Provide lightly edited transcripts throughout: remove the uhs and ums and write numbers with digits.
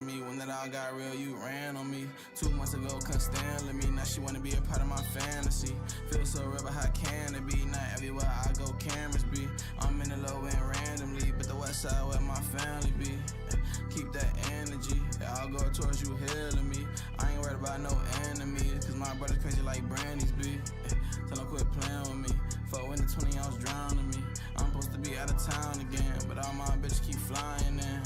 Me when that all got real, you ran on me 2 months ago, couldn't stand with me. Now she wanna be a part of my fantasy. Feel so real, but how can it be? Not everywhere I go, cameras be. I'm in the low end randomly, but the west side where my family be. Keep that energy, it all go towards you healing me. I ain't worried about no enemies, cause my brother's crazy like Brandy's be. Tell him quit playing with me. For when the 20 ounce drowning me. I'm supposed to be out of town again, but all my bitches keep flying in.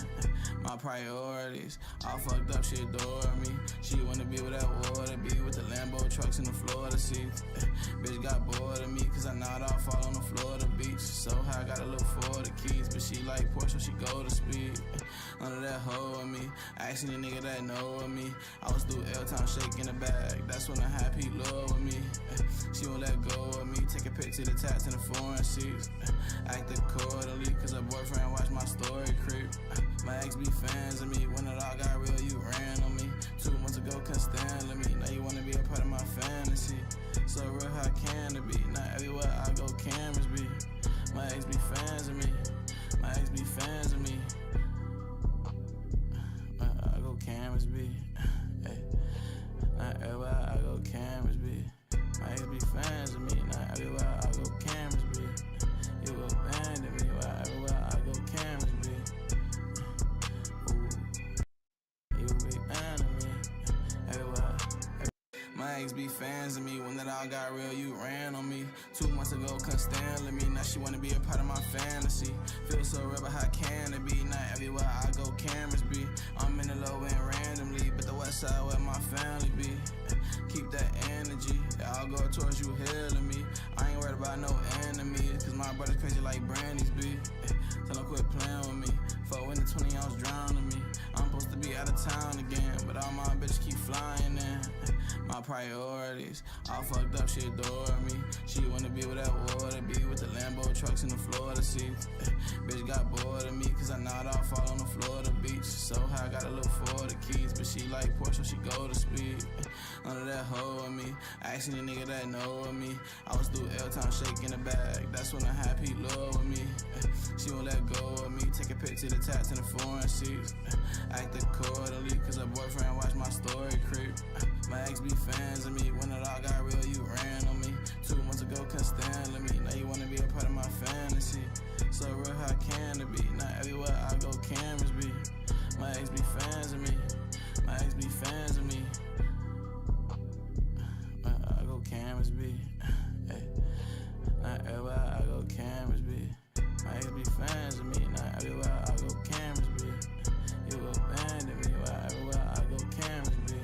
My priorities, all fucked up, she adore me. She wanna be with that water, be with the Lambo trucks in the Florida seats. Bitch got bored of me, cause I know it all fall on the Florida beach. So high, gotta look for the keys, but she like Porsche, so she go to speed. Under that hoe of me, asking the nigga that know of me. I was through L-Town shaking the bag, that's when I had Pete love with me. She won't let go of me, take a picture of the tats in the foreign seats. Act accordingly, cause her boyfriend watched my story creep. My ex be fans of me, when it all got real, you ran on me 2 months ago, couldn't stand with me. Now you wanna be a part of my fantasy. So real, how can it be? Not everywhere I go, cameras be. My ex be fans of me. My ex be fans of me. I go, cameras be. Hey. Not everywhere I go, cameras be. My ex be fans of me. Not everywhere I go, cameras be. You abandoned me. Everywhere I go, cameras be. My ex be fans of me, when that all got real, you ran on me 2 months ago, couldn't stand with me. Now she wanna be a part of my fantasy. Feel so real, but how can it be? Not everywhere I go, cameras be. I'm in the low end randomly, but the west side where my family be. Keep that energy, it all go towards you healing me. I ain't worried about no enemies, cause my brother's crazy like Brandy's be. Tell him quit playing with me, for when the 20 ounce drowning me. I'm supposed to be out of town again, but all my bitches keep flying in. My priorities, all fucked up, she adore me. She wanna be with that water, be with the Lambo trucks in the Florida seats. Bitch got bored of me, cause I know it all fall on the Florida beach. So high, gotta look for the keys, but she like Porsche, so she go to speed. Under that hoe of me, asking the nigga that know of me. I was through L-Town shaking the bag, that's when I had Pete love with me. She won't let go of me, take a picture of the tats in the foreign seats. Act accordingly, cause her boyfriend watched my story creep. My ex be fans of me, when it all got real, you ran on me 2 months ago, couldn't stand with me. Now you wanna be a part of my fantasy. So real, how can it be? Not everywhere I go, cameras be. My ex be fans of me. My ex be fans of me. I go, cameras be. Hey. Not everywhere I go, cameras be. My ex be fans of me. Not everywhere I go, cameras be. You abandoned me. Everywhere I go, cameras be.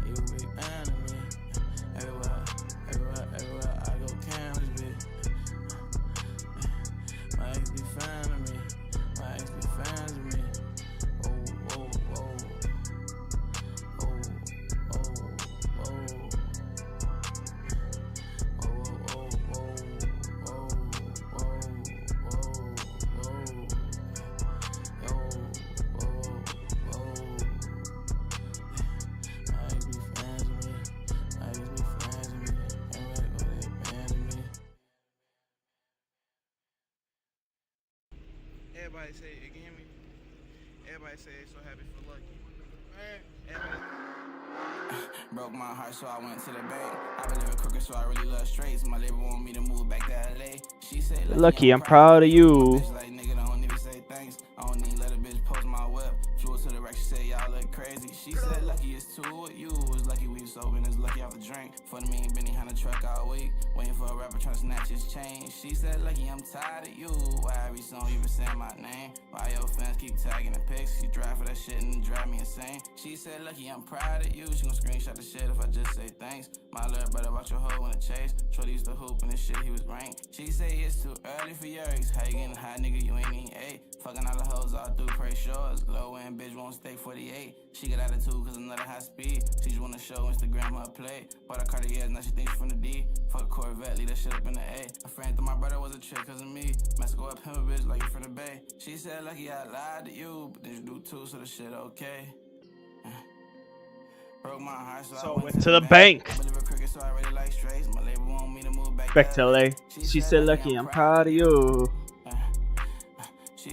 You be finding me. Everywhere I go, cameras be. My ex be finding me. My ex be finding me. Oh, oh, oh. Oh, oh, oh. Oh, oh, oh, oh, oh, oh, oh. Yo, oh, oh. My ex be fans of me. My ex be fans of me. Everybody go, they abandon me. Everybody say, you can hear me? Everybody say they so happy for Lucky. Broke my heart, so I went to the bank. I been living crooked, so I really love straights. My label want me to move back to LA. She said, Lucky, I'm proud of you. Like, nigga, don't even say thanks. I don't even let a bitch post my whip. Flew to the rack, she said, y'all look crazy. She said, Lucky, it's two with you. It was lucky we was sober, and it's lucky off the drink. Funny me and Benny had a truck all week, waiting for a rapper trying to snatch his chain. She said, Lucky, I'm tired of you. Why every song you been saying my name? Why your fans keep tagging the pics? She drive for that shit and drive me insane. She said, Lucky, I'm proud of you. She gon' screenshot the shit if I just say thanks. My little brother watch your hoe in the chase. Shorty used to hoop and this shit, he was ranked. She say it's too early for your ex. How you getting high, nigga? You ain't even 8. Fucking all the hoes all through Prey Shores. Low end bitch won't stay 48. She got attitude cause another high speed. She just wanna show Instagram her play. Bought a Cartier, now she thinks she from the D. Fuck a Corvette, leave that shit up in the A. A friend thought my brother was a trick cause of me. Mexico up him a bitch like you from the Bay. She said, Lucky, I lied to you, but then you do too, so the shit okay. Broke my heart, so I went to the bank. Back to LA. She said, Lucky, I'm proud of you.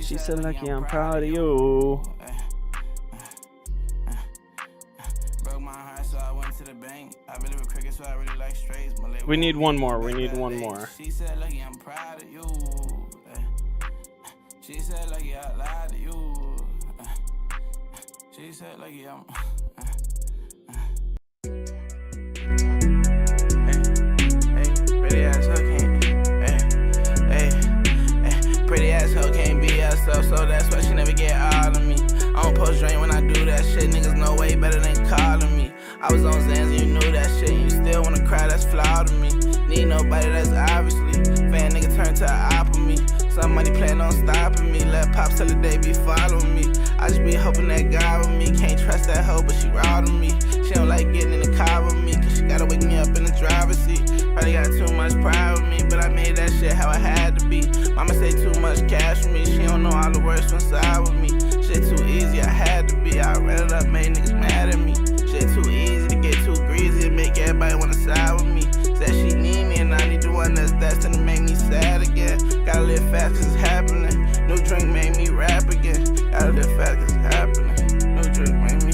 She said, Lucky, I'm proud of you. Broke my heart, so I went to the bank. I really with cricket, so I really like straights. We need one more. We need one more. She said, Lucky, I'm proud of you. She said, Lucky, I lied to you. She said, Lucky, I'm. Pretty ass hoe can't. Pretty ass hoe can't be herself, so that's why she never get all of me. I don't post drink when I do that shit. Niggas know way better than calling me. I was on Zans and you knew that shit. You still wanna cry, that's flawed to me. Need nobody that's obviously. Fan nigga turn to an op of me. Somebody plan on stopping me. Let pops till the day be following me. I just be hoping that God with me. Can't trust that hoe, but she raw to me. She don't like getting in the car with me, cause she gotta wake me up in the driver's seat. Probably got too much pride with me, but I made that shit how it had to be. Mama say too much cash with me. She don't know all the words from side with me. Shit too easy, I had to be. I ran it up, made niggas mad at me. Shit too easy to get too greasy and make everybody wanna side with me. Said she need me and I need the one that's destined to make me sad again. Gotta live fast cause it's happening. New drink made me rap again. Gotta live fast cause it's happening. New drink made me.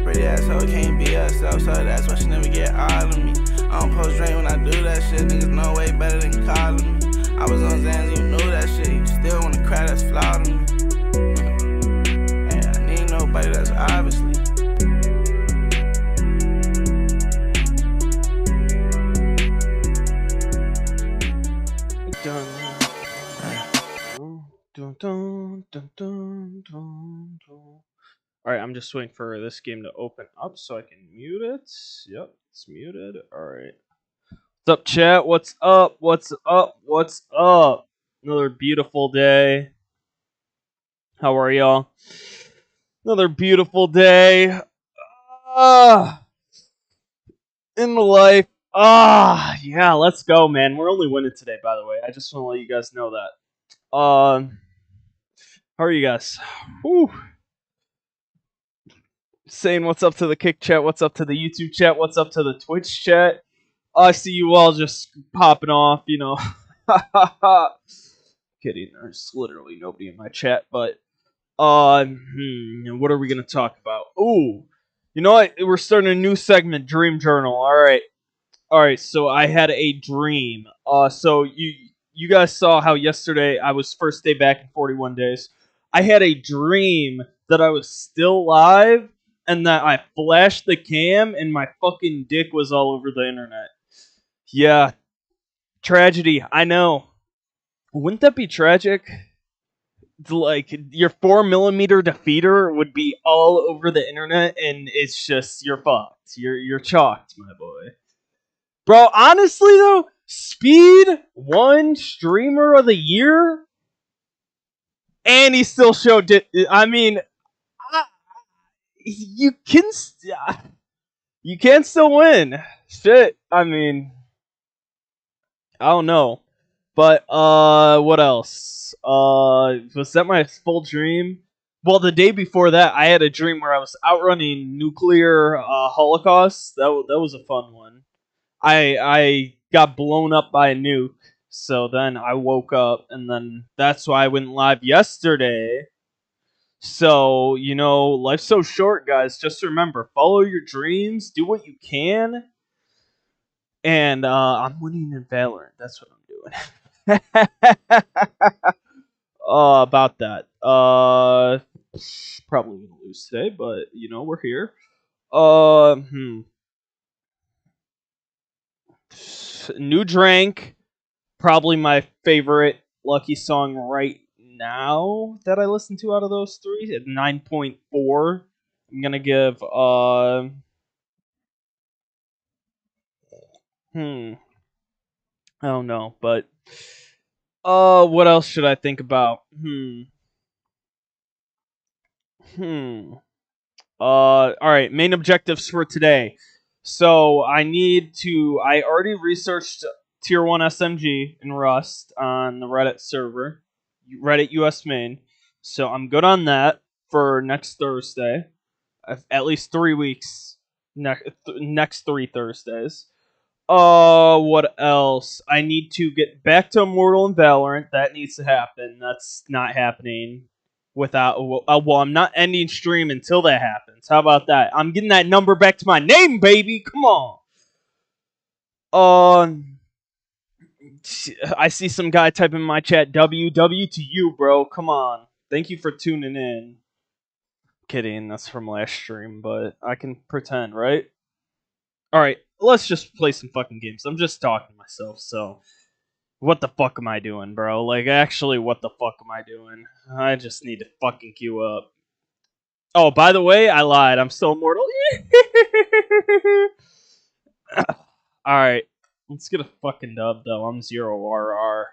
Pretty ass hoe can't be herself, so that's why she never get all of me. I don't post drink when I do that shit. Niggas know way better than calling me. I was on Zans, you knew that shit. You still wanna cry, that's flawed to me. I need nobody that's obviously. Alright, I'm just waiting for this game to open up so I can mute it. Yep, it's muted. Alright. What's up, chat? What's up? What's up? What's up? Another beautiful day. How are y'all? Another beautiful day. In the life. Yeah, let's go, man. We're only winning today, by the way. I just want to let you guys know that. How are you guys? Whew. Saying what's up to the Kick chat, what's up to the YouTube chat, what's up to the Twitch chat. I see you all just popping off, you know. Kidding, there's literally nobody in my chat, but what are we gonna talk about? Ooh, you know what? We're starting a new segment, Dream Journal. Alright, so I had a dream. So you guys saw how yesterday I was first day back in 41 days. I had a dream that I was still live and that I flashed the cam and my fucking dick was all over the internet. Yeah. Tragedy, I know. Wouldn't that be tragic? Like, your 4mm defeater would be all over the internet and it's just, you're fucked. You're chalked, my boy. Bro, honestly though, Speed won Streamer of the Year and he still showed it. I mean, you can still win. Shit, I mean, I don't know. But, what else? Was that my full dream? Well, the day before that, I had a dream where I was outrunning nuclear holocaust. That was a fun one. I got blown up by a nuke, so then I woke up, and then that's why I went live yesterday. So, you know, life's so short, guys. Just remember, follow your dreams, do what you can, and I'm winning in Valorant. That's what I'm doing. About that. Probably gonna lose today, but you know we're here. New Drank, probably my favorite Lucky song right now that I listen to out of those three at 9.4. I'm gonna give I don't know, but what else should I think about? Alright, main objectives for today. So I already researched Tier 1 SMG in Rust on the Reddit server, Reddit US main. So I'm good on that for next Thursday. At least 3 weeks. next 3 Thursdays. What else? I need to get back to Immortal and Valorant. That needs to happen. That's not happening without. Well, I'm not ending stream until that happens. How about that? I'm getting that number back to my name, baby. Come on. I see some guy typing in my chat. WW to you, bro. Come on. Thank you for tuning in. Kidding. That's from last stream, but I can pretend, right? All right. Let's just play some fucking games. I'm just talking to myself, so what the fuck am I doing, bro? Like, actually, what the fuck am I doing? I just need to fucking queue up. Oh, by the way, I lied. I'm still immortal. Alright. Let's get a fucking dub, though. I'm 0RR.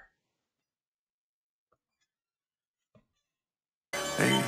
Hey.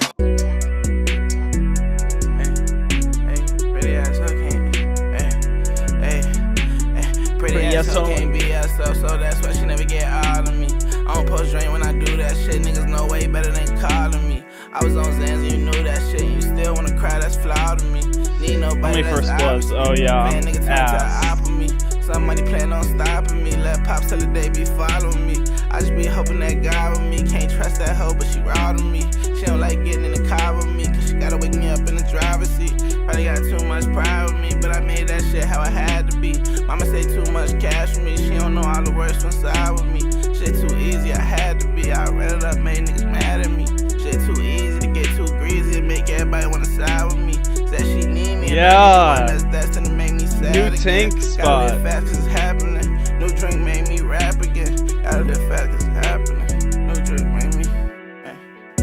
Pretty ass hoe can't be herself, so that's why she never get all of me. I don't post drink when I do that shit. Niggas know way better than calling me. I was on Zans and you knew that shit. You still wanna cry, that's flawed to me. Need nobody that's first oh yeah, man, nigga turn to an op of me. Somebody plan on stopping me. Let pops till the day be following me. I just be hoping that God with me. Can't trust that hoe, but she raw to me. She don't like getting in the car with me, cause she gotta wake me up in the driver's seat. Probably got too much pride with me, but I made that shit how it had to be. Mama say too much cash for me. She don't know all the words from side with me. Shit too easy, I had to be. I read it up, made niggas mad at me. Shit too easy to get too greasy and make everybody wanna side with me. Said she need me. Yeah. That's destined to make me sad. New again. tank spot. Gotta live fast 'cause it's happening. New drink made me rap again. Gotta live fast 'cause it's happening. New drink made me.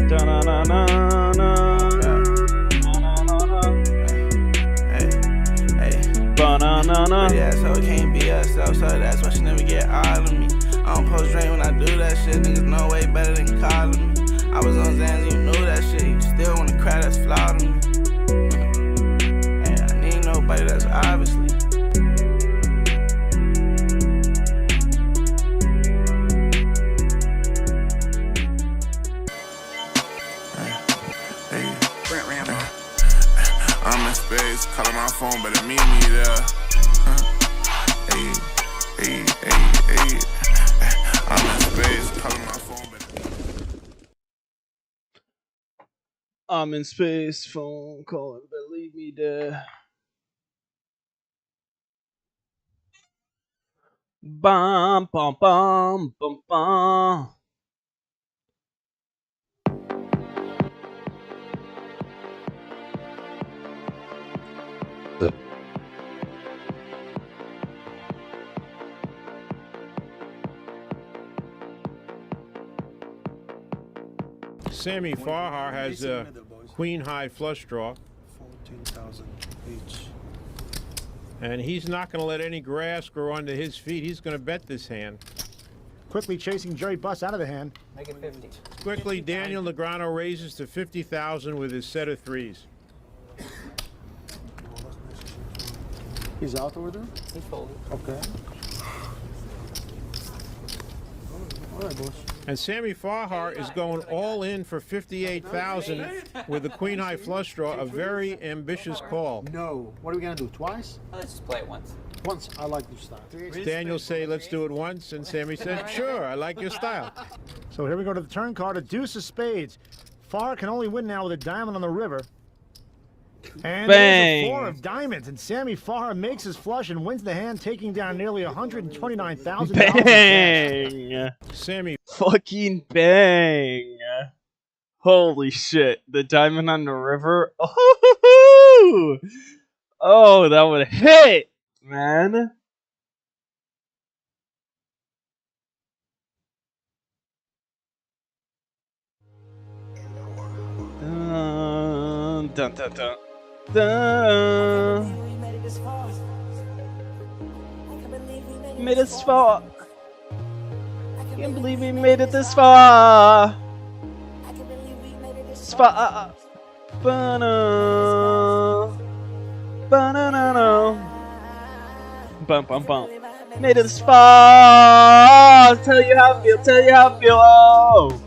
Da-na-na-na-na. Ba-na-na-na. Pretty ass hoe can't be herself, so that's why she never get all of me. I don't post drink when I do that shit. Niggas know way better than calling me. I was on Zans, you knew that shit. You still wanna cry, that's flawed to me. Hey, I need nobody that's obviously. I'm in space, calling my phone, better meet me there. Hey, hey, hey, hey. I'm in space, calling my phone, better. I'm in space, phone calling, believe me there. Bum, bum, bum, bum, bum. Sammy Farhar has a queen high flush draw. 14,000 each. And he's not going to let any grass grow under his feet. He's going to bet this hand. Quickly chasing Jerry Buss out of the hand. Make it 50. Quickly, Daniel Negreanu raises to 50,000 with his set of threes. He's out over there? He folded. Okay. All right, boss. And Sammy Farhar is going all in for 58,000 with the queen high flush draw, a very ambitious call. No. What are we going to do? Twice? Let's just play it once. Once. I like your style. Daniel say, let's do it once, and Sammy said, sure, I like your style. So here we go to the turn card, a deuce of spades. Farr can only win now with a diamond on the river. And there's a 4 of diamonds, and Sammy Farr makes his flush and wins the hand, taking down nearly $129,000. Bang! Sammy. Fucking bang! Holy shit. The diamond on the river. Oh, oh, that would hit, man. Dun, dun, dun, dun. Made it this far. Can't believe we made it this far. Ba-na. Ba-na-na-na. Bum, bum, bum. Made it this far. Tell you how I feel. Tell you how I feel. Oh.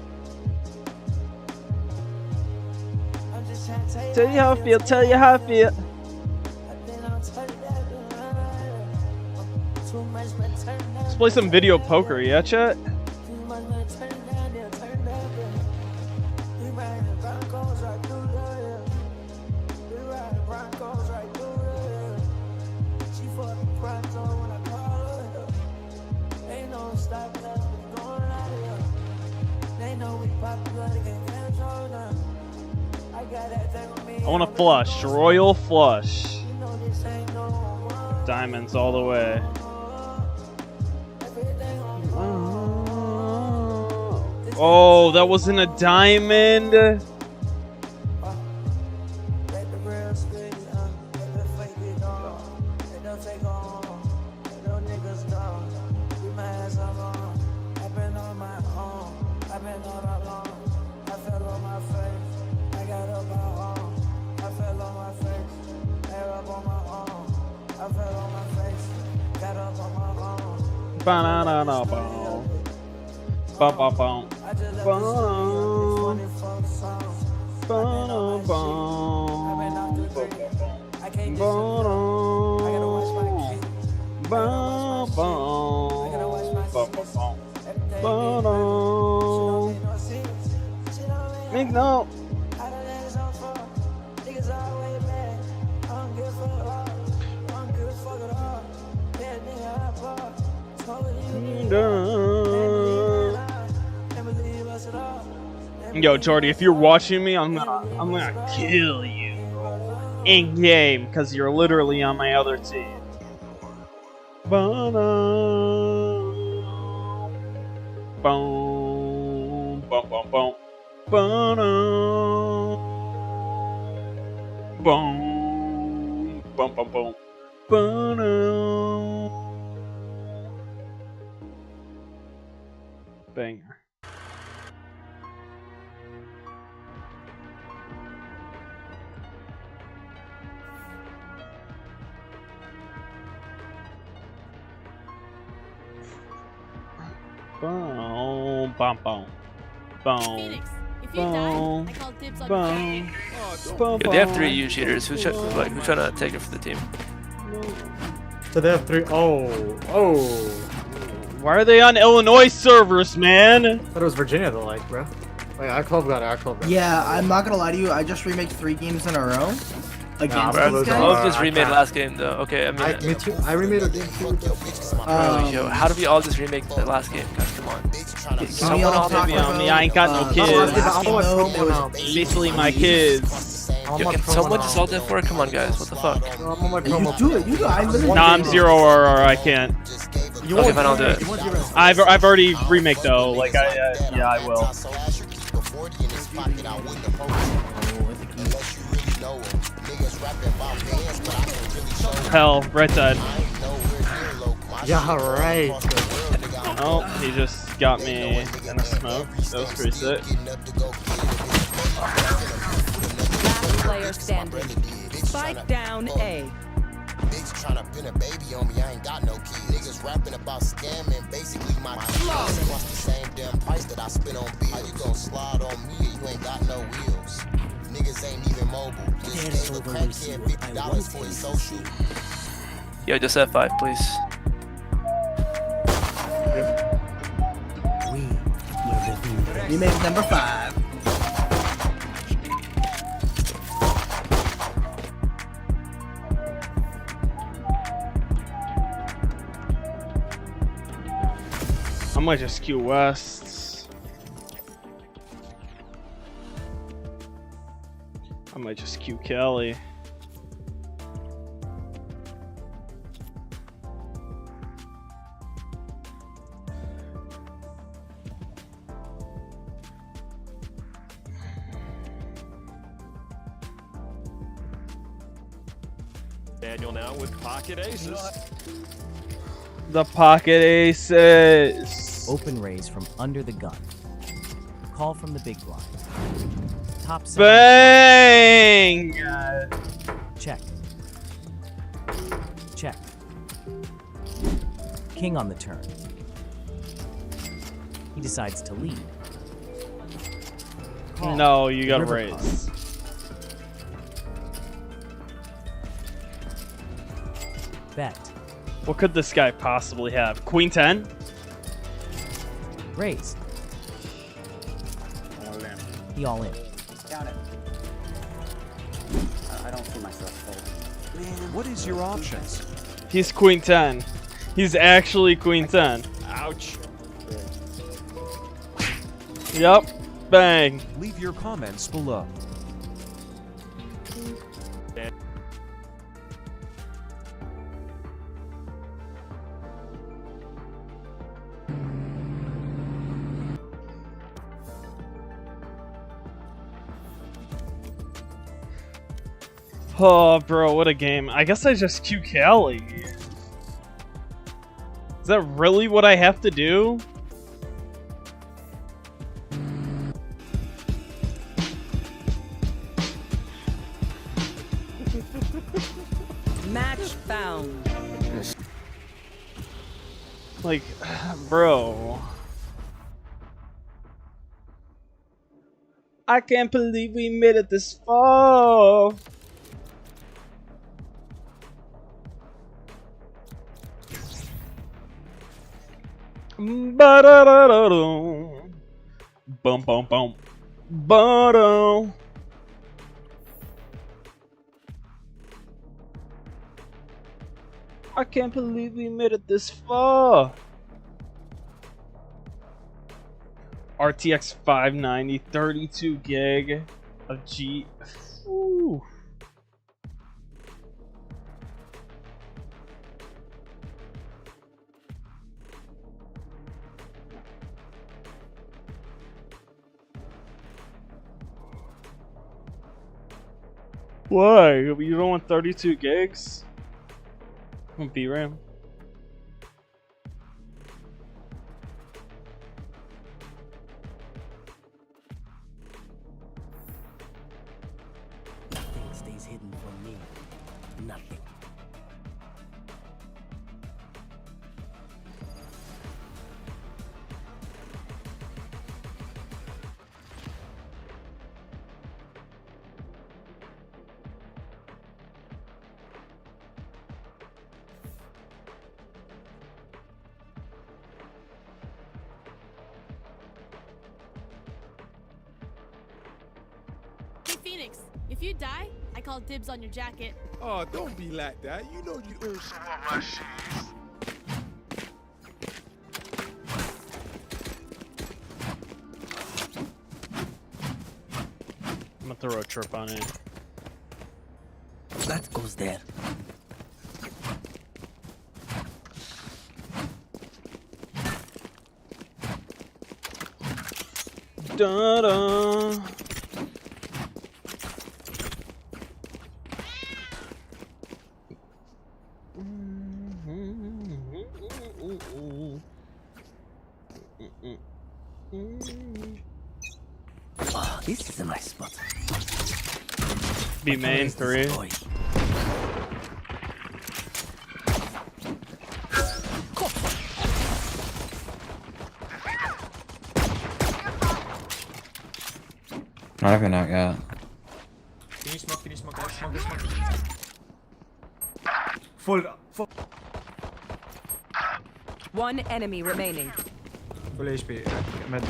Tell you how I feel. Tell you how I feel. Let's play some video poker, yeah, chat? I want a flush, royal flush. Diamonds all the way. Oh, that wasn't a diamond. Make no. Yo, Jordy, if you're watching me, I'm gonna kill you in game because you're literally on my other team. Boom, boom, boom, boom, boom, boom, boom, boom, boom, boom. Banger. Boom, boom, boom, boom. Phoenix, if you die, I call dibs on Boom. you. Yeah, they have 3 EU cheaters. Who's trying to take it for the team? So they have 3. Oh. Why are they on Illinois servers, man? I thought it was Virginia though, like, bro. Wait, I12 got it. I12 got it. Yeah, I'm not gonna lie to you. I just remade 3 games in a row against Bro, these I guys. just remade last game though. Okay, I mean, Me too. I remade a game too. yo, how do we all just remake the last game? Guys, come on. Can we all talk on me, about, I ain't got no kids. last game, though, there was Basically my kids. Yo, can someone just ult that for it? Come on, guys. What the fuck? I'm on my You promo. do it. You do it. I literally. Nah, I'm 0 or I can't. Okay, fine, I'll do it. I've already remake though. Like yeah, I will. Hell, right side. Yeah, right. Oh, he just got me in a smoke. That was pretty sick. Last player standing. Spike down A. Bitch tryna pin a baby on me, I ain't got no key. Niggas rapping about scamming, basically my key. Plus the same damn price that I spent on bills. How you gon' slide on me and you ain't got no wheels? Niggas ain't even mobile. Just gave a crackhead $50 for his social. Yo, just F5, please. We made number 5. I might just queue west. I might just queue Kelly. Daniel now with pocket aces. The pocket aces. Open raise from under the gun. Call from the big blind. Top 7. Bang! Check. Check. King on the turn. He decides to lead. Call. No, you gotta River raise. card. Bet. What could this guy possibly have? Queen 10? Raise. He all in. Got it. I don't see myself folding. Man, what is your options? He's Queen 10. He's actually Queen 10. Ouch. Yep. Bang. Leave your comments below. Oh, bro, what a game. I guess I just Q Cali. Is that really what I have to do? Match found. Like, bro. I can't believe we made it this far. Ba-da-da-da-dum. Bum bum bum. Ba-dum. I can't believe we made it this far. RTX 590, 32 gig of G. Ooh. Why? You don't want 32 gigs? VRAM. Nothing stays hidden from me. Nothing. Phoenix, if you die, I call dibs on your jacket. Oh, don't be like that. You know you earn some of my shoes. I'm gonna throw a chirp on it. That goes there. Da-da. Oh, this is a nice spot. B main 3. Not even out yet. Can you smoke? Can you smoke? Smoke, smoke. Full. One enemy remaining. Full HP. Med.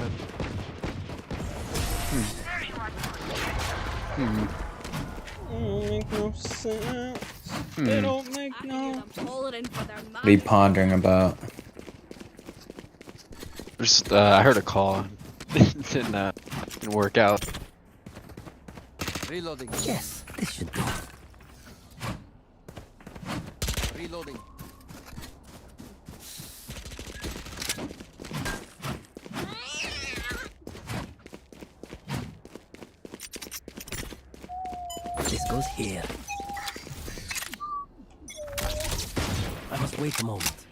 Make no sense. They don't make no. Be pondering about. Just, I heard a call. didn't work out. Reloading. Yes, this should do. Reloading. This goes here. I must wait a moment.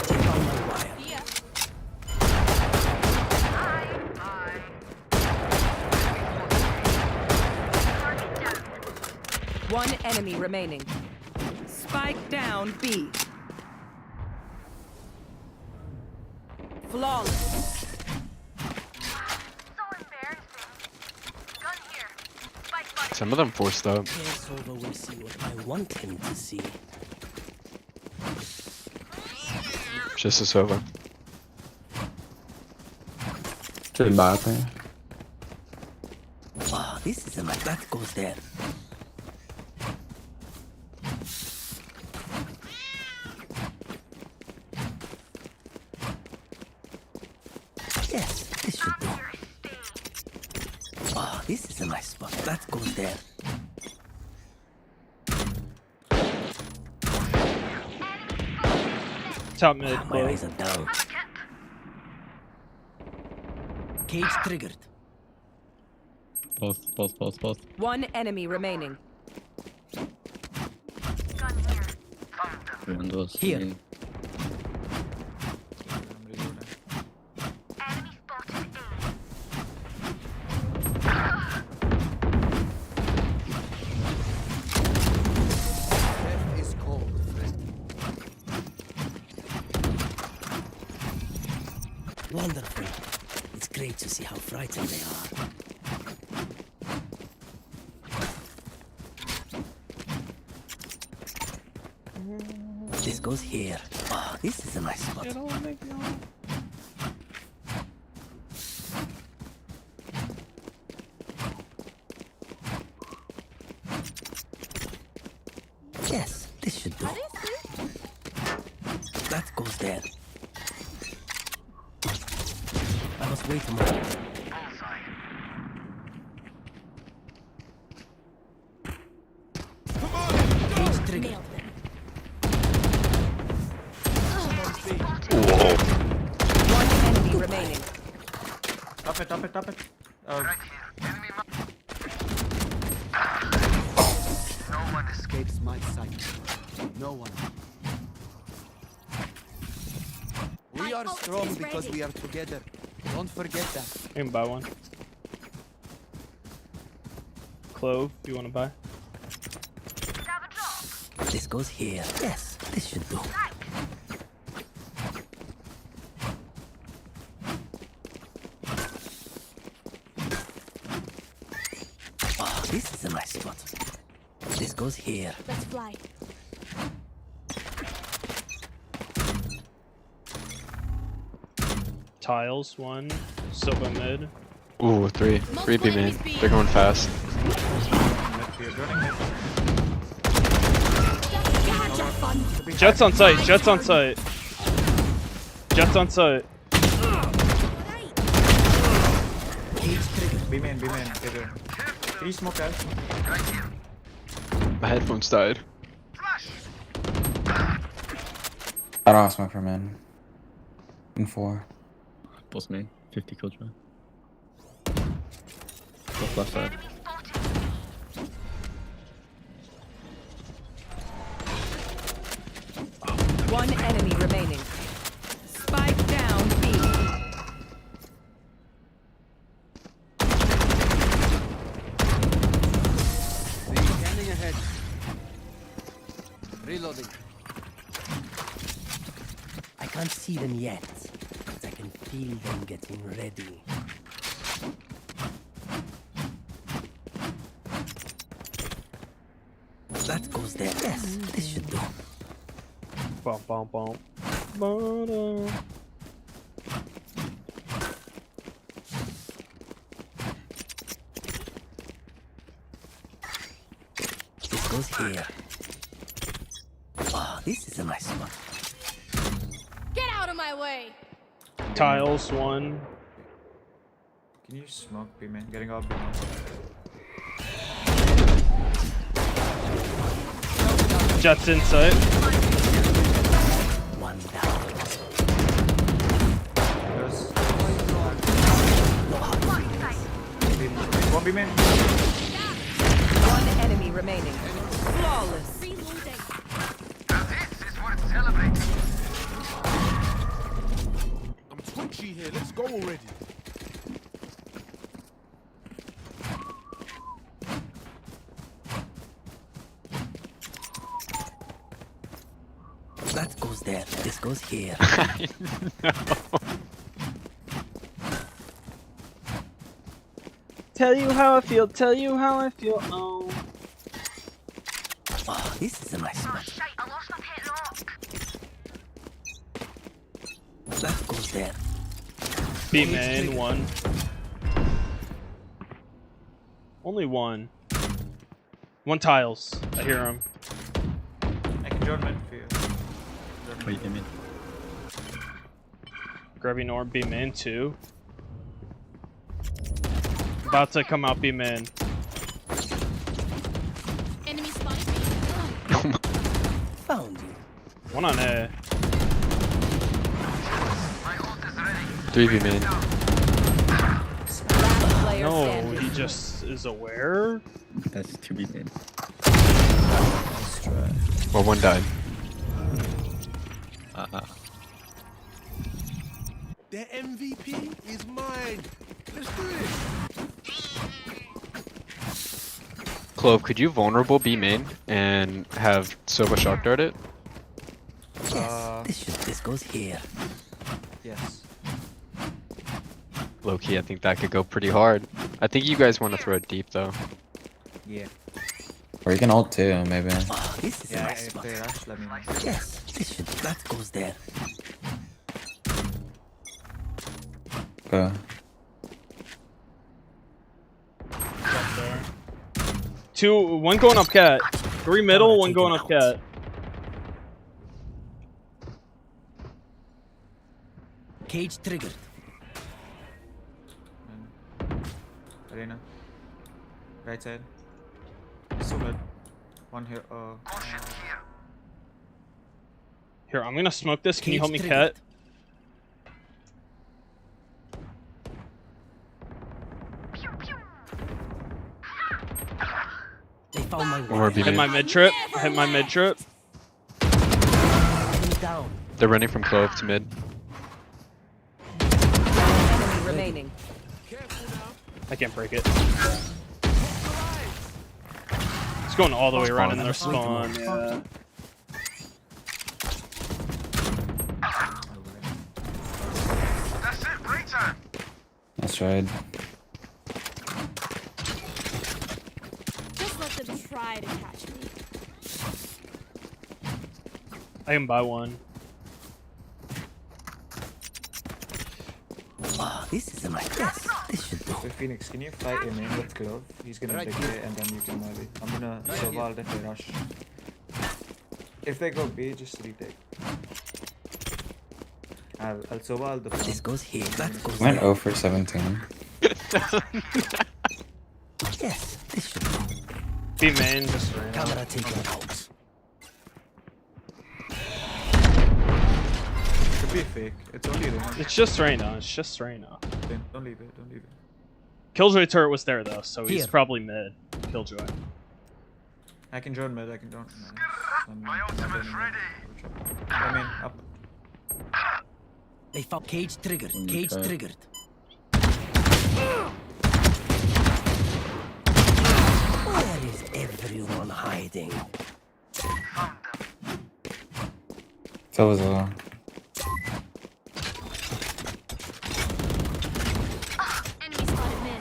Take on my wire. One enemy remaining. Spike down B. Flawless. Some of them forced up. Yes, over will see what I want him to see. Just a over. Good bot there. Oh, this is a nice. That goes there. Yes, this should do. Oh, this is a nice spot. That goes there. Top mid. My Close. eyes are down. Cage triggered. Both. One enemy remaining. Windows. Here. Is cold, friend. Wonderful. It's great to see how frightened they are. This goes here. Oh, this is a nice spot. Yes, this should do. That goes there. I must wait a moment. Cage triggered. One enemy remaining. Top it. No one escapes my sight. No one. We are strong because we are together. Don't forget that. I can buy one. Clove, you want to buy? This goes here. Yes, this should do. Oh, this is a nice spot. This goes here. Let's fly. Tiles, one. Silva mid. Ooh, three. 3B main. They're going fast. Jets on site. Jets on site. Jets on site. B main. Three smoke guys. My headphones died. I don't have smoke for man. In 4. Post main. 50 kill try. Both left side. One enemy remaining. Spike down B. Scanning ahead. Reloading. I can't see them yet, but I can feel them getting ready. That goes there. Yes, this should do. Bum, bum, bum. Ba-da. This goes here. Oh, this is a nice spot. Get out of my way. Tiles, one. Can you smoke B main? Getting up B main. Jets in sight. One down. One B main. One enemy remaining. Flawless. I'm twitchy here. Let's go already. That goes there. This goes here. No. Tell you how I feel. Tell you how I feel. Oh. Oh, this is a nice spot. That goes there. B main, one. Only one. One tiles. I hear him. I can join mid for you. Wait, you mean? Grabbing orb B main, two. About to come out B main. Enemy spotted me. Found you. One on A. 3v main. No, he just is aware. That's 2B main. Well, one died. The MVP is mine. Let's do it. Clove, could you vulnerable B main and have Sova shock dart it? Yes, this goes here. Yes. Low-key, I think that could go pretty hard. I think you guys want to throw it deep, though. Yeah. Or you can ult too, maybe. Oh, this is a nice If spot. they rush, let me know. Yes, that goes there. Go. Two, one going up cat. Three middle, one going up cat. Cage triggered. Arena. Right side. So good. One here. Here, I'm gonna smoke this. Can you help me, Cage cat? They found my Or B Hit my main. mid trip. Hit my mid trip. down. They're running from Clove to mid. Enemy remaining. I can't break it. It's going all the way around in their spawn. Yeah. That's right. Just let them try to catch me. I can buy one. Oh, this is a nice. Yes, this should do. So Phoenix, can you fight him in with Glove? He's gonna take A and then you can maybe. I'm gonna survive if they rush. If they go B, just retake. I'll survive the This goes here. That goes Went there. 0 for 17. Yes, this should do. B main, just ran out. Camera taken out. Could be fake. It's only Reyna. It's just Reyna. It's just Reyna. Don't leave it. Don't leave it. Killjoy turret was there though, so he's Here. probably mid. Killjoy. I can join mid. I can join. My ultimate's ready. I mean, up. They found cage triggered. Cage Okay. triggered. Where is everyone hiding? So was a. Enemy spotted mid.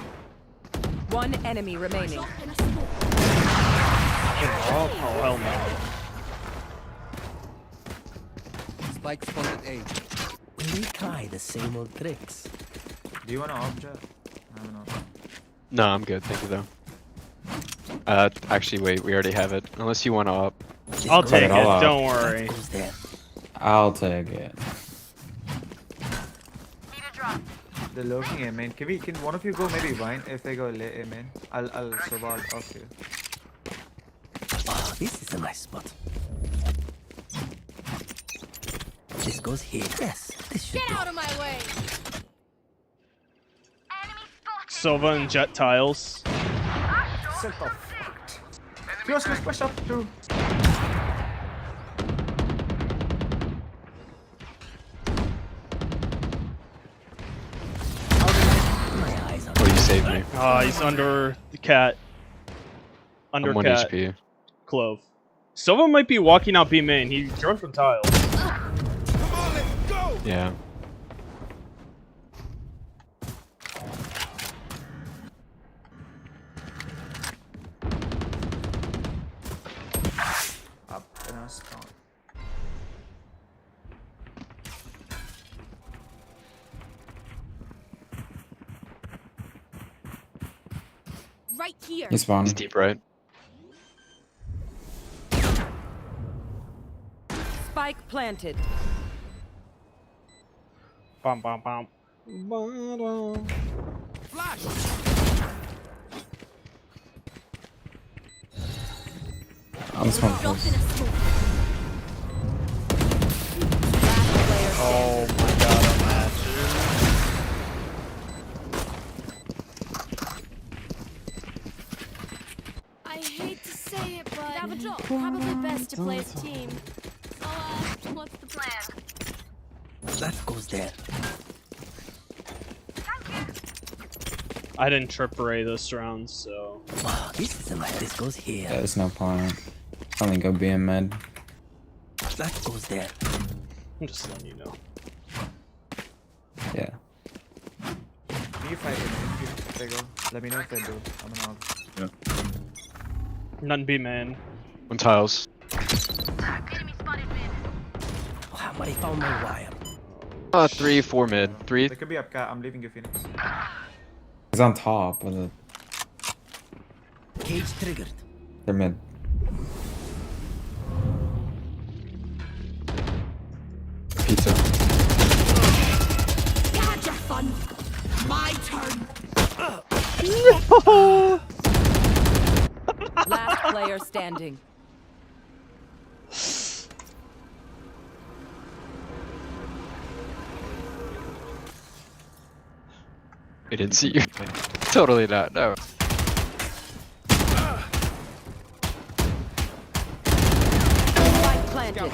One enemy remaining. Oh hell no. Spike spotted A. Will we try the same old tricks? Do you want to object? I don't know. No, I'm good. Thank you, though. Actually, wait. We already have it. Unless you want to up. I'll take it. I'll Don't worry. Goes there. I'll take it. They're lurking A main. Can one of you go maybe Vine if they go late A main? I'll survive off you. Oh, this is a nice spot. This goes here. Yes, this should Get do. out of my way. Sova and Jet tiles. Set the fuck. Close, push up too. My eyes are Oh, you saved me. He's under the cat. Under I'm 1 cat. HP. Clove. Sova might be walking out B main. He drove from tiles. Yeah. Up and a spawn. Right here. He's spawned. He's deep right. Spike planted. Bum bum bum. Ba-dum. Flash. I'm just going close. Oh my god, imagine. I hate to say it, but probably best to play as a team. So, what's the plan? That goes there. I didn't trip Ray this round, so. Wow, this isn't like this goes here. Yeah, there's no point. Only go B in mid. That goes there. I'm just letting you know. Yeah. Can you fight if they go? Let me know if they do. I'm gonna out. Yeah. None B main. One tiles. Wow, I found my wire. 3, 4 mid. 3. They could be up cat. I'm leaving you, Phoenix. He's on top with it. Cage triggered. They're mid. Pizza. Gotcha fun. My turn. Last player standing. I didn't see you. Totally not. No. Spike planted.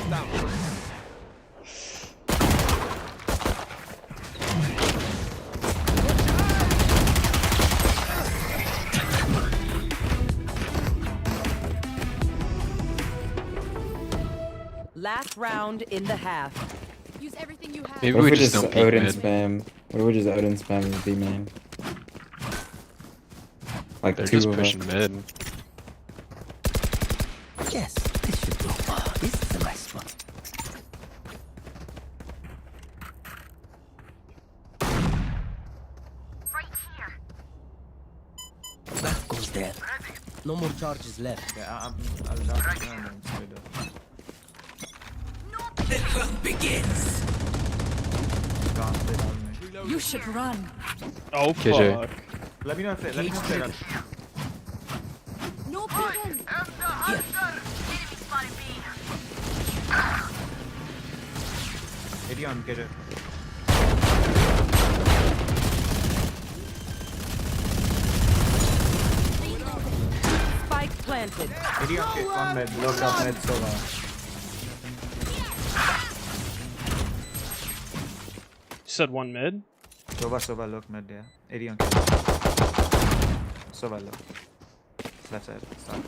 Last round in the half. Use everything you have. Maybe What we if we just just don't peek Odin mid. spam? What if we just Odin spam with B main? Like They're two just of us. pushing mid. Yes, this should do. Oh, this is a nice one. That goes there. No more charges left. Yeah, I'll down. The hunt begins. You should run. Oh KJ. fuck. Let me know if they rush. No problem. Idion, get it. Spike planted. Idion, get one mid. Look up mid so long. You said one mid? Soba, look mid, yeah. Idion, Soba, look. Left side. Stop.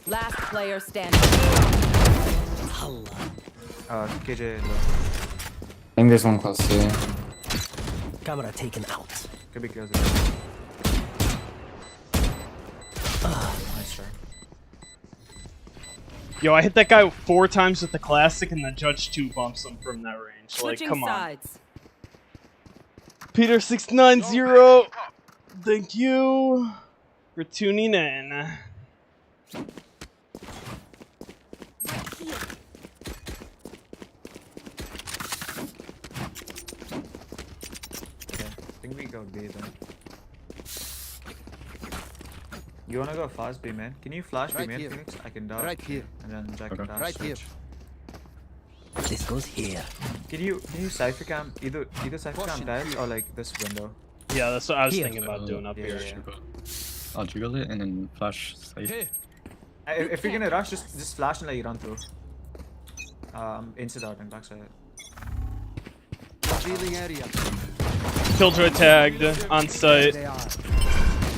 Last player standing. KJ, look. I think there's one close to you. Camera taken out. Could be close. Nice try. Yo, I hit that guy 4 times with the classic and the judge 2 bumps him from that range. Switching like, come sides. on. Peter690, thank you for tuning in. Okay, I think we go B then. You wanna go fast B man? Can you flash B man, Phoenix? I can dodge. Right here. And then Jack can dash. Right here. This goes here. Can you cypher cam either cypher cam dials or like this window? Yeah, that's what I was Here. thinking about doing up here. I'll jiggle it and then flash. If you're gonna rush, just flash and let you run through. Inside out and backside. Revealing area. Killjoy tagged on site. It's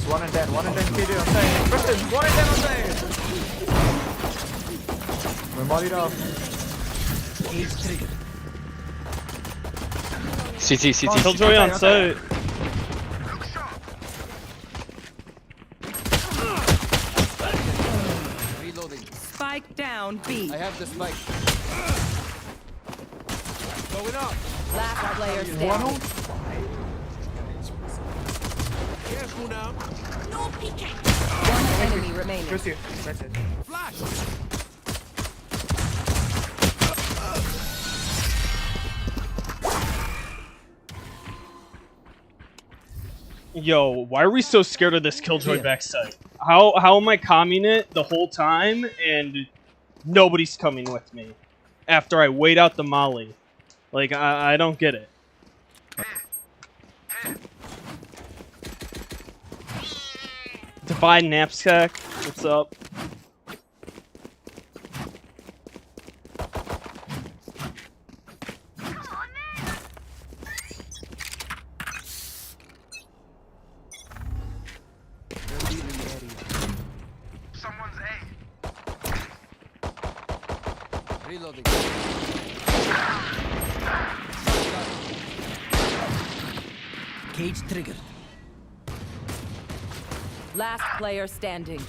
1 and 10, 1 and 10 KJ on side. Kristen, 1 and 10 on side. We're mollied off. Cage triggered. CT. Killjoy on site. Reloading. Spike down B. I have the spike. Going up. Last player standing. Careful now. No peeking. One enemy remaining. Just you. That's it. Flash. Yo, why are we so scared of this Killjoy backside? How am I calming it the whole time and nobody's coming with me after I wait out the molly? Like, I don't get it. Divide knapsack, what's up? Someone's A. Reloading. Cage triggered. Last player standing.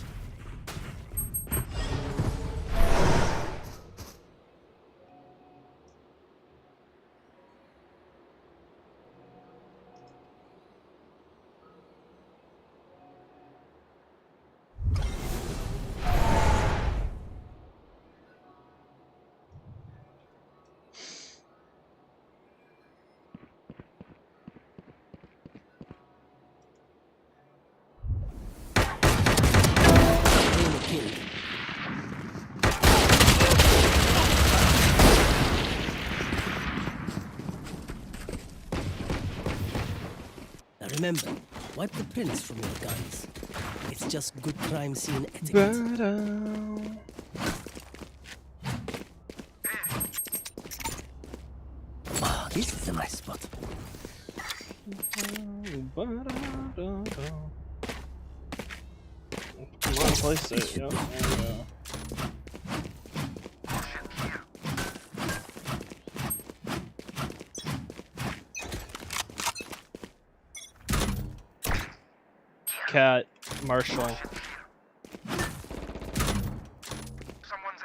Now remember, wipe the prints from your guns. It's just good crime scene etiquette. Ah, this is a nice spot. Come on, place it. Yep, there we go. Cat, Marshall. Someone's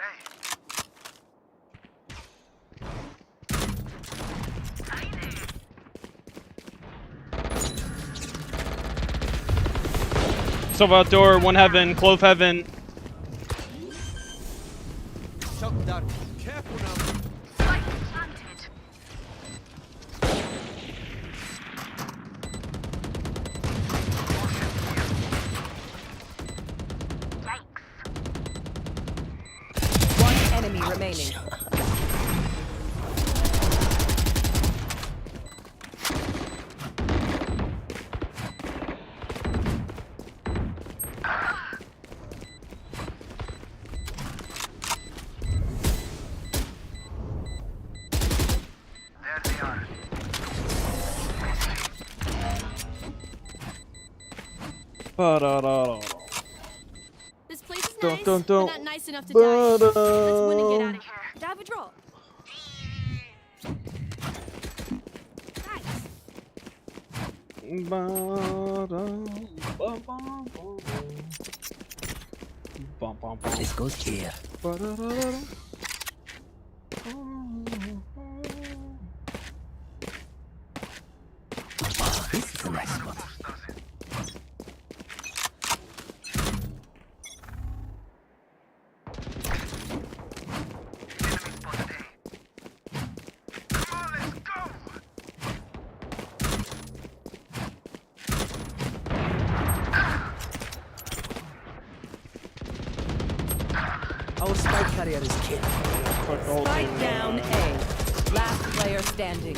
Silver outdoor, one heaven, clove heaven. Shock dart. Careful now. Spike planted. One enemy remaining. This place is Don't, nice, don't. but not nice enough to die. Let's win and get out of here. Have a draw. This goes here. Ah, this is a nice spot. Our spike carrier is killed. Spike down A. Last player standing.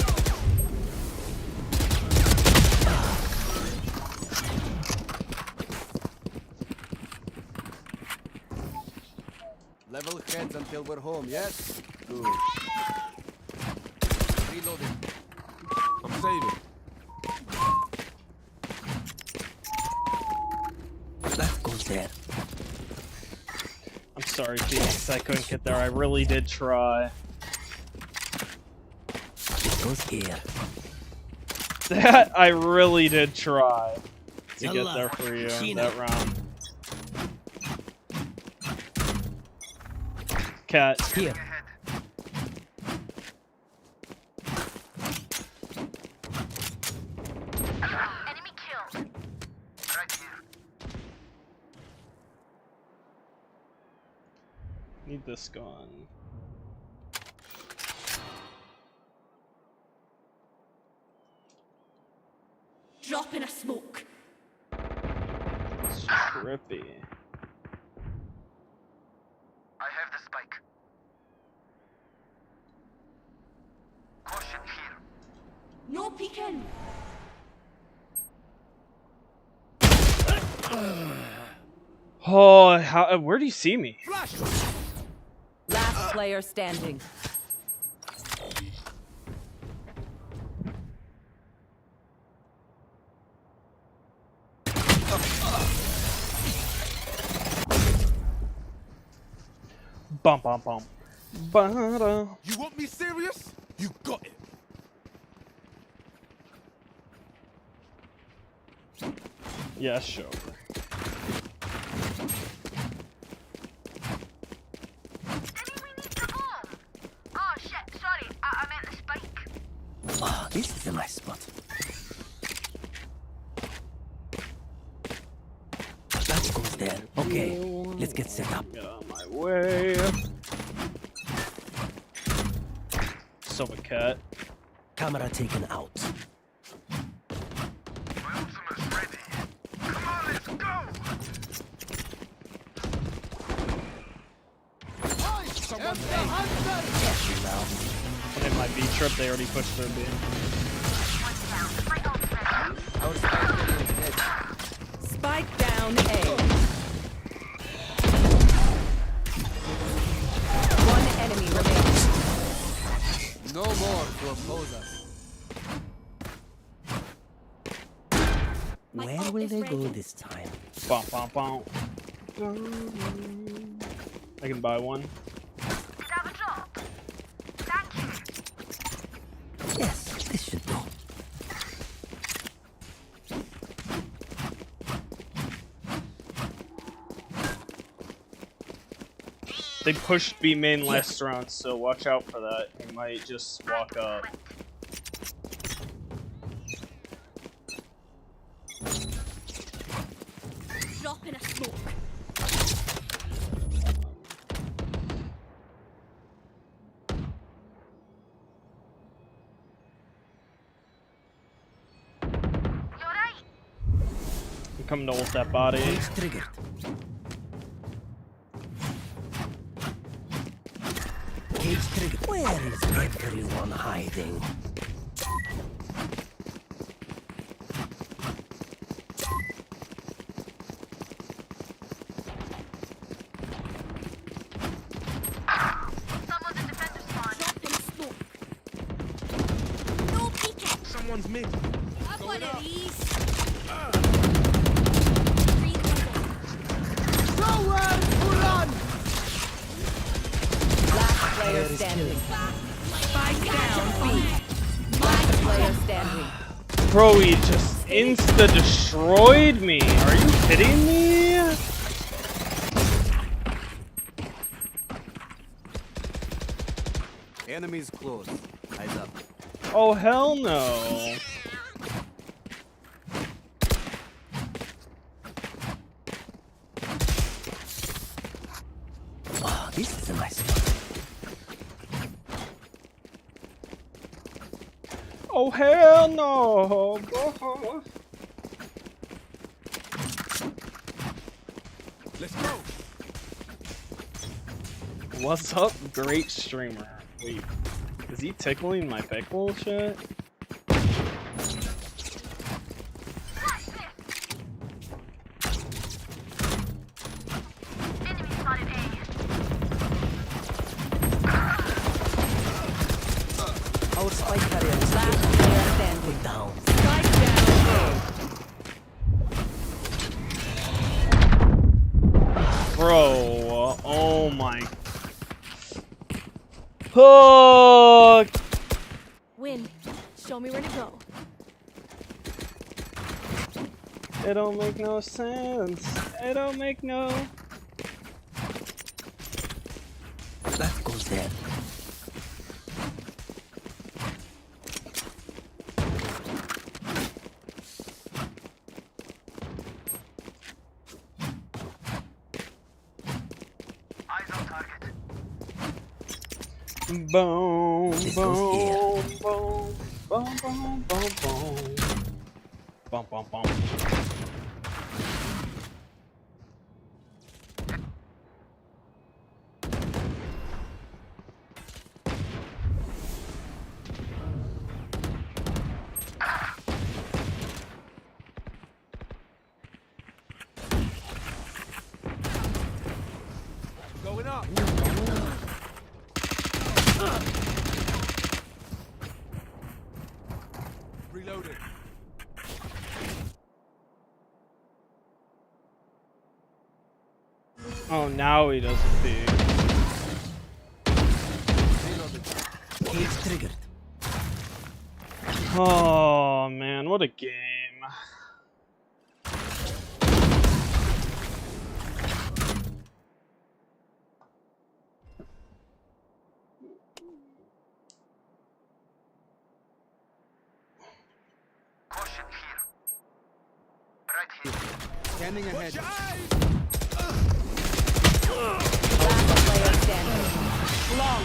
Level heads until we're home, yes? Good. Reloading. I'm saving. That goes there. I'm sorry, Phoenix, I couldn't get there. I really did try. This goes here. That I really did try to get there for you that round. Cat. Here. Enemy killed. Need this gun. Drop in a smoke. It's trippy. I have the spike. Caution here. No peeking. Oh, how? Where do you see me? Last player standing. Bum bum bum. Ba-da. You want me serious? You got it. Yeah, sure. Oh shit, sorry, I meant the spike. Oh, this is a nice spot. That goes there. Okay, let's get set up. Get out of my way. Silver cat. Camera taken out. My ultimate's ready. Come on, let's go! When it might be trip, they already pushed their B. Spike down A. One enemy remains. No more to oppose us. Where will they go this time? Bum bum bum. I can buy one. Yes, this should do. They pushed B main last round, so watch out for that. He might just walk up. Drop in a smoke. I'm coming to ult that body. It's triggered. Cage triggered. Where is everyone hiding? Someone's in defensive spawn. Drop in a smoke. No peeking. Someone's mid. Have one of these. Last player standing. Spike down B. Last player standing. Bro, he just insta-destroyed me. Are you kidding me? Enemies close. Eyes up. Oh, hell no. Oh, this is a nice spot. Oh, hell no. Bro. Let's go. What's up, great streamer? Wait, is he tickling my pickle shit? Enemy spotted A. Our spike carrier is Last player standing. down. Spike down Bro, oh my. Hook! Win. Show me where to go. It don't make no sense. It don't make no. That goes there. Eyes on target. Boom, This goes here. boom, boom, boom, boom, boom. Bum, bum, bum. Going up. Reloading. Oh, now he doesn't see. Cage triggered. Oh man, what a game. Caution here. Right here. Scanning ahead. Last player standing. Long.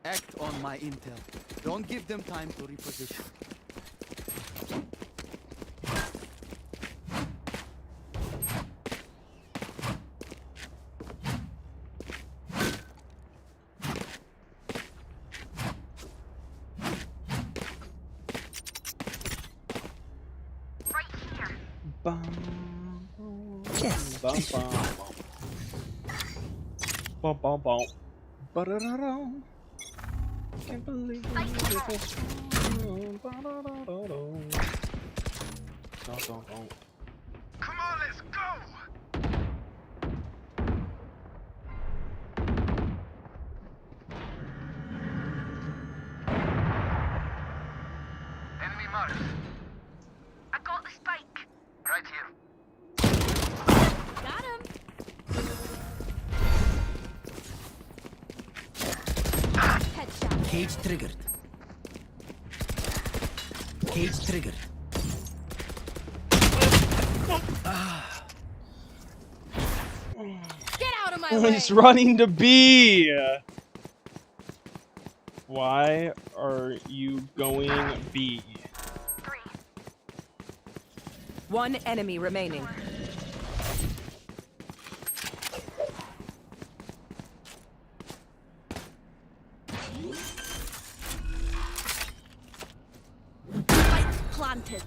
Act on my intel. Don't give them time to reposition. Yes. Bum, bum, bum, bum, bum. Ba-da-da-dum. Can't believe it. Ba-da-da-da-dum. Dum, dum, dum. Come on, let's go! Enemy marked. I got the spike. Right here. Got him. Headshot. Cage triggered. Cage triggered. Get out of my way. He's running to B. Why are you going B? One enemy remaining. Spike planted.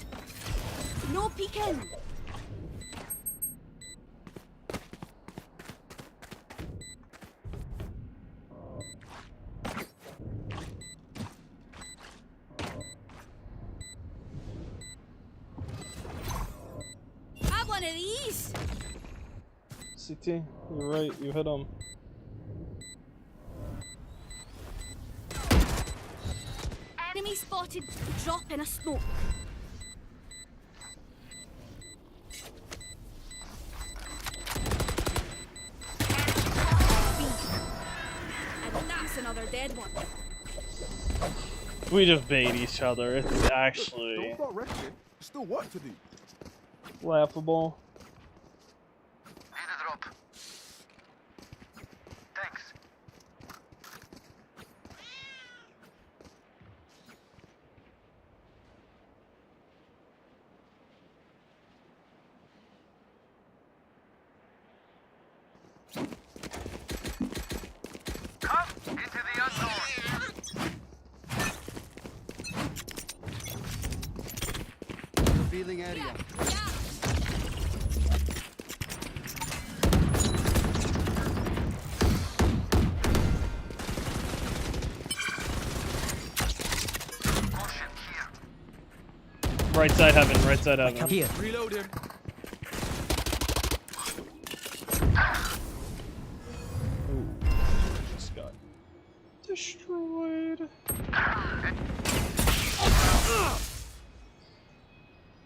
No peeking. Have one of these. CT, you're right, you hit him. Enemy spotted. Drop in a smoke. And that's another dead one. We just bait each other. It's actually Don't resting. Still work to do. laughable. Need a drop. Thanks. Come into the unknown. Revealing area. Right side heaven, right side heaven. Here. Reload him. Just got destroyed.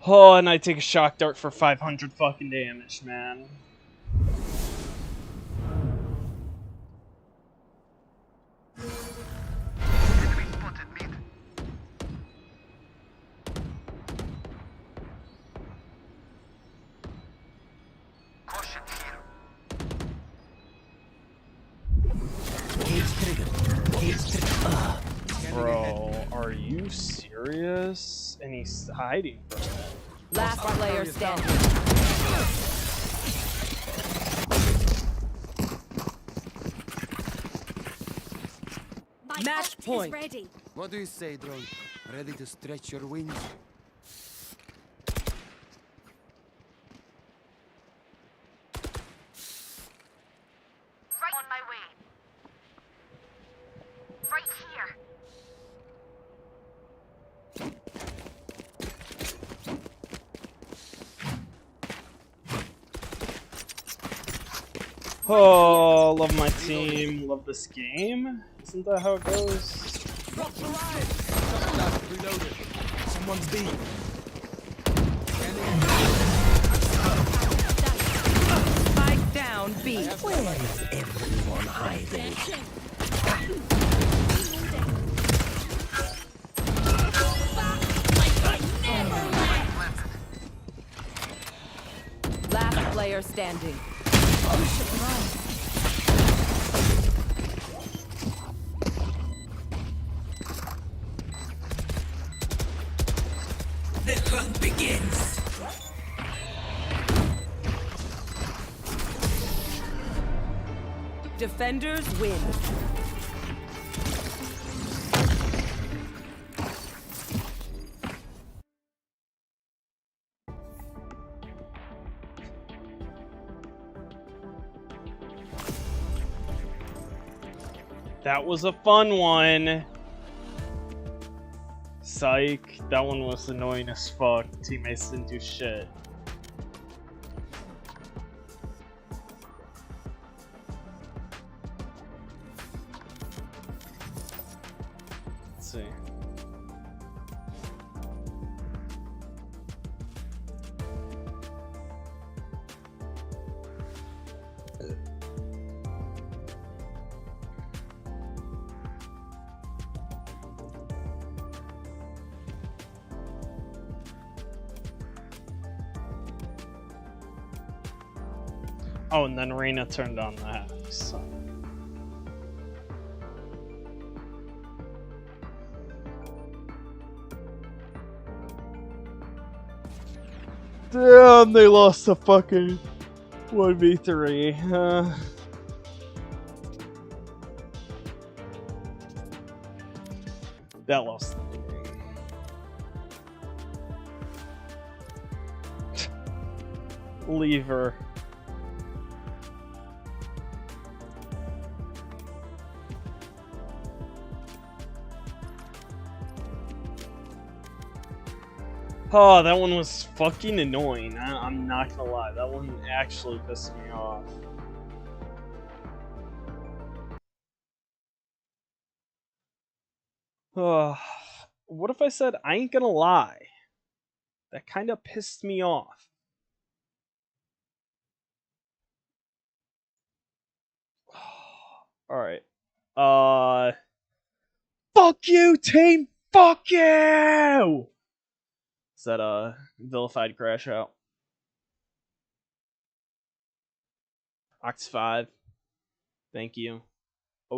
Oh, and I take a shock dart for 500 fucking damage, man. Enemy spotted mid. Caution here. Bro, are you serious? And he's hiding from it. Last player standing. Match point. Ready. What do you say, drone? Ready to stretch your wings? Right on my way. Right here. Oh, love my team. Love this game. Isn't that how it goes? Reloaded. Someone's B. Spike down B. Where is everyone hiding? Last player standing. The hunt begins. Defenders win. That was a fun one. Psych. That one was annoying as fuck. Teammates didn't do shit. Let's see. Oh, and then Reyna turned on the hacks. Damn, they lost the fucking 1v3. That lost the game. Leave her. Oh, that one was fucking annoying. I'm not gonna lie. That one actually pissed me off. What if I said I ain't gonna lie? That kind of pissed me off. Alright. Fuck you, team! Fuck you! Is that a vilified crash out? Ox5. Thank you.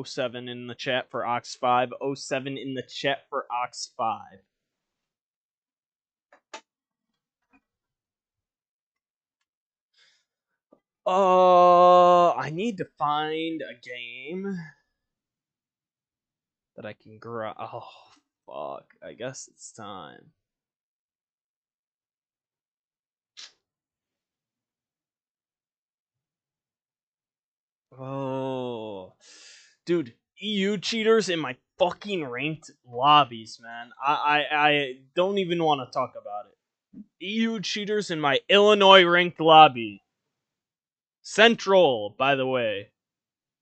07 in the chat for Ox5. 07 in the chat for Ox5. I need to find a game that I can grow. Oh, fuck. I guess it's time. Oh, dude, EU cheaters in my fucking ranked lobbies, man. I don't even want to talk about it. EU cheaters in my Illinois ranked lobby. Central, by the way.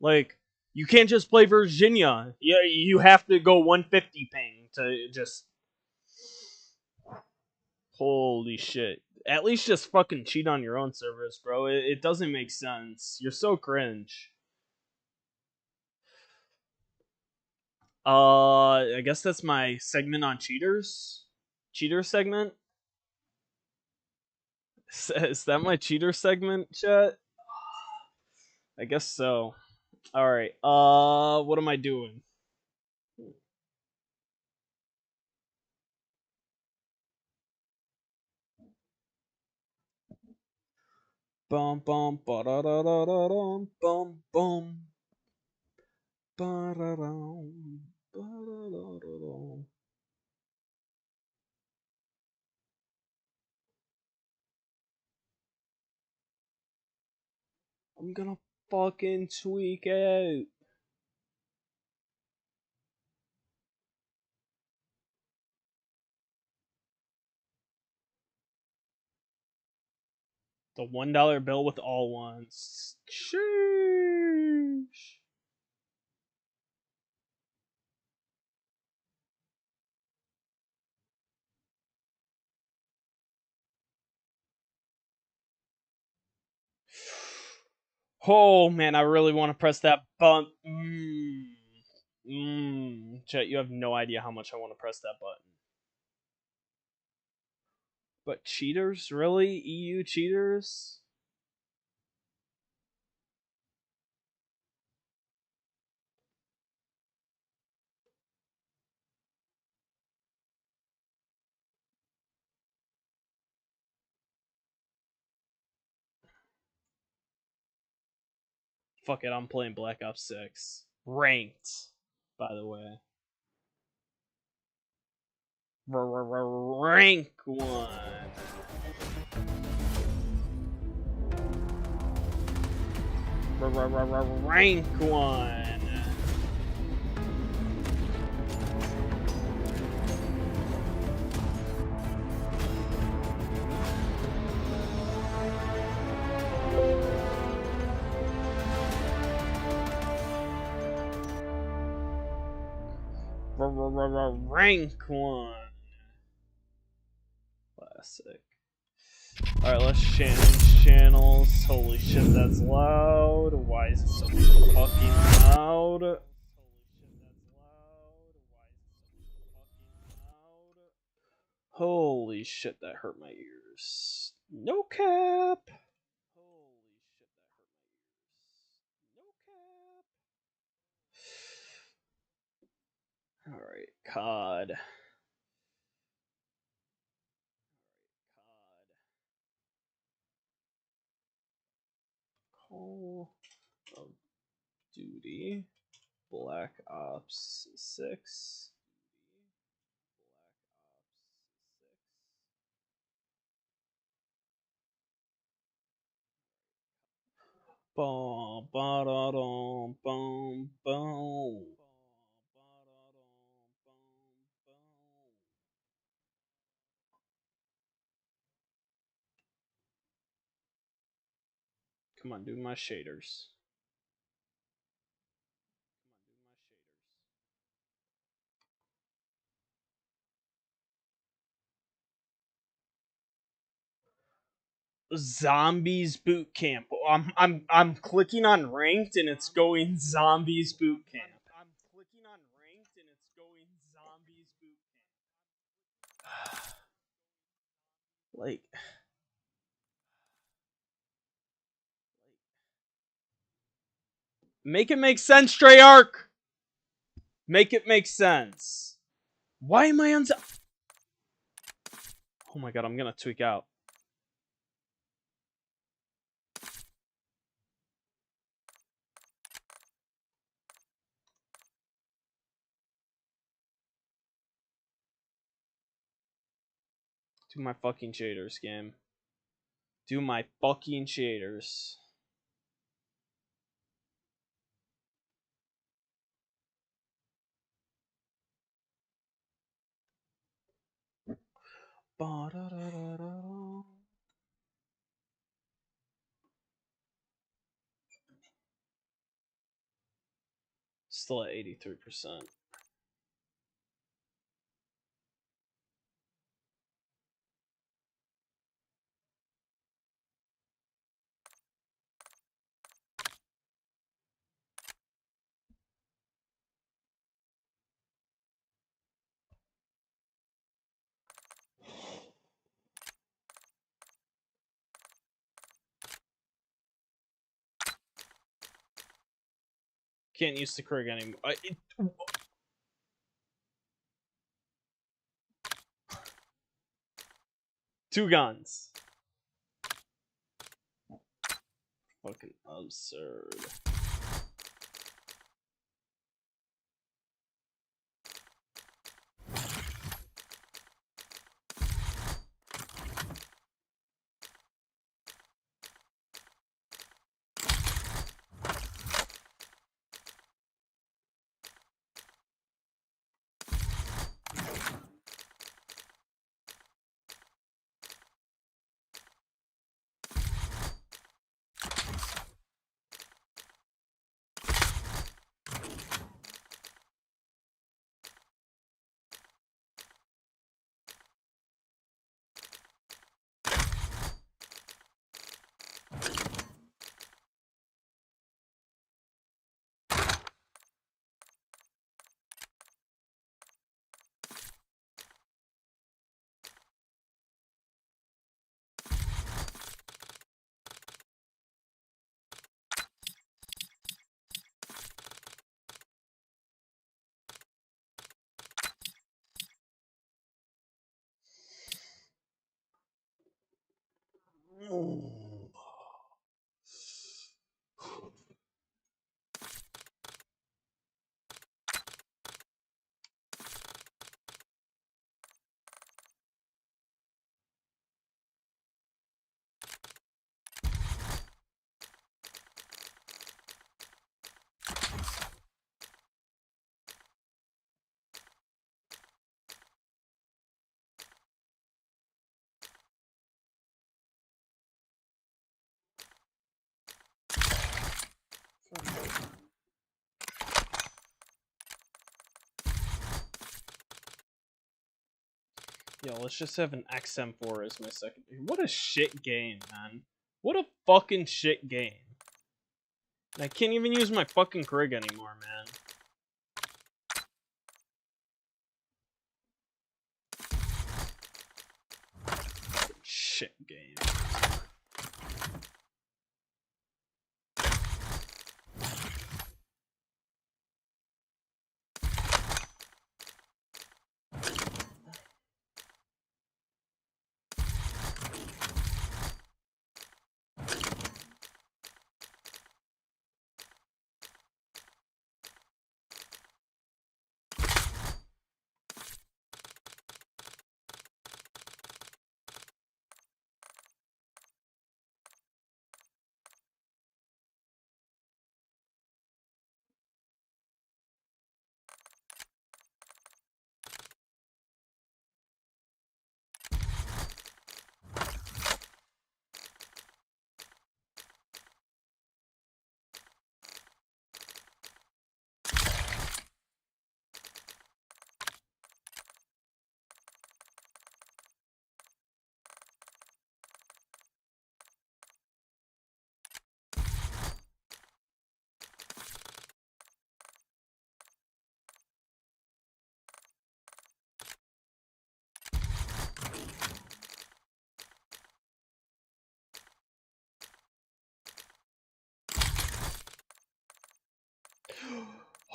Like, you can't just play Virginia. You have to go 150 ping to just... Holy shit. At least just fucking cheat on your own servers, bro. It doesn't make sense. You're so cringe. I guess that's my segment on cheaters. Cheater segment? Is that my cheater segment, chat? I guess so. Alright, what am I doing? Bum bum ba da da da da dum bum bum ba da dum ba da da da dum. I'm gonna fucking tweak out. The $1 bill with all ones. Sheesh. Oh man, I really want to press that button. Chet, you have no idea how much I want to press that button. But cheaters? Really? EU cheaters? Fuck it, I'm playing Black Ops 6. Ranked, by the way. Rank 1. Rank 1. Rank 1. Classic. Alright, let's change channels. Holy shit, that's loud. Why is it so fucking loud? Holy shit, that hurt my ears. No cap. Alright, COD. Call of Duty. Black Ops 6. Boom, ba da dum, boom, boom. Come on, do my shaders. Zombies boot camp. I'm clicking on ranked and it's going zombies boot camp. Like, make it make sense, Treyarch. Make it make sense. Why am I on? Oh my god, I'm gonna tweak out. Do my fucking shaders, game. Do my fucking shaders. Still at 83%. Can't use the Krig anymore. Two guns. Fucking absurd. Yo, let's just have an XM4 as my second. What a shit game, man. What a fucking shit game. And I can't even use my fucking Krig anymore, man. Shit game.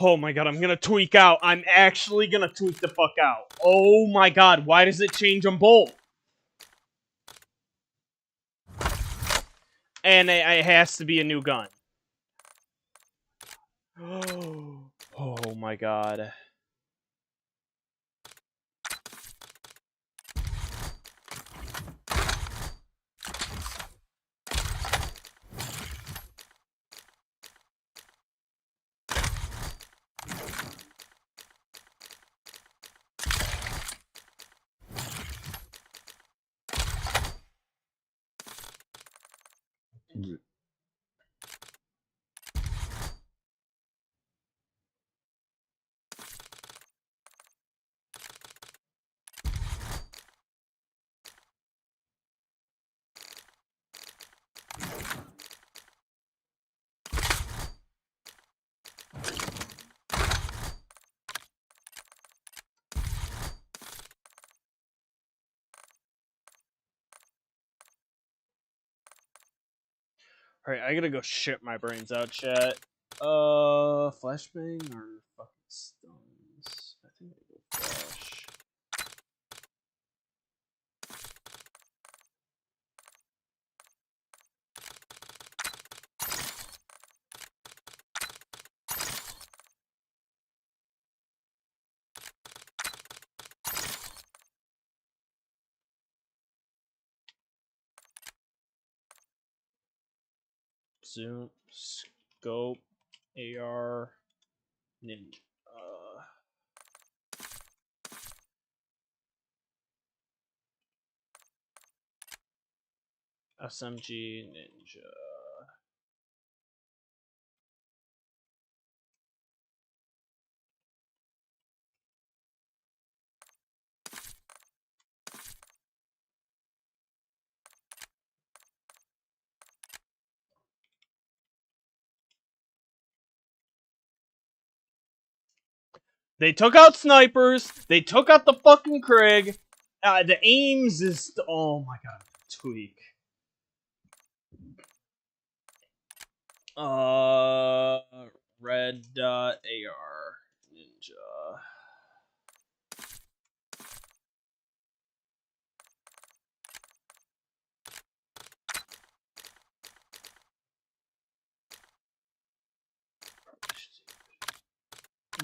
Oh my god, I'm gonna tweak out. I'm actually gonna tweak the fuck out. Oh my god, why does it change them both? And it has to be a new gun. Oh my god. Alright, I gotta go shit my brains out, chat. Flashbang or fucking stuns? I think I go flash. Zoom, scope, AR, ninja. SMG, ninja. They took out snipers. They took out the fucking Krieg. The aims is... Oh my god. Tweak. Red dot AR. Ninja.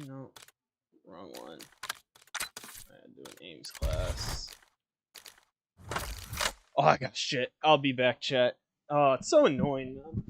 No. Wrong one. I do an aims class. Oh, I got shit. I'll be back, chat. Oh, it's so annoying, man.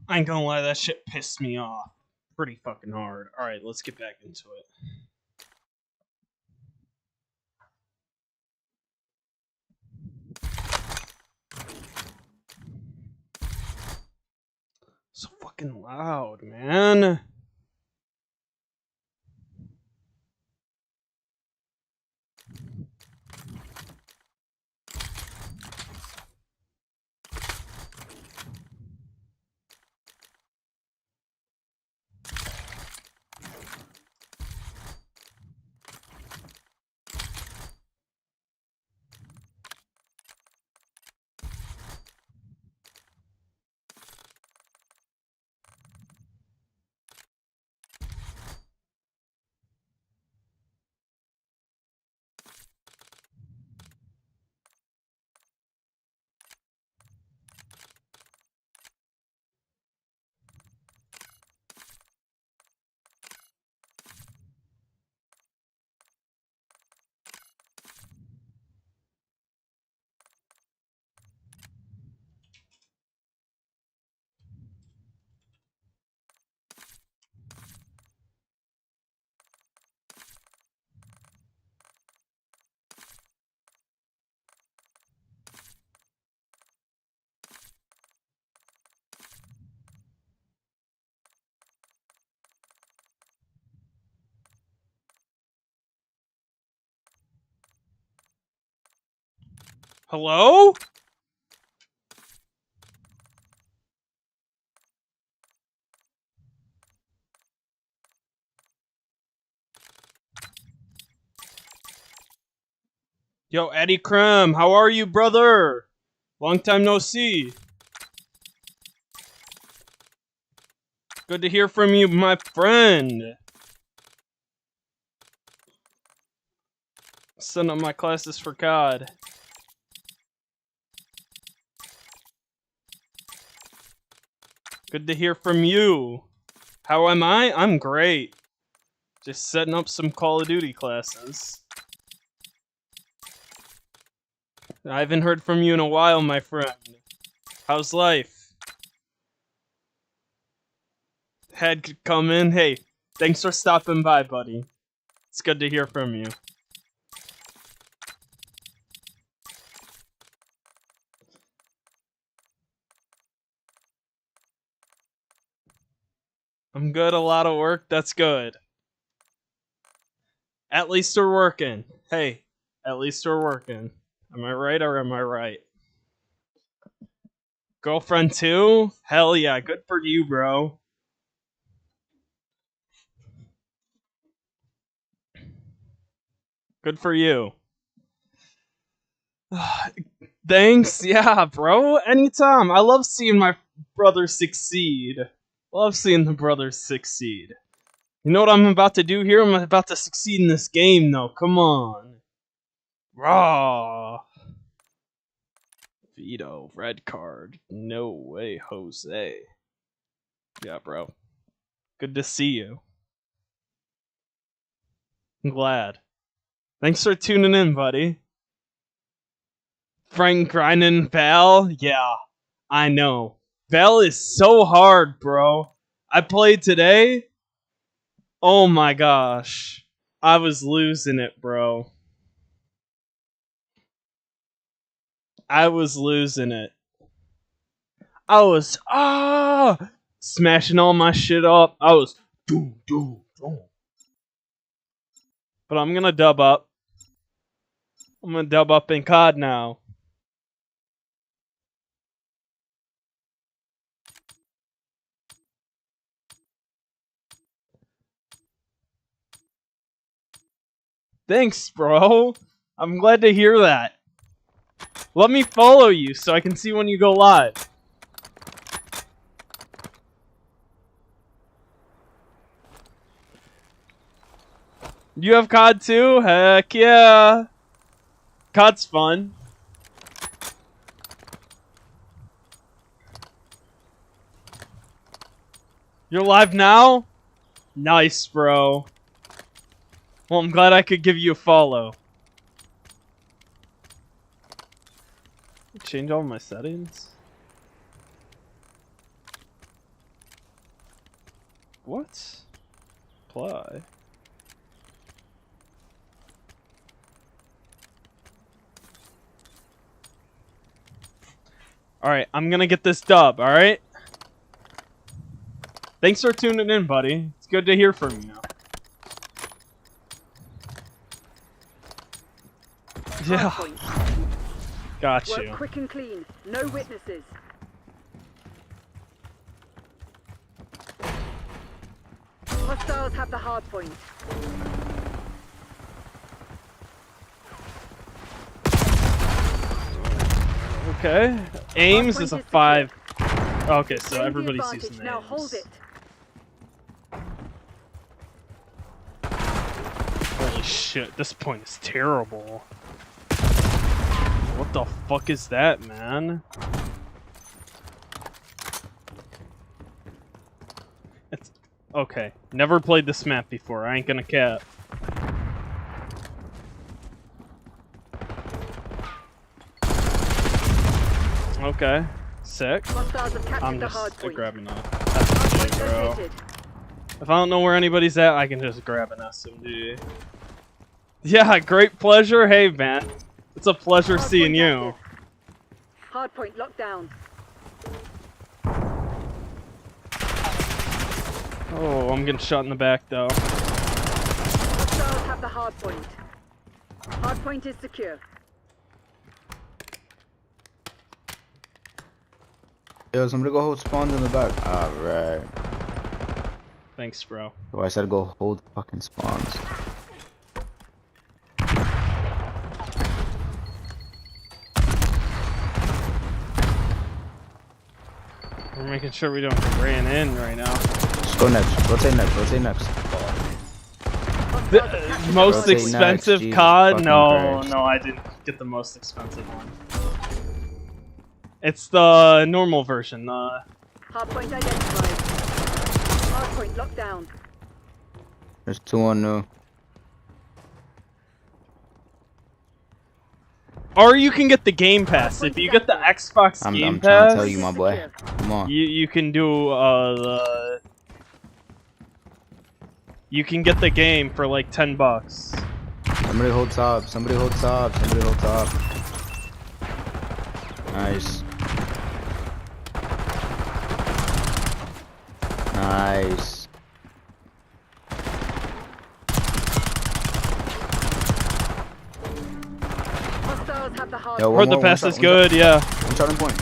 I ain't gonna lie, that shit pissed me off pretty fucking hard. Alright, let's get back into it. So fucking loud, man. Hello? Yo, Eddie Krem, how are you, brother? Long time no see. Good to hear from you, my friend. Send up my classes for COD. Good to hear from you. How am I? I'm great. Just setting up some Call of Duty classes. I haven't heard from you in a while, my friend. How's life? Had to come in. Hey, thanks for stopping by, buddy. It's good to hear from you. I'm good, a lot of work, that's good. At least we're working. Hey, at least we're working. Am I right or am I right? Girlfriend too? Hell yeah, good for you, bro. Good for you. Thanks, yeah, bro. Anytime. I love seeing my brothers succeed. Love seeing the brothers succeed. You know what I'm about to do here? I'm about to succeed in this game, though. Come on. Raw. Veto. Red card. No way, Jose. Yeah, bro. Good to see you. I'm glad. Thanks for tuning in, buddy. Frank grinding Val? Yeah, I know. Val is so hard, bro. I played today. Oh my gosh. I was losing it, bro. I was losing it. I was smashing all my shit up. I was But I'm gonna dub up. I'm gonna dub up in COD now. Thanks, bro. I'm glad to hear that. Let me follow you so I can see when you go live. You have COD too? Heck yeah. COD's fun. You're live now? Nice, bro. Well, I'm glad I could give you a follow. Change all my settings? What? Apply. Alright, I'm gonna get this dub, alright? Thanks for tuning in, buddy. It's good to hear from you. Yeah. Got you. Work quick and clean. No witnesses. Hostiles have the hard point. Okay. Ames is a 5. Okay, so everybody sees the Now hold names. it. Holy shit, this point is terrible. What the fuck is that, man? It's okay. Never played this map before. I ain't gonna cap. Okay, sick. I'm just grabbing a SMG, bro. If I don't know where anybody's at, I can just grab an SMG. Yeah, great pleasure. Hey, man. It's a pleasure seeing you. Hardpoint locked down. Oh, I'm getting shot in the back, though. Hostiles have the hardpoint. Hardpoint is secure. Yo, somebody go hold spawns in the back. Alright. Thanks, bro. So I said go hold fucking spawns. We're making sure we don't ran in right now. Just go next. Rotate next. Rotate next. The most Rotate expensive next, COD? Jesus No, fucking Christ. no, I didn't get the most expensive one. It's the normal version. Hardpoint identified. Hardpoint locked down. There's 2 on new. Or you can get the Game Pass. If you get the Xbox Game I'm Pass, trying to tell you, my boy. Come on. you can do the. You can get the game for like $10. Somebody hold top. Somebody hold top. Somebody hold top. Nice. Nice. Hostiles have the hard Yo, Or the pass is good, yeah. One shot in point.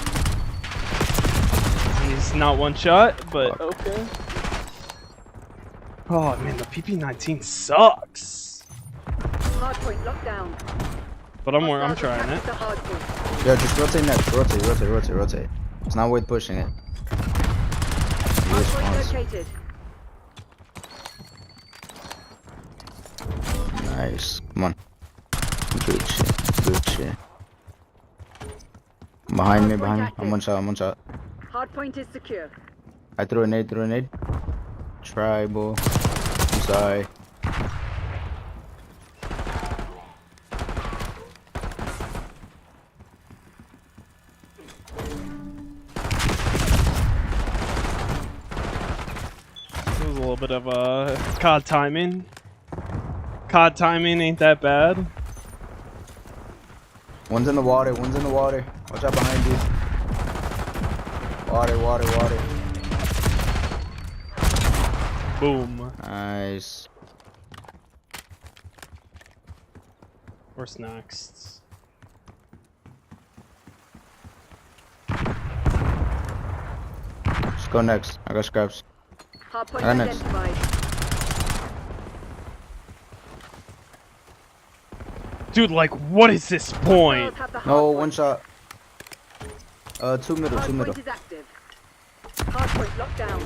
He's not one shot, but okay. Oh man, the PP-19 sucks. Hardpoint locked down. But I'm trying it. Yo, just rotate next. Rotate, rotate, rotate, rotate. It's not worth pushing it. Hardpoint located. Nice. Come on. Good shit. Good shit. Behind me, behind me. I'm one shot, I'm one shot. Hardpoint is secure. I threw a nade, threw a nade. Tribal. I'm sorry. This was a little bit of COD timing. COD timing ain't that bad. One's in the water, one's in the water. Watch out behind you. Water, water, water. Boom. Nice. Where's next? Just go next. I got scraps. Hardpoint I got next. identified. Dude, like, what is this point? No, one shot. 2 middle, 2 middle. Hardpoint is active. Hardpoint locked down.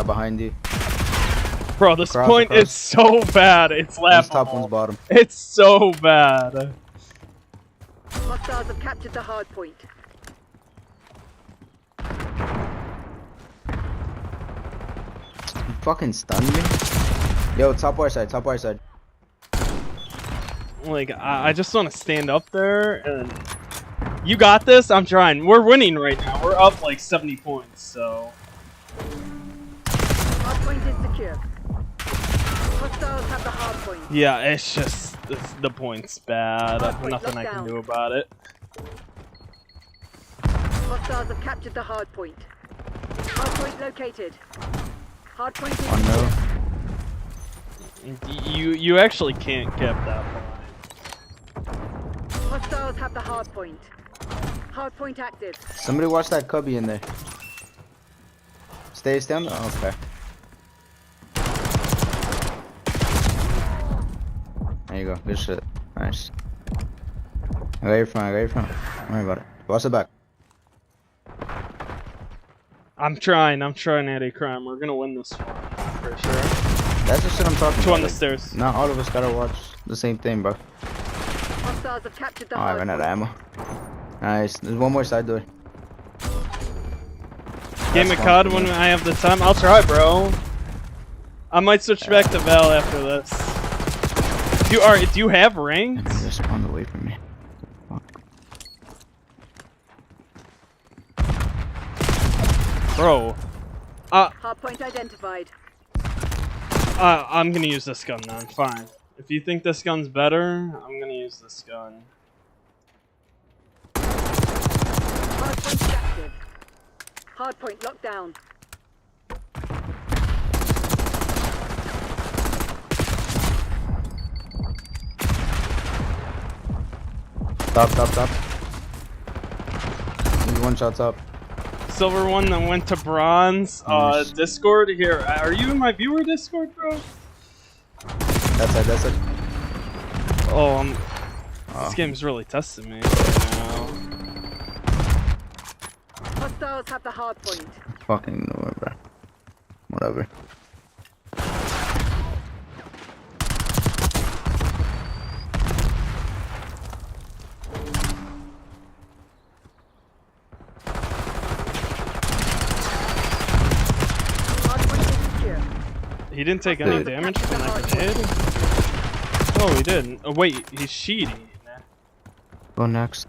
Behind you. Bro, this Across, point across. is so bad. It's One's top, laughable. one's bottom. It's so bad. Hostiles have captured the hardpoint. You fucking stunned me. Yo, top right side, top right side. Like, I just want to stand up there and You got this? I'm trying. We're winning right now. We're up like 70 points, so. Hardpoint is secure. Hostiles have the hardpoint. Yeah, it's just the point's bad. Nothing I can do about it. Hostiles have captured the hardpoint. Hardpoint located. Hardpoint is secure. You actually can't cap that point. Hostiles have the hardpoint. Hardpoint active. Somebody watch that cubby in there. Stay down. Oh, okay. There you go. Good shit. Nice. I got your front. Don't worry about it. Watch the back. I'm trying, Eddie Crime. We're gonna win this one, for sure. That's the shit I'm talking about. Two on the stairs. Not all of us gotta watch the same thing, bro. Hostiles have captured the I ran out of ammo. Nice. There's one more side door. Game of COD when I have the time. I'll try, bro. I might switch back to Val after this. Do you have ranks? They spawned away from me. Bro. Hardpoint identified. I'm gonna use this gun then. Fine. If you think this gun's better, I'm gonna use this gun. Hardpoint active. Hardpoint locked down. Top. There's one shot up. Silver one that went to bronze. Discord here. Are you in my viewer Discord, bro? That's it. Oh, this game's really testing me right now. Hostiles have the hardpoint. Fucking no, bro. Whatever. He didn't take any damage from that grenade? Oh, he didn't. Oh, wait, he's cheating. Go next.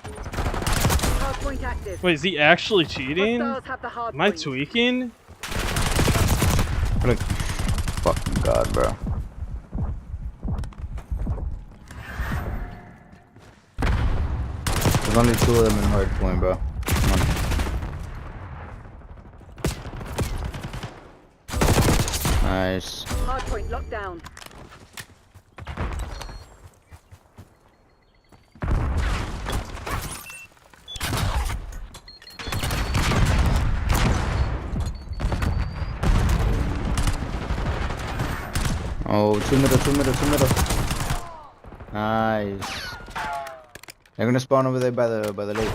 Hardpoint active. Wait, is he actually cheating? Hostiles have the hardpoint. Am I tweaking? Fucking god, bro. There's only two of them in hardpoint, bro. Come on. Nice. Hardpoint locked down. Oh, two middle. Nice. They're gonna spawn over there by the lake.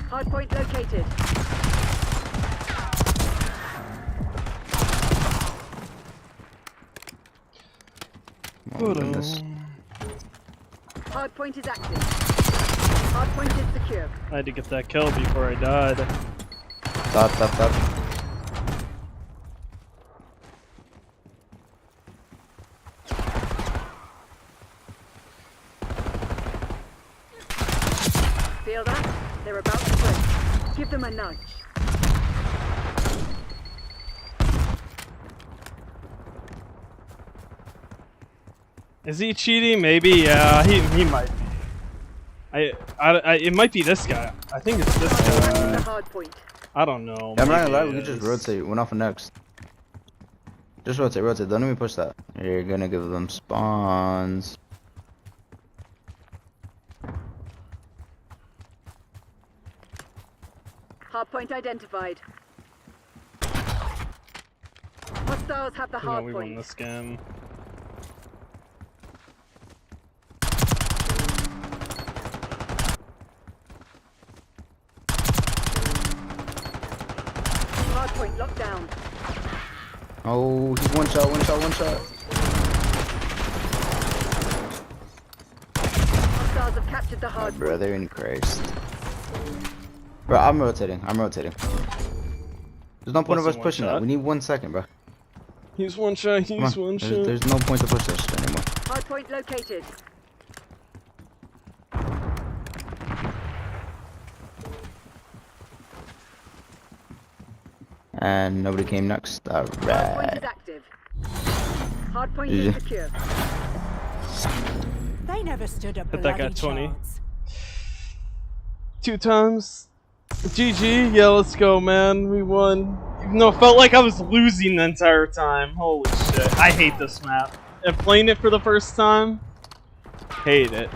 Hardpoint located. Oh, goodness. Hardpoint is active. Hardpoint is secure. I had to get that kill before I died. Top. Feel that? They're about to break. Give them a nudge. Is he cheating? Maybe. Yeah, he might be. It might be this guy. I think it's this guy. I don't know. Yeah, I'm not gonna lie, we can just rotate. We're not for next. Just rotate. Don't even push that. You're gonna give them spawns. Hardpoint identified. Hostiles have the hardpoint. We won this game. Hardpoint locked down. Oh, he's one shot. Hostiles have captured the hardpoint. Brother in Christ. Bro, I'm rotating. There's no point of us pushing that. We need 1 second, bro. He's one shot. He's one shot. There's no point to push this anymore. Hard point located. And nobody came next. Hard point Alright. is active. Hard point is secure. They never stood a But that bloody got 20. chance. 2 times. GG. Yeah, let's go, man. We won. Even though it felt like I was losing the entire time. Holy shit. I hate this map. And playing it for the first time, hate it.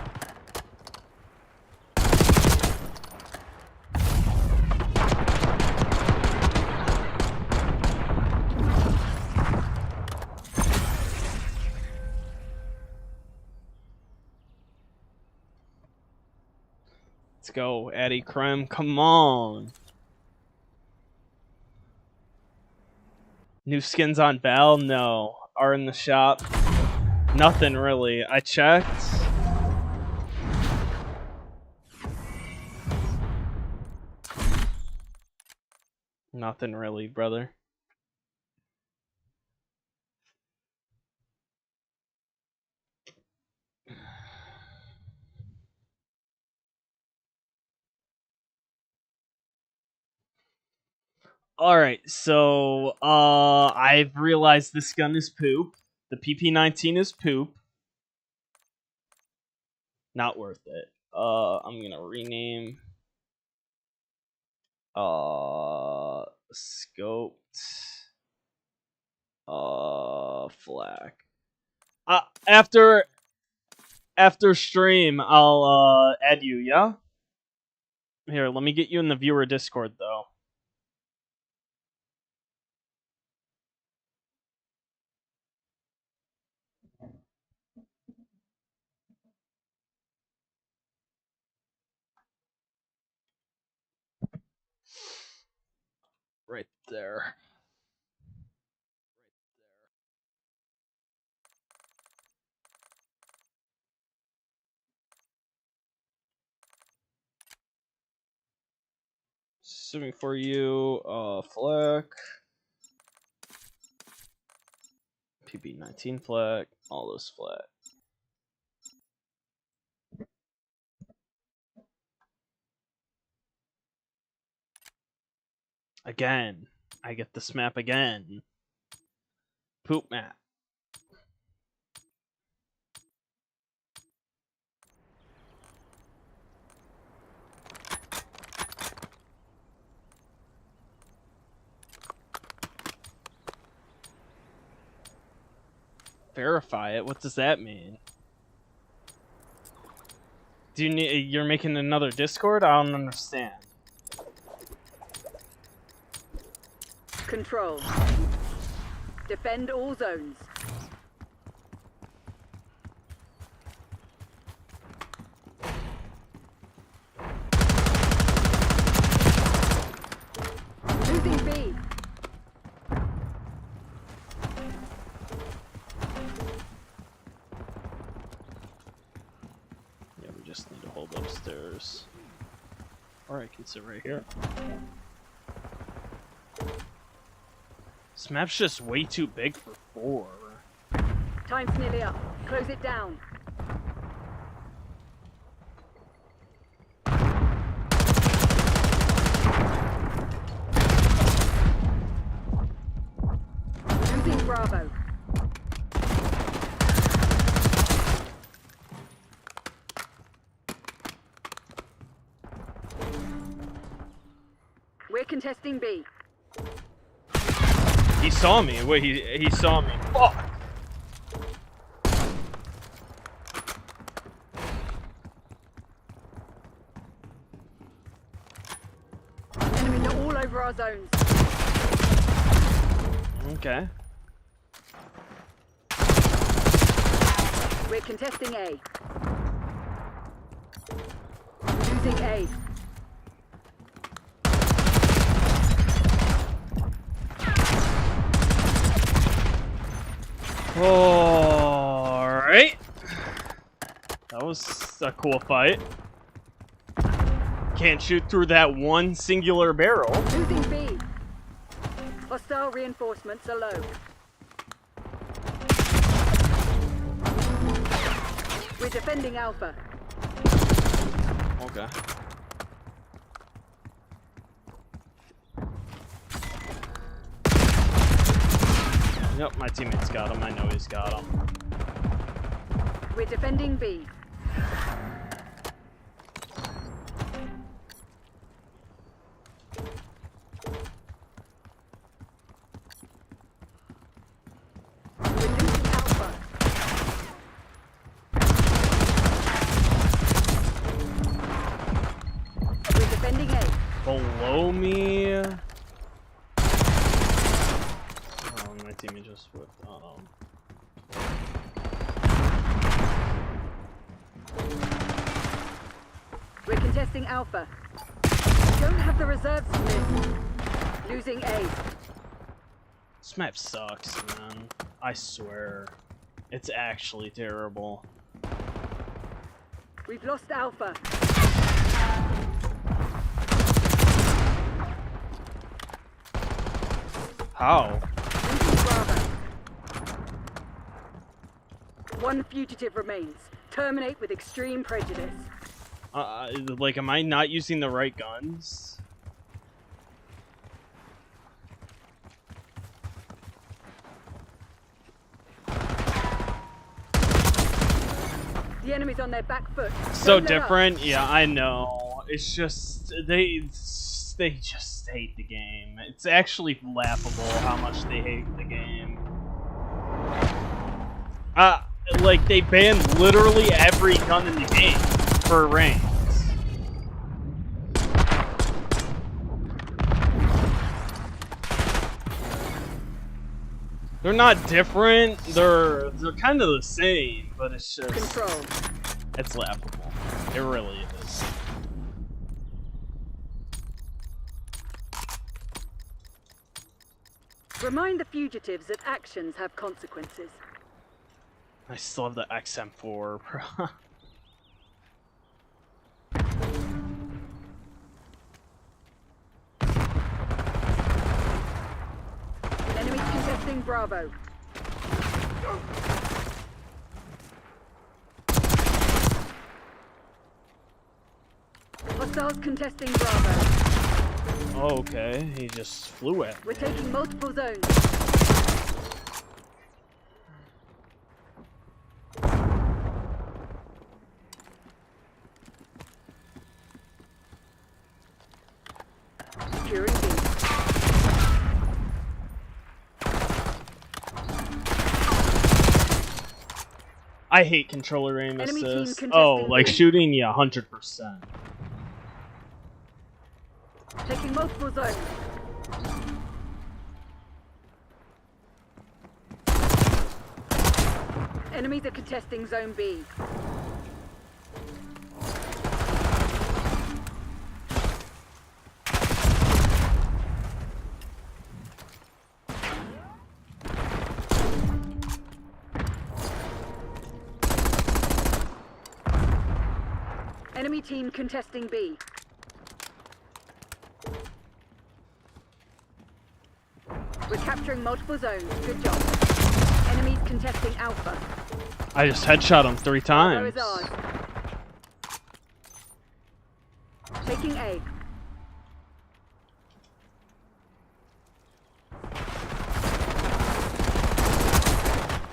Let's go, Addy Creme. Come on. New skins on Val? No. Are in the shop? Nothing really. I checked. Nothing really, brother. Alright, so I've realized this gun is poop. The PP-19 is poop. Not worth it. I'm gonna rename scoped flak. After stream I'll add you, yeah? Here, let me get you in the viewer Discord though. Right there. Assuming for you, flak. PB19 flak, all those flak. Again, I get this map again. Poop map. Verify it? What does that mean? Do you need? You're making another Discord? I don't understand. Control. Defend all zones. Losing B. Yeah, we just need to hold upstairs. Or I can sit right here. This map's just way too big for 4. Time's nearly up. Close it down. Losing Bravo. We're contesting B. He saw me. Wait, he saw me. Fuck! Enemies are all over our zones. Okay. We're contesting A. Losing A. Alright. That was a cool fight. Can't shoot through that one singular barrel. Losing B. Hostile reinforcements are low. defending Alpha. Okay. Yep, my teammate's got him. I know he's got him. We're defending B. Below me. Oh, my teammate just whipped. We're contesting Alpha. Don't have the reserves for this. Losing A. This map sucks, man. I swear. It's actually terrible. We've lost Alpha. How? One fugitive remains. Terminate with extreme prejudice. Like, am I not using the right guns? The enemy's on their back foot. So different? Yeah, I know. It's just, they just hate the game. It's actually laughable how much they hate the game. Like, they banned literally every gun in the game for ranks. They're not different. They're kind of the same, but it's just it's laughable. It really is. Remind the fugitives that actions have consequences. I still have the XM4, bro. Enemies contesting Bravo. Hostiles contesting Bravo. Oh, okay, he just flew at me. We're taking multiple zones. Securing B. I hate controller aim Enemy team assist. contesting Oh, like B. shooting? Yeah, 100%. Taking multiple zones. Enemies are contesting Zone B. Enemy team contesting B. We're capturing multiple zones. Good job. Enemies contesting Alpha. I just headshot him 3 Bravo times. is ours. Taking A.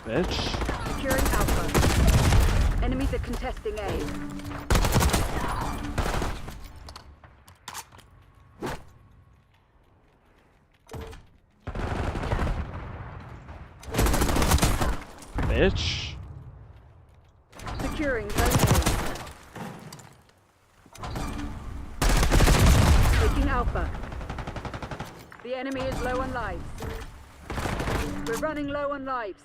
Bitch. Securing Alpha. Enemies are contesting A. Bitch. Securing Zone A. Taking Alpha. The enemy is low on lives. We're running low on lives.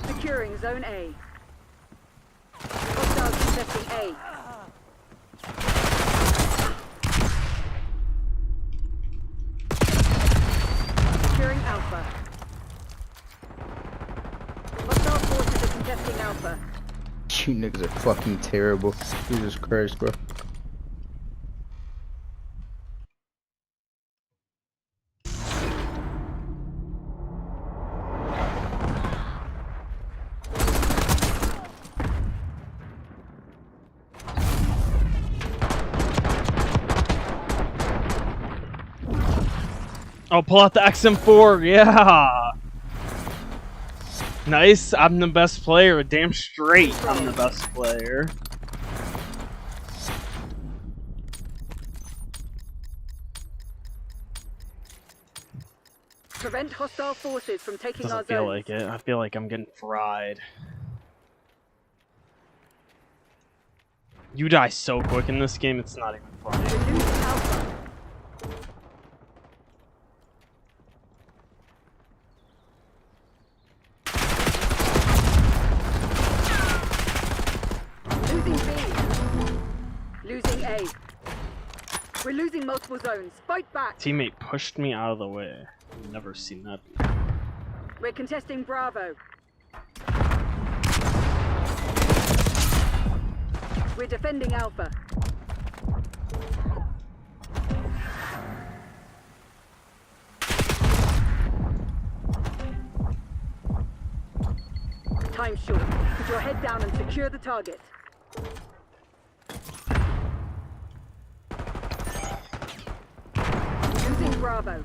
Securing Zone A. Hostiles contesting A. Securing Alpha. Hostile forces are contesting Alpha. You niggas are fucking terrible. Jesus Christ, bro. Oh, pull out the XM4, yeah! Nice, I'm the best player. Damn straight, I'm the best player. Prevent hostile forces from taking our Doesn't feel zones. like it. I feel like I'm getting fried. You die so quick in this game, it's not even funny. Losing A. We're losing multiple zones. Fight back. Teammate pushed me out of the way. I've never seen that before. We're contesting Bravo. We're defending Alpha. Time's short. Put your head down and secure the target. Losing Bravo.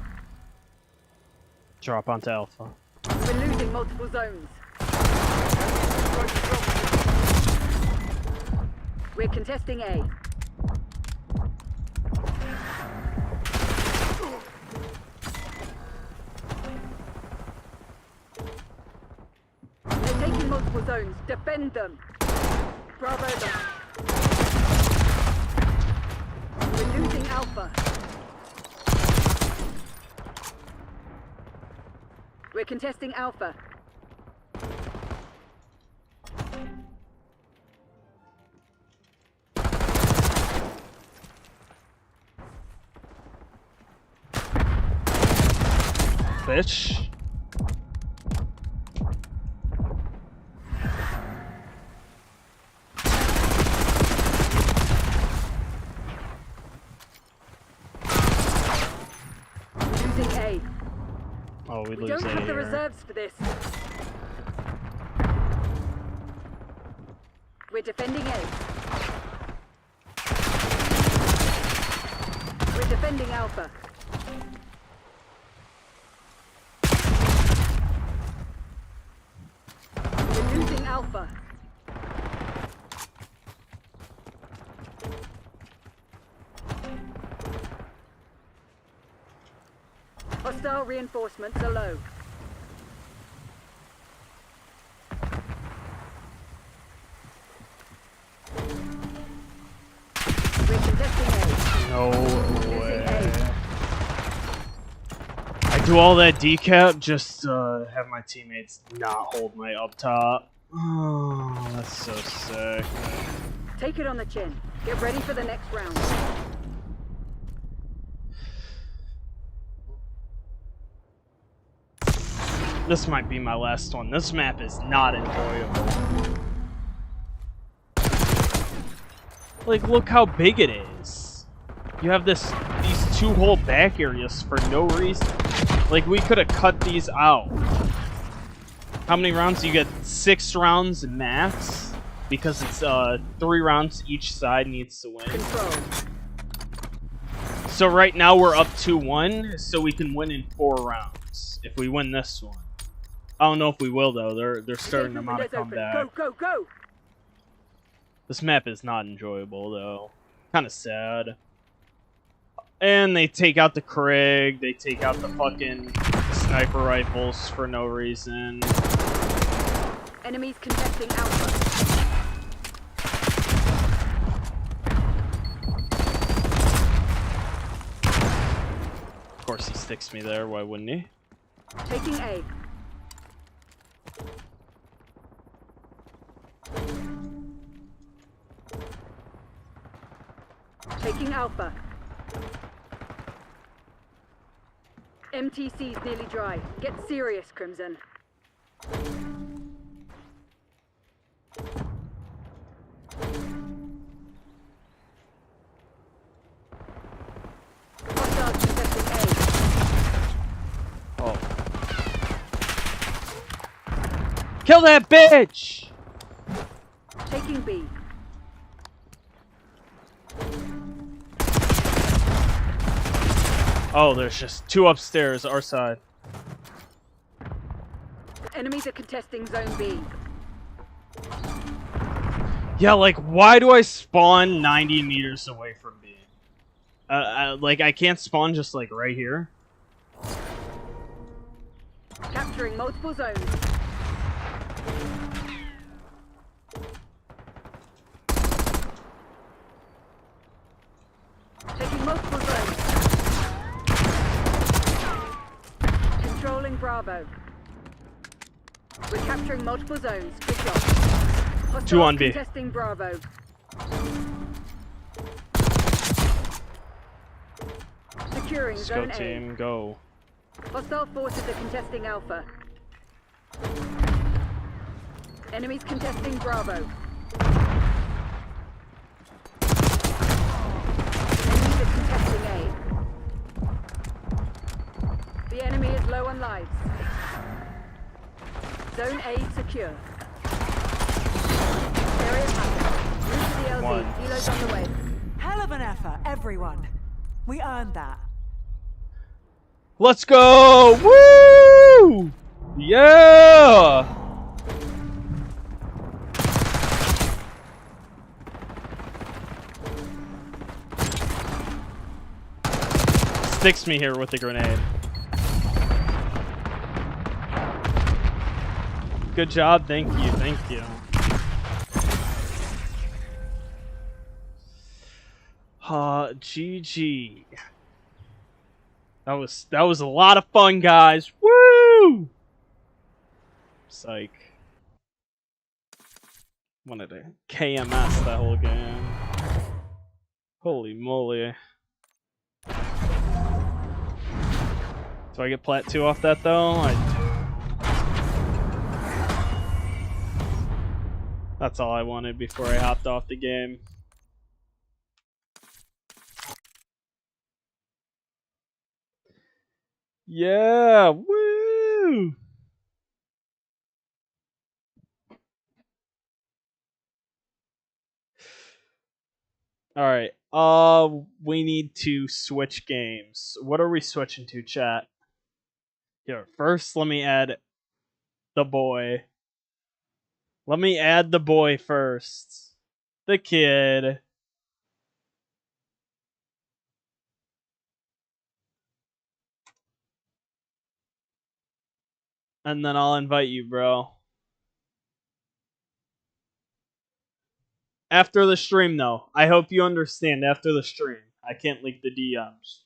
Drop onto Alpha. We're losing multiple zones. We're contesting A. They're taking multiple zones. Defend them. Bravo them. We're losing Alpha. We're contesting Alpha. Bitch. Losing A. Oh, we We lose don't A have the here. reserves for this. We're defending A. We're defending Alpha. We're losing Alpha. Hostile reinforcements are low. We're contesting A. No way. I do all that decap just to have my teammates not hold my up top. Oh, that's so sick. Take it on the chin. Get ready for the next round. This might be my last one. This map is not enjoyable. Like, look how big it is. You have these two whole back areas for no reason. Like, we could have cut these out. How many rounds? You get 6 rounds max? Because it's 3 rounds each side needs to win. So right now we're up 2-1, so we can win in 4 rounds if we win this one. I don't know if we will though. They're starting to mount a comeback. Go, go, go! This map is not enjoyable though. Kind of sad. And they take out the Krieg. They take out the fucking sniper rifles for no reason. Enemies contesting Alpha. Of course he sticks me there. Why wouldn't he? Taking A. Taking Alpha. MTC's nearly dry. Get serious, Crimson. Kill that bitch! Taking B. Oh, there's just two upstairs, our side. Enemies are contesting Zone B. Yeah, like, why do I spawn 90 meters away from B? Like, I can't spawn just, like, right here? Capturing multiple zones. Taking multiple zones. Controlling Bravo. We're capturing multiple zones. Good job. Hostiles 2 on B. contesting Bravo. Securing Let's go, Zone team, go. A. Hostile forces are contesting Alpha. Enemies contesting Bravo. Enemies are contesting A. The enemy is low on lives. Zone A secure. Area packed. Move to the LZ. One. Helo's on the way. Hell of an effort, everyone. We earned that. Let's go! Woo! Yeah! Sticks me here with the grenade. Good job, thank you, thank you. GG. That was a lot of fun, guys. Woo! Psych. Wanted to KMS that whole game. Holy moly. Do I get plat 2 off that though? That's all I wanted before I hopped off the game. Yeah, woo! Alright, we need to switch games. What are we switching to, chat? Here, first let me add the boy. Let me add the boy first. The kid. And then I'll invite you, bro. After the stream, though. I hope you understand. After the stream. I can't leak the DMs.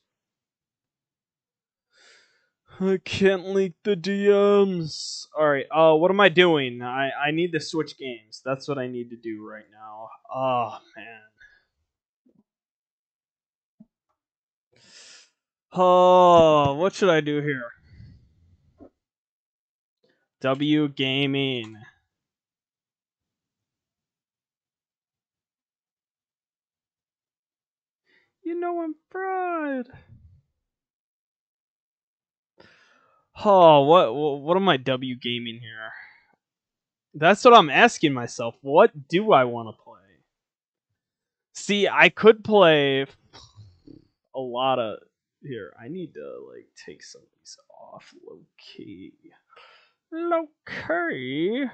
I can't leak the DMs. Alright, what am I doing? I need to switch games. That's what I need to do right now. Oh, man. Oh, what should I do here? W Gaming. You know I'm fried. Oh, what am I W Gaming here? That's what I'm asking myself. What do I want to play? See, I could play a lot of... Here, I need to, like, take some of these off low-key. Low-key?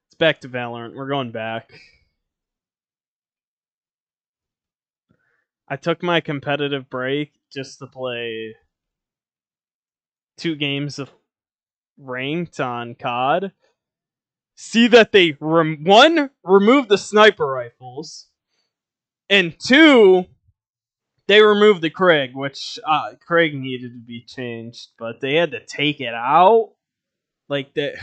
It's back to Valorant. We're going back. I took my competitive break just to play 2 games of ranked on COD. See that they, 1, removed the sniper rifles, and 2, they removed the Krieg, which Krieg needed to be changed, but they had to take it out. Like, they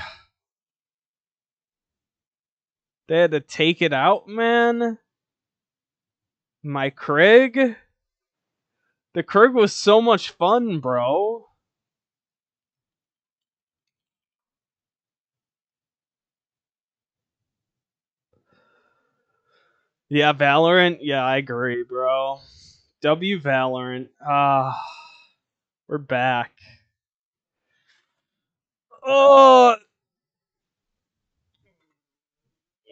had to take it out, man. My Krieg? The Krieg was so much fun, bro. Yeah, Valorant. Yeah, I agree, bro. W Valorant. We're back. Oh,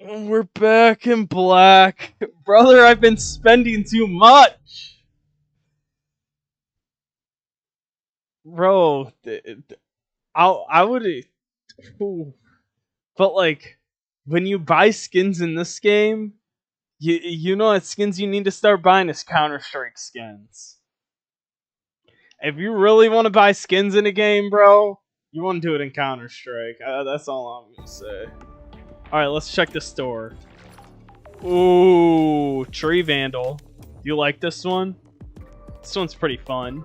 we're back in black. Brother, I've been spending too much. Bro, I would... But like, when you buy skins in this game, you know what skins you need to start buying is Counter-Strike skins. If you really want to buy skins in a game, bro, you want to do it in Counter-Strike. That's all I'm gonna say. Alright, let's check the store. Ooh, Tree Vandal. You like this one? This one's pretty fun.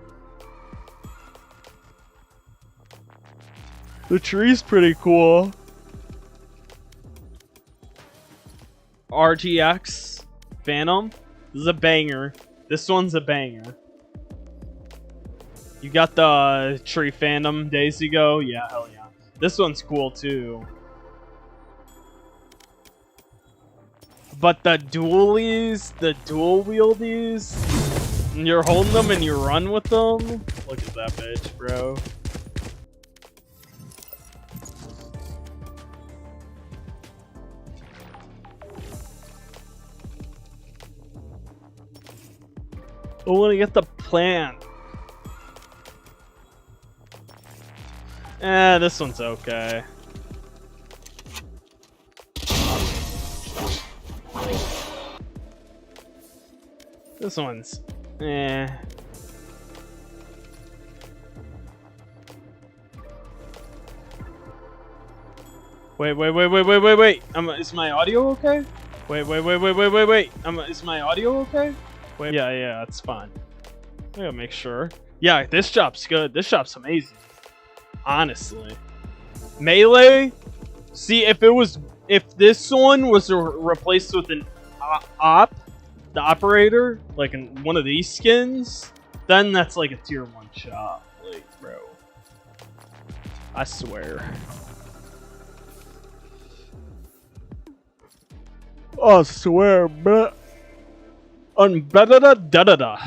The tree's pretty cool. RTX Phantom. This is a banger. This one's a banger. You got the Tree Phantom days ago? Yeah, hell yeah. This one's cool too. But the dualies, the dual wieldies, and you're holding them and you run with them? Look at that bitch, bro. I want to get the plant. This one's okay. This one's... Wait. Is my audio okay? Wait. Is my audio okay? Wait. Yeah, it's fine. I gotta make sure. Yeah, this shop's good. This shop's amazing. Honestly. Melee? See, if this one was replaced with an the operator, like in one of these skins, then that's like a tier 1 shop. Like, bro. I swear. I swear, bro. Da-da-da.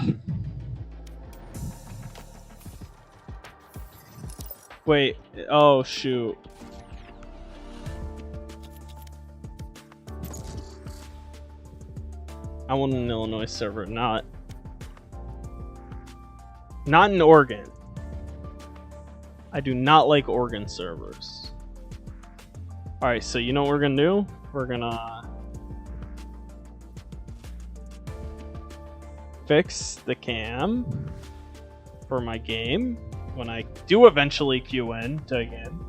Wait, oh shoot. I want an Illinois server, not in Oregon. I do not like Oregon servers. Alright, so you know what we're gonna do? We're gonna fix the cam for my game when I do eventually queue in to a game.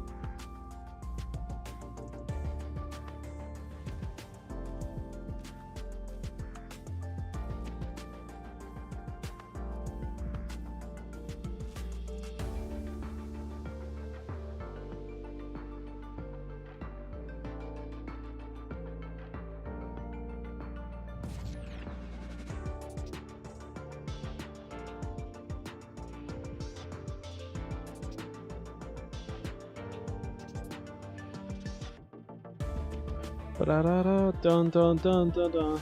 Dun, dun, dun, dun, dun.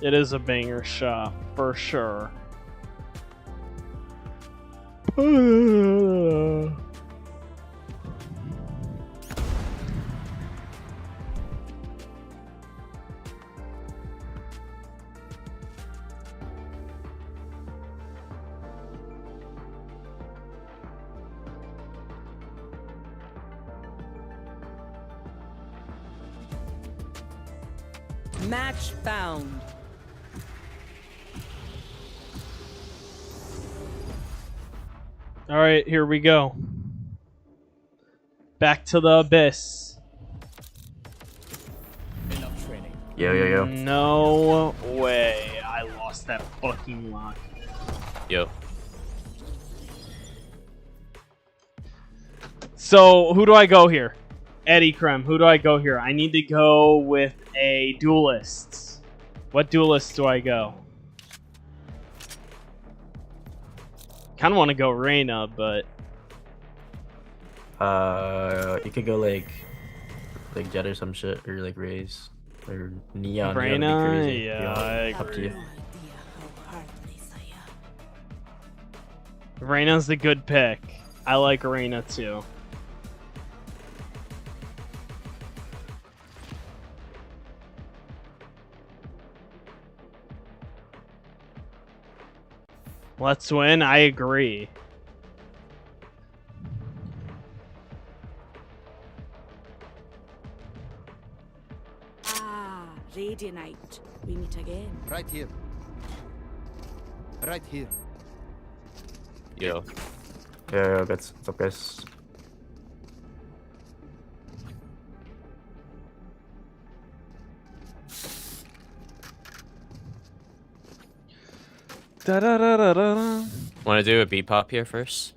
It is a banger shop for sure. Match found. All right, here we go. Back to the abyss. Yo. No way. I lost that fucking lock. Yo. So, who do I go here? Eddie Krem, who do I go here? I need to go with a duelist. What duelist do I go? Kind of want to go Reyna, but you could go like Jet or some shit, or like Raze or Neon. Reyna, yeah, up to you. Reyna's the good pick. I like Reyna too. Let's win. I agree. Ah, Radianite. We meet again. Right here. Right here. Yo. Yeah, what's up, guys? Da da da da da. Want to do a B pop here first?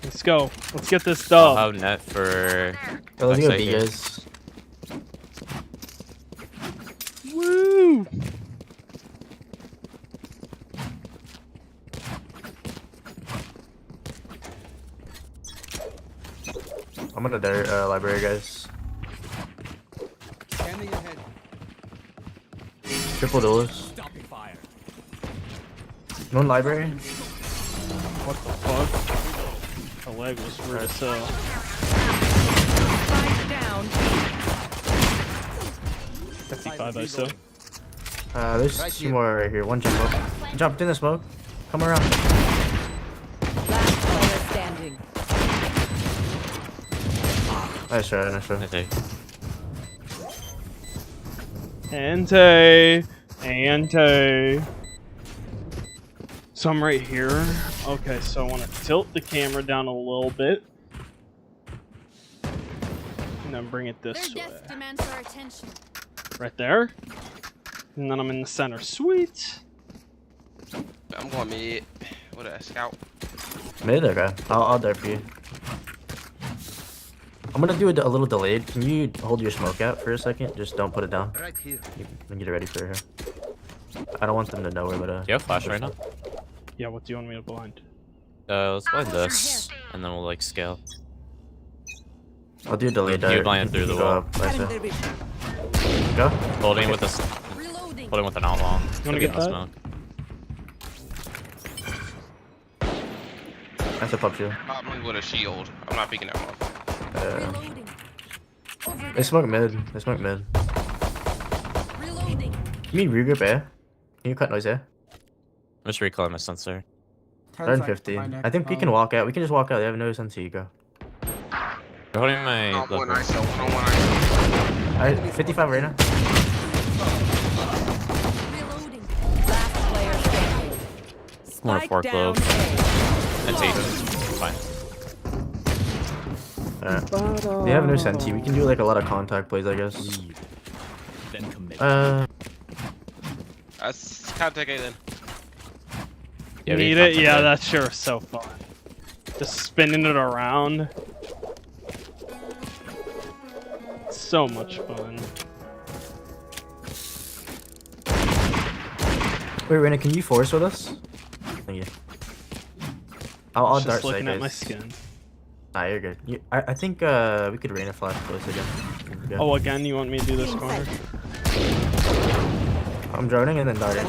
Let's go. Let's get this dub. I'll have net for. Oh, let's go backside B, here. guys. Woo! I'm gonna dirt library, guys. Scanning ahead. Triple doors. No library. What the fuck? The leg was weird as hell. Spike down. 55 ISO. There's two more right here. One jump up. Jumped in the smoke. Come around. Last player standing. Nice try, nice try. Ante. So I'm right here. Okay, so I want to tilt the camera down a little bit. And then bring it this way. Their death demands our attention. Right there. And then I'm in the center. Sweet. I'm going mid. What a scout. Mid, okay. I'll dart for you. I'm gonna do a little delayed. Can you hold your smoke out for a second? Just don't put it down. Right here. You can get it ready for her. I don't want them to know where, but Do you have flash right now? Yeah, what do you want me to blind? Let's blind this, and then we'll like scale. I'll do a delayed dart. You blind through the wall. Go. Holding with this. Holding with an outlaw. You wanna get that? Smoke. That's a pop shield. Pop me with a shield. I'm not picking that one. They smoke mid. They smoke mid. Reloading. Can you regroup A? Can you cut noise A? I'm just recalling my sensor. They're in 50. I think we can walk out. We can just walk out. They have no sense to you go. You're holding my. Oh, one lever. ISO. One on one ISO. Alright, 55 right now. Reloading. Last player standing. More Spike 4 down. globe. That's 8. Fine. They have no senti. We can do like a lot of contact plays, I guess. That's contact A then. Yeah, Need it? Yeah, that's sure so fun. Just spinning it around. So much fun. Wait, Reyna, can you force with us? Thank you. I'll Just dart side, looking at guys. my skin. Nah, you're good. I think we could Reyna flash close again. Yeah. Oh, again, you want me to do this corner? I'm droning and then darting.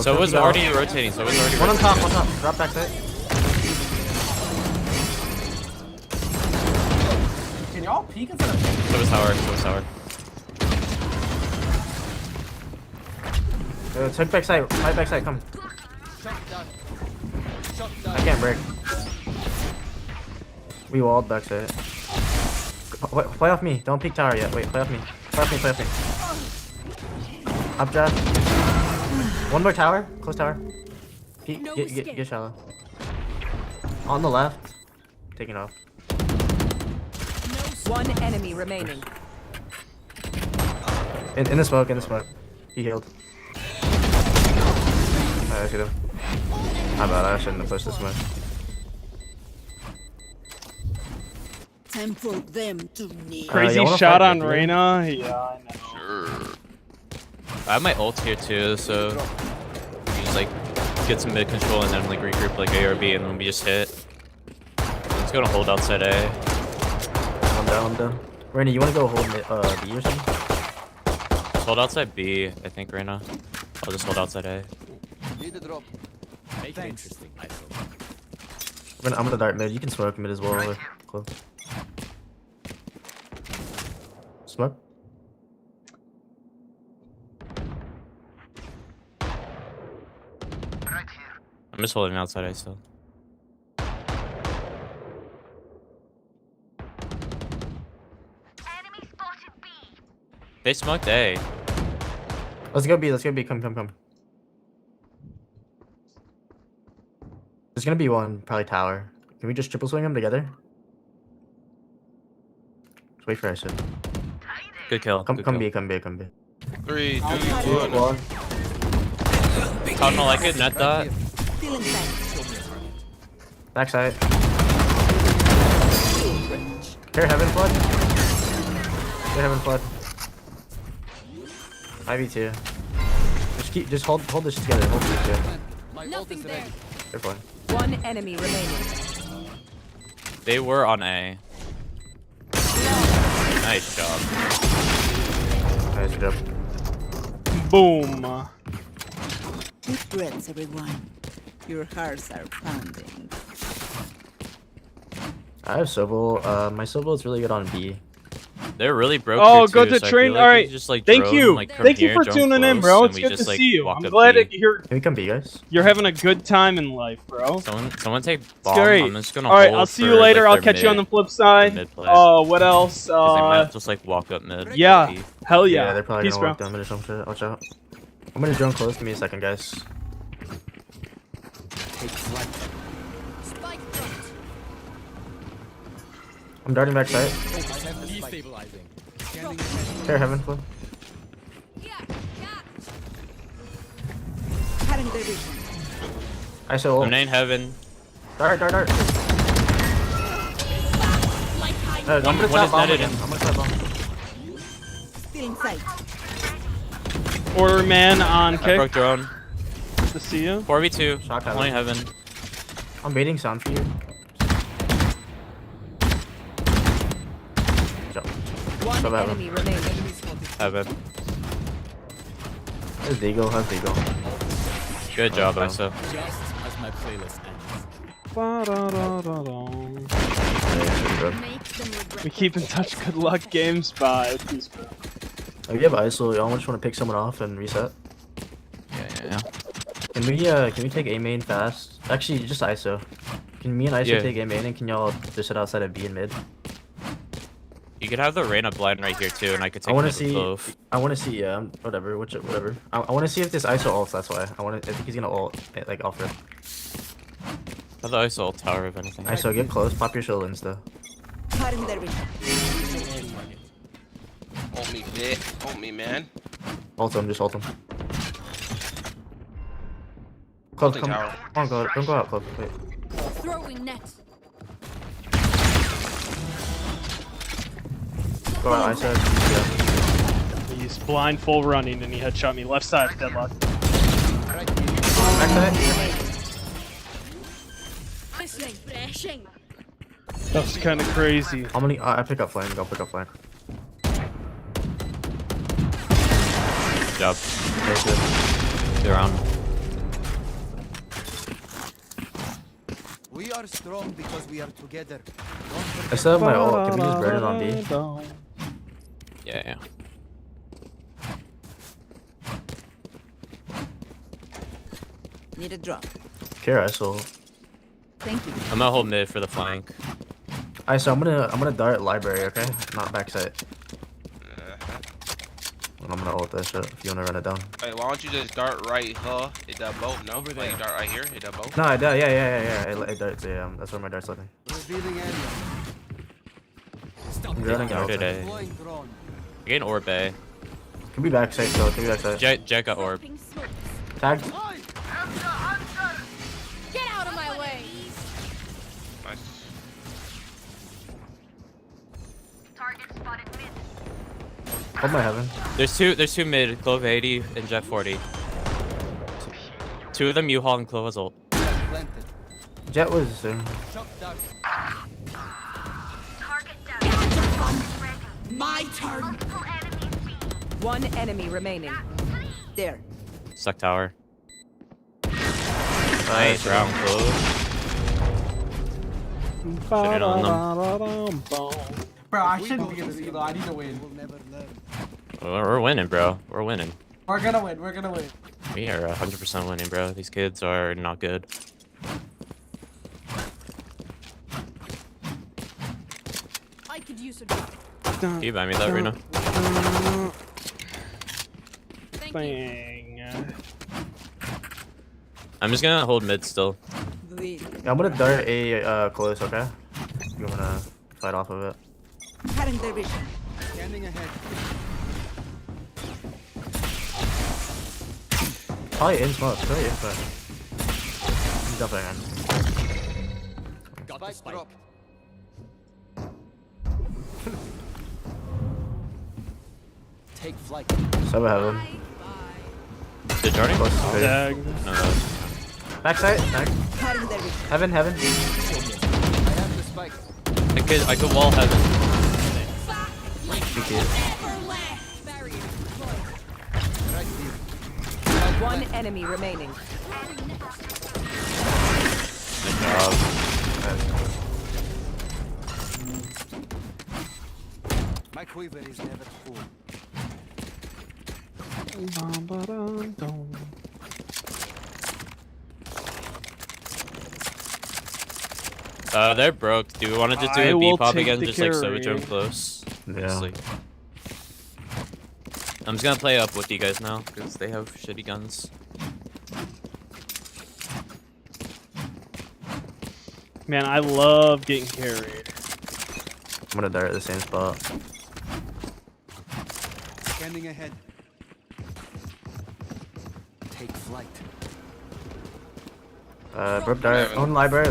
So it was already rotating. So it was already. One on rotating. top, one top. Drop back side. Can y'all peek instead of So was Howard. So was Howard. Check back side. Fight back side. Come. I can't break. We walled back side. Wait, play off me. Don't peek tower yet. Wait, play off me. Play off me. Play off me. Up draft. One more tower. Close tower. Peek. Get shallow. On the left. Taking off. One enemy remaining. In the smoke. In the smoke. He healed. I should have. How about I shouldn't have pushed this much. Time for them to kneel. Crazy shot on Reyna. Yeah, I know. Sure. I have my ult here too, so we just like get some mid control and then like regroup like A or B, and then we just hit. Let's go to hold outside A. I'm down. Reyna, you wanna go hold B or something? Just hold outside B, I think right now. I'll just hold outside A. Need a drop. Make it interesting, I'm gonna dart mid. You can smoke mid as well. Close. Smoke. I'm just holding outside I still. They smoked A. Let's go B. Let's go B. Come, come, come. There's gonna be one, probably tower. Can we just triple swing them together? Just wait for ISO. Good kill. Come, good come kill. B. Come B. Come B. 3, 2, One. 1. I don't like it. Net dot. Backside. Care heaven flood. Care heaven flood. 5v2. Just hold this together. Hold this together. Nothing there. Good one. One enemy remaining. They were on A. Nice job. Nice job. Boom. Deep breaths, everyone. Your hearts are pounding. I have Sobel. My Sobel is really good on B. They're really broke. Oh, here go too, to so I train. feel like All we right. just, like, Thank drone, you. like, from Thank you here, for jump tuning in, close, bro. and It's we good just, to like, see you. walk I'm up glad B. that you're Can we come B, guys? having a good time in life, bro. Someone take bomb. Great. I'm just gonna All right, hold I'll see for, you later. like, I'll their catch you on the mid- flip side. mid play. What else? 'Cause they might just like walk up mid. Yeah. B. Hell yeah. Yeah, they're probably Peace, gonna bro. walk down mid or some shit. Watch out. I'm gonna drone close. Give me a second, guys. Take flight. Spike dropped. I'm darting backside. I have destabilizing. Scanning ahead. Care heaven flood. Cutting their vision. ISO ult. I'm in heaven. Dart. One I'm gonna is tap bomb netted again. in. I'm gonna tap bomb. Still in sight. Order man on I kick. broke drone. To see you. 4v2. Shock Only heaven. heaven. I'm baiting sound for you. One Stop having. enemy remaining. Heaven. There's Deagle. How's Deagle? Good job, ISO. Just as my playlist ends. Make them regret. We keep in touch. Good luck, games. Bye. Peace, bro. If you have ISO, y'all just want to pick someone off and reset? Yeah. Can we take A main fast? Actually, just ISO. Can me and ISO Yeah. take A main and can y'all just sit outside of B and mid? You could have the Reyna blind right here too, and I could take I want to the see. Clove. I want to see. Yeah, whatever. Whatever. I want to see if this ISO ults. That's why. I think he's gonna ult like off rip. Have the ISO tower if anything. ISO, get close. Pop your shield insta. Cutting their vision. Hold me, bitch. Hold me, man. Ult him. Just ult him. Clove, Ulting come. tower. Come on, go. Don't go out, Clove. Wait. Throwing net. Go out. ISO. Yeah. He's blind, full running, and he headshot me left side. Deadlock. Backside. Refreshing. That's kind of crazy. How many? I pick up flank. Go pick up flank. Good job. Very good. They're on. We are strong because we are together. I still have my ult. Can we just burn it on B? Yeah. Need a drop. Care ISO. Thank you. I'm gonna hold mid for the flank. ISO, I'm gonna dart library. Okay, not backside. And I'm gonna ult that shit if you wanna run it down. Wait, why don't you just dart right, huh? Hit that boat, no? Like, you dart right here, hit that boat. No, I dart. Yeah. It darts. Yeah, that's where my dart's looking. Revealing area. I'm running out. Darted A. Deploying drone. You're getting orb A. Can be backside though. Can be backside. Jet got orb. Tag. Get out of my way. Nice. Hold my heaven. There's two mid, Clove 80 and Jet 40. Two of them U-Haul and Clove has ult. Planted. Jet was. Shock dart. My turn. One enemy remaining. There. Stuck tower. Nice round, Clove. Should've on them. Bro, I shouldn't be in this though. I need to win. We'll never learn. We're winning, bro. We're winning. We're gonna win. We're gonna win. We We are 100% winning, bro. These kids are not good. I could use a drop. Can you buy me that, Rena? Bang. I'm just gonna hold mid still. Yeah, I'm gonna dart A close, okay? I'm gonna fight off of it. Cutting their vision. Scanning ahead. Probably in smoke, probably in smoke. He's jumping in. Got the spike. Take flight. Sova heaven. Did Jordan? Dag. No. Backside, back. Cutting their vision. Heaven, heaven. I have the spike. I could wall heaven. Right here. One enemy remaining. Good job. My quiver is never full. They're broke. Do we want to just do I a will B pop take again? the Just like carry. Sova jump close. Yeah. Honestly. I'm just gonna play up with you guys now because they have shitty guns. Man, I love getting carried. I'm gonna dart at the same spot. Scanning ahead. Take flight. Burp dart. On library.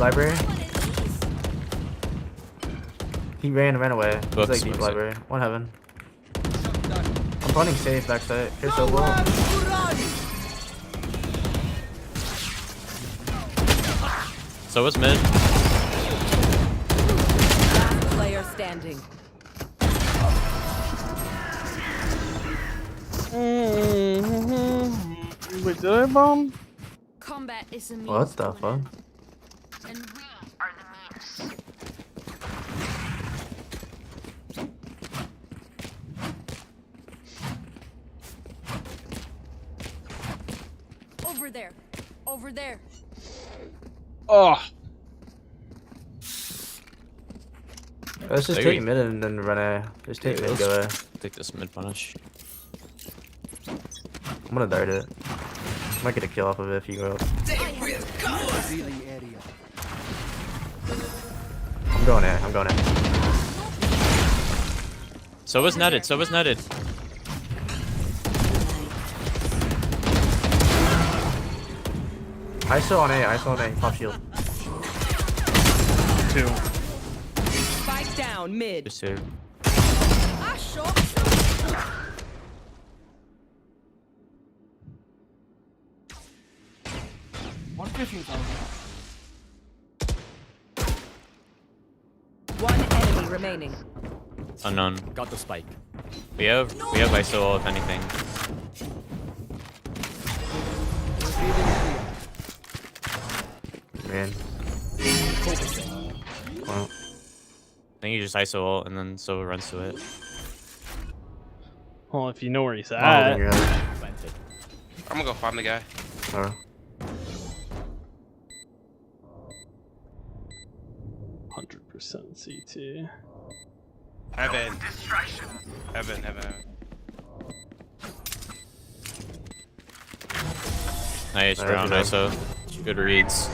He ran away. He's like deep library. One heaven. I'm running safe backside. Here's the wall. So what's mid? Last player standing. Wait, did I bomb? Combat is a means What to the an fuck? end. And we are the means. Over there. Over there. Oh. Let's just take mid and then run A. Just take mid, go A. Take this mid punish. I'm gonna dart it. Might get a kill off of it if you go up. Revealing area. I'm going A. I'm going A. So was netted. So was netted. ISO on A. ISO on A. Pop shield. 2. Spike down mid. Just here. Ah, shot. 115,000. One enemy remaining. Unknown. Got the spike. We have ISO if anything. Man. Well. I think you just ISO ult and then Sova runs to it. Well, if you know where he's I'm at. holding your head. I'm gonna go find the guy. Alright. 100% CT. Heaven. Heaven. Nice round ISO. Good reads.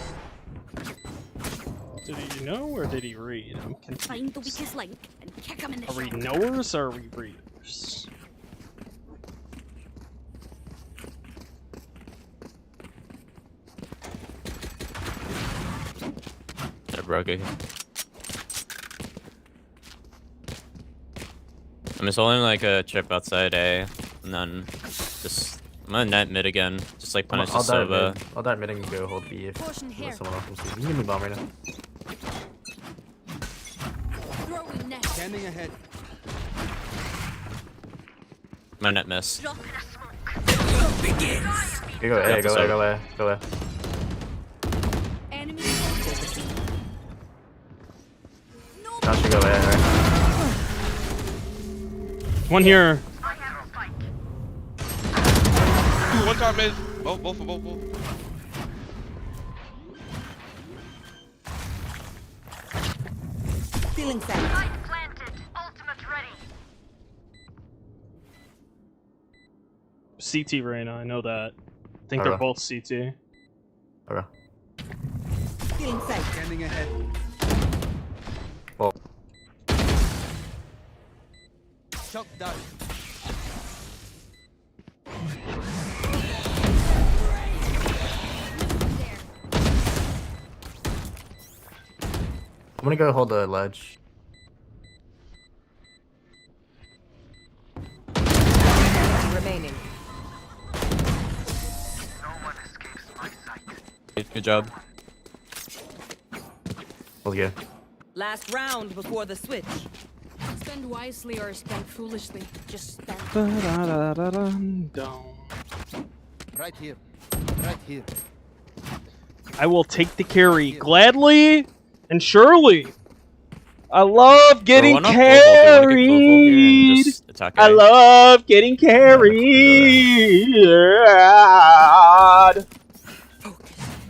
Did he know or did he read? I'm confused. Find the weakest link and kick him in the Are we shoulder. knowers or are we readers? They're broke again. I'm just holding like a chip outside A, and then just I'm gonna net mid again, just like punish the Sova. I'll dart mid and go hold B if someone else wants to. You can give me bomb right now. Throwing net. Scanning ahead. My net miss. You go A, go A. Enemy Now should go A, right? One here. One top mid. Both. Feeling safe. Planted. Ultimate ready. CT Reyna, I know that. I think they're both CT. Okay. Feeling safe. Scanning ahead. Well. Shock dart. I'm gonna go hold the ledge. Remaining. Good job. We'll go. Last round before the switch. Spend wisely or spend foolishly. Just spend. Right here. Right here. I will take the carry gladly and surely. I love getting carried. I love getting carried.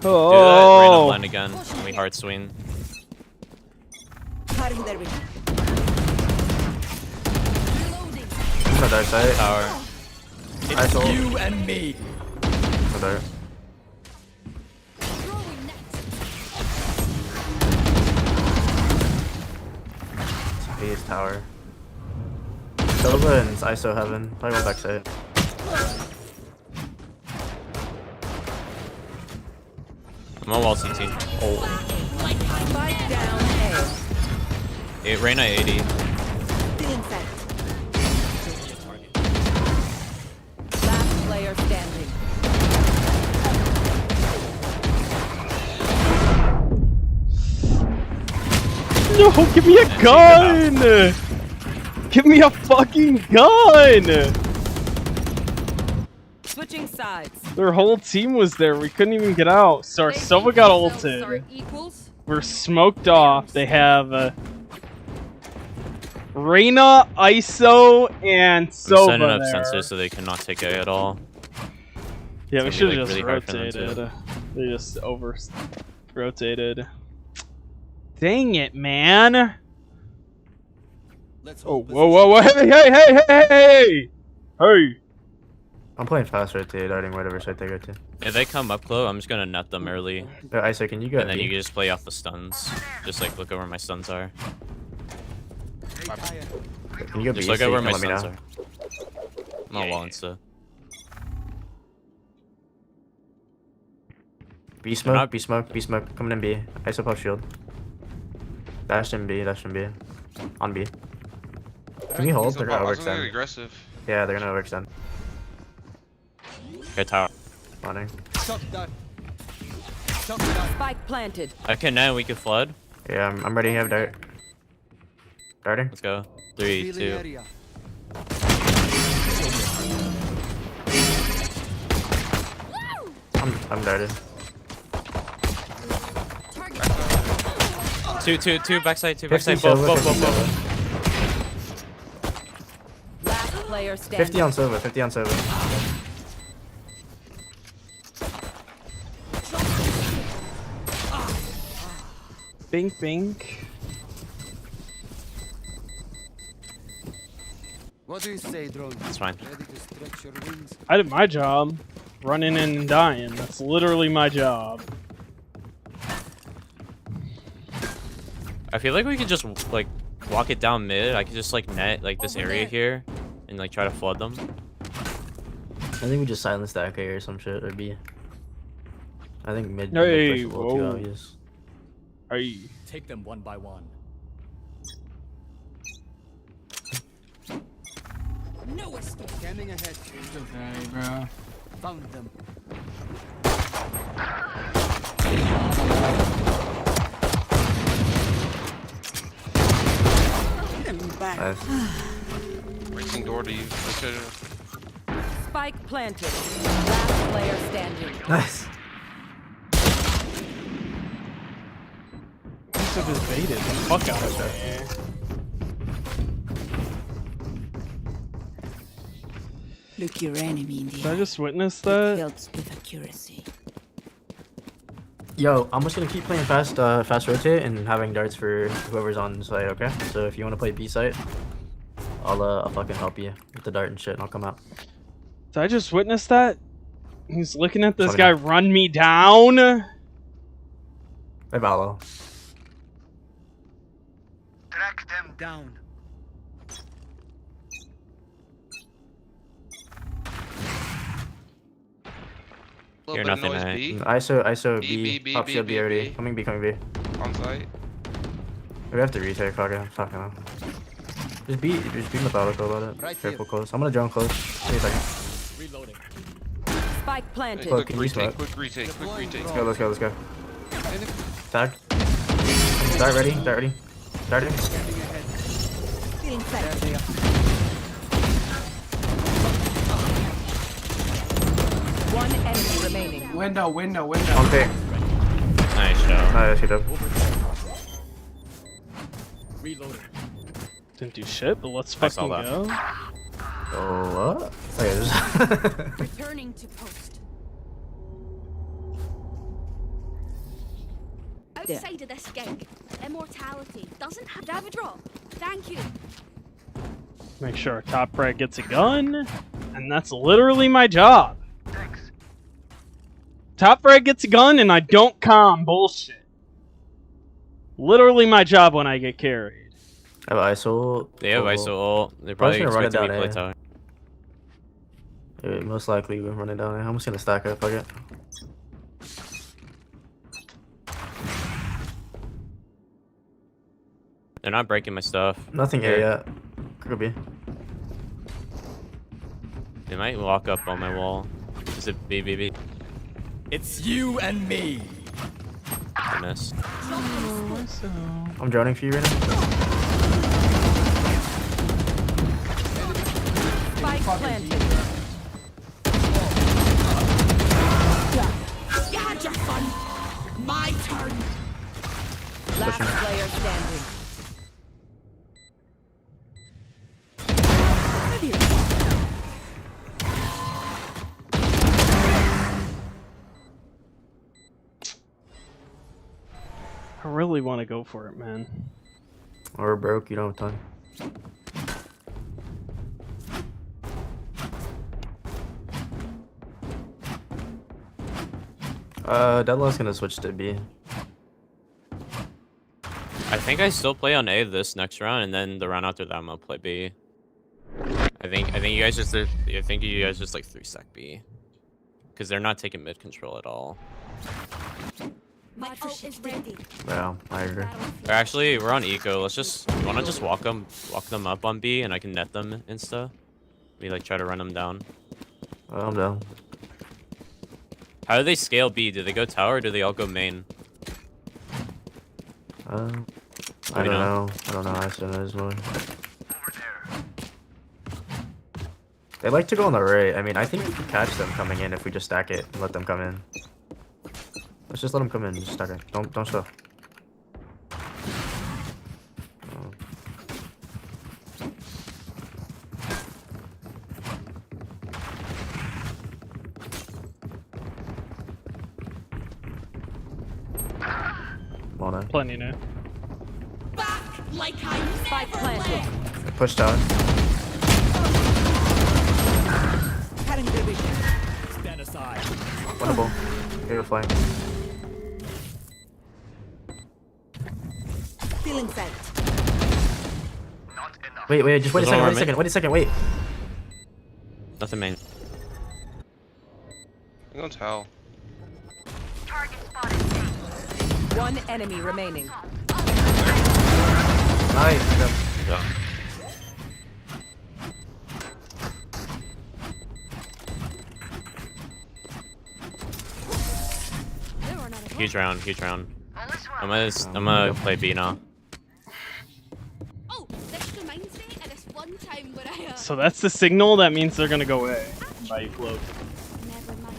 Do that random line again when we hard swing. I'm gonna die side. Tower. It's you and me. There. Base tower. Sova and ISO heaven. Probably one back side. I'm on wall CT. Oh. Spike down A. Reyna 80. Feeling safe. Last player standing. No, give me a gun! Give me a fucking gun! Switching sides. Their whole team was there. We couldn't even get out. So our Sova got ulted. We're smoked off. They have Reyna, ISO, and Sova I'm setting up there. sensors so they cannot take A at all. Yeah, we It's should gonna have be, just like, really hard for them rotated. to- They just rotated. Dang it, man! Let's Oh, whoa, hey! Hey! I'm playing fast rotate, darting whatever side they go to. If they come up close, I'm just gonna net them early. ISO, can you go? And then you can just play off the stuns. Just like look over where my stuns are. Can you go Just B, look so at you where can my let me stuns know? are. I'm on wall insta. B smoke, B smoke, B smoke. Coming in B. ISO pop shield. Dash in B, dash in B. On B. Can you hold? They're gonna overextend. Aggressive. Yeah, they're gonna overextend. Okay, tower. Spawning. Shock dart. Spike planted. Okay, now we can flood. Yeah, I'm ready. Have dart. Darting. Let's go. 3, 2. I'm darted. 2 backside, 2 50 backside. Sova, Both. 50 Sova. Last player standing. 50 on Sova, 50 on Sova. Bink, bink. What do you say, drone? That's fine. Ready to stretch your wings? I did my job. Running in and dying. That's literally my job. I feel like we could just like walk it down mid. I could just like net like this area here and like try to flood them. I think we just silence that A or some shit, or B. I think mid. Hey, mid push is a little too whoa. obvious. Hey. Take them one by one. No escape. Scanning ahead. Okay, bro. Found them. Nice. Racing door to you. Spike planted. Last player standing. Nice. So just baited the fuck out of that. Look your enemy in the Did I just witness that? Built with accuracy. Yo, I'm just gonna keep playing fast rotate and having darts for whoever's on site, okay? So if you wanna play B site, I'll fucking help you with the dart and shit and I'll come out. Did I just witness that? He's looking at this guy run me down. Hey, Vallo. Track them down. You're nothing, mate. ISO B, top shield B already. Coming B. On site. We have to retake, fuck it. Just be methodical about it. Careful close. I'm gonna drone close. Give me a second. Reloading. Spike planted. Quick retake. Let's go. Tag. Start ready. Starting. Feeling set. One enemy remaining. Window. On pick. Nice shot. Nice, hit up. Reloading. Didn't do shit, but let's fucking go. Oh, what? Okay, Returning to post. Outside of this gig, immortality doesn't have a drop. Thank you. Make sure our top frag gets a gun, and that's literally my job. Thanks. Top frag gets a gun, and I don't calm bullshit. Literally my job when I get carried. I have ISO. They have ISO ult. They're probably expecting me to play tower. Yeah, most likely we're running down. I'm just gonna stack up. Fuck it. They're not breaking my stuff. Nothing A yet. Could be. They might walk up on my wall. Is it B? It's you and me. I missed. I'm droning for you right now. Spike planted. You had your fun. My turn. Last player standing. I really want to go for it, man. Or broke, you don't have time. Deadlock's gonna switch to B. I think I still play on A this next round, and then the round after that I'm gonna play B. I think you guys just like 3-stack B, because they're not taking mid control at all. My ult is ready. Yeah, I agree. Or actually, we're on eco. Let's just wanna just walk them up on B, and I can net them insta. We like try to run them down. I'm down. How do they scale B? Do they go tower or do they all go main? I don't know. I still know as well. They like to go on the right. I mean, I think we can catch them coming in if we just stack it and let them come in. Let's just let them come in. Just stack it. Don't stuff. Plenty now. Like I Spike planted. Push down. Cutting division. Stand aside. Winnable. Get a flank. Feeling set. Wait, just wait a second, wait. Nothing main. I'm gonna tell. One enemy remaining. Nice. Yeah. Huge round. I'm gonna play B now. Oh, this reminds me of this one time where I. So that's the signal. That means they're gonna go A. Buy you close. Never mind.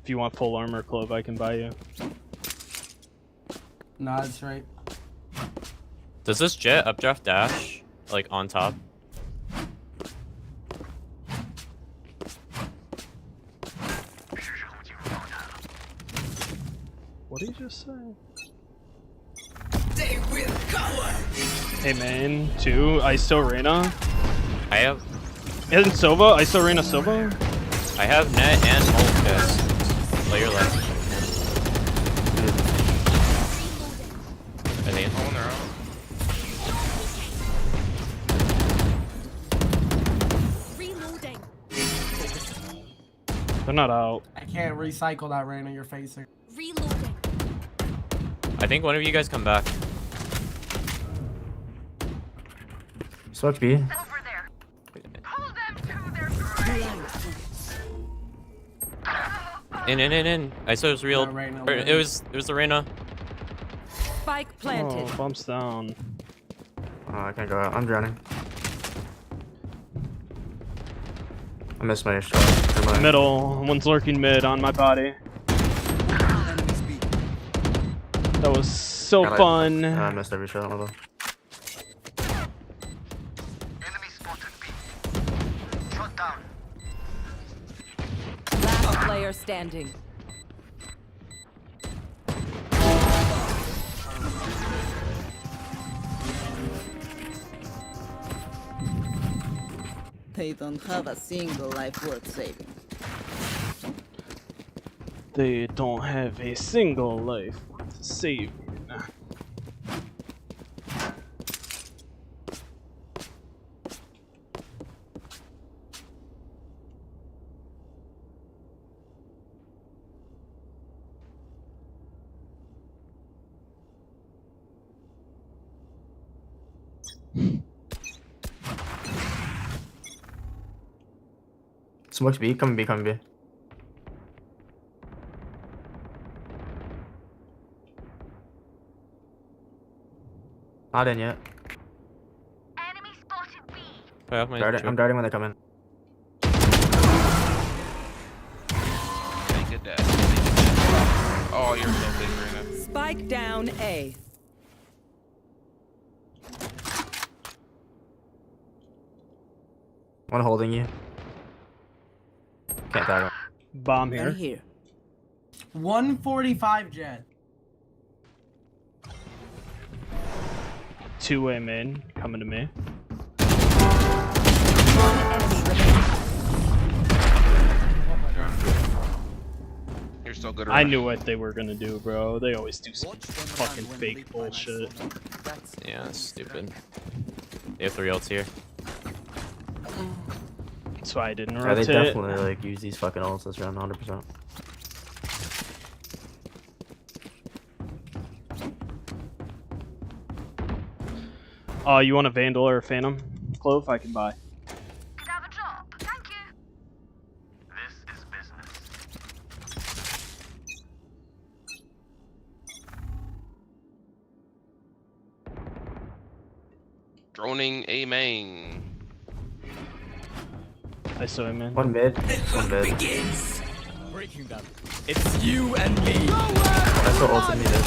If you want full armor, Clove, I can buy you. Nah, that's right. Does this jet updraft dash like on top? Hey man, 2, ISO Reyna. I have. And Sova, ISO Reyna Sova. I have net and ult, guys. Play your left. I think. Oh, they're out. Reloading. They're not out. I can't recycle that Reyna you're facing. Reloading. I think one of you guys come back. Smoke B. In. I saw it was real. It was the Reyna. Spike planted. Oh, bumps down. Oh, I can't go out. I'm drowning. I missed my shot. Never mind. Middle. One's lurking mid on my body. That was so God, fun. I missed every shot. Although. Last player standing. They don't have a single life worth saving. They don't have a single life worth saving. Smokes B. Coming B. Coming B. Not in yet. I'm darting when they come in. Make it dead. Oh, you're so big, Reyna. Spike down A. One holding you. Can't tag him. Bomb here. Right here. 145 Jet. 2-way main coming to me. You're so good. I knew what they were gonna do, bro. They always do some fucking fake bullshit. Yeah, that's stupid. They have 3 ults here. That's why I didn't Yeah, rotate. they definitely like use these fucking ults this round 100%. You want a Vandal or a Phantom? Clove, I can buy. Droning A main. I saw him in. One mid. One mid. Begins. Breaking them. It's you and me. That's what ults in me did.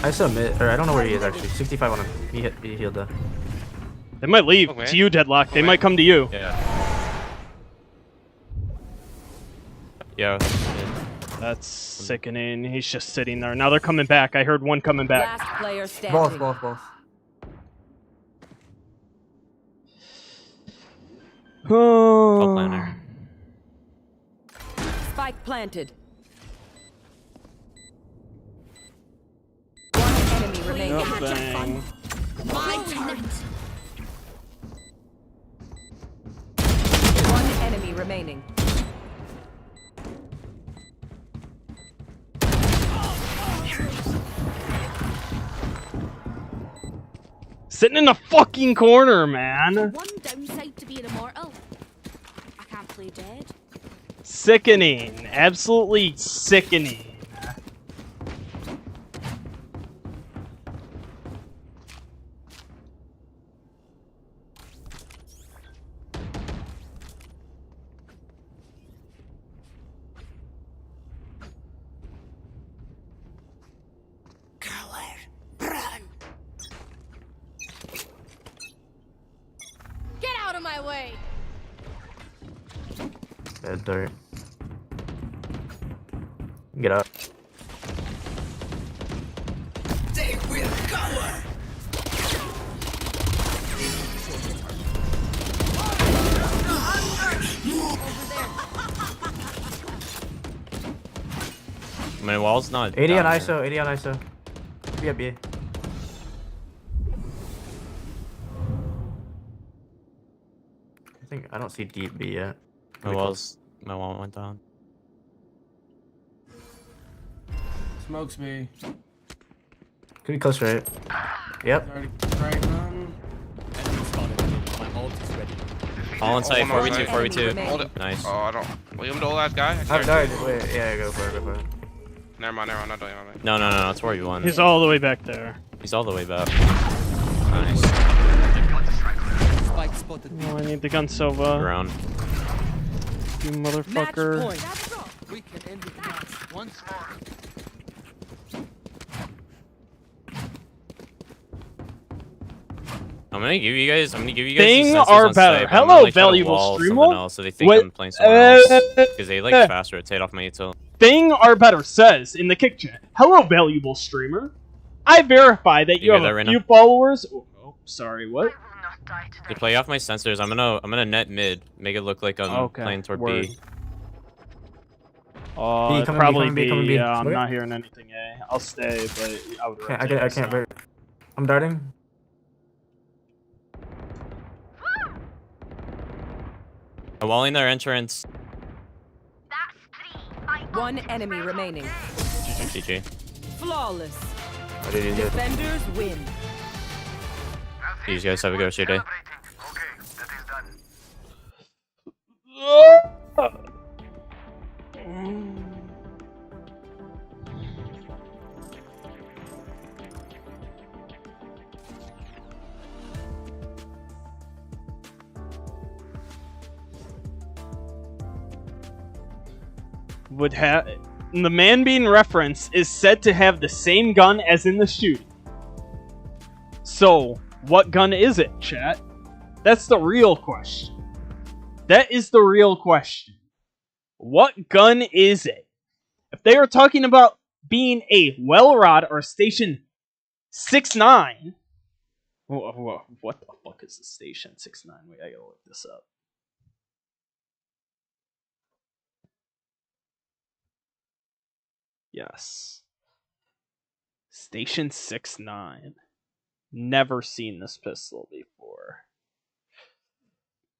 I saw mid, or I don't know where he is actually. 65 on him. He healed that. They might leave to you, Deadlock. They might come to you. Yeah. Yeah. That's sickening. He's just sitting there. Now they're coming back. I heard one coming back. Last player standing. Both. Full planner. Spike planted. One enemy remaining. Nothing. My turn. One enemy remaining. Sitting in the fucking corner, man. One downside to being immortal. I can't play dead. Sickening. Absolutely sickening. Get out of my way. Bad dirt. Get up. My wall's not 80 on down here. ISO, 80 on ISO. B at B. I don't see deep B yet. My wall went down. Smokes me. Could be close right. Yep. Right, man. My ult is ready. All inside, Oh, 4v2, 4v2. Hold it. Nice. Oh, I don't. William, the old ass guy. I've died. Wait, yeah, go for it, go for it. Never mind, I'm not doing it. No, it's 4v1. He's all the way back there. He's all the way back. Nice. Spike spotted. Oh, I need the gun, Sova. Ground. You motherfucker. We can end it now. Once more. I'm gonna give you guys Thing these sensors are on better. site, but I'm Hello, gonna, like, try to valuable wall streamer. something else so they think What? I'm playing somewhere else. Because they like fast rotate off my util. Thing are better says in the kick chat. Hello, valuable streamer. I verify that you have hear a that, few Reyna? followers. Oh, sorry, what? They play off my sensors. I'm gonna net mid, make it look like I'm playing toward word. B. Oh, B, it'd come in, probably come in, B, come in, be. B. Yeah, I'm Smoke it? not hearing anything. I'll stay, but I would. I rotate can't. myself. I'm darting. I'm walling their entrance. One enemy remaining. GG. Flawless. What did he do? Defenders win. You guys have a good rest of your day. Would have the man being referenced is said to have the same gun as in the shooting. So, what gun is it, chat? That's the real question. That is the real question. What gun is it? If they are talking about being a well rod or station 6-9, what the fuck is the station 6-9? Wait, I gotta look this up. Yes. Station 6-9. Never seen this pistol before.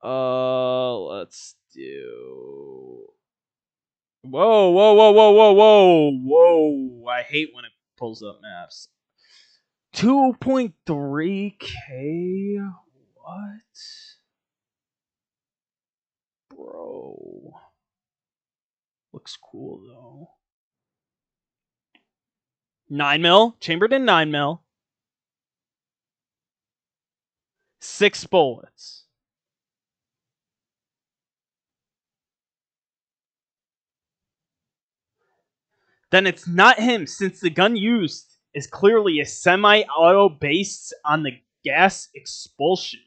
Let's do... Whoa. I hate when it pulls up maps. 2.3k? What? Bro. Looks cool, though. 9mm. Chambered in 9mm. 6 bullets. Then it's not him, since the gun used is clearly a semi-auto based on the gas expulsion.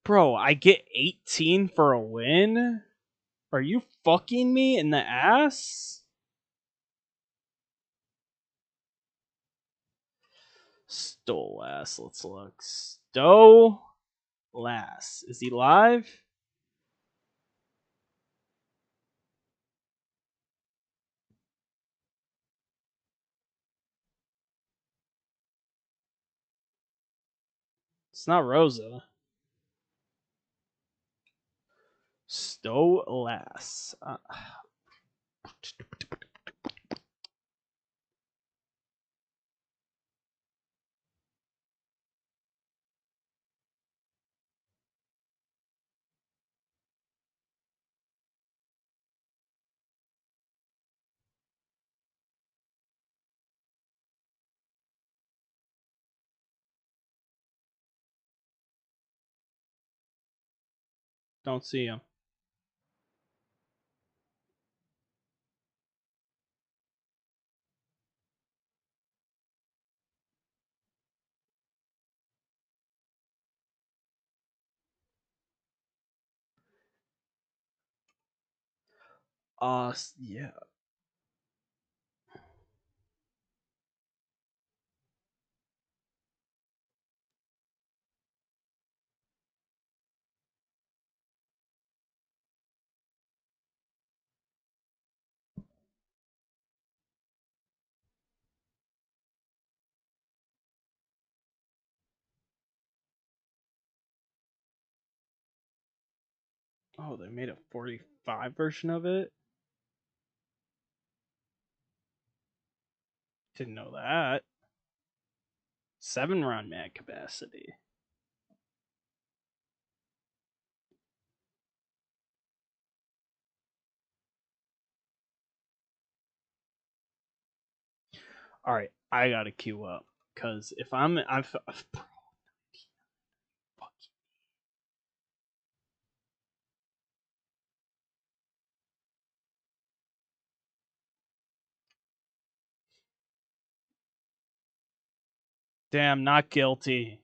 Bro, I get 18 for a win? Are you fucking me in the ass? Stolass, let's look. Stolass. Is he live? It's not Rosa. Stolass. Don't see him. Yeah. Oh, they made a 45 version of it? Didn't know that. 7-round mag capacity. All right, I gotta queue up because if I've damn, not guilty.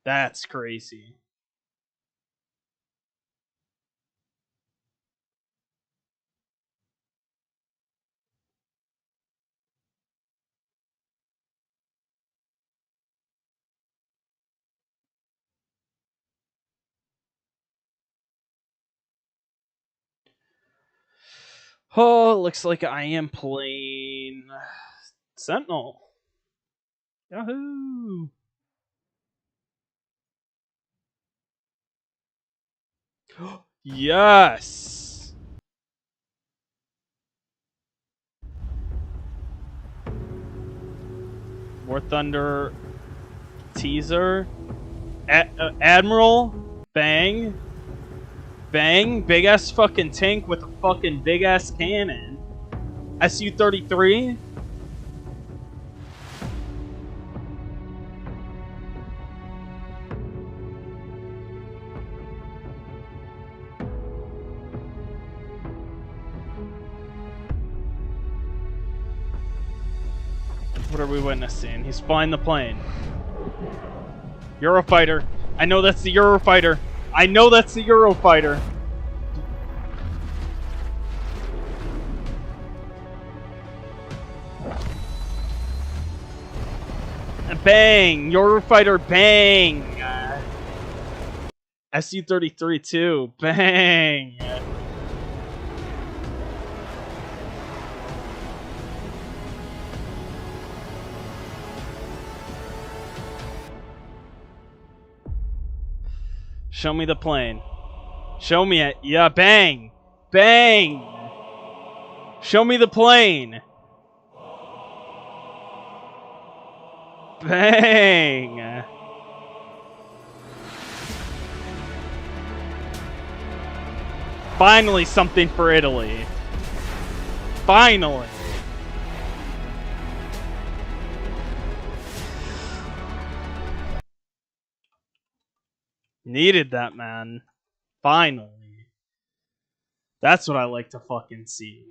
That's crazy. Oh, looks like I am playing Sentinel. Yahoo! Yes! War Thunder teaser. Admiral. Bang. Bang. Big ass fucking tank with a fucking big ass cannon. SU-33. What are we witnessing? He's flying the plane. Eurofighter. I know that's the Eurofighter. I know that's the Eurofighter. Bang! Eurofighter, bang! SU-33 too, bang! Show me the plane. Show me it. Yeah, bang! Bang! Show me the plane! Bang! Finally something for Italy. Finally! Needed that, man. Finally. That's what I like to fucking see.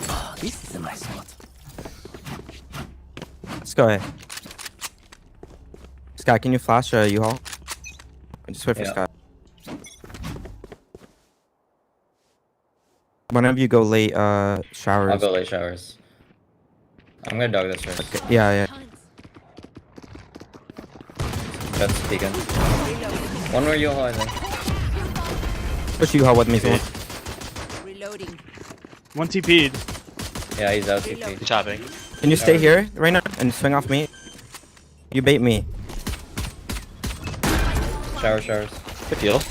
Oh, this is a nice spot. Let's go ahead. Scott, can you flash U-Haul? Just wait for Scott. Whenever you go late, showers. I'll go late showers. I'm gonna dog this first. Okay. Yeah. That's peeking. One more U-Haul, I think. Push U-Haul with me, someone. Reloading. One TP'd. Yeah, he's out TP. He's chopping. Can you stay here right now and swing off me? You bait me. Showers. Good heal.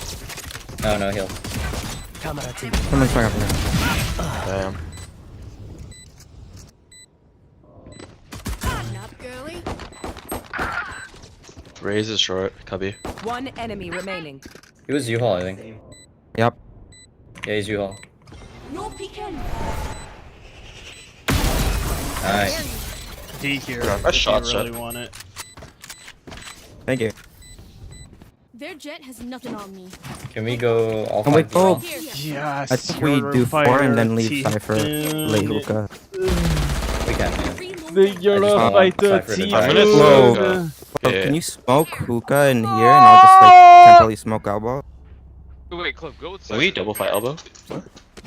No heal. Someone swing off me. Damn. Up, girly. Raze is short, Cubby. One enemy remaining. He was U-Haul, I think. Yep. Yeah, he's U-Haul. No peeking. Nice. D here. I shot if you really want it. Thank you. Their jet has nothing on me. Can we go all wait, five? Yes. I think we do 4 and then leave Cypher late hookah. We can, man. The Eurofighter Cypher team. the Whoa. Can you smoke hookah in here and I'll just like temporarily smoke elbow? Wait, Cliff, go with Can we double fight elbow?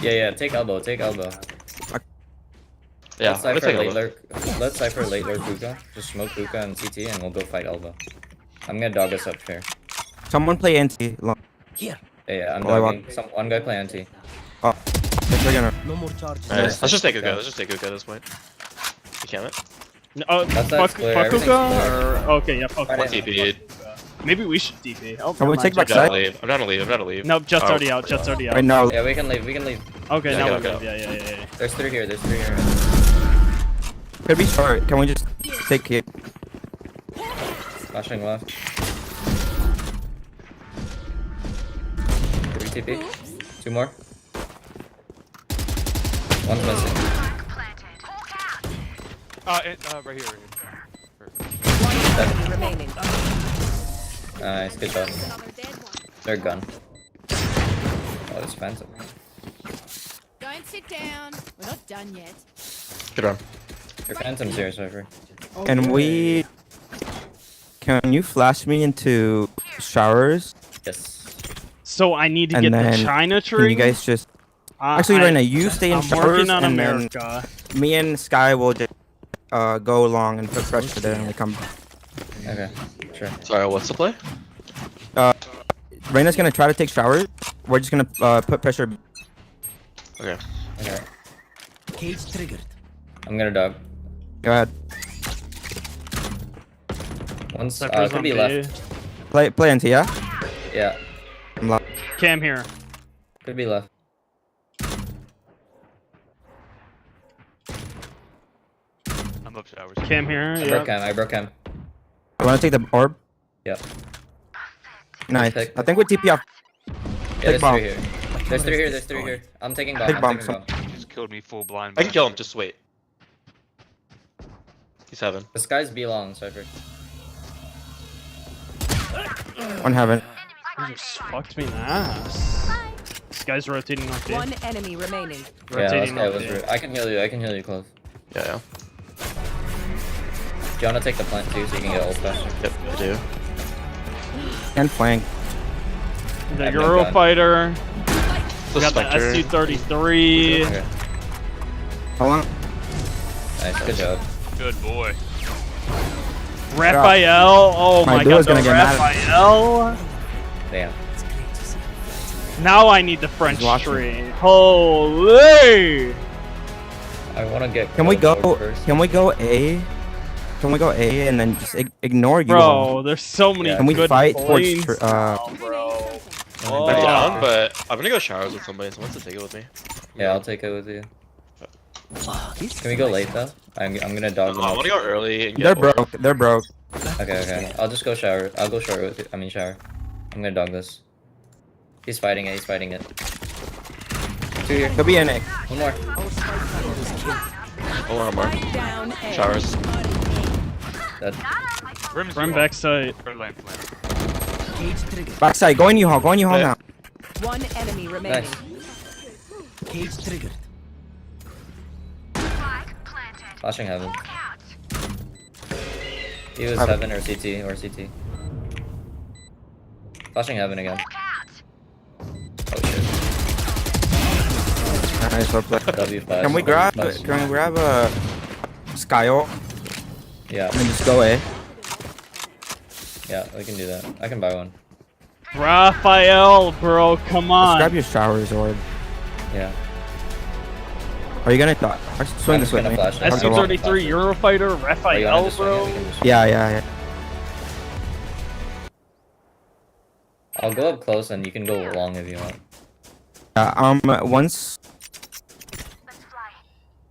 Yeah, take elbow, take elbow. Yeah, let's I'm gonna cypher take late elbow. lurk. Let's cypher late lurk hookah. Just smoke hookah and CT, and we'll go fight elbow. I'm gonna dog us up here. Someone play NT. Long. Here. Yeah, I'm Oh, I dogging. One guy play NT. Oh, they're gonna. No more charges. Alright, let's just take hookah. Let's just take hookah at this point. You can't it? No, That's fuck clear, hookah? everything's Or, okay, yeah, fuck Right, hookah. TP'd. Maybe we should DP. Oh, Can we never take mind, back I'm Jet's down to side? leave. I'm down to leave. I'm down to leave. Nope, Jet's Oh. already out. Jet's already out. Right now. Yeah, we can leave. We can leave. Okay, Yeah, now go, we're go. good. Yeah. There's 3 here. There's 3 here. Could be short. Can we just take kick? Flashing left. 3 TP. 2 more. One's missing. Right here. One enemy remaining. Nice, good job. They're gun. Oh, it's phantom. Don't sit down. We're not done yet. Good run. Your phantom's here, Cypher. Can we? Can you flash me into showers? Yes. So I need to And get the then China Can tree. you guys just? Actually, right now you stay in I'm showers, working on and America. then me and Sky will just go along and put pressure there, and we come. Okay, sure. Sorry, what's the play? Reyna's gonna try to take showers. We're just gonna put pressure. Okay. Okay. Cage triggered. I'm gonna dog. Go ahead. One's Cypher's could on be B. left. Play NT, yeah. Yeah, I'm locked. Cam here. could be left. I'm up showers. Cam here. I Yeah. broke him. I broke him. I wanna take the orb. Yep. Nice. Take- I think we TP off. Yeah, Take there's bomb. 3 here. There's 3 here. There's 3 here. I'm taking bomb. Take I'm bomb, taking bomb. Just killed me full blind. I can kill him. Just wait. He's heaven. This guy's B long, Cypher. One heaven. He just fucked me in the ass. This guy's rotating on B. One enemy remaining. Yeah, this Rotating guy on was. B. I can heal you. I can heal you, close. Yeah. Do you wanna take the plant too, so you can get ult faster? Yep, I do. And flank. The have no gun. Eurofighter. The We got the Spectre. SU-33. Okay. How long? Nice, good job. Good boy. Raphael. Oh My my duo's god, the gonna get mad. Raphael. Damn. Now I need the French watching. tree. Holy! I wanna get. Can we close go? first. Can we go A? Can we go A and then just ignore you? all? Bro, there's so many Yeah. Can we good fight towards points now, bro. Oh. I'm down, but I'm gonna go showers with somebody. So wants to take it with me. Yeah, I'll take it with you. Can we go late though? I'm gonna dog them. I up. want to go early and get They're orb. broke. They're broke. Okay. I'll just go shower. I'll go shower with you. I mean shower. I'm gonna dog this. He's fighting it. He's fighting it. 2 here. Could be in it. One more. Oh, one more. Down A. Showers. Dead. Run backside. Cage triggered. Backside. Go in U-Haul. Go in U-Haul Yeah. now. One enemy remaining. Nice. Cage triggered. Flashing heaven. He was heaven or CT or CT. Flashing heaven again. Oh shit. Nice well played. W5. Can we grab? W5. Can we grab a Skyo Yeah. and then just go A? Yeah, we can do that. I can buy one. Raphael, bro, come Let's on. grab your showers, orb. Yeah. Are you gonna swing I'm this just with gonna me? flash it. SU-33 Eurofighter, Are you gonna Raphael, just swing it? bro. We can just- Yeah. I'll go up close and you can go long if you want. Once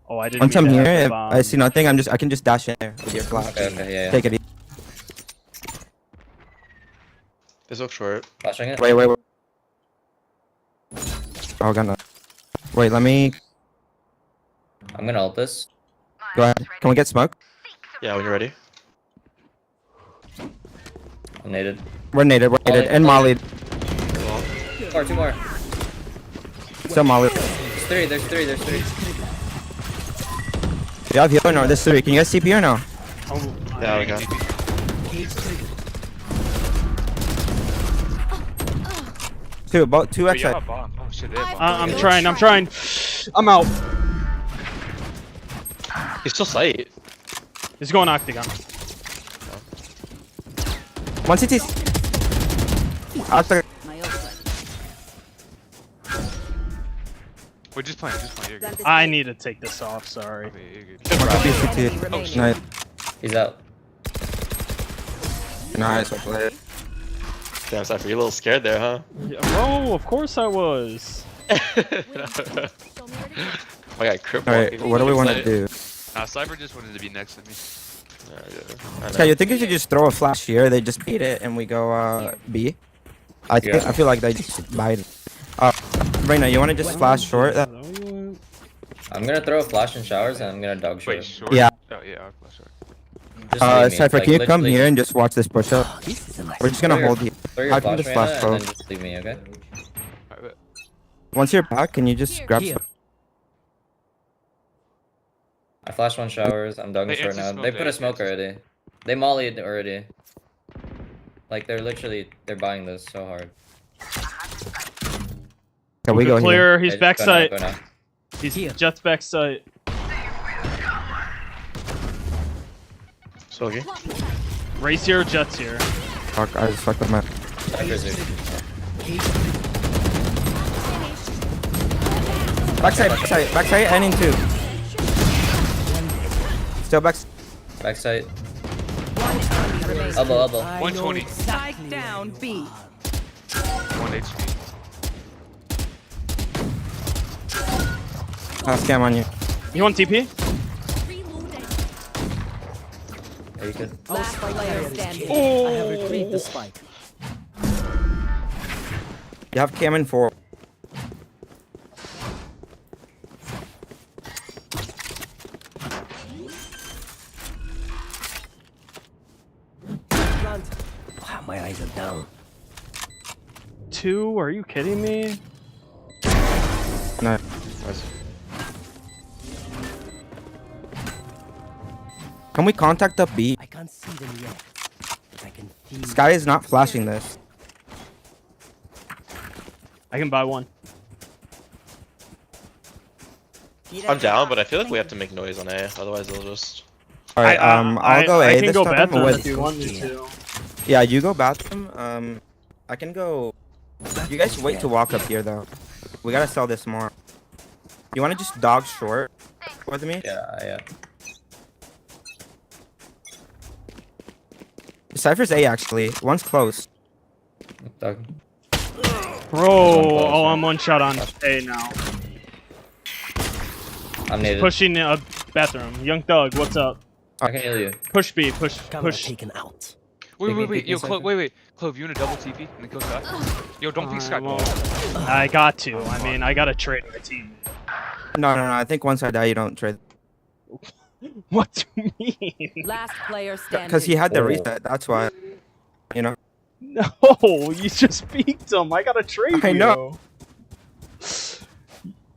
Oh, I didn't. I'm mean to here, have if the I bomb. see nothing, I can just dash in there with your flash. Okay, yeah. Take it easy. This looks short. Flashing it? Wait. Oh, gonna. Wait, let me. I'm gonna ult this. Go ahead. Can we get smoke? Yeah, when you're ready. I'm naded. We're nated. And Molly. 2 more. Still Molly. There's three. Do you have heal or no? There's 3. Can you guys CP or no? Oh, Yeah, we got. About 2 Wait, X. you have a bomb. Oh shit, they have bomb. I'm trying. I'm out. He's still sight. He's going octagon. 1 CT. Octagon. We're just playing, you're good. I need to take this off. Sorry. Okay, you're good. Nice. He's out. Nice, I played. Damn, Cypher, you're a little scared there, huh? Yeah, bro, of course I was. I got crippled. Alright, what do we want to do? Cypher just wanted to be next to me. Okay, you think you should just throw a flash here? They just beat it, and we go B. I feel like they just bite it. Reyna, you want to just flash short? I'm gonna throw a flash in showers and I'm gonna dog short. Wait, short? Yeah. Oh yeah, I'll flash short. Just leave me. Cypher, Like, can you come literally here and just watch this push up? We're just gonna hold you. Throw your How can you flash, just flash Reyna, throw? and then just leave me, okay? Alright, Once you're back, can you just grab Here. I flashed one showers. I'm dogging They short now. instant They smoke put a it. smoke already. They mollied already. Like they're buying this so hard. Can we go clear. here? He's Yeah, backside. go now. He's Jet's backside. So okay. Race here, Jet's here. Fuck, I just fucked up my... Cypher's here. Backside, and in 2. Still back. Backside. One enemy remaining. Elbow. 120. Spike down B. 1 HP. I'll scam on you. You want TP? Yeah, you could. Last player standing. I have retrieved the spike. You have cam in 4. Wow, my eyes are down. 2? Are you kidding me? No. Can we contact up B? I can't see them yet. I can feel. Sky is not flashing this. I can buy one. I'm down, but I feel like we have to make noise on A, otherwise they'll just... Alright, I'll go A I can this go time bathroom with- if you want me to. Yeah, you go bathroom. I can go... You guys wait to walk up here, though. We gotta sell this more. You wanna just dog short with me? Yeah. Cypher's A, actually. One's close. Dog. Bro, oh, I'm one shot on A now. I'm needed. Pushing a bathroom. Young Thug, what's up? I can heal you. Push B, push. Taken out. Wait. Yo, wait. Clove, you wanna double TP and then kill Scott? Yo, don't think Scott. I got to. I mean, I gotta trade my team. No. I think once I die, you don't trade. What do you mean? Last player standing. Because he had the reset. That's why. You know? No, you just peeked him. I gotta trade I you. know.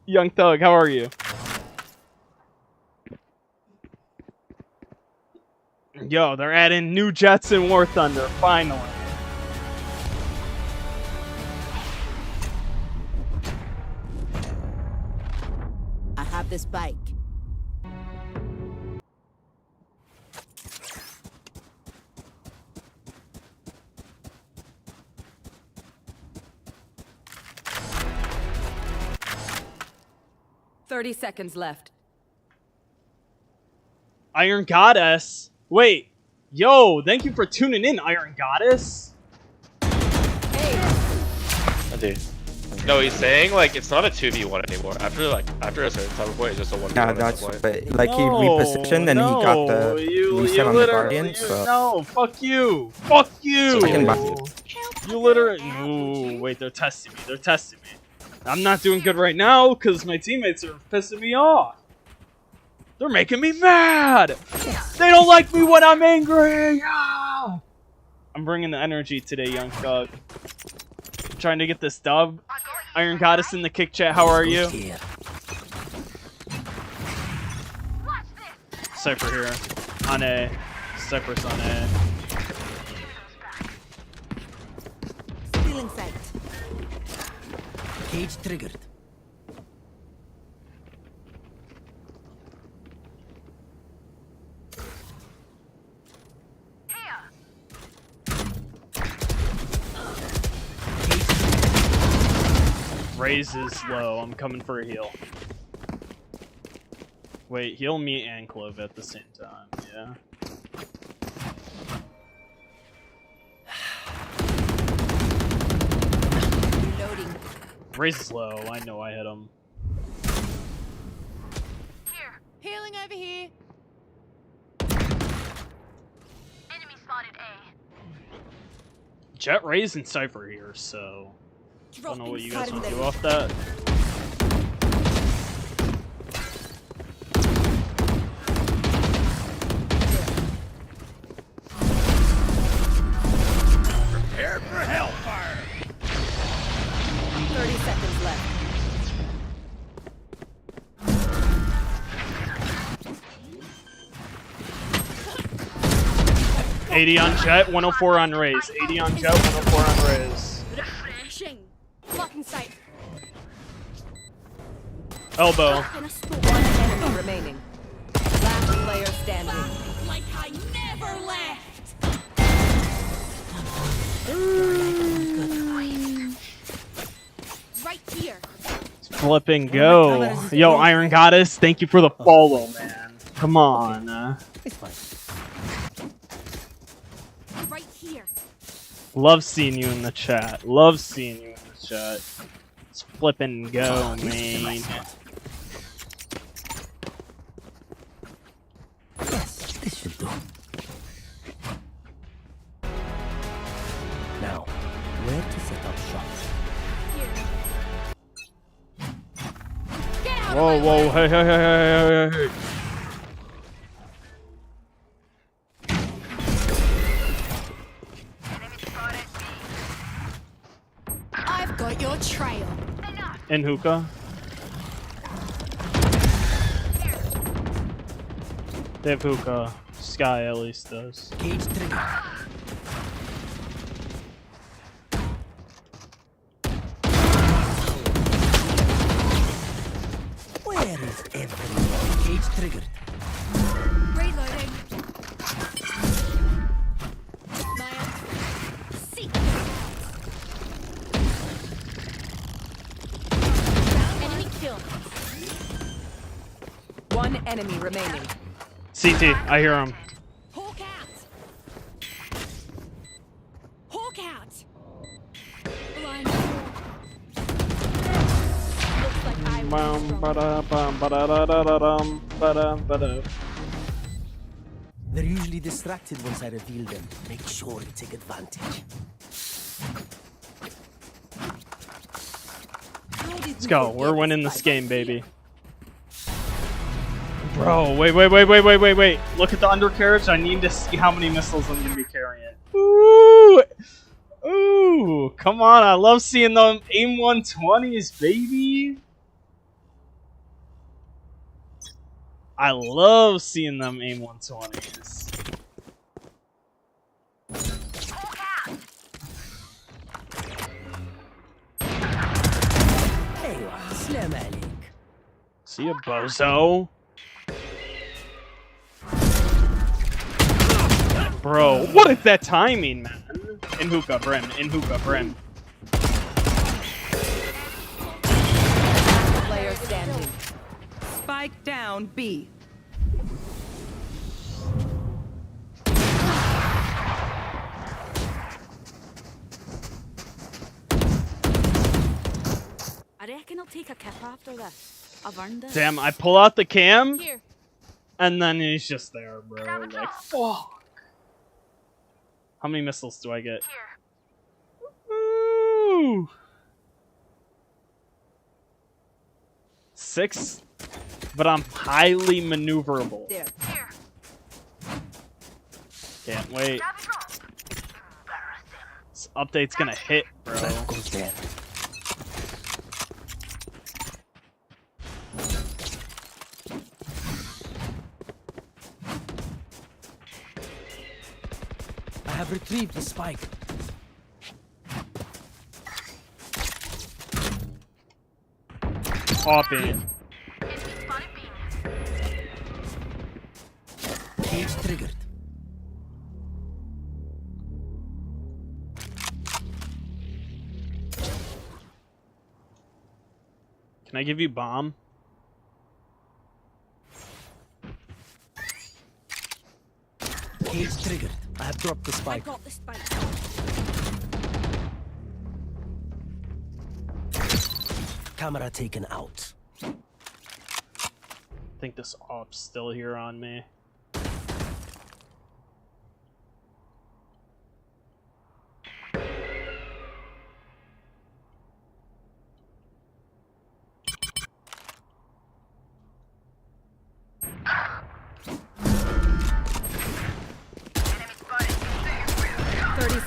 Young Thug, how are you? Yo, they're adding new Jets in War Thunder, finally. I have this bike. $30 seconds left. Iron Goddess. Wait. Yo, thank you for tuning in, Iron Goddess. I do. No, he's saying like it's not a 2v1 anymore. After a certain time point, it's just a 1v1. Yeah, that's what, like he repositioned and he got the reset on the Guardian. So. No, fuck you. Fuck you. So I can buy You literally. Ooh, wait, they're testing me. I'm not doing good right now because my teammates are pissing me off. They're making me mad. They don't like me when I'm angry. Yeah. I'm bringing the energy today, Young Thug. I'm trying to get this dub. Iron Goddess in the kick chat. How are you? Cypher here. On A. Cypher's on A. Cage triggered. Raze is low. I'm coming for a heal. Wait, heal me and Clove at the same time. Yeah. Reloading. Raze is low. I know I hit him. Here. Healing over here. Enemy spotted A. Jet, Raze, and Cypher here, so I don't know what you guys want to do off that. Prepare for hellfire. 30 seconds left. $80 on Jet, 104 on Raze. 80 on Jet, 104 on Raze. Refreshing. Blocking sight. Elbow. One enemy remaining. Last player standing. Like I never left. Right here. Flip and go. Yo, Iron Goddess, thank you for the follow, man. Come on. It's fine. Right here. Love seeing you in the chat. Love seeing you in the chat. Let's flip and go, man. Yes, this should do. Now, where to set up shop? Whoa, whoa, hey, hey, hey, hey, hey, hey. I've got your trail. In hookah. They have hookah. Sky at least does. Cage trigger. Where is everyone? Cage triggered. Reloading. Enemy kill. One enemy remaining. CT, I hear him. Hawk out. Hawk out. Blind. Looks like I was They're usually distracted once I reveal them. Make sure you take advantage. Let's go. We're winning this game, baby. Bro, wait. Look at the undercarriage. I need to see how many missiles I'm going to be carrying. Ooh. Ooh. Come on. I love seeing them AIM 120s, baby. I love seeing them AIM 120s. See ya, bozo. Bro, what is that timing, man? In hookah, Brim. In hookah, Brim. Player standing. Spike down B. I reckon I'll take a kip after this. I've earned it. Damn, I pull out the cam, Here. and then he's just there, bro. Like, fuck. How many missiles do I get? Ooh. 6, but I'm highly maneuverable. There. Can't wait. This update's gonna hit, bro. Goes there. I have retrieved the spike. Opping. Cage triggered. Can I give you bomb? Cage triggered. I have dropped the spike. I got the spike. Camera taken out. I think this op's still here on me.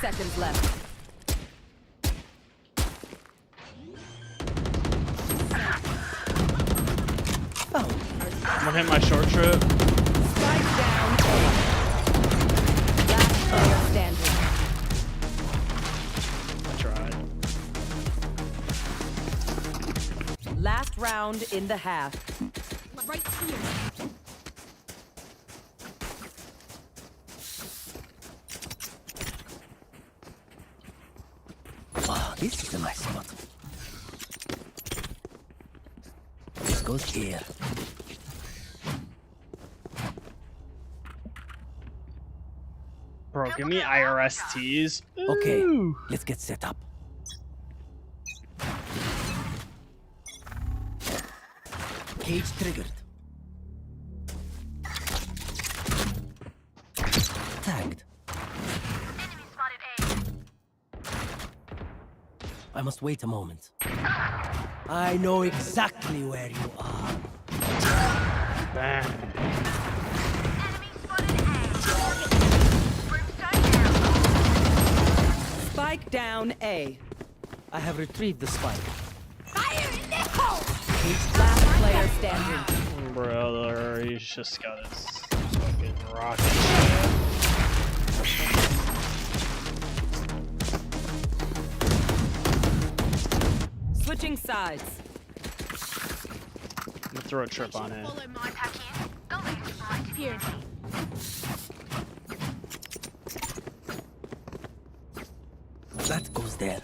Seconds left. I'm gonna hit my short trip. Spike down. Last player standing. I tried. Last round in the half. Right here. This is a nice spot. This goes here. Bro, give me IRSTs. Okay, Ooh. let's get set up. Cage triggered. Tagged. I must wait a moment. I know exactly where you are. Bang. Spike down A. I have retrieved the spike. Fire in the hole! Last player standing. Brother, he's just got his fucking rocket ship. Switching sides. I'm gonna throw a trip on it. Here. That goes there.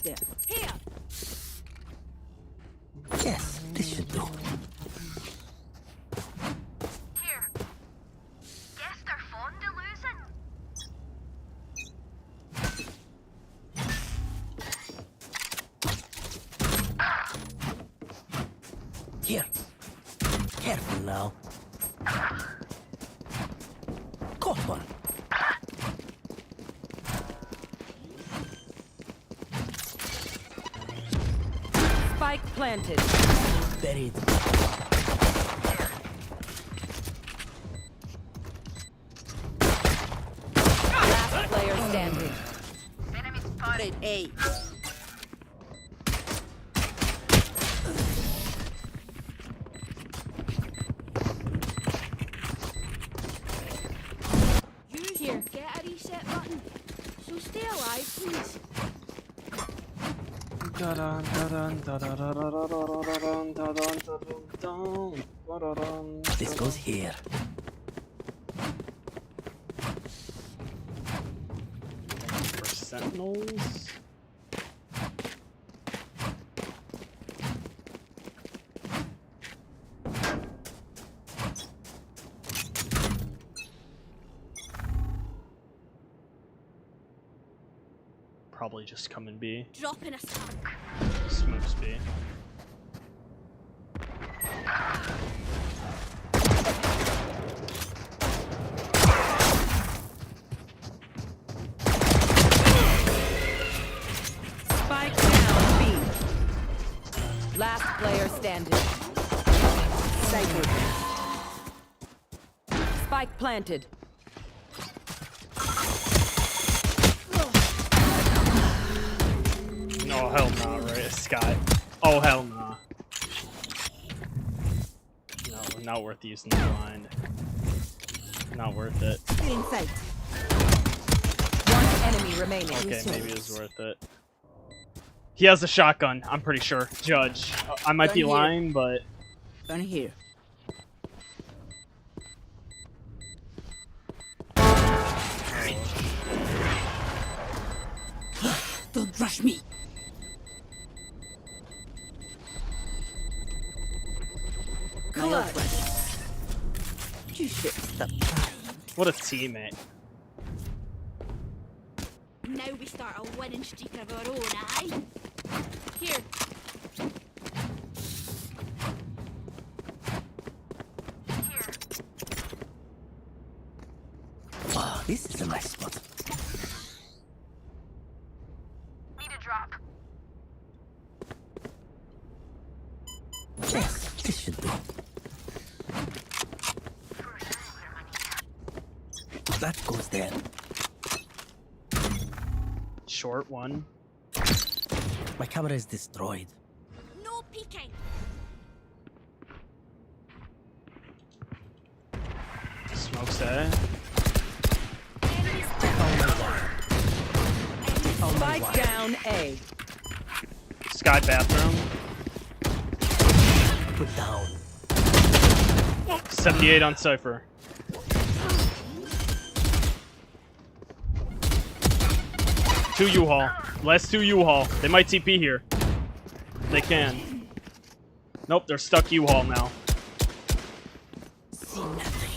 There. Here. Yes, this should do. Here. Guess they're fond of losing. Here. Careful now. Caught one. Spike planted. Buried. Last player standing. Enemy spotted A. Use here. Get a reset button. So stay alive, please. This goes here. For sentinels. Probably just come and B. Dropping a smoke. Smokes B. Spike down B. Last player standing. Sniper. Spike planted. No, hell not, right? Sky. Oh, hell nah. No, not worth using the blind. Not worth it. In sight. One enemy remaining. Okay, maybe it was worth it. He has a shotgun, I'm pretty sure. Judge. I might be lying, but... Gun here. Don't rush me. Clutch. You should stop trying. What a teammate. Now we start a winning streak of our own, aye? Here. Oh, this is a nice spot. Need a drop. Yes, this should do. That goes there. Short one. My camera is destroyed. No peeking. Smokes there. Spike down A. Sky bathroom. Put down. 78 on Cypher. Two U-Haul. Last two U-Haul. They might TP here. They can. Nope, they're stuck U-Haul now. See nothing.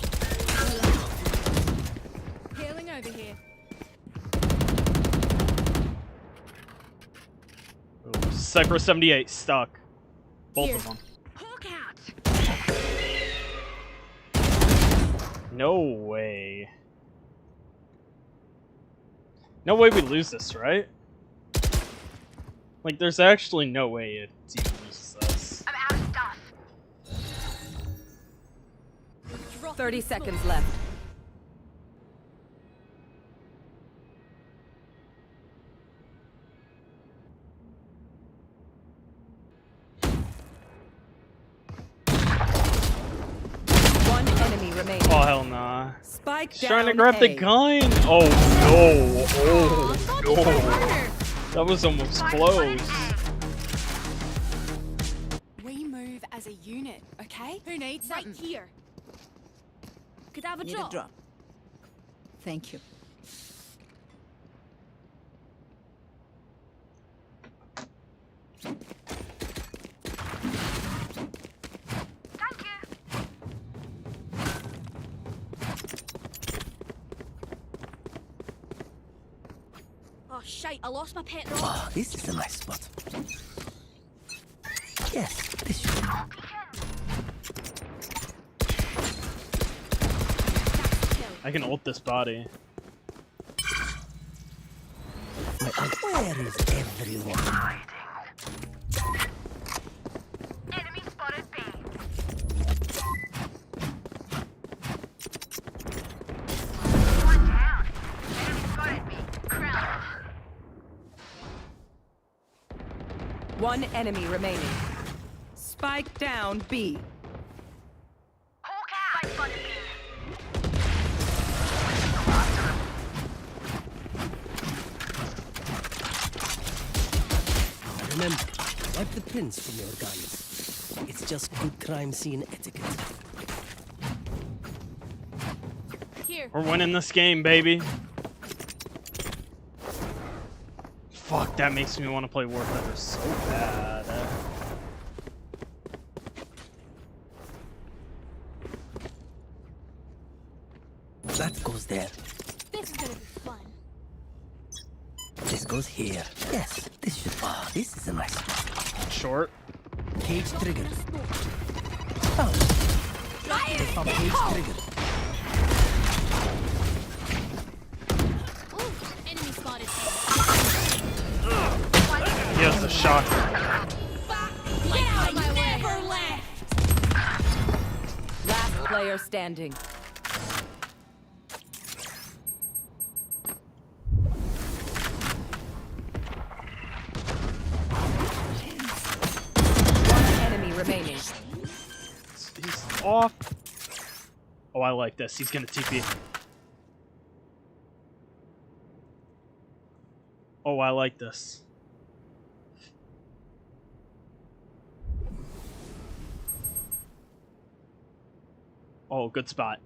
Healing over here. Ooh, Cypher 78, stuck. Both of them. Hawk out. No way. No way we lose this, right? Like, there's actually no way a team loses this. I'm out of stuff. 30 seconds left. One enemy remaining. Oh, hell nah. Spike He's down trying to grab the A. gun. Oh, no. Oh, no. That was almost close. We move as a unit, okay? Who needs something? Right here. Could I have a Need drop? a drop. Thank you. Thank you. Oh shite, I lost my pet rock. Oh, this is a nice spot. Yes, this should do. I can ult this body. Where is everyone? Enemy spotted B. One down. Enemy spotted B. Crown. One enemy remaining. Spike down B. Hawk out. Spotted B. Remember, wipe the prints from your guns. It's just good crime scene etiquette. Here. We're winning this game, baby. Fuck, that makes me want to play War Thunder so bad. That goes there. This is gonna be fun. This goes here. Yes, this should. Ah, this is a nice spot. Short. Cage triggered. Oh. Fire! Cage triggered. Ooh, enemy spotted. He has the shocker. Get out of my way! Never left! Last player standing. remaining. He's off. Oh, I like this. He's gonna TP. Oh, I like this. Oh, good spot.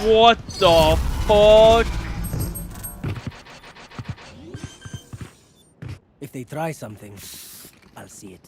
What the fuck? If they try something, I'll see it.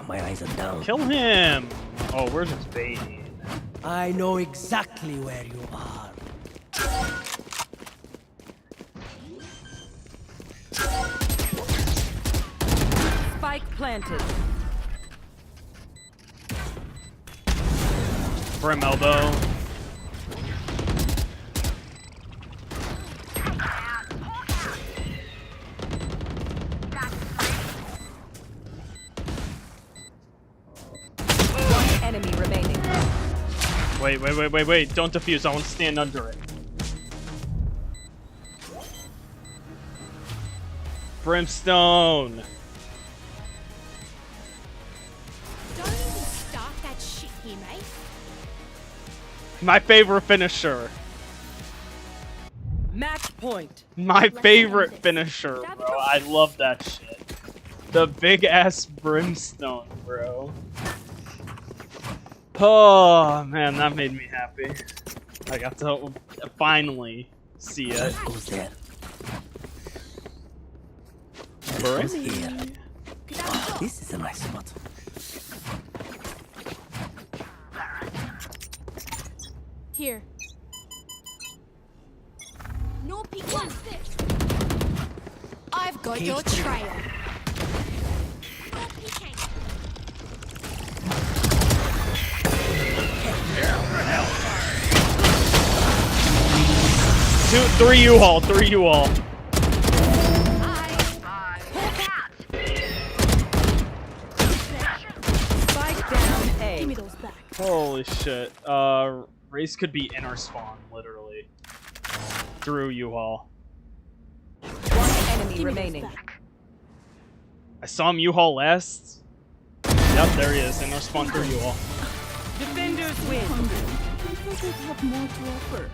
My eyes are down. Kill him! Oh, where's his baby? I know exactly where you are. Spike planted. Brim elbow. Enemy remaining. Wait. Don't defuse. I want to stand under it. Brimstone. Don't even start that shit here, mate. My favorite finisher. Match point. My favorite finisher, bro. I love that shit. The big ass brimstone, bro. Oh man, that made me happy. I got to finally see it. Who's there? Who's here? Oh, this is a nice spot. Here. No peek. What's this? I've got your trail. No peeking. Three U-Haul. Spike down A. Give me those back. Holy shit. Race could be inner spawn, literally. Through U-Haul. One enemy remaining. I saw him U-Haul last. Yep, there he is. Inner spawn through U-Haul. Defenders win. have more to offer.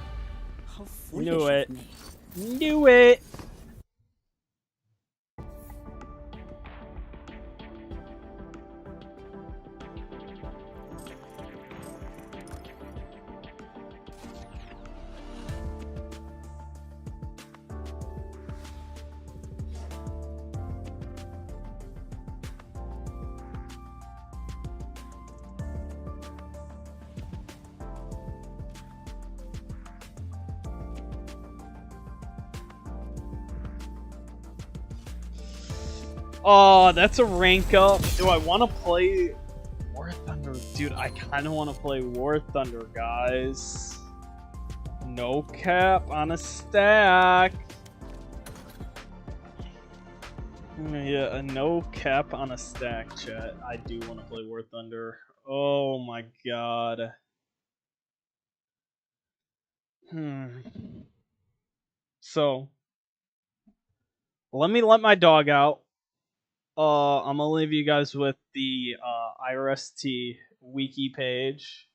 How foolish Knew of it. me. Knew it. Oh, that's a rank up. Do I want to play War Thunder? Dude, I kind of want to play War Thunder, guys. No cap on a stack. Yeah, a no cap on a stack, chat. I do want to play War Thunder. Oh my god. So, let me let my dog out. I'm gonna leave you guys with the IRST wiki page.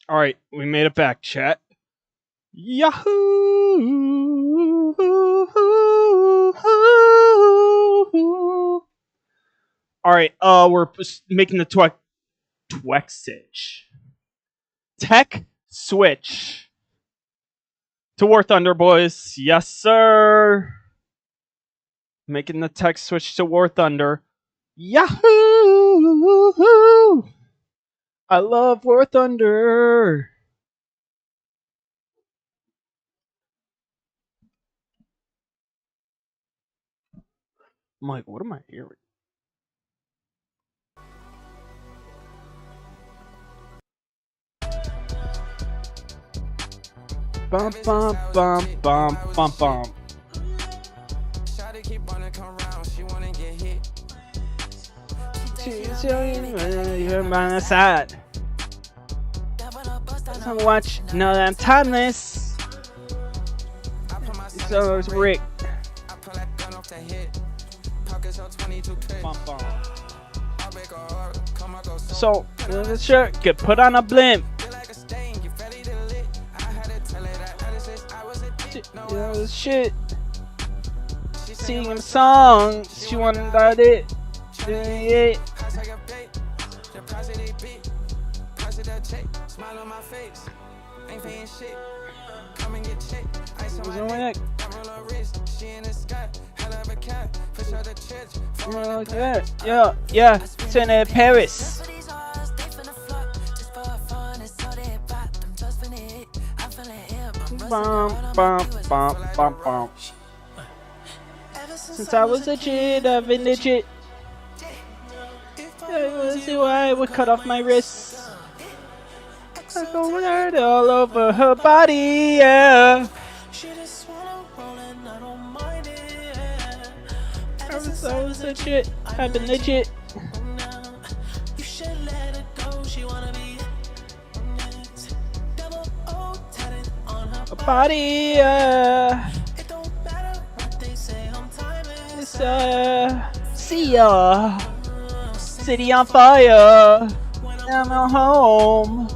All right, we made it back, chat. Yahoo! All right, we're making the tech switch to War Thunder, boys. Yes, sir. Making the tech switch to War Thunder. Yahoo! I love War Thunder. I'm like, what am I hearing? Bum bum bum bum bum bum. You're by my side. So watch, no, I'm timeless. So it's Rick. Bum, bum. So the shirt get put on a blimp. Shit. Singing songs. She wanted that it. Yeah. Smile on my face. Ain't paying shit. Come and get checked. Ice on my neck. She in the sky. Hell of a cat. Fish out the church. Yeah. Turn in Paris. Bum, bum, bum, bum, bum. Since I was a kid, I've been legit. See why I would cut off my wrists. I go weird all over her body, yeah. I was legit, I've been legit. A body, yeah. See ya. City on fire. I'm at home.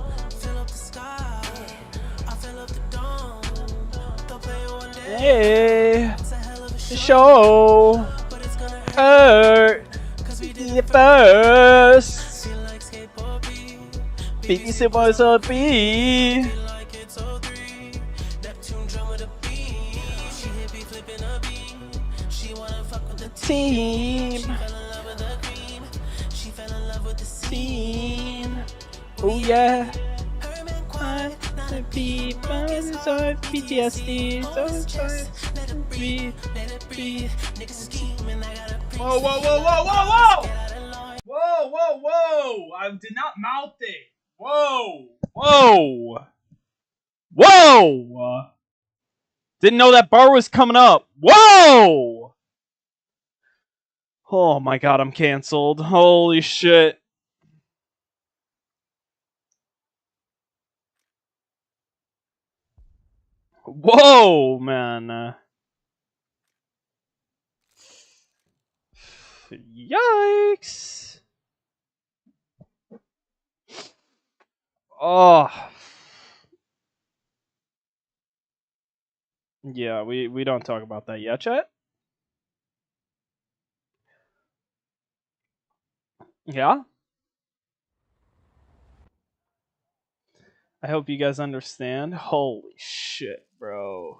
Hey, the show hurt. The first. Baby said what's up, B. Team. Oh yeah. PTSD. Whoa! I did not mouth it. Whoa! Didn't know that bar was coming up. Whoa! Oh my god, I'm canceled. Holy shit. Whoa, man. Yikes. Oh. Yeah, we don't talk about that yet, chat. Yeah? I hope you guys understand. Holy shit, bro.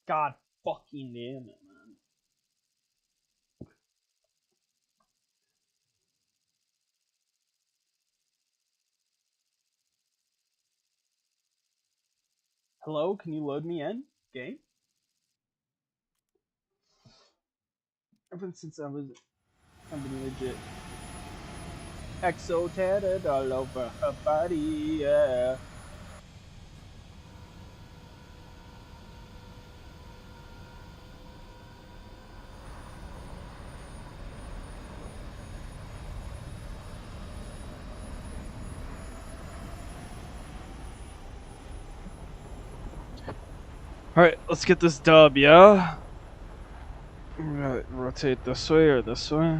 God fucking damn it, man. Hello, can you load me in? Game? Ever since I've been legit. Exo tatted all over her body, yeah. Alright, let's get this dub, yeah? We're gonna rotate this way or this way.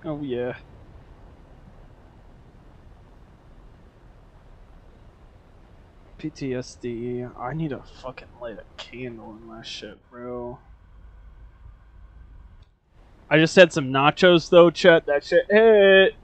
Oh yeah. PTSD. I need to fucking light a candle in my shit, bro. I just had some nachos though, chat. That shit hit.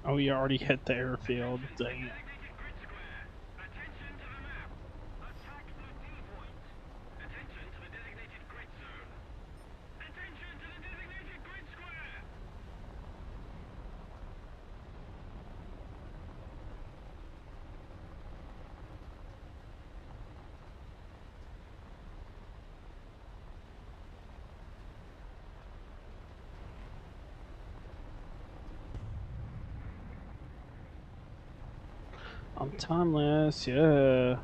Oh, you already hit the airfield. Dang it. I'm timeless, yeah.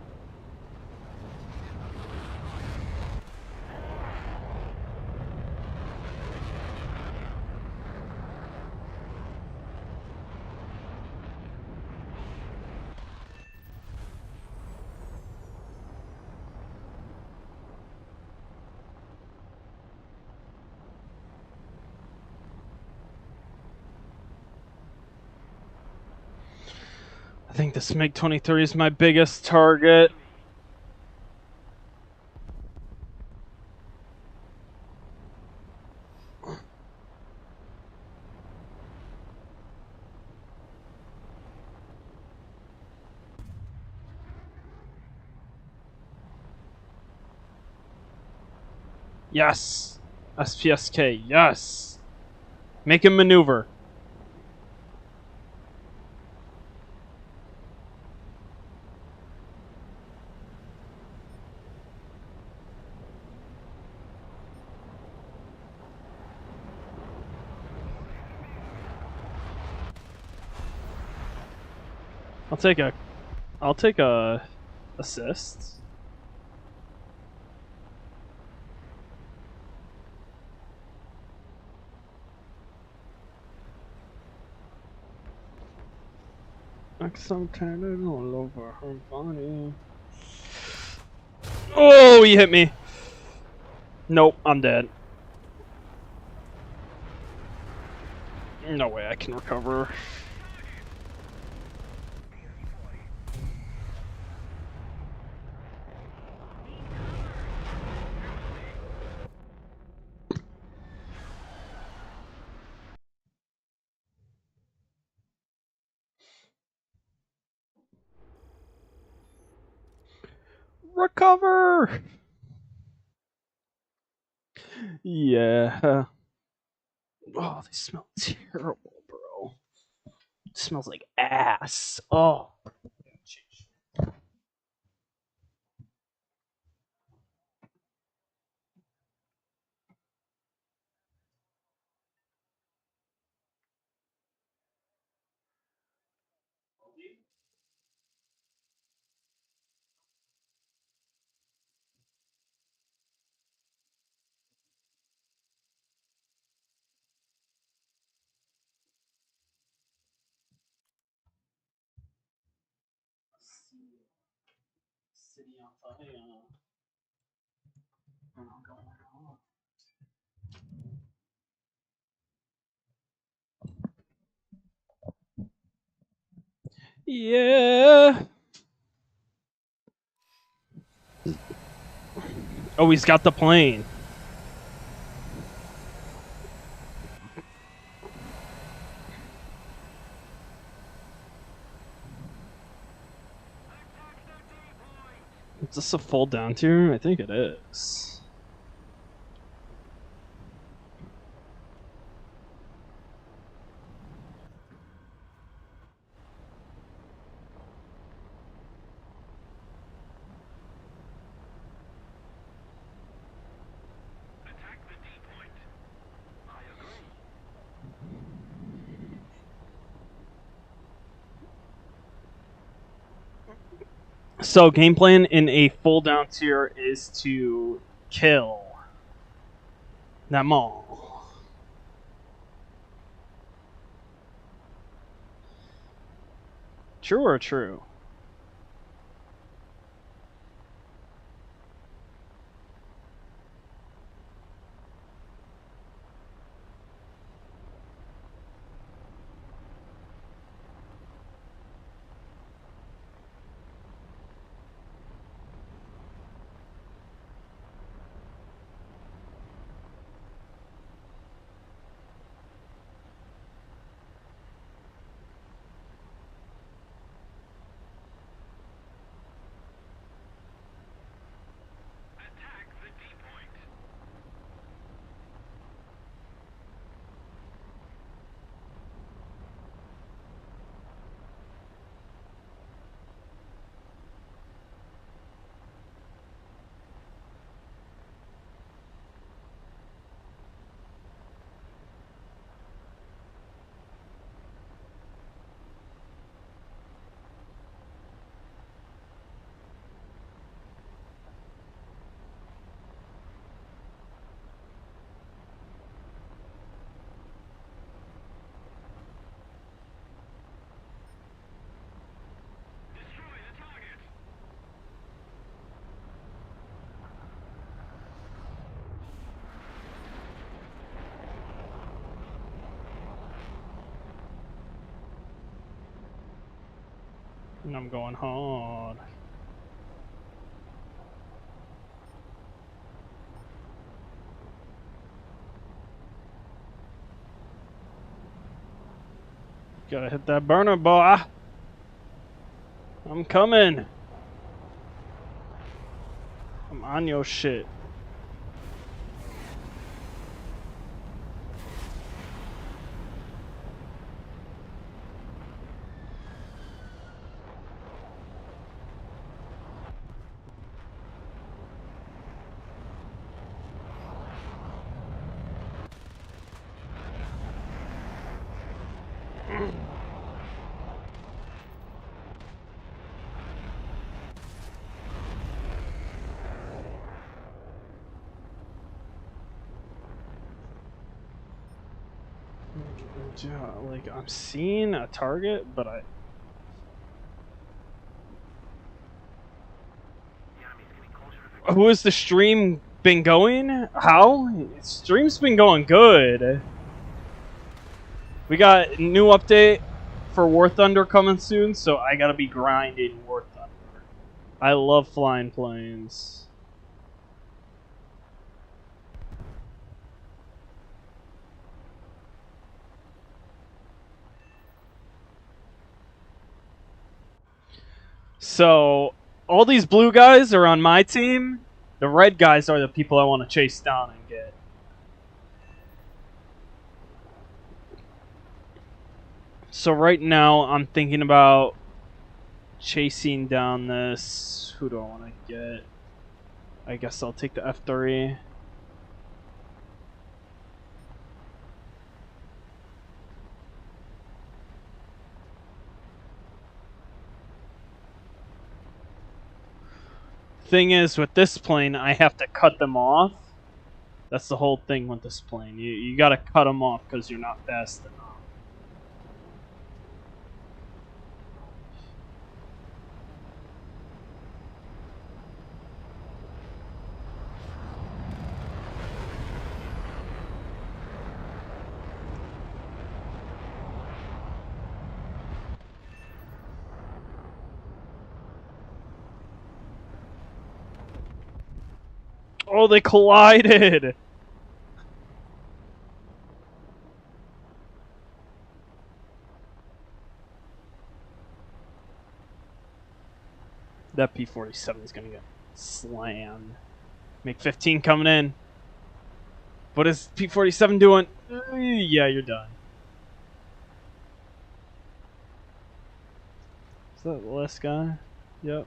I think this MiG-23 is my biggest target. Yes! SPSK, yes! Make him maneuver. I'll take a assist. Like some tatted all over her body. Oh, he hit me. Nope, I'm dead. No way I can recover. Recover! Yeah. Oh, they smell terrible, bro. It smells like ass. Oh. City on fire. Yeah. Oh, he's got the plane. Is this a full down tier? I think it is. So game plan in a full down tier is to kill them all. True or true? And I'm going hard. Gotta hit that burner, boy. I'm coming. I'm on your shit. Yeah, like I'm seeing a target, but who has the stream been going? How? Stream's been going good. We got new update for War Thunder coming soon, so I gotta be grinding War Thunder. I love flying planes. So, all these blue guys are on my team. The red guys are the people I want to chase down and get. So right now, I'm thinking about chasing down this... Who do I want to get? I guess I'll take the F3. Thing is, with this plane, I have to cut them off. That's the whole thing with this plane. You gotta cut them off because you're not fast enough. Oh, they collided! That P-47 is gonna get slammed. Make 15 coming in. What is P-47 doing? Yeah, you're done. Is that the last guy? Yep.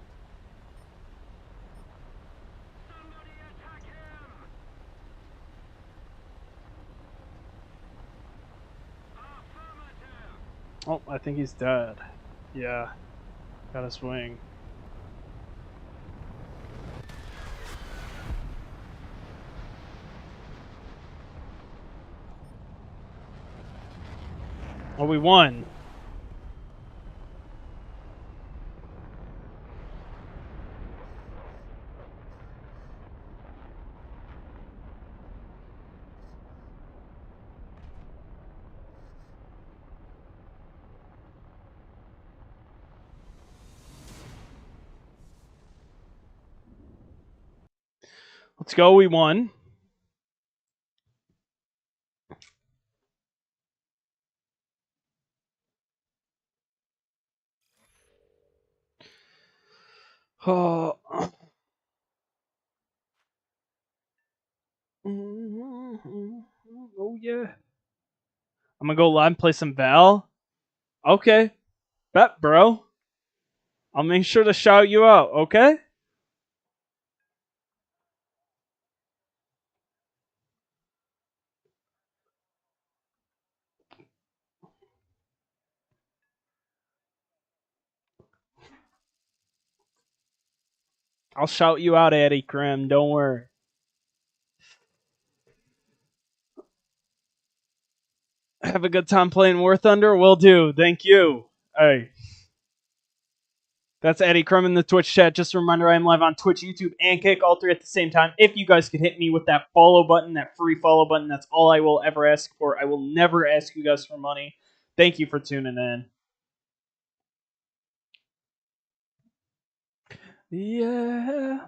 Oh, I think he's dead. Yeah. Got a swing. Oh, we won. Let's go, we won. Oh. Oh yeah. I'm gonna go live and play some Val. Okay. Bet, bro. I'll make sure to shout you out, okay? I'll shout you out, Eddie Krim. Don't worry. Have a good time playing War Thunder? Will do. Thank you. Hey. That's Eddie Krim in the Twitch chat. Just a reminder, I am live on Twitch, YouTube, and Kick, all three at the same time. If you guys could hit me with that follow button, that free follow button, that's all I will ever ask for. I will never ask you guys for money. Thank you for tuning in. Yeah.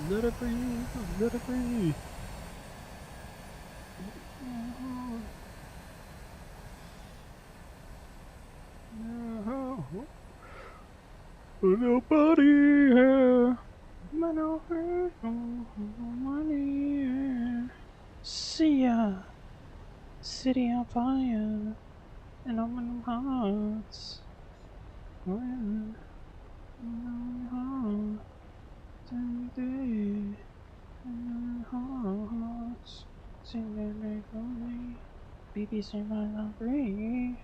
Let it free. Let it free. Nobody here. Money here. See ya. City on fire. And I'm in hearts. When hearts. Sing that for me. BBC my love free.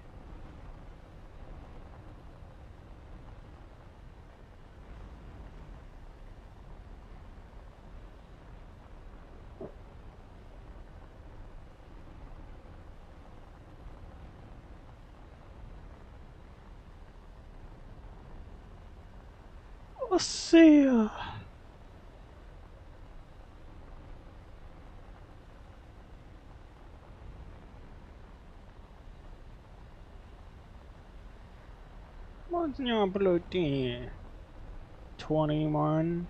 I'll see ya. What's your blue tea? 21.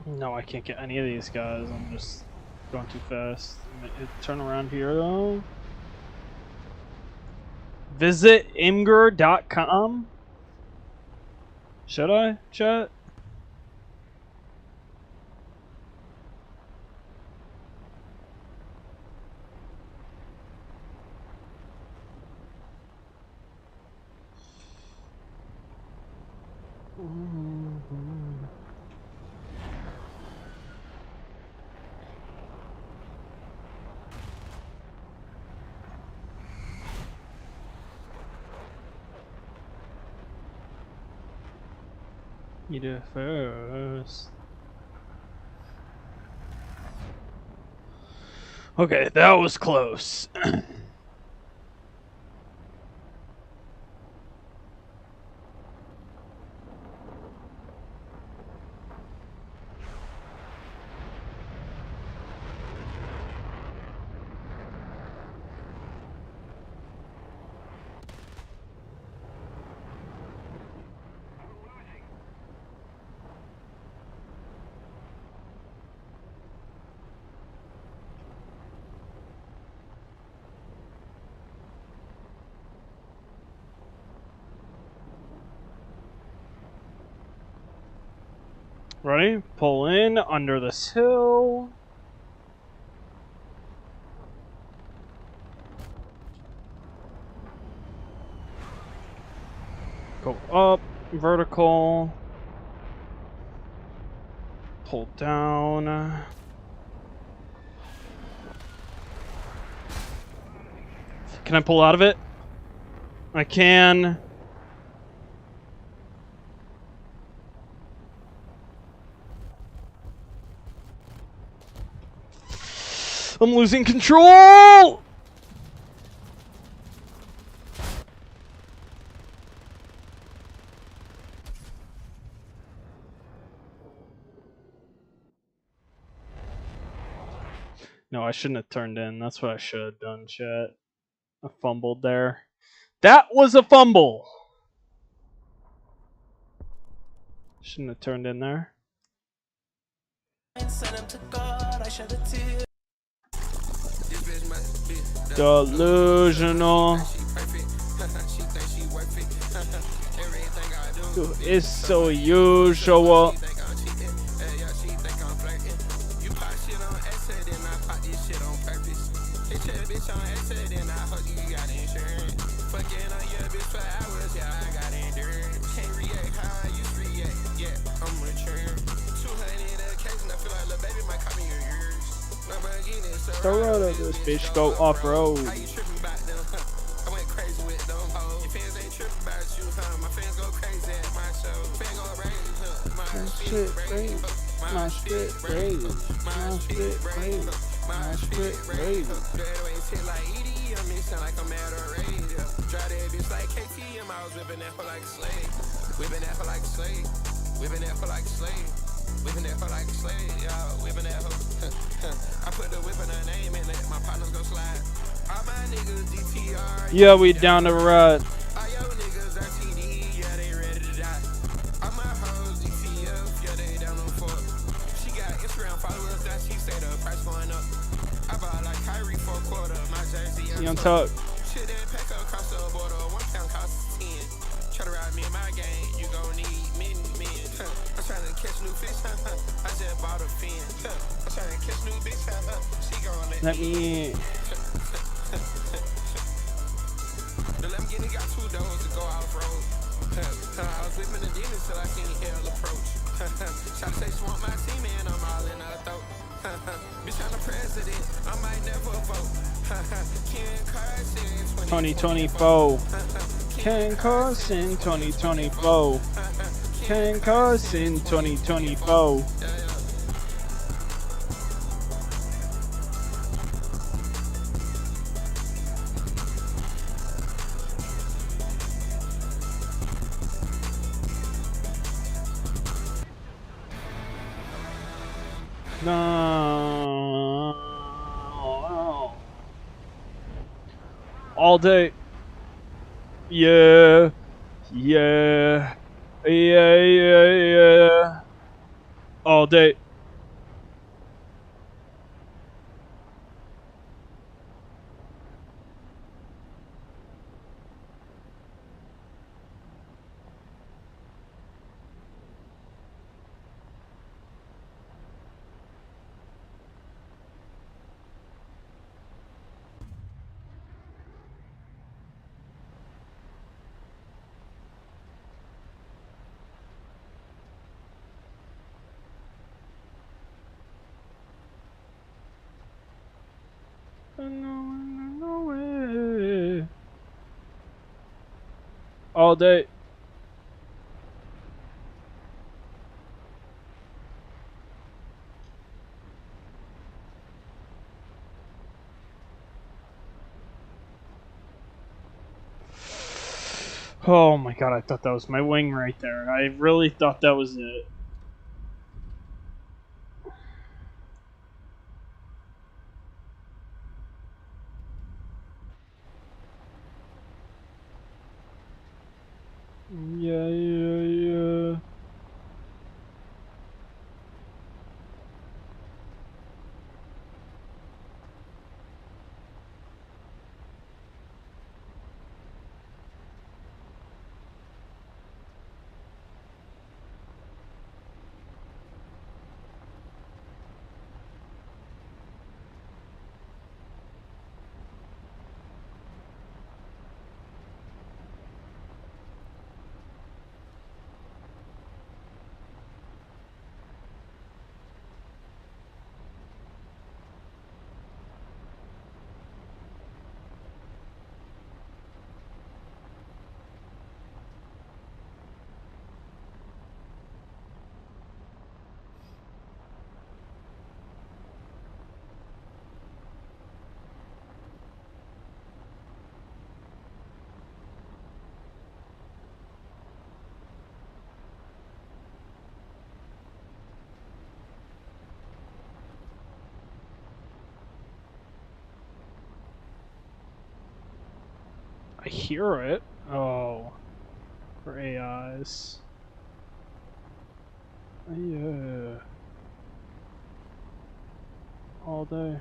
No, I can't get any of these guys. I'm just going too fast. Turn around here though. Visit imgur.com. Should I, chat? You do it first. Okay, that was close. Ready? Pull in under this hill. Go up, vertical. Pull down. Can I pull out of it? I can. I'm losing control! No, I shouldn't have turned in. That's what I should have done, chat. I fumbled there. That was a fumble! Shouldn't have turned in there. Delusional. It's so usual. The road of this bitch go off road. Shit, babe. My shit, babe. My shit, babe. My shit, babe. Whipping that for like a slave. Whipping that for like a slave. Whipping that for like a slave. Whipping that for like a slave, y'all. Whipping that hoe. I put the whip in her name and let my partners go slide. All my niggas DTR. Yeah, we down the road. All your niggas RTD, yeah, they ready to die. All my hoes DTF, yeah, they down on fuck. She got Instagram followers that she say the price going up. I bought like Kyrie for a quarter, my jersey. Young Tuck. Shit that pack across the border, 1 pound costs 10. Try to ride me in my game, you gon' need men. I'm trying to catch new fish, I just bought a fin. I'm trying to catch new bitch, she gon' let me in. The Lamborghini got 2 doors to go off road. I was whipping the demons till I seen hell approach. Try to say swamp my team and I'm all in her throat. Bitch, I'm the president, I might never vote. Ken Carson 2024. Ken Carson 2024. Ken Carson 2024. No. All day. Yeah. Yeah. Yeah. All day. No way. All day. Oh my god, I thought that was my wing right there. I really thought that was it. Yeah. I hear it. Oh. For AIs. Yeah. All day.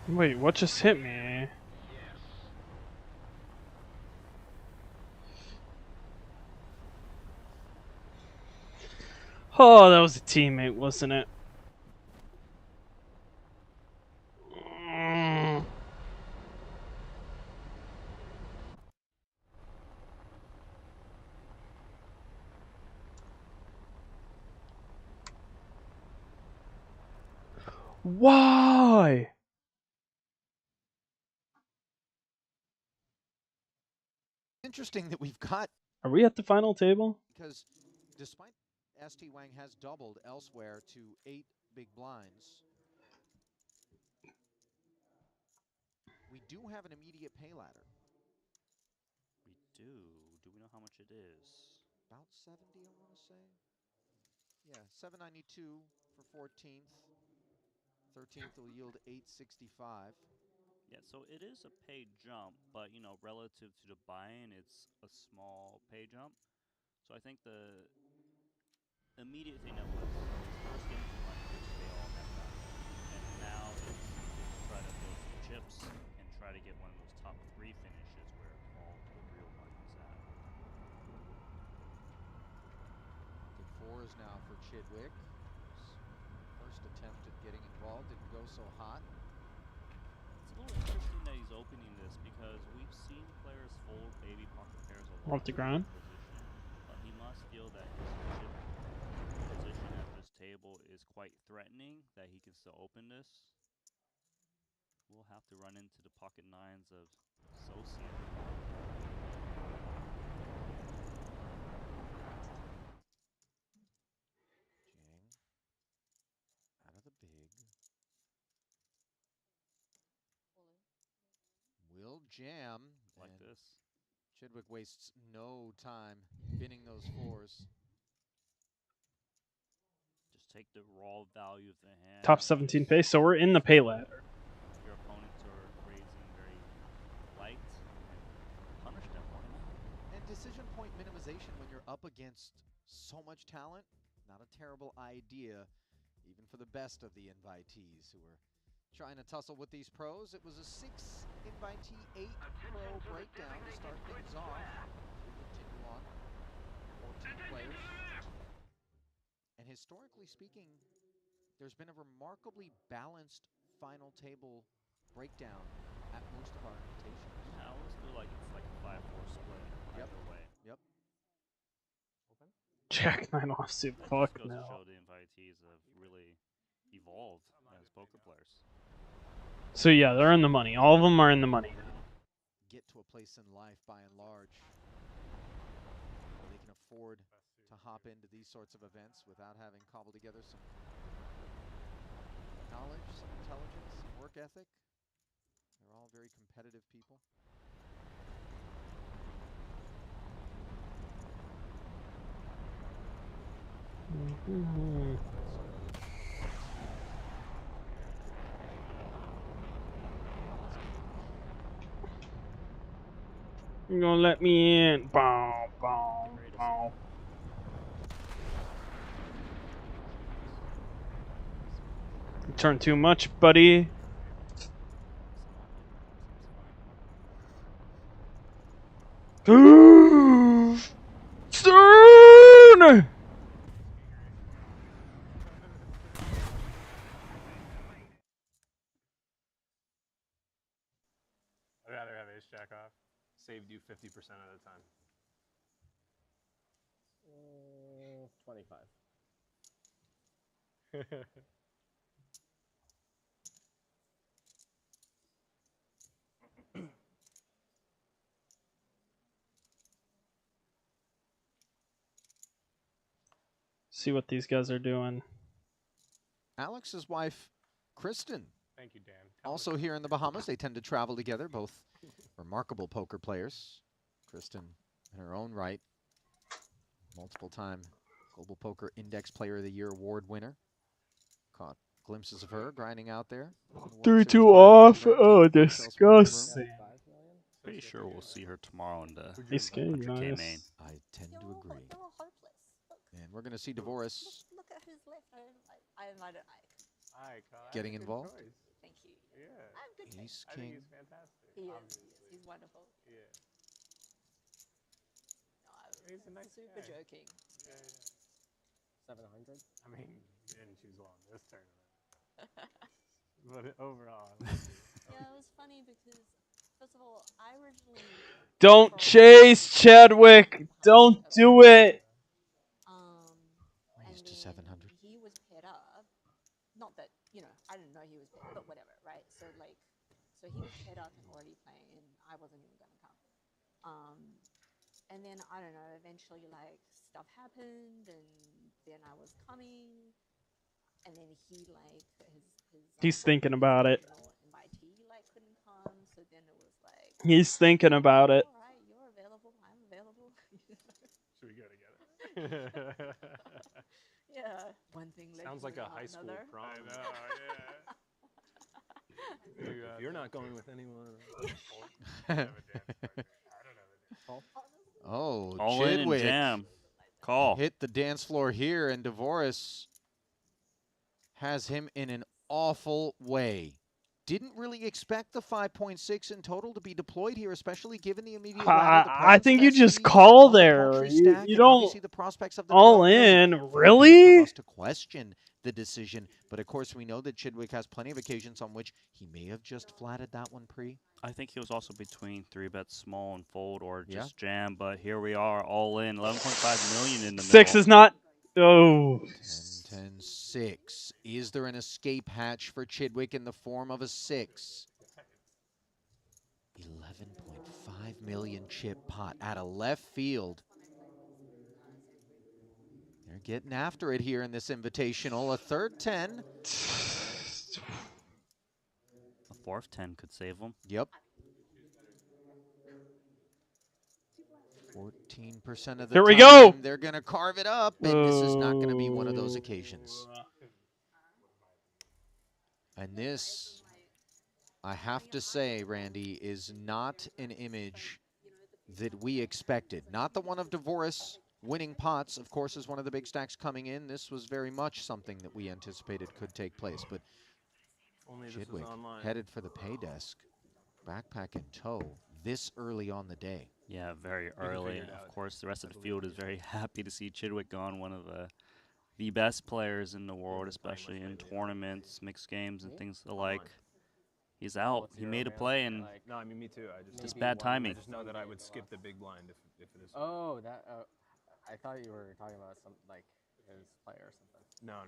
Wait, what just hit me? Oh, that was a teammate, wasn't it? Why? Interesting that we've got. Are we at the final table? Because despite ST Wang has doubled elsewhere to 8 big blinds, we do have an immediate pay ladder. We do. Do we know how much it is? About 70, I want to say. Yeah, 792 for 14th. 13th will yield 865. Yeah, so it is a pay jump, but you know, relative to the buy-in, it's a small pay jump. So I think the immediate thing that was first getting some money, which they all have gotten, and now is try to build some chips and try to get one of those top 3 finishes where all the real money is at. Pocket 4 is now for Chidwick. First attempt at getting involved didn't go so hot. It's a little interesting that he's opening this because we've seen players fold baby pocket pairs a lot Off the ground. position, but he must feel that his chip position at this table is quite threatening that he can still open this. We'll have to run into the pocket 9s of Socian. Jang out of the big. Will jam. Like this. Chidwick wastes no time binning those 4s. Just take the raw value of the hand. Top 17 pay, so we're in the pay ladder. Your opponents are raising very light and punish them. Why not? And decision point minimization when you're up against So much talent, not a terrible idea, even for the best of the invitees who were trying to tussle with these pros. It was a 6 invitee, 8 pro breakdown to start things off. We continue on. 14 players. And historically speaking, there's been a remarkably balanced final table breakdown at most of our invitations. I always feel like it's like a 5-4 split either way. Yep. Jack 9 offsuit. Fuck Goes to no. show the invitees have really evolved as poker players. So yeah, they're in the money. All of them are in the money now. Get to a place in life by and large where they can afford to hop into these sorts of events without having cobbled together some knowledge, some intelligence, some work ethic. They're all very competitive people. You're gonna let me in. Bow, bow, bow. You turn too much, buddy. Stern! I'd rather have ace jack off. Saved you 50% of the time. 25. See what these guys are doing. Alex's wife, Kristen. Thank you, Dan. Also here in the Bahamas, they tend to travel together, both remarkable poker players. Kristen, in her own right, multiple-time Global Poker Index Player of the Year award winner. Caught glimpses of her grinding out there. 3-2 off. Oh, disgusting. Pretty sure we'll see her tomorrow in the Ace king, 100K nice. main. I tend to agree. And we're going to see Devoris Look at who's left. I invited Ike. getting involved. Thank you. Yeah. I'm good. Ace I think king. he's fantastic. He is. He's wonderful. Yeah. No, I was He's a nice super guy. joking. Yeah, yeah. 700. I mean, you didn't choose well in this tournament. But overall, I like it. Yeah, it was funny because, first of all, I originally... Don't chase, Chadwick. Don't do it. Raised to 700. He was paired up. Not that, you know, I didn't know he was paired, but whatever, right? So, like, so he was paired up and already playing, and I wasn't even going to come. And then, I don't know, eventually, like, stuff happened, and then I was coming, and then he, like, He's thinking about it. invitee, like, couldn't come, so then it was like... He's thinking about it. All right, you're available, I'm available. Should we go together? Yeah. One thing led Sounds to like a high school another. prom. I know, yeah. You're not going with anyone. Oh, All in and Chidwick jam. Call. hit the dance floor here, and Devoris has him in an awful way. Didn't really expect the 5.6 in total to be deployed here, especially given the immediate ladder, the I think you presence just speed call on the there. paltry You stack, and don't obviously the prospects of the all 12 million. in. Really? For us to question the decision, but of course we know that Chidwick has plenty of occasions on which he may have just flatted that one pre. I think he was also between 3-bet small and fold or Yeah. just jam, but here we are all in. 11.5 million in the Six middle. is not. Oh. 10-6. Is there an escape hatch for Chidwick in the form of a 6? 11.5 million chip pot out of left field. They're getting after it here in this invitational. A third 10. A fourth 10 could save him. Yep. 14% of the Here we time, go. they're going to carve it up, and this is not going to be one of those occasions. And this, I have to say, Randy, is not an image that we expected. Not the one of Devoris winning pots, of course, is one of the big stacks coming in. This was very much something that we anticipated could take place, but Only this is Chidwick online. headed for the pay desk, backpack in tow, this early on the day. Yeah, very early. Of course, the rest of the field is very happy to see Chidwick gone, one of the best players in the world, especially in tournaments, mixed games, and things alike. He's out. He made a play, and No, I mean me too. I just bad timing. I just know that I would skip the big blind if it is. Oh, that. I thought you were talking about some like his player or something. No.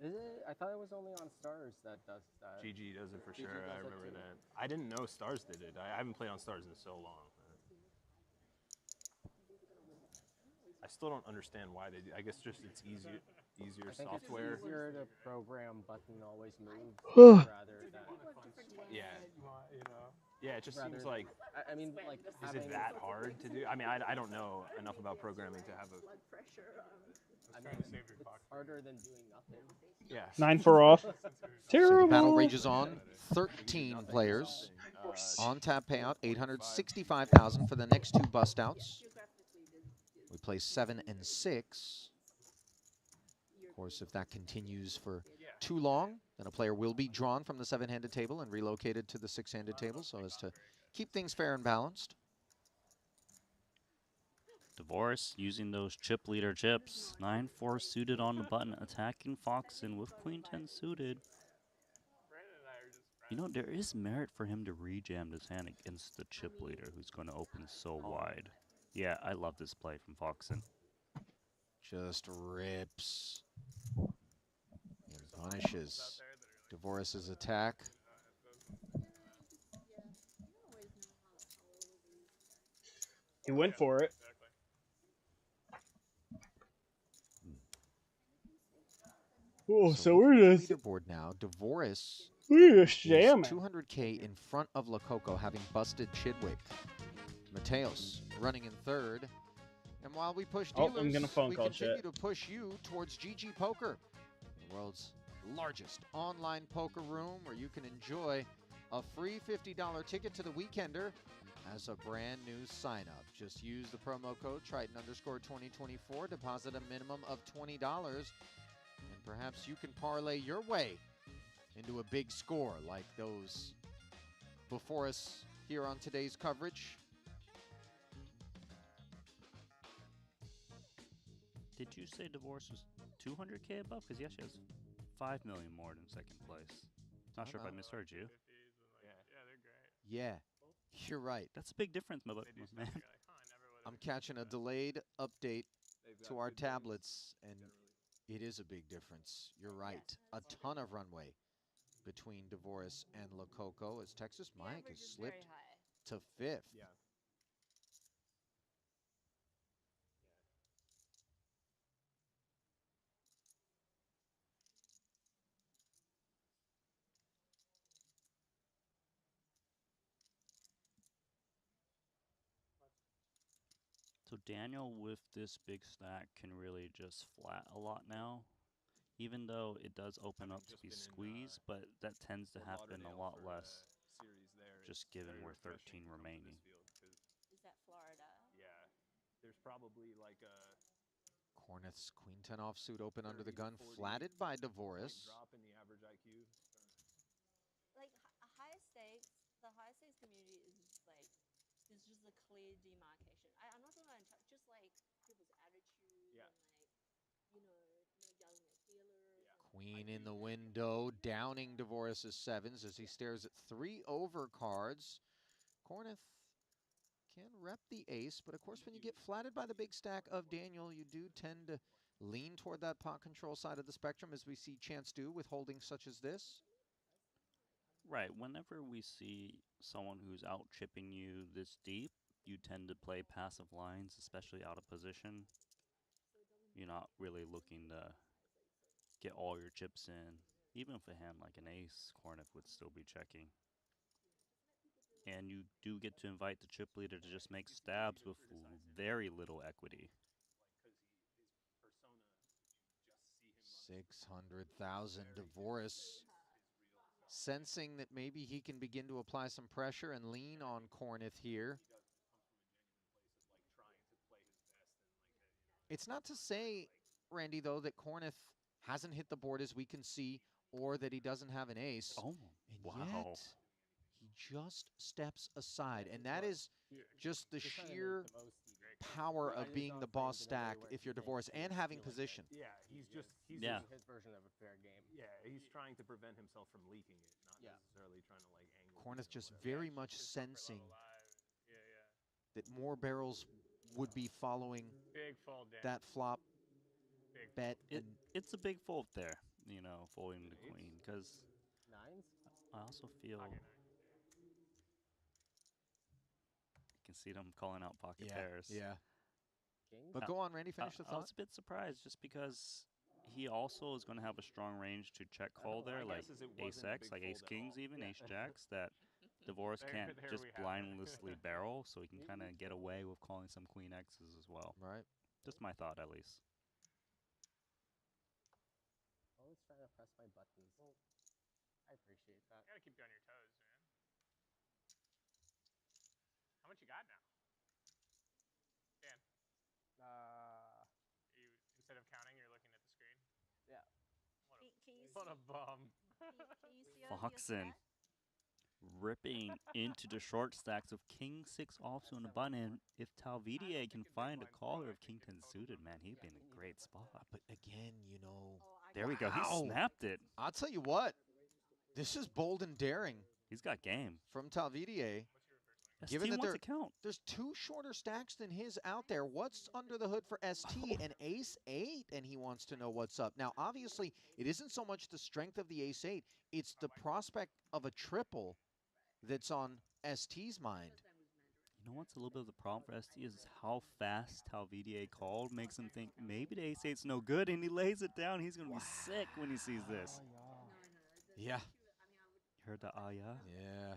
Is it? I thought it was only on Stars that does that. GG does it for sure. I remember that. I didn't know Stars did it. I haven't played on Stars in so long. I still don't understand why they do. I guess just it's easier software. It's easier to program button always move rather than. Yeah. Yeah, it just seems like. I mean, like, is it that hard to do? I mean, I don't know enough about programming to have a. I mean, it's harder than doing nothing. Yeah. 9 for off. So Terrible. the battle rages on. 13 players. On tap payout, 865,000 for the next 2 bust outs. We play 7 and 6. Of course, if that continues for too long, then a player will be drawn from the 7-handed table and relocated to the 6-handed table so as to keep things fair and balanced. Divorce using those chip leader chips. 9-4 suited on the button, attacking Foxen with Queen 10 suited. You know, there is merit for him to rejam his hand against the chip leader who's going to open so wide. Yeah, I love this play from Foxen. Just rips and punishes Divorce's attack. He went for it. Oh, so we're just leaderboard now. Divorce we're just is jamming. 200K in front of Lococo, having busted Chidwick. Mateos running in third. And while we push dealers, I'm gonna phone we call continue shit. to push you towards GG Poker, the world's largest online poker room where you can enjoy a free $50 ticket to the Weekender as a brand new sign-up. Just use the promo code Triton_2024, deposit a minimum of $20, and perhaps you can parlay your way into a big score like those before us here on today's coverage. Did you say Divorce was 200K above? Because he actually has 5 million more than second place. Not sure if I misheard you. Yeah, you're right. That's a big difference, my man. I'm catching a delayed update to our tablets, and it is a big difference. You're right. A ton of runway between Divorce and Lococo as Texas Mike has slipped to 5th. Yeah. So Daniel with this big stack can really just flat a lot now, even though it does open up to be squeezed, but that tends to happen a lot less, just given we're 13 remaining. Is that Florida? Yeah. There's probably like a Corneth's Queen 10 offsuit open under the gun, flatted by Divorce. drop in the average IQ. Like high stakes, the high stakes community is just like there's just a clear demarcation. I'm not talking about just like people's attitude and like yelling at dealers. Queen in the window, downing Divorce's 7s as he stares at 3 over cards. Corneth can rep the ace, but of course when you get flatted by the big stack of Daniel, you do tend to lean toward that pot control side of the spectrum, as we see Chance do with holdings such as this. Right, whenever we see someone who's out chipping you this deep, you tend to play passive lines, especially out of position. You're not really looking to get all your chips in. Even with a hand like an ace, Corneth would still be checking. And you do get to invite the chip leader to just make stabs with very little equity. 600,000 Divorce, sensing that maybe he can begin to apply some pressure and lean on Corneth here. It's not to say, Randy, though, that Cornith hasn't hit the board as we can see, or that he doesn't have an ace. Oh, and wow. yet he just steps aside, and that is just the sheer power of being the boss stack if you're divorced and having position. Yeah, he's Yeah. using his version of a fair game. Yeah, he's trying to prevent himself from leaking it, not necessarily trying to like angle. Cornith just very much sensing that more barrels would be following Big fold down. that flop bet. It's a big fold there, you know, folding the queen, because Nines? I also feel you can see them calling out pocket pairs. Yeah. But go on, Randy, finish the I was thought. a bit surprised just because he also is going to have a strong range to check call there, like ace X, like ace kings even, ace jacks, that divorce can't just blindlessly barrel, so he can kind of get away with calling some queen X's as well. Right. Just my thought, at least. Always trying to press my buttons. I appreciate that. You gotta keep you on your toes, man. How much you got now? Dan. You instead of counting, you're looking at the screen. Yeah. What a bum. Foxen ripping into the short stacks of king 6 offsuit on the button. And if Talvidier can find a caller of king 10 suited, man, he'd be in a great spot. But again, you know, there we go. He snapped it. I'll tell you what, this is bold and daring. He's got game from Talvidier. Given that there's two shorter stacks than his out there, what's under the hood for ST? An ace 8, and he wants to know what's up. Now, obviously, it isn't so much the strength of the ace 8, it's the prospect of a triple that's on ST's mind. You know what's a little bit of the problem for ST is how fast Talvidier called makes him think maybe the ace 8's no good, and he lays it down. He's going to be sick when he sees this. Yeah. You heard the yeah? Yeah.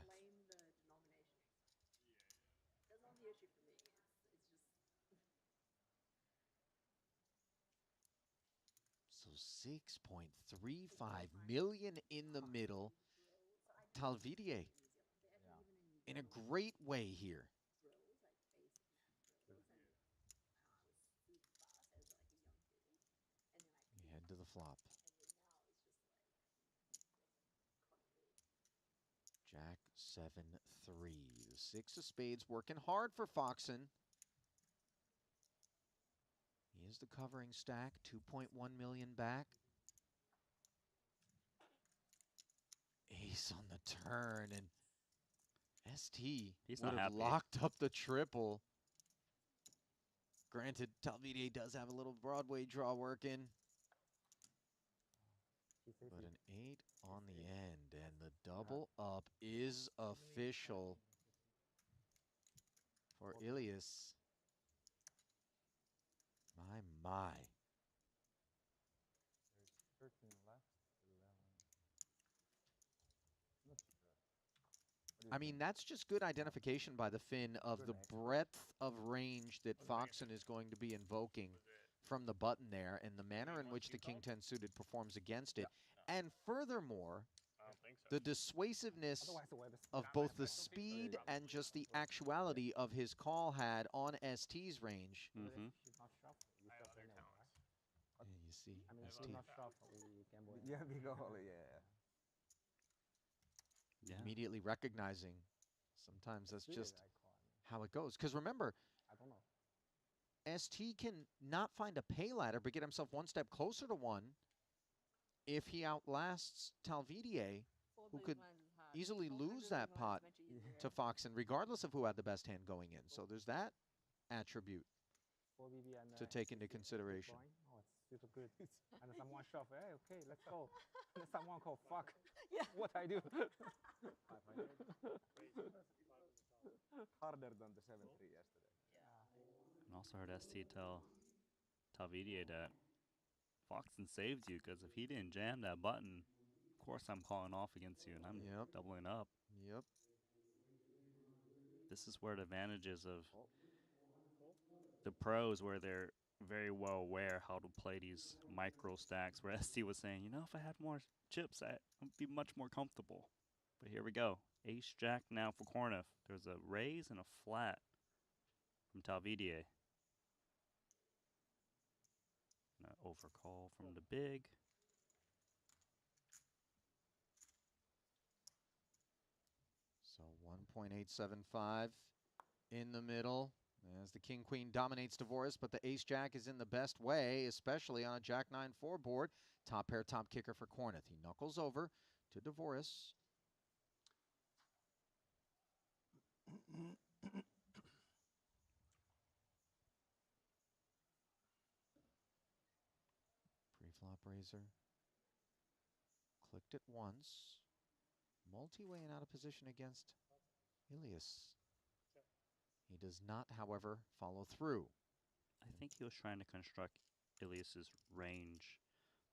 So 6.35 million in the middle. Talvidier in a great way here. We head to the flop. Jack 7-3. The 6 of spades working hard for Foxen. He is the covering stack, 2.1 million back. Ace on the turn, and ST He's would not have happy. locked up the triple. Granted, Talvidier does have a little Broadway draw working. But an 8 on the end, and the double up is official for Ilias. My. There's 13 left. 11. I mean, that's just good identification by the Finn of the breadth of range that Foxen is going to be invoking from the button there, and the manner in which the King 10 suited performs against it. And furthermore, the dissuasiveness of both the speed and just the actuality of his call had on ST's range. Mm-hmm. And you see, ST immediately recognizing sometimes that's just how it goes. Because remember, ST can not find a pay ladder, but get himself one step closer to one if he outlasts Talvidier, who could easily lose that pot to Foxen, regardless of who had the best hand going in. So there's that attribute to take into consideration. Oh, it's super good. And someone shove. Hey, okay, let's go. And someone call, fuck. Yeah. What I do? 500. Harder than the 7-3 yesterday. And also heard ST tell Talvidier that Foxen saved you, because if he didn't jam that button, of course I'm calling off against you, and I'm doubling up. Yep. This is where the advantages of the pros, where they're very well aware how to play these micro stacks, where ST was saying, you know, if I had more chips, I'd be much more comfortable. But here we go. Ace Jack now for Cornith. There's a raise and a flat from Talvidier. Overcall from the big. So 1.875 in the middle as the King Queen dominates Devoris, but the Ace Jack is in the best way, especially on a Jack 9-4 board. Top pair, top kicker for Corneth. He knuckles over to Devoris. Pre-flop raiser. Clicked it once. Multi-way and out of position against Ilias. He does not, however, follow through. I think he was trying to construct Ilias's range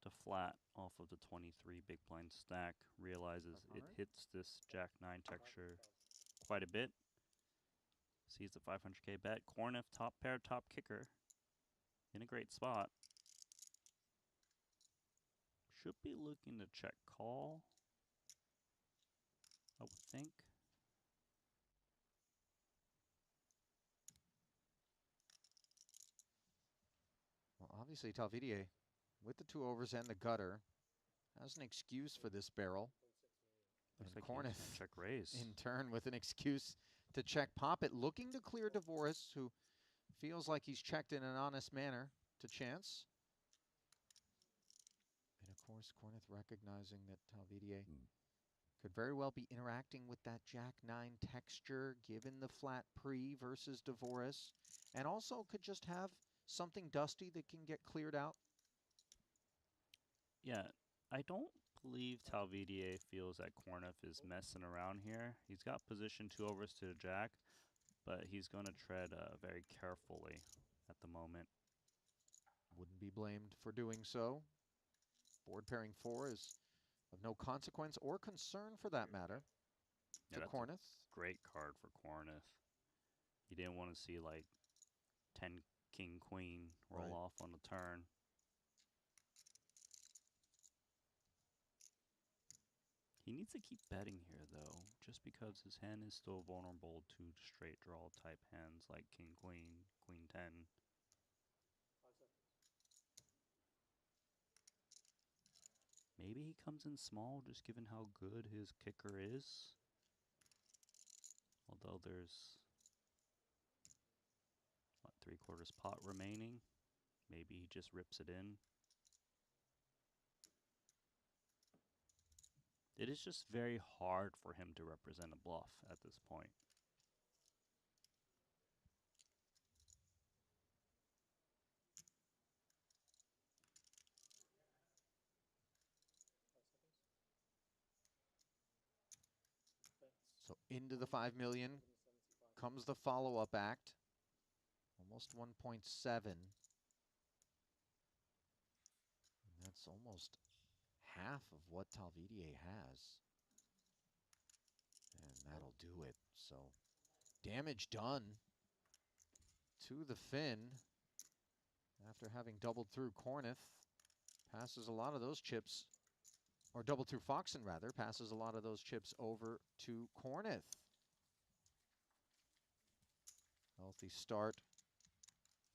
to flat off of the 23 big blind stack. Realizes it hits this Jack 9 texture quite a bit. Sees the 500k bet. Corneth top pair, top kicker. In a great spot. Should be looking to check call, I would think. Well, obviously, Talvidier, with the 2 overs and the gutter, has an excuse for this barrel. Looks and like he's Corneth, gonna check raise. in turn, with an excuse to check pop it, looking to clear Devoris, who feels like he's checked in an honest manner to chance. And of course, Corneth recognizing that Talvidier could very well be interacting with that Jack 9 texture, given the flat pre versus Devoris, and also could just have something dusty that can get cleared out. Yeah, I don't believe Talvidier feels that Corneth is messing around here. He's got position 2 overs to the jack, but he's going to tread very carefully at the moment. Wouldn't be blamed for doing so. Board pairing 4 is of no consequence or concern for that matter Yeah, to that's Corneth. a great card for Corneth. He didn't want to see like 10 king queen roll Right. off on the turn. He needs to keep betting here though, just because his hand is still vulnerable to straight draw type hands like king queen, queen 10. Maybe he comes in small just given how good his kicker is. Although there's, what, 3/4 pot remaining. Maybe he just rips it in. It is just very hard for him to represent a bluff at this point. So into the 5 million comes the follow-up act. Almost 1.7. And that's almost half of what Talvidier has. And that'll do it. So damage done to the fin after having doubled through Corneth. Passes a lot of those chips, or doubled through Foxen rather, passes a lot of those chips over to Corneth. Healthy start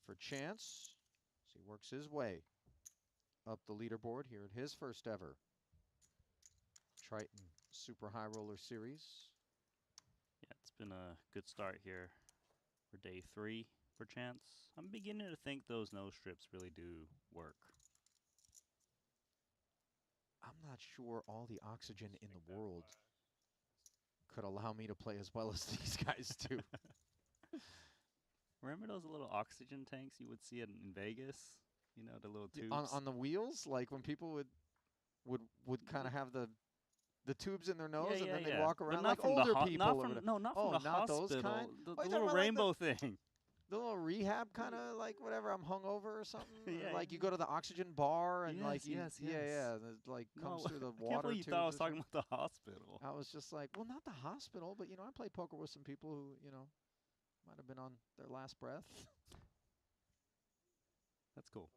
for Chance as he works his way up the leaderboard here at his first ever Triton Super High Roller Series. Yeah, it's been a good start here for day 3 for Chance. I'm beginning to think those nose strips really do work. I'm not sure all the oxygen in the world could allow me to play as well as these guys do. Remember those little oxygen tanks you would see in Vegas? You know, the little tubes? On the wheels, like when people would kind of have the tubes in their nose and then they walk around like older people. Not from the hospital. Those kind. The little rainbow thing. The little rehab kind of like whatever. I'm hungover or something. Like you go to the oxygen bar and like you, yeah, and it like comes through the water. I can't believe you thought I was talking about the hospital. I was just like, well, not the hospital, but you know, I played poker with some people who might have been on their last breath. That's cool.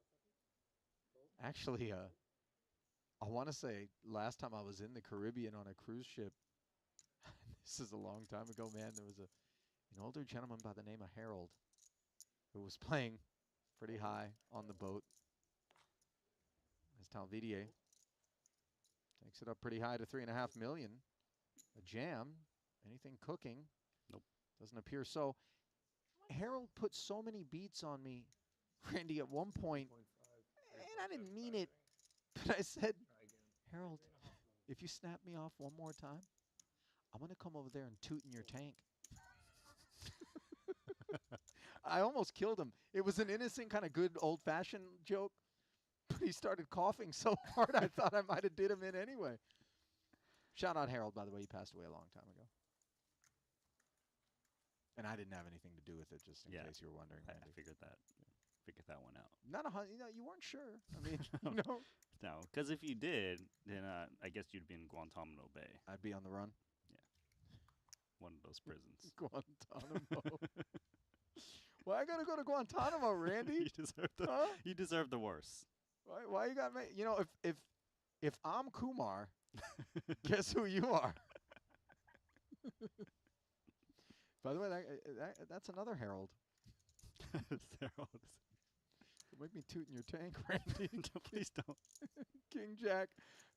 Actually, I want to say last time I was in the Caribbean on a cruise ship, this is a long time ago, man, there was an older gentleman by the name of Harold who was playing pretty high on the boat. Talvidier takes it up pretty high to 3.5 million. A jam. Anything cooking? Nope. Doesn't appear so. Harold put so many beats on me, Randy, at one point, and I didn't mean it, but I said, Harold, if you snap me off one more time, I'm going to come over there and toot in your tank. I almost killed him. It was an innocent, kind of good old-fashioned joke, but he started coughing so hard I thought I might have did him in anyway. Shout out Harold, by the way. He passed away a long time ago. And I didn't have anything to do with it, just in case you were wondering. I figured that. Figured that one out. Not you weren't sure. I mean, you know. No, because if you did, then I guess you'd be in Guantanamo Bay. I'd be on the run. Yeah. One of those prisons. Guantanamo. Why I gotta go to Guantanamo, Randy? You deserve the worst. Why you got me? You know, if I'm Kumar, guess who you are? By the way, that's another Harold. Harold. Make me toot in your tank, Randy. Please don't. King Jack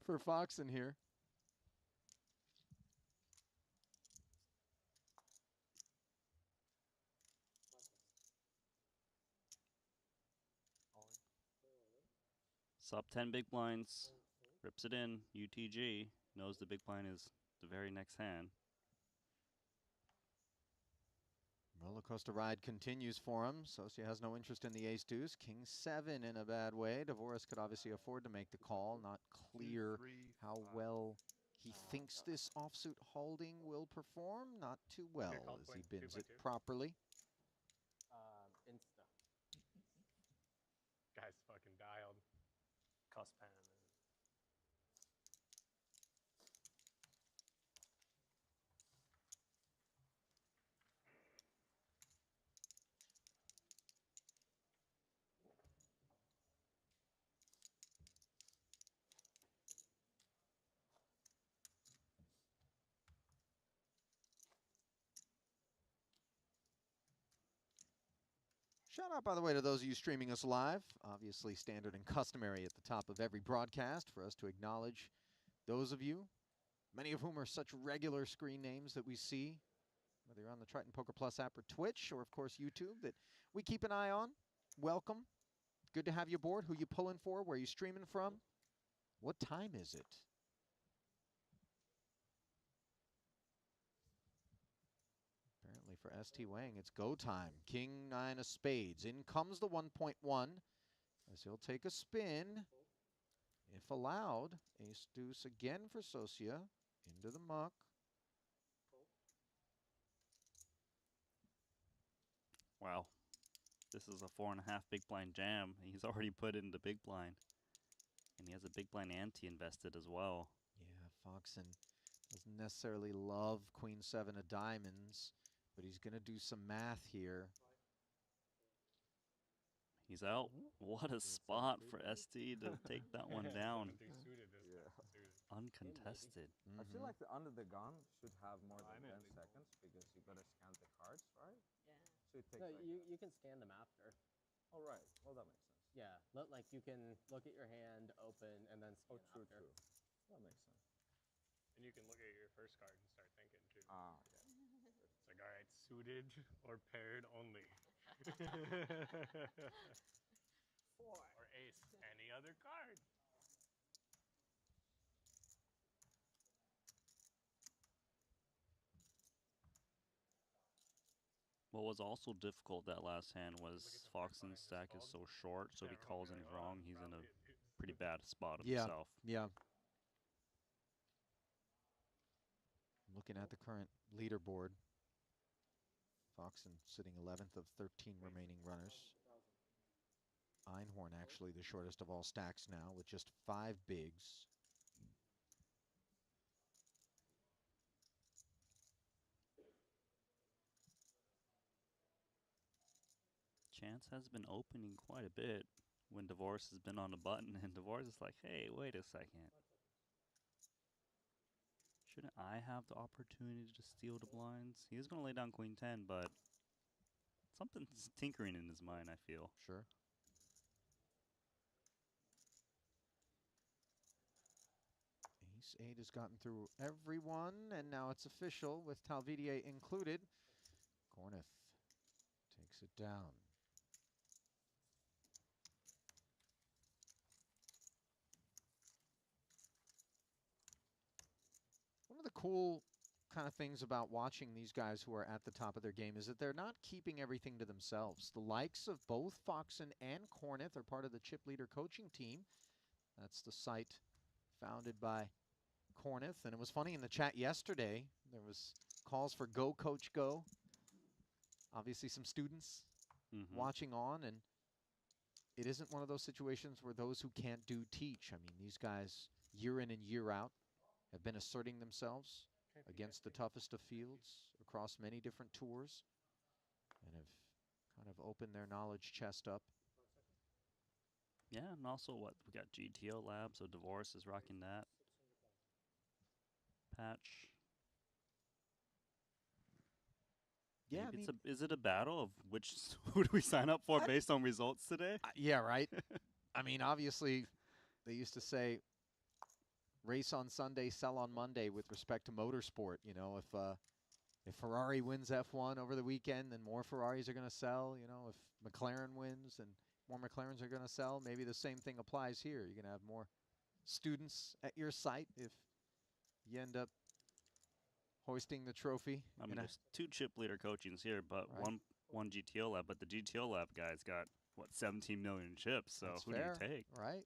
for Fox in here. Sub 10 big blinds. Rips it in. UTG knows the big blind is the very next hand. Roller coaster ride continues for him. Socia has no interest in the ace deuce. King 7 in a bad way. Dvorak could obviously afford to make the call. Not clear how well he thinks this offsuit holding will perform. Not too well as he bins it properly. Insta. Guy's fucking dialed. Cuspan. Shout out, by the way, to those of you streaming us live. Obviously standard and customary at the top of every broadcast for us to acknowledge those of you, many of whom are such regular screen names that we see, whether you're on the Triton Poker Plus app or Twitch or, of course, YouTube, that we keep an eye on. Welcome. Good to have you aboard. Who you pulling for? Where you streaming from? What time is it? Apparently for ST Wang, it's go time. King 9 of spades. In comes the 1.1 as he'll take a spin. If allowed, ace deuce again for Socia. Into the muck. Wow. This is a 4.5 big blind jam. He's already put in the big blind. And he has a big blind ante invested as well. Yeah, Foxen doesn't necessarily love Queen 7 of diamonds, but he's going to do some math here. He's out. What a spot for ST to take that one down. Uncontested. I feel like the under the gun should have more than 10 seconds because you gotta scan the cards, right? Yeah. So it takes No, like... you can scan them after. Oh, right. Well, that makes sense. Yeah, like you can look at your hand, open, and then scan after. True. That makes sense. And you can look at your first card and start thinking too. Ah, yeah. It's like, all right, suited or paired only. 4. Or ace, any other card. What was also difficult that last hand was Foxen's stack is so short, so if he calls and he's wrong, he's in a pretty bad spot himself. Yeah. Looking at the current leaderboard, Foxen sitting 11th of 13 remaining runners. Einhorn actually the shortest of all stacks now with just 5 bigs. Chance has been opening quite a bit when Divorce has been on the button, and Divorce is like, hey, wait a second. Shouldn't I have the opportunity to steal the blinds? He was going to lay down Queen 10, but something's tinkering in his mind, I feel. Sure. seems 8 has gotten through everyone, and now it's official with Talvidier included. Corneth takes it down. One of the cool kind of things about watching these guys who are at the top of their game is that they're not keeping everything to themselves. The likes of both Foxen and Corneth are part of the Chip Leader coaching team. That's the site founded by Corneth. And it was funny in the chat yesterday, there was calls for go coach go. Obviously some students watching on, and it isn't one of those situations where those who can't do teach. I mean, these guys year in and year out have been asserting themselves against the toughest of fields across many different tours and have kind of opened their knowledge chest up. Yeah, and also what we got GTO Labs, so Divorce is rocking that patch. Yeah, Maybe is it a battle of who do we sign up for based on results today? Yeah, right. I mean, obviously, they used to say race on Sunday, sell on Monday with respect to motorsport. You know, if Ferrari wins F1 over the weekend, then more Ferraris are going to sell. You know, if McLaren wins, then more McLarens are going to sell. Maybe the same thing applies here. You're going to have more students at your site if you end up hoisting the trophy. I mean, there's 2 Chip Leader coachings here, but one GTO Lab. But the GTO Lab guy's got, what, 17 million chips, so That's who fair, do you take? Right.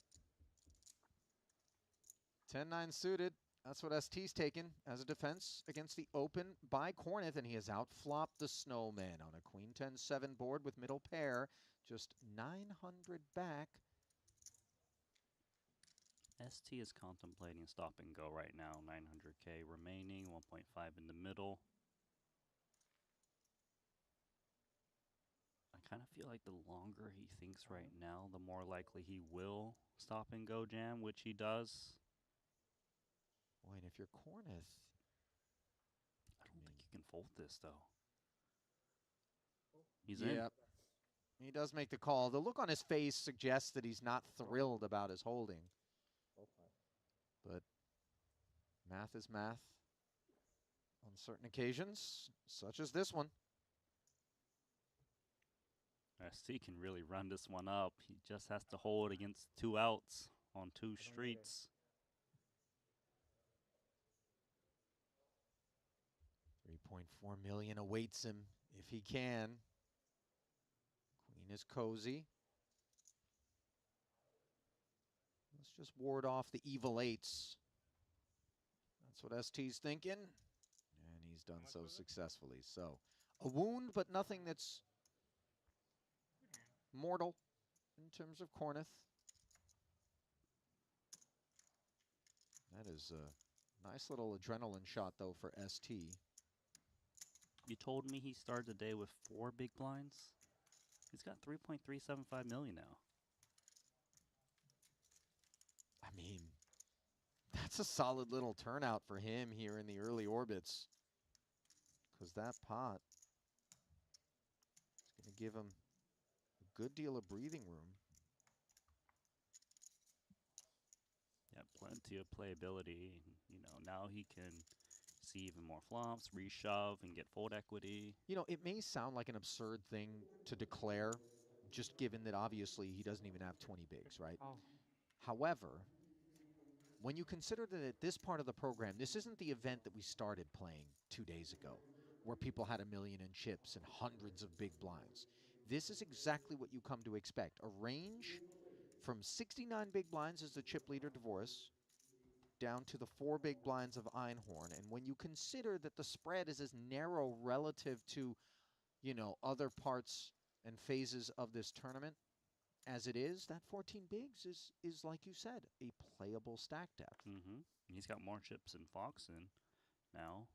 10-9 suited. That's what ST's taken as a defense against the open by Corneth, and he has outflopped the Snowman on a Queen 10-7 board with middle pair. Just 900 back. ST is contemplating stop and go right now. 900K remaining, 1.5 in the middle. I kind of feel like the longer he thinks right now, the more likely he will stop and go jam, which he does. Boy, and if you're Corneth, I don't think you can fold this, though. He's in. Yep. He does make the call. The look on his face suggests that he's not thrilled about his holding. But math is math on certain occasions, such as this one. ST can really run this one up. He just has to hold against 2 outs on 2 streets. 3.4 million awaits him if he can. Queen is cozy. Let's just ward off the evil 8s. That's what ST's thinking. And he's done so successfully. So a wound, but nothing that's mortal in terms of Corneth. That is a nice little adrenaline shot, though, for ST. You told me he started the day with 4 big blinds. He's got 3.375 million now. I mean, that's a solid little turnout for him here in the early orbits. Because that pot is going to give him a good deal of breathing room. Yeah, plenty of playability. You know, now he can see even more flops, reshove, and get fold equity. You know, it may sound like an absurd thing to declare, just given that obviously he doesn't even have 20 bigs, right? However, when you consider that at this part of the program, this isn't the event that we started playing 2 days ago, where people had 1 million in chips and hundreds of big blinds. This is exactly what you come to expect. A range from 69 big blinds as the chip leader Divorce, down to the 4 big blinds of Einhorn. And when you consider that the spread is as narrow relative to, you know, other parts and phases of this tournament as it is, that 14 bigs is like you said, a playable stack depth. He's got more chips than Foxen now,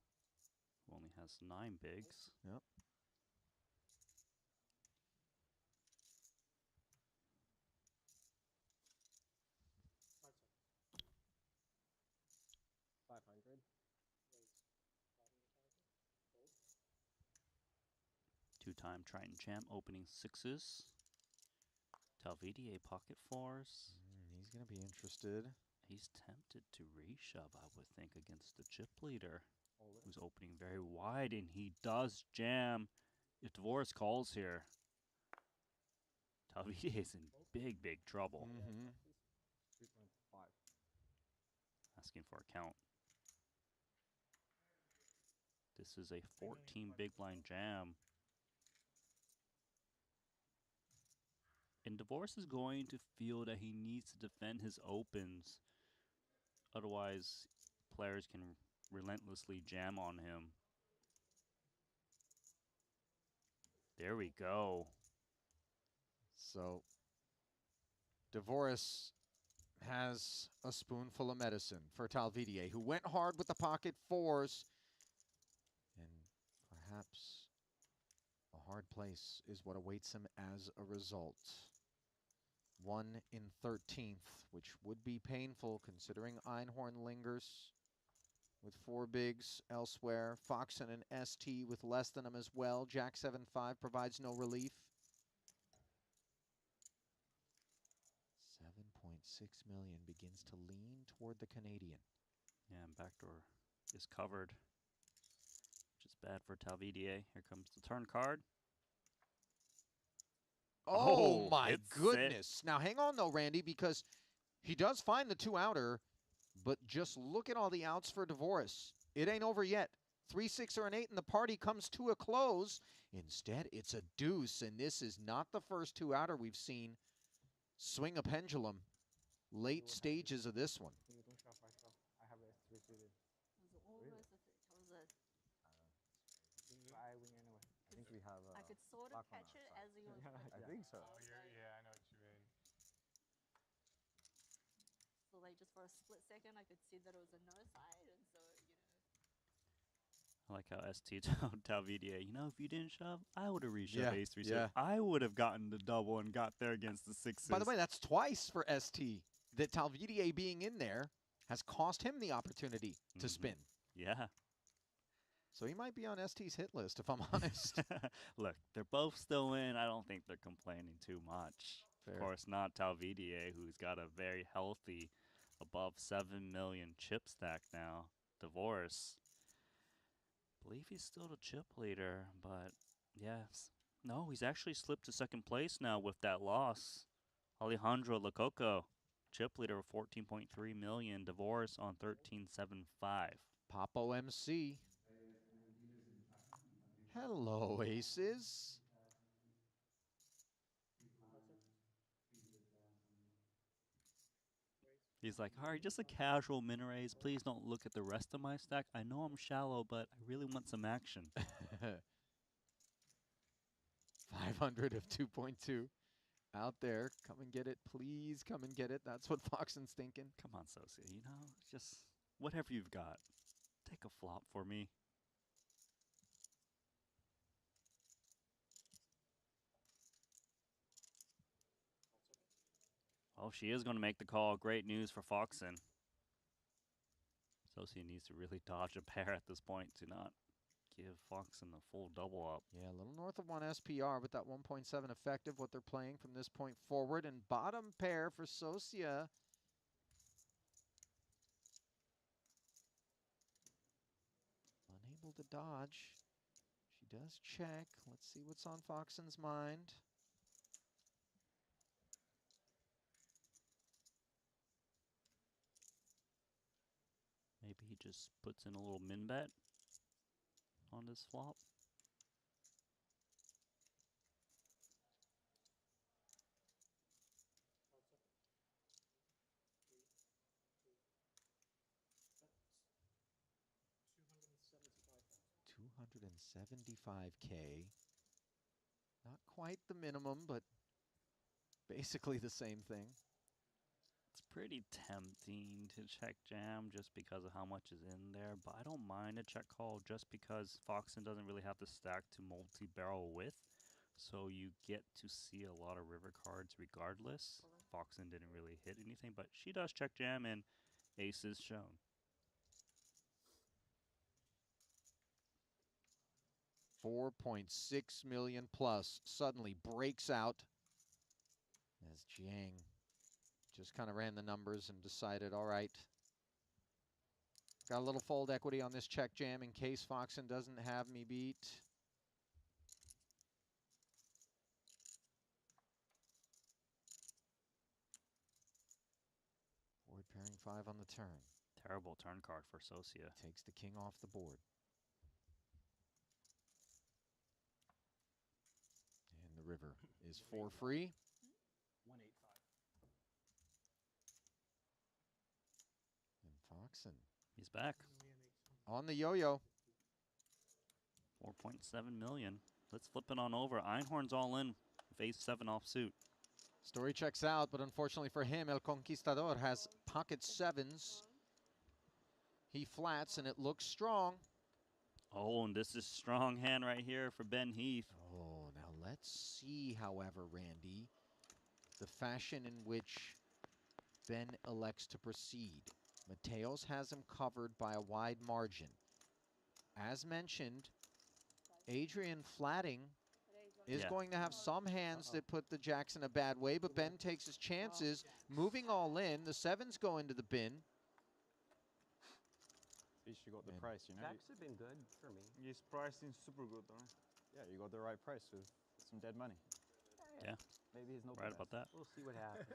who only has 9 bigs. Yep. $500. Two-time Triton champ opening 6s. Talvidier pocket 4s. He's going to be interested. He's tempted to reshove, I would think, against the chip leader, who's opening very wide, and he does jam. If Divorce calls here, Talvide is in big, big trouble. Mm-hmm. Asking for a count. This is a 14 big blind jam. And Divorce is going to feel that he needs to defend his opens. Otherwise, players can relentlessly jam on him. There we go. So, Divorce has a spoonful of medicine for Talvide, who went hard with the pocket fours. And perhaps a hard place is what awaits him as a result. 1 in 13th, which would be painful considering Einhorn lingers with 4 bigs elsewhere. Foxen and ST with less than him as well. Jack 7-5 provides no relief. 7.6 million begins to lean toward the Canadian. Yeah, and backdoor is covered, which is bad for Talvide. Here comes the turn card. Oh my it's goodness. Now hang on though, Randy, because he does find the 2-outer, but just look at all the outs for Divorce. It ain't over yet. 3, 6, or an 8, and the party comes to a close. Instead, it's a deuce, and this is not the first 2-outer we've seen swing a pendulum. Late stages of this one. I have a 3 suited. I win anyway. I think we have. I could sort of catch it as you were. I think so. Oh, yeah, I know what you mean. So like just for a split second, I could see that it was a no side, and so I like how ST told Talvide, you know, if you didn't shove, I would have reshoved Yeah, ace 3 yeah. I would have gotten the double and got there against the 6s. By the way, that's twice for ST. That Talvide being in there has cost him the opportunity to spin. Yeah. So he might be on ST's hit list, if I'm honest. Look, they're both still in. I don't think they're complaining too much. Fair. Of course, not Talvide, who's got a very healthy, above 7 million chip stack now. Divorce. Believe he's still the chip leader, but yes. No, he's actually slipped to second place now with that loss. Alejandro Lococo, chip leader of 14.3 million. Divorce on 13.75. Popo MC. Hello, aces. He's like, all right, just a casual min raise. Please don't look at the rest of my stack. I know I'm shallow, but I really want some action. 500 of 2.2 out there. Come and get it. Please come and get it. That's what Foxen's thinking. Come on, Sosia. You know, just whatever you've got. Take a flop for me. Oh, she is going to make the call. Great news for Foxen. Sosia needs to really dodge a pair at this point to not give Foxen the full double up. Yeah, a little north of 1 SPR, but that 1.7 effective, what they're playing from this point forward. And bottom pair for Sosia. Unable to dodge. She does check. Let's see what's on Foxen's mind. Maybe he just puts in a little min bet on this flop. $275K. Not quite the minimum, but basically the same thing. It's pretty tempting to check jam just because of how much is in there, but I don't mind a check call just because Foxen doesn't really have the stack to multi-barrel with, so you get to see a lot of river cards regardless. Foxen didn't really hit anything, but she does check jam and aces shown. $4.6 million plus suddenly breaks out as Jiang Just kind of ran the numbers and decided, all right, got a little fold equity on this check jam in case Foxen doesn't have me beat. Board pairing 5 on the turn. Terrible turn card for Socia. Takes the king off the board. And the river is for free. 185. And Foxen. He's back. On the yo-yo. 4.7 million. Let's flip it on over. Einhorn's all in. Phase 7 offsuit. Story checks out, but unfortunately for him, El Conquistador has pocket 7s. He flats, and it looks strong. Oh, and this is strong hand right here for Ben Heath. Oh, now let's see, however, Randy, the fashion in which Ben elects to proceed. Mateos has him covered by a wide margin. As mentioned, Adrian flatting is going to have some hands that put the jacks in a bad way, but Ben takes his chances, moving all in. The 7s go into the bin. At least you got the price, you know. Jacks have been good for me. His pricing super good, though. Yeah, you got the right price with some dead money. Yeah. Maybe he's no right about that. We'll see what happens.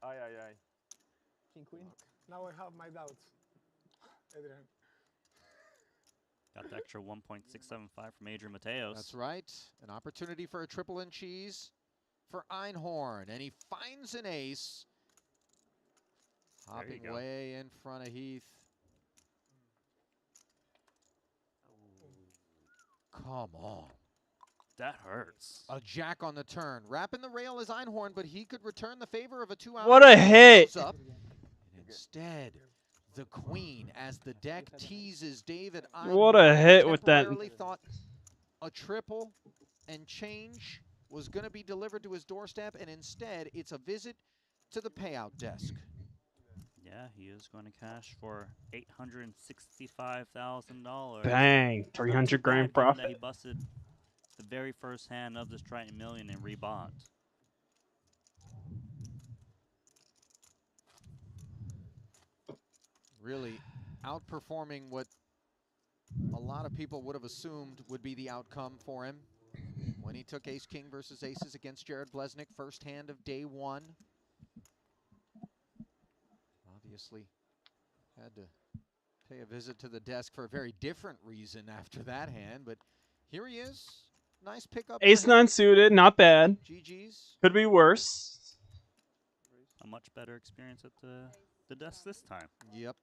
Aye, aye, aye. King Queen? Now I have my doubts. Adrian. Got the extra 1.675 from Adrian Mateos. That's right. An opportunity for a triple and cheese for Einhorn. And he finds an ace. Hopping way in front of Heath. Come on. That hurts. A jack on the turn. Wrapping the rail is Einhorn, but he could return the favor of a 2-out. What a hit! And instead, the queen, as the deck teases David Einhorn. What a hit with that. Thought a triple and change was going to be delivered to his doorstep, and instead, it's a visit to the payout desk. Yeah, he is going to cash for $865,000. Bang, 300 grand profit. He busted the very first hand of this Triton Million and rebought. Really outperforming what a lot of people would have assumed would be the outcome for him when he took ace-king versus aces against Jared Blesnick, first hand of day 1. Obviously had to pay a visit to the desk for a very different reason after that hand, but here he is. Nice pickup. Ace-9 suited, not bad. GG's. Could be worse. A much better experience at the desk this time. Yep.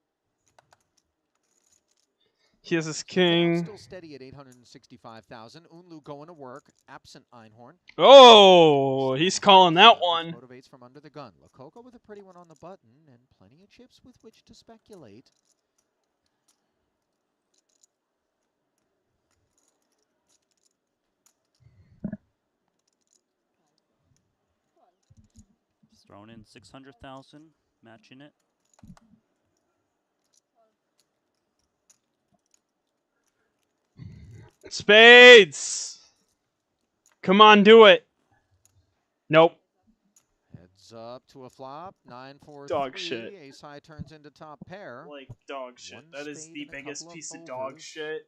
He has his king. Still steady at 865,000. Unlu going to work, absent Einhorn. Oh, he's calling that one. Motivates from under the gun. Lococo with a pretty one on the button and plenty of chips with which to speculate. Just throwing in 600,000, matching it. Spades! Come on, do it. Nope. Heads up to a flop. 9-4-3. Dog shit. Ace high turns into top pair. Like dog shit. One That is spade the and a biggest couple of piece of dog overs. shit.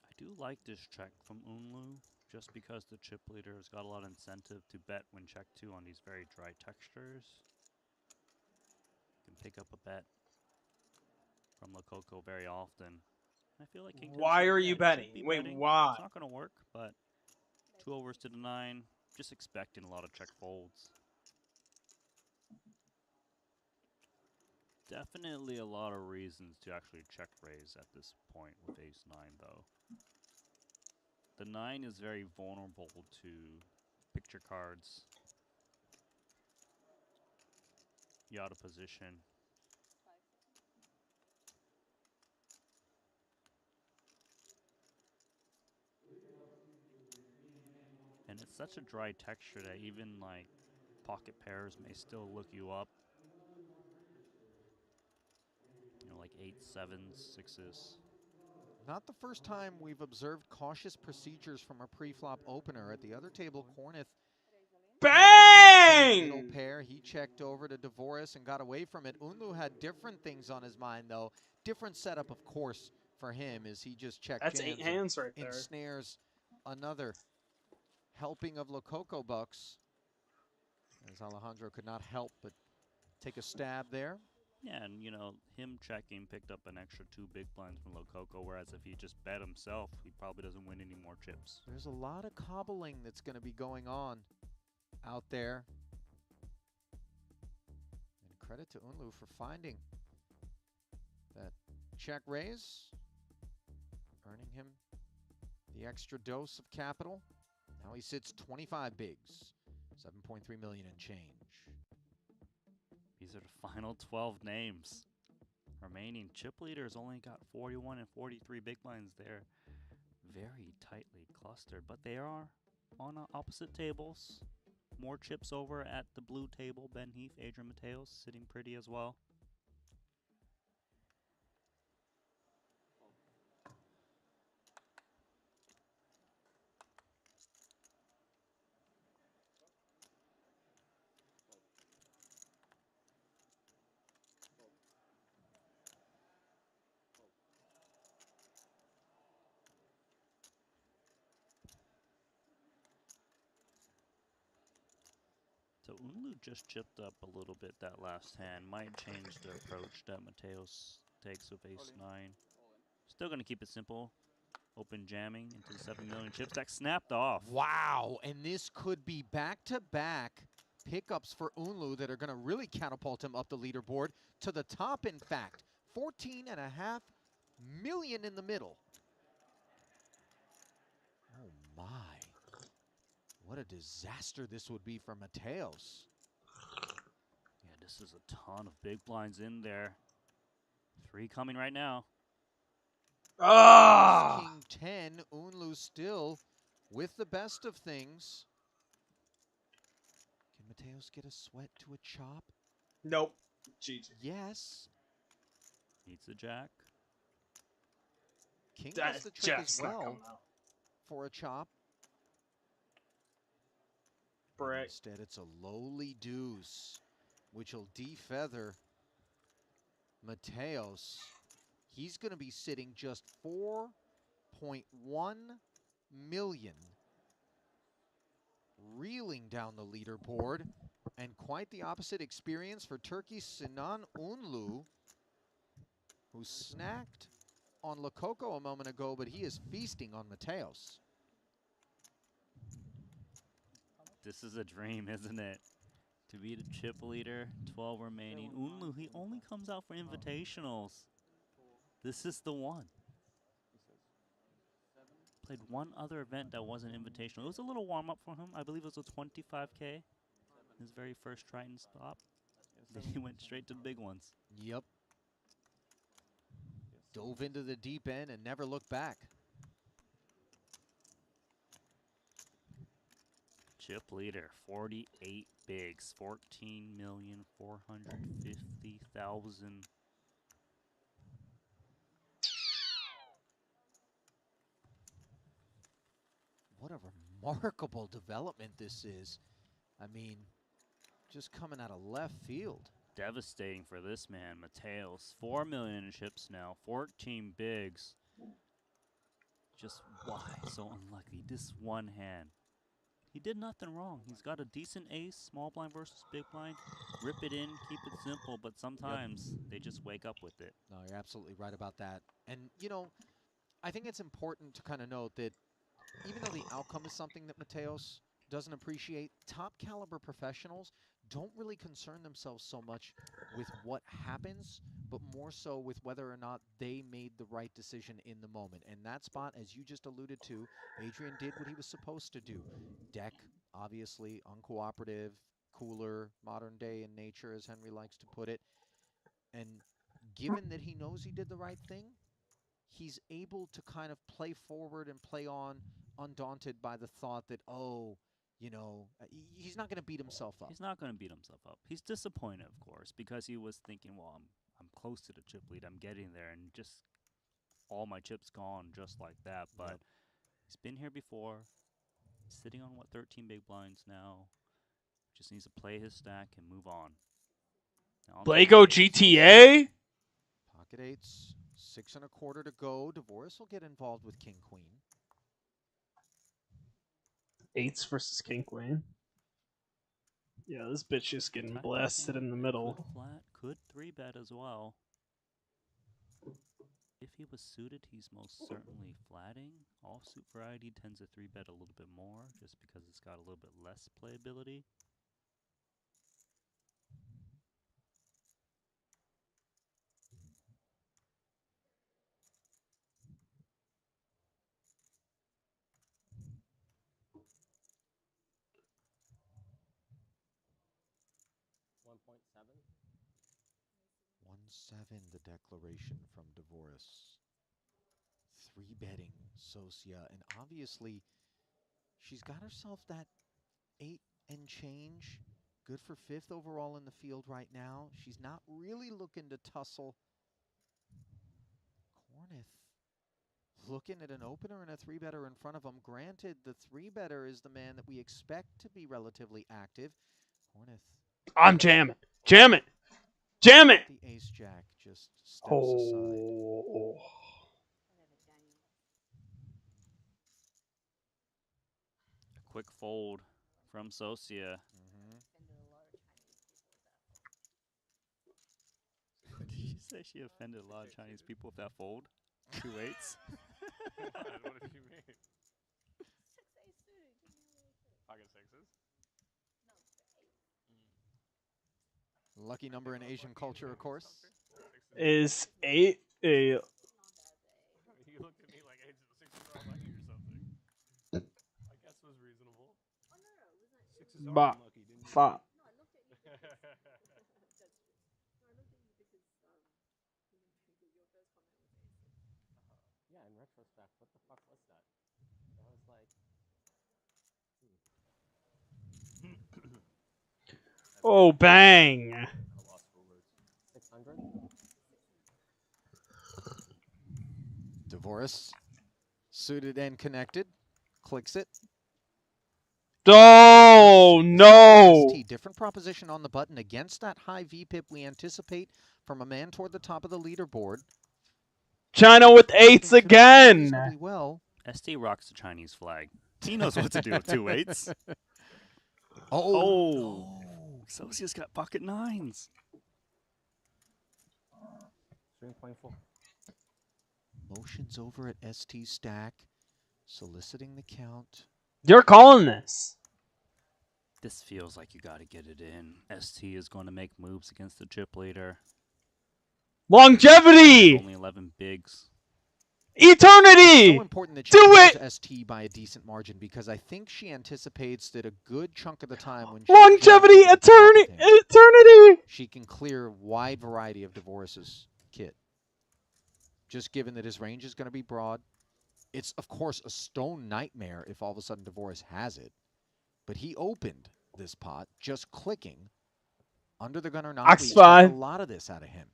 I do like this check from Unlu, just because the chip leader has got a lot of incentive to bet when check 2 on these very dry textures. You can pick up a bet from Lococo very often. I feel like King Why Ten are should you bet, betting? should be Wait, betting. why? It's not going to work, but 2 overs to the 9. Just expecting a lot of check folds. Definitely a lot of reasons to actually check raise at this point with ace-9, though. The 9 is very vulnerable to picture cards. You out of position. And it's such a dry texture that even like pocket pairs may still look you up. You know, like 8s, 7s, 6s. Not the first time we've observed cautious procedures from a pre-flop opener. At the other table, Cornith. Bang! Middle pair, he checked over to Devoris and got away from it. Unlu had different things on his mind, though. Different setup, of course, for him as he just checked That's jams 8 hands right there. ensnares another helping of Lococo Bucks. As Alejandro could not help but take a stab there. Yeah, and you know, him checking picked up an extra 2 big blinds from Lococo, whereas if he just bet himself, he probably doesn't win any more chips. There's a lot of cobbling that's going to be going on out there. And credit to Unlu for finding that check raise, earning him the extra dose of capital. Now he sits 25 bigs, 7.3 million and change. These are the final 12 names. Remaining chip leaders only got 41 and 43 big blinds there. Very tightly clustered, but they are on opposite tables. More chips over at the blue table. Ben Heath, Adrian Mateos sitting pretty as well. So Unlu just chipped up a little bit that last hand. Might change the approach that Mateos takes with ace-9. Still going to keep it simple. Open jamming into the 7 million chip stack. Snapped off. Wow, and this could be back-to-back pickups for Unlu that are going to really catapult him up the leaderboard to the top, in fact. 14.5 million in the middle. Oh, my. What a disaster this would be for Mateos. Yeah, this is a ton of big blinds in there. 3 coming right now. Ah! King 10, Unlu still with the best of things. Can Mateos get a sweat to a chop? Nope. GG. Yes. Needs a jack. King That does the trick as jack's not well coming out. for a chop. Brick. Instead, it's a lowly deuce, which will defeather Mateos. He's going to be sitting just 4.1 million, reeling down the leaderboard, and quite the opposite experience for Turkey Sinan Unlu, who snacked on Lococo a moment ago, but he is feasting on Mateos. This is a dream, isn't it? To be the chip leader, 12 remaining. Unlu, he only comes out for invitationals. This is the one. Played one other event that wasn't invitational. It was a little warm-up for him. I believe it was a 25K. His very first Triton stop. Then he went straight to the big ones. Yep. Dove into the deep end and never looked back. Chip leader, 48 bigs, 14,450,000. What a remarkable development this is. I mean, just coming out of left field. Devastating for this man, Mateos. 4 million in chips now, 14 bigs. Just why so unlucky? This one hand. He did nothing wrong. He's got a decent ace, small blind versus big blind. Rip it in, keep it simple, but sometimes they just wake up with it. No, you're absolutely right about that. And, you know, I think it's important to kind of note that even though the outcome is something that Mateos doesn't appreciate, top caliber professionals don't really concern themselves so much with what happens, but more so with whether or not they made the right decision in the moment. And that spot, as you just alluded to, Adrian did what he was supposed to do. Deck, obviously, uncooperative, cooler, modern day in nature, as Henry likes to put it. And given that he knows he did the right thing, he's able to kind of play forward and play on, undaunted by the thought that, oh, you know, he's not going to beat himself up. He's not going to beat himself up. He's disappointed, of course, because he was thinking, well, I'm close to the chip lead. I'm getting there, and just all my chips gone just like that. But he's been here before. He's sitting on what 13 big blinds now. Just needs to play his stack and move on. Lego GTA. Pocket eights, 6 1/4 to go. Divorce will get involved with king queen. Eights versus king queen. Yeah, this bitch is getting blasted in the middle. Could flat, could 3-bet as well. If he was suited, he's most certainly flatting. Offsuit variety tends to 3-bet a little bit more, just because it's got a little bit less playability. Seven, the declaration from Divorce. 3-betting Socia, and obviously she's got herself that 8 and change. Good for 5th overall in the field right now. She's not really looking to tussle. Cornith looking at an opener and a 3-better in front of him. Granted, the 3-better is the man that we expect to be relatively active. Cornith. I'm jamming. Jam it. Jam it. The ace jack just steps Oh. A quick fold from Socia. Did you say she offended a lot of Chinese people with that fold? 2 8s? What did you mean? Pocket sixes? Lucky number in Asian culture, of course. Is 8 a... You looked at me like 8 6s are unlucky or something. I guess was reasonable. 6s are Ba. unlucky, didn't you? Fa. Yeah, in retrospect, what the fuck was that? That was like... Oh, bang. 600? Divorce, suited and connected, clicks it. Oh, no. ST, different proposition on the button against that high VPIP we anticipate from a man toward the top of the leaderboard. China with 8s again. Well. ST rocks the Chinese flag. He knows what to do with 2 8s. Oh. Socia's got pocket 9s. 3.4. Motions over at ST stack, soliciting the count. You're calling this. This feels like you got to get it in. ST is going to make moves against the chip leader. Longevity. Only 11 bigs. Eternity. So important that she do it. ST by a decent margin because I think she anticipates that a good chunk of the time when Longevity, eternity. She can clear a wide variety of Divorce's kit. Just given that his range is going to be broad. It's, of course, a stone nightmare if all of a sudden Divorce has it. But he opened this pot just clicking under the gun or not. We expect a lot of this out of him.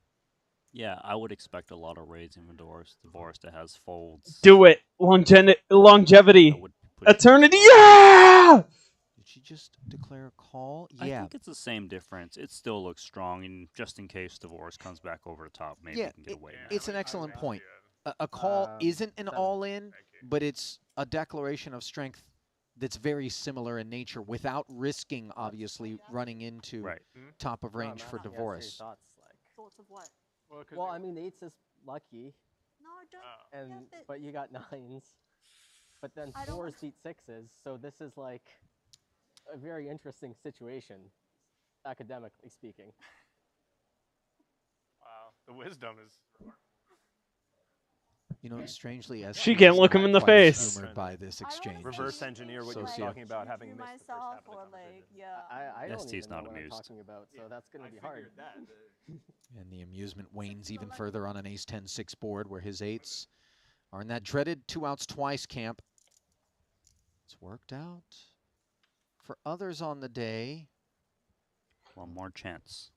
Yeah, I would expect a lot of raids in Divorce that has folds. Do it. Longevity. Eternity. Yeah! Did she just declare a call? I Yeah. think it's the same difference. It still looks strong, and just in case Divorce comes back over the top, maybe we can get away. It's an excellent point. A call isn't an all-in, but it's a declaration of strength that's very similar in nature without risking, obviously, running into top of range for Divorce. Thoughts of what? Well, I mean, 8s is lucky. No, don't. But you got 9s. But then 4s beat 6s, so this is like a very interesting situation, academically speaking. Wow, the wisdom is. You know, strangely, as she can't look him in the face. Humored by this exchange. Reverse engineer what you were talking about having missed the first half of the like, yeah. I don't ST's even know not what I'm amused. talking about, so that's going to be hard. And the amusement wanes even further on an ace-10-6 board where his 8s are in that dreaded 2 outs twice camp. It's worked out for others on the day. One more chance.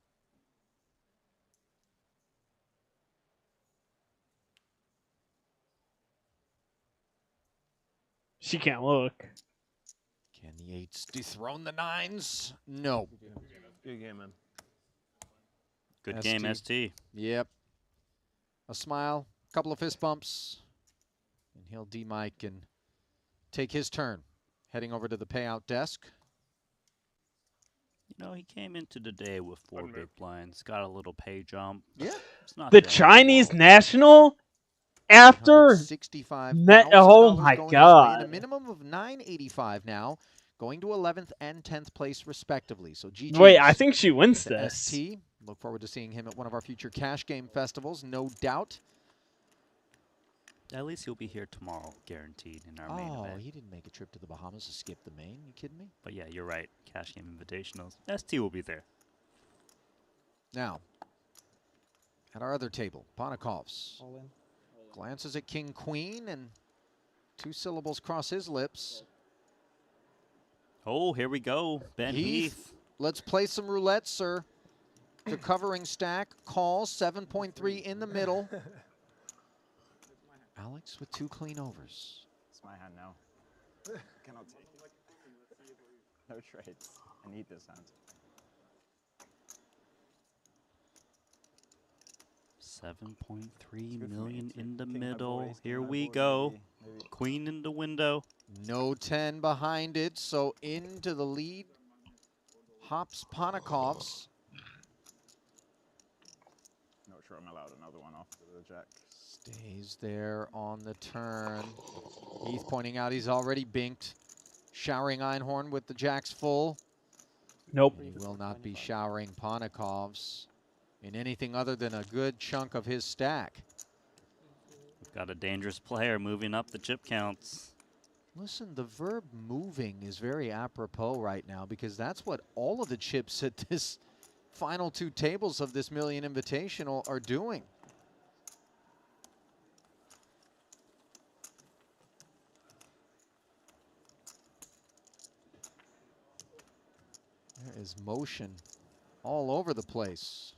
She can't look. Can the 8s dethrone the 9s? No. Good game, man. Good game, ST. Yep. A smile, a couple of fist bumps, and he'll de-mic and take his turn. Heading over to the payout desk. You know, he came into the day with 4 big blinds, got a little pay jump. Yeah. It's not The that Chinese small. national after 65. oh my god. A minimum of 985 now, going to 11th and 10th place respectively. So GG. Wait, I think she wins this. ST. Look forward to seeing him at one of our future cash game festivals, no doubt. At least he'll be here tomorrow, guaranteed, in our main event. Oh, he didn't make a trip to the Bahamas to skip the main. You kidding me? But yeah, you're right. Cash game invitationals. ST will be there. Now, at our other table, Ponikov's glances at King Queen and 2 syllables cross his lips. Oh, here we go. Ben Heath. Let's play some roulette, sir. The covering stack, call, 7.3 in the middle. Alex with 2 clean overs. It's my hand now. Cannot take it. No trades. I need this hand. 7.3 million in the middle. Here we go. Queen in the window. No 10 behind it, so into the lead hops Ponikov's. Not sure I'm allowed another one after the jack. Stays there on the turn. Heath pointing out he's already binked. Showering Einhorn with the jacks full. Nope. He will not be showering Ponikov's in anything other than a good chunk of his stack. We've got a dangerous player moving up the chip counts. Listen, the verb moving is very apropos right now because that's what all of the chips at this final 2 tables of this Million Invitational are doing. There is motion all over the place.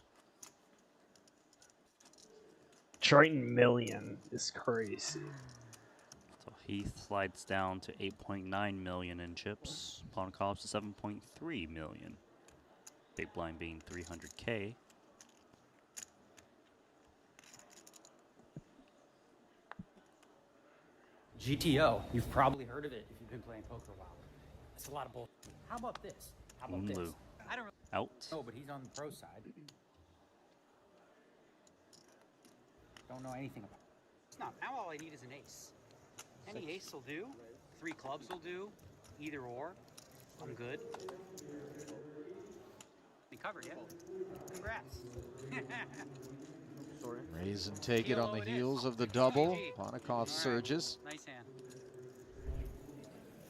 Triton million is crazy. So Heath slides down to 8.9 million in chips. Ponikov's to 7.3 million. Big blind being 300K. GTO, you've probably heard of it if you've been playing poker a while. That's a lot of bull. How about this? How about this? Unlu. I don't Out. know, but he's on the pro side. Don't know anything about it. No, now all I need is an ace. Any ace will do. 3 clubs will do. Either or. I'm good. We covered, yeah? Congrats. Raise and take it on the heels of the double. Ponikov surges. Nice hand.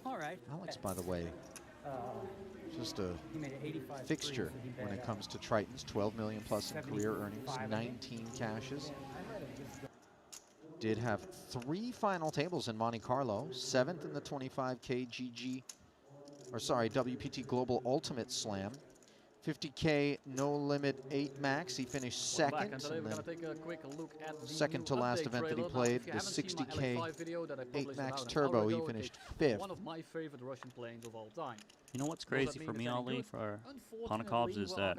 All right. Alex, by the way, just a fixture when it comes to Triton's. 12 million plus in career earnings, 19 cashes. Did have 3 final tables in Monte Carlo, 7th in the 25K GG, or sorry, WPT Global Ultimate Slam. 50K no limit 8 max. He finished second. And then second to last event that he played, the 60K 8 max turbo. He finished 5th. One of my favorite Russian planes of all time. You know what's crazy for me, Ali, for Ponikov's is that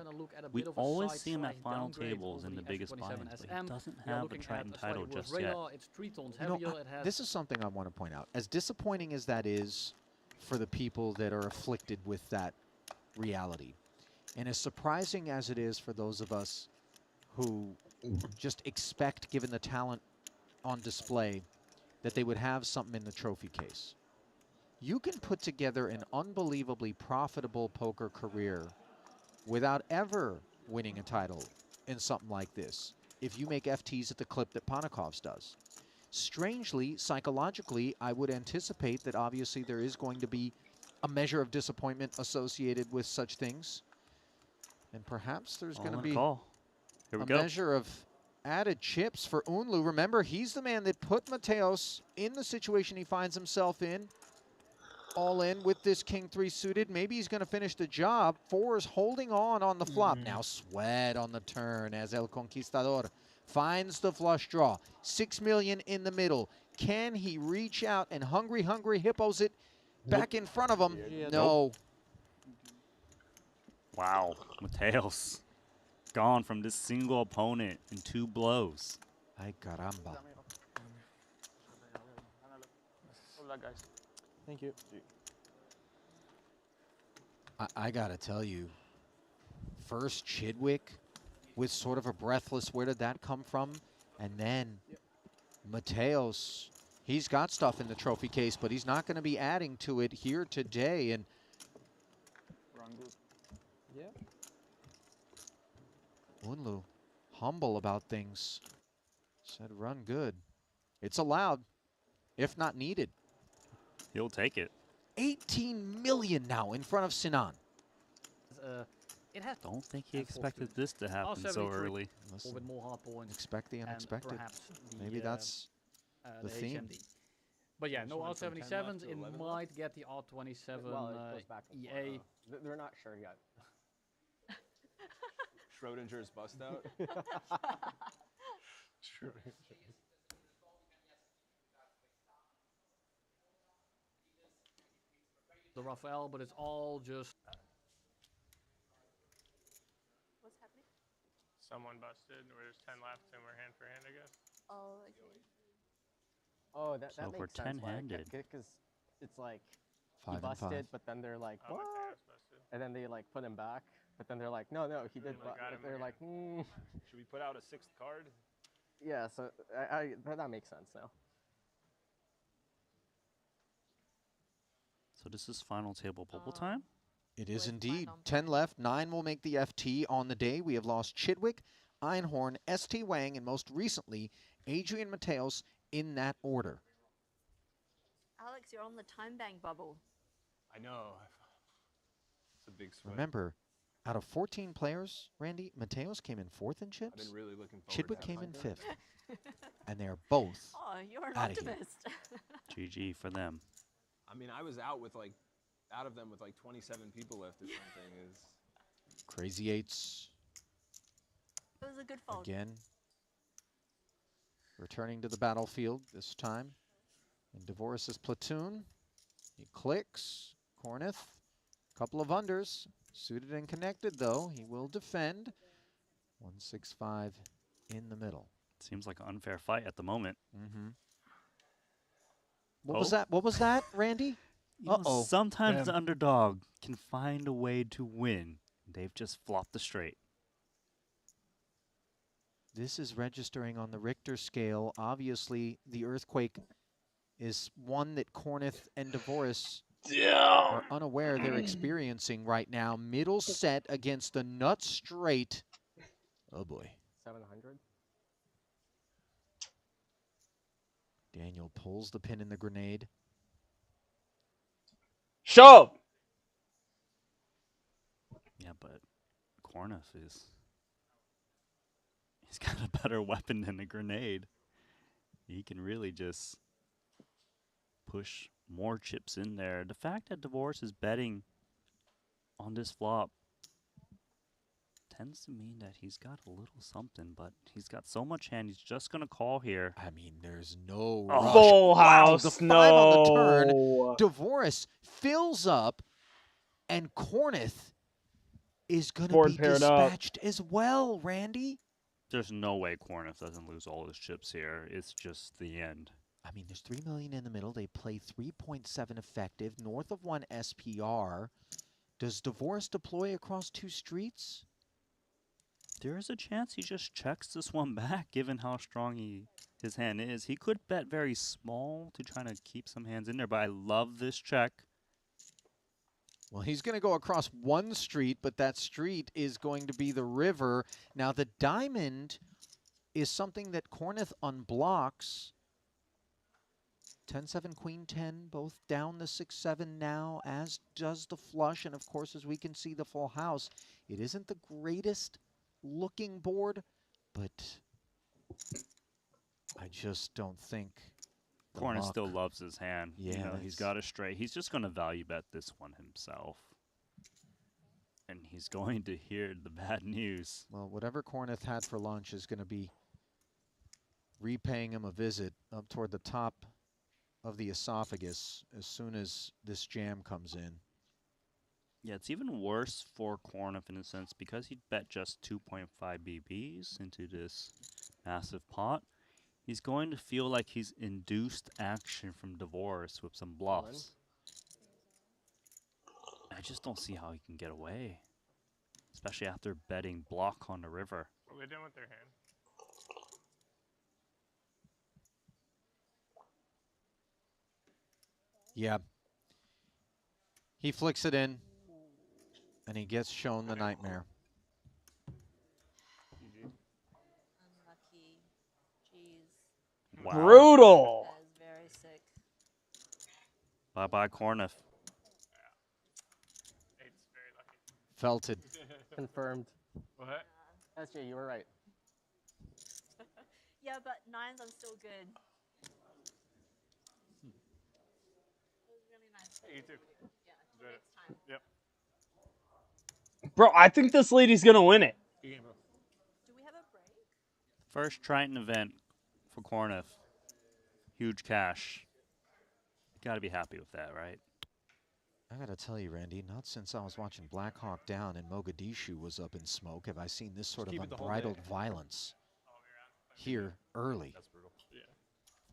we always see him at final tables in the biggest buy-ins, but he doesn't have a Triton title just yet. You know, this is something I want to point out. As disappointing as that is for the people that are afflicted with that reality, and as surprising as it is for those of us who just expect, given the talent on display, that they would have something in the trophy case. You can put together an unbelievably profitable poker career without ever winning a title in something like this if you make FTs at the clip that Ponikov's does. Strangely, psychologically, I would anticipate that obviously there is going to be a measure of disappointment associated with such things. And perhaps there's going to be a measure of added chips for Unlu. Remember, he's the man that put Mateos in the situation he finds himself in. All in with this King 3 suited. Maybe he's going to finish the job. 4 is holding on the flop. Now Sweat on the turn as El Conquistador finds the flush draw. 6 million in the middle. Can he reach out and Hungry Hippos it back in front of him? Yeah, No. Wow, Mateos gone from this single opponent in 2 blows. Ay caramba. Guys. Thank you. I gotta tell you, first Chidwick with sort of a breathless, where did that come from? And then Mateos, he's got stuff in the trophy case, but he's not going to be adding to it here today. And Yeah. Unlu, humble about things, said run good. It's allowed, if not needed. He'll take it. 18 million now in front of Sinan. It has. Don't think he expected this to happen so early. Listen, with more hard points. expect the unexpected. Maybe that's the theme. HMD. But yeah, no R77s. It might get the R27 Well, it goes back and EA. forth. They're not sure yet. Schrodinger's bust out. The Raphael, but it's all just. What's happening? Someone busted. There's 10 left, and we're hand for hand, I guess. Oh, I see. Oh, that So we're makes sense. 10-handed. Because it's like he 5 and 5. busted, but then they're like, what? And then they like put him back, but then they're like, no, he did. Really got him They're again. like, Should we put out a 6th card? yeah. So that makes sense now. So this is final table bubble time? It is indeed. 10 left. 9 will make the FT on the day. We have lost Chidwick, Einhorn, ST Wang, and most recently, Adrian Mateos in that order. Alex, you're on the time bang bubble. I know. It's a big sweat. Remember, out of 14 players, Randy, Mateos came in 4th in chips. I've been really looking forward Chidwick to came in that. 5th. And they are both Oh, you're an outta here. optimist. GG for them. I mean, I was out of them with like 27 people left or something. Is Crazy Eights It was a good fold. again. Returning to the battlefield this time. In Devoris' platoon. He clicks. Corneth. Couple of unders. Suited and connected, though. He will defend. 165 in the middle. Seems like an unfair fight at the moment. Mm-hmm. What was that? What was that, Randy? You know, sometimes the underdog can find a way to win. They've just flopped the straight. This is registering on the Richter scale. Obviously, the earthquake is one that Corneth and Devoris are unaware they're experiencing right now. Middle set against the nut straight. Oh boy. 700. Daniel pulls the pin in the grenade. Shove! Yeah, but Corneth is... He's got a better weapon than a grenade. He can really just push more chips in there. The fact that Devoris is betting on this flop tends to mean that he's got a little something, but he's got so much hand, he's just going to call here. I mean, there's no Oh, rush. Full house, the 5 no. on the turn. Devoris fills up, and Corneth is going to Board be paired up. dispatched as well, Randy. There's no way Corneth doesn't lose all his chips here. It's just the end. I mean, there's 3 million in the middle. They play 3.7 effective, north of 1 SPR. Does Devoris deploy across 2 streets? There is a chance he just checks this one back, given how strong his hand is. He could bet very small to try to keep some hands in there, but I love this check. Well, he's going to go across 1 street, but that street is going to be the river. Now, the diamond is something that Corneth unblocks. 10-7, Queen 10, both down the 6-7 now, as does the flush. And, of course, as we can see, the full house. It isn't the greatest looking board, but I just don't think Corneth still loves his hand. Yeah, you know, he's got a straight. He's just going to value bet this one himself. And he's going to hear the bad news. Well, whatever Corneth had for lunch is going to be repaying him a visit up toward the top of the esophagus as soon as this jam comes in. Yeah, it's even worse for Cornif in a sense because he bet just 2.5 BBs into this massive pot. He's going to feel like he's induced action from Divorce with some bluffs. I just don't see how he can get away, especially after betting block on the river. What are they doing with their hand? Yeah. He flicks it in, and he gets shown the nightmare. Unlucky. Jeez. Wow. Brutal. That is very sick. Bye-bye, Cornif. Eight's very lucky. Felted. Confirmed. What? SJ, you were right. Yeah, but nines, I'm still good. It was really nice. Hey, you too. Yeah, till next time. Yep. Bro, I think this lady's gonna win it. Do we have a break? First Triton event for Cornif. Huge cash. Gotta be happy with that, right? I gotta tell you, Randy, not since I was watching Black Hawk Down and Mogadishu was up in smoke have I seen this sort of unbridled violence here early. That's brutal. Yeah.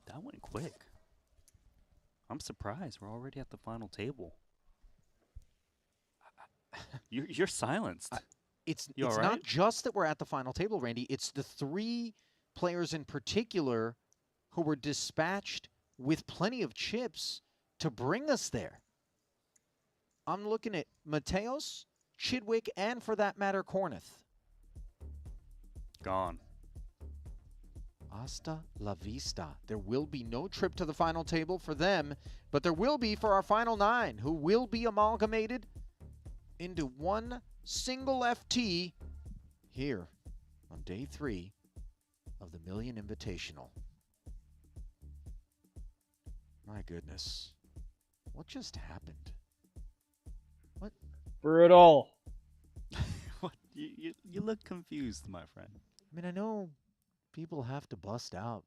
That went quick. I'm surprised. We're already at the final table. You're silenced. It's You all not right? just that we're at the final table, Randy. It's the three players in particular who were dispatched with plenty of chips to bring us there. I'm looking at Mateos, Chidwick, and for that matter, Cornith. Gone. Hasta la vista. There will be no trip to the final table for them, but there will be for our final nine, who will be amalgamated into one single FT here on day 3 of the Million Invitational. My goodness. What just happened? What? Brutal. What? You look confused, my friend. I mean, I know people have to bust out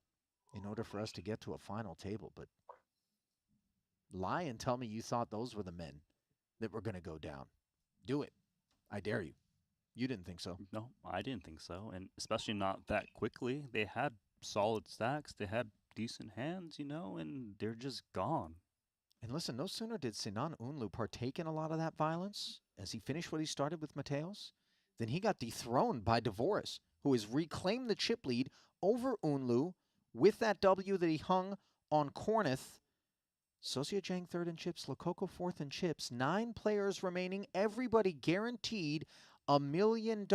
in order for us to get to a final table, but lie and tell me you thought those were the men that were going to go down. Do it. I dare you. You didn't think so. No, I didn't think so, and especially not that quickly. They had solid stacks. They had decent hands, you know, and they're just gone. And listen, no sooner did Sinan Unlu partake in a lot of that violence as he finished what he started with Mateos, than he got dethroned by Devoris, who has reclaimed the chip lead over Unlu with that W that he hung on Cornith. Sosia Jang third in chips, Lococo fourth in chips. 9 players remaining, everybody guaranteed $1 million.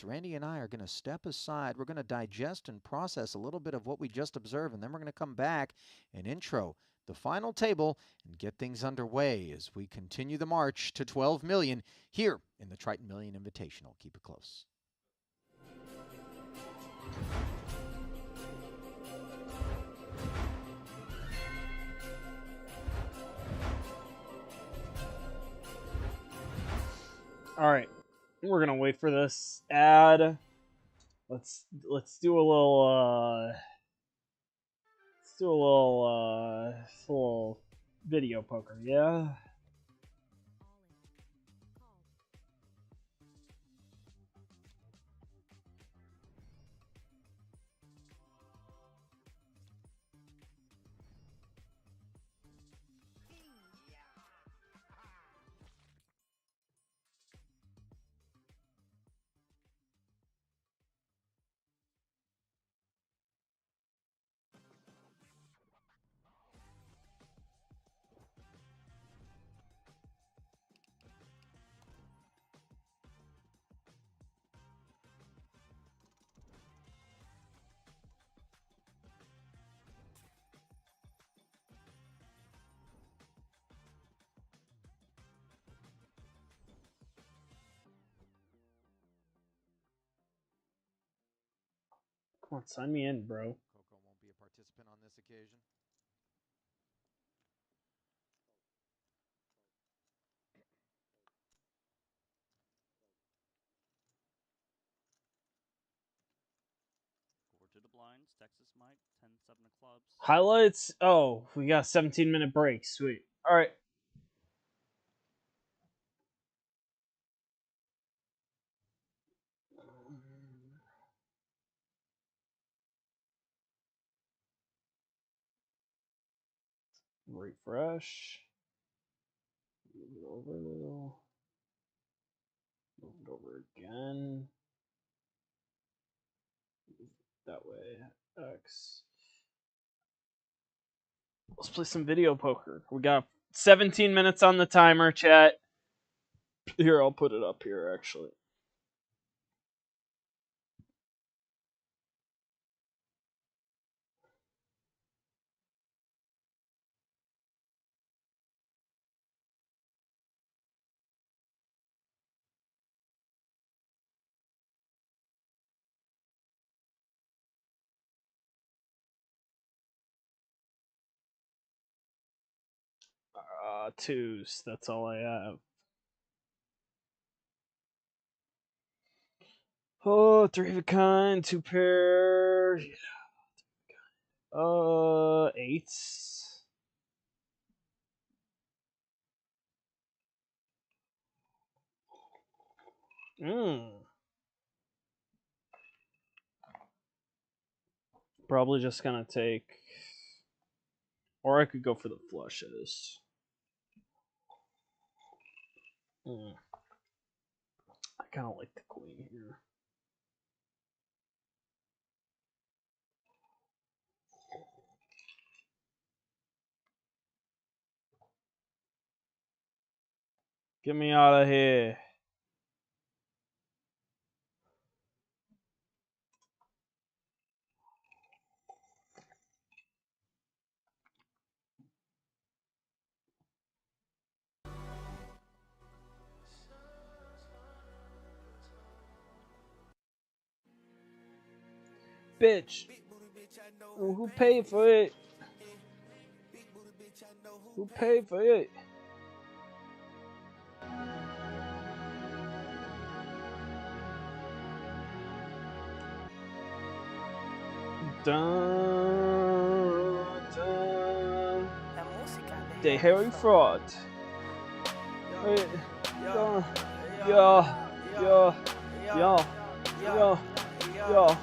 Randy and I are going to step aside. We're going to digest and process a little bit of what we just observed, and then we're going to come back and intro the final table and get things underway as we continue the march to 12 million here in the Triton Million Invitational. Keep it close. All right, we're gonna wait for this ad. Let's do a little little video poker, yeah. Come on, sign me in, bro. Coco won't be a participant on this occasion. Forward to the blinds, Texas Mike, 10-7 of clubs. Highlights? Oh, we got 17-minute break. Sweet. All right. Refresh. Move it over a little. Move it over again. That way. X. Let's play some video poker. We got 17 minutes on the timer, chat. Here, I'll put it up here, actually. Twos. That's all I have. Oh, 3 of a kind, 2 pair. Eights. Probably just gonna take, or I could go for the flushes. I kind of like the queen here. Get me out of here. Bitch. Who paid for it? Who paid for it? Dun, dun. The Harry Fraud. Yeah, yeah, yeah, yeah, yeah.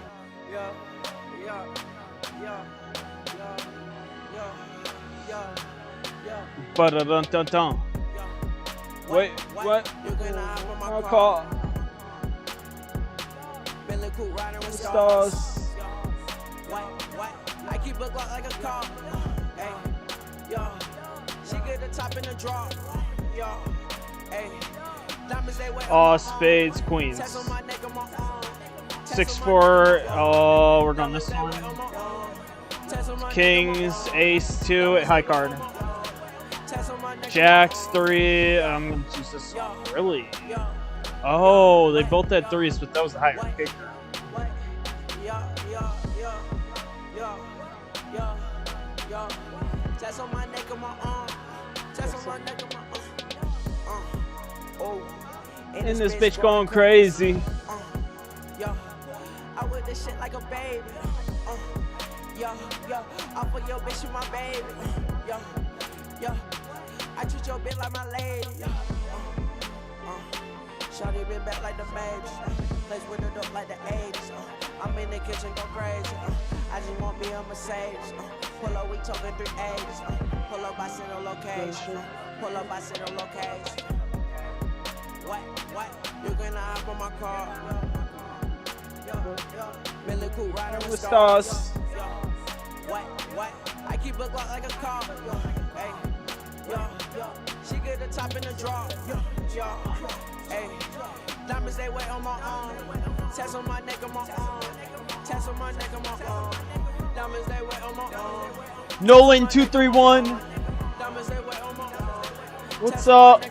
Ba-da-dun-dun-dun. Wait, what? My car. Stars. I keep a Glock like a car. Hey, yo, she get the top in the draw. Yo, hey, diamonds they wear. Oh, spades, queens. 6-4. Oh, we're going this one. Kings, ace 2 high card. Jacks 3. I'm gonna choose this one. Really? Oh, they both had 3s, but that was the higher kicker. And this bitch going crazy. I with this shit like a baby. Yo, I put your bitch with my baby. Yo, I treat your bitch like my lady. Shawty been back like the baby. Place with the dope like the 80s. I'm in the kitchen go crazy. I just want me a Mercedes. Pull up, we talking 380s. Pull up, I send a location. Pull up, I send a location. What? You gonna hop on my car? Really cool riding with stars. What? I keep a Glock like a car. Hey, yo, she get the top in the draw. Yo, hey, diamonds they wear on my arm. Tats on my neck on my arm. Tats on my neck on my arm. Diamonds they wear on my arm. Nolan 231. Diamonds they wear on my arm. What's up?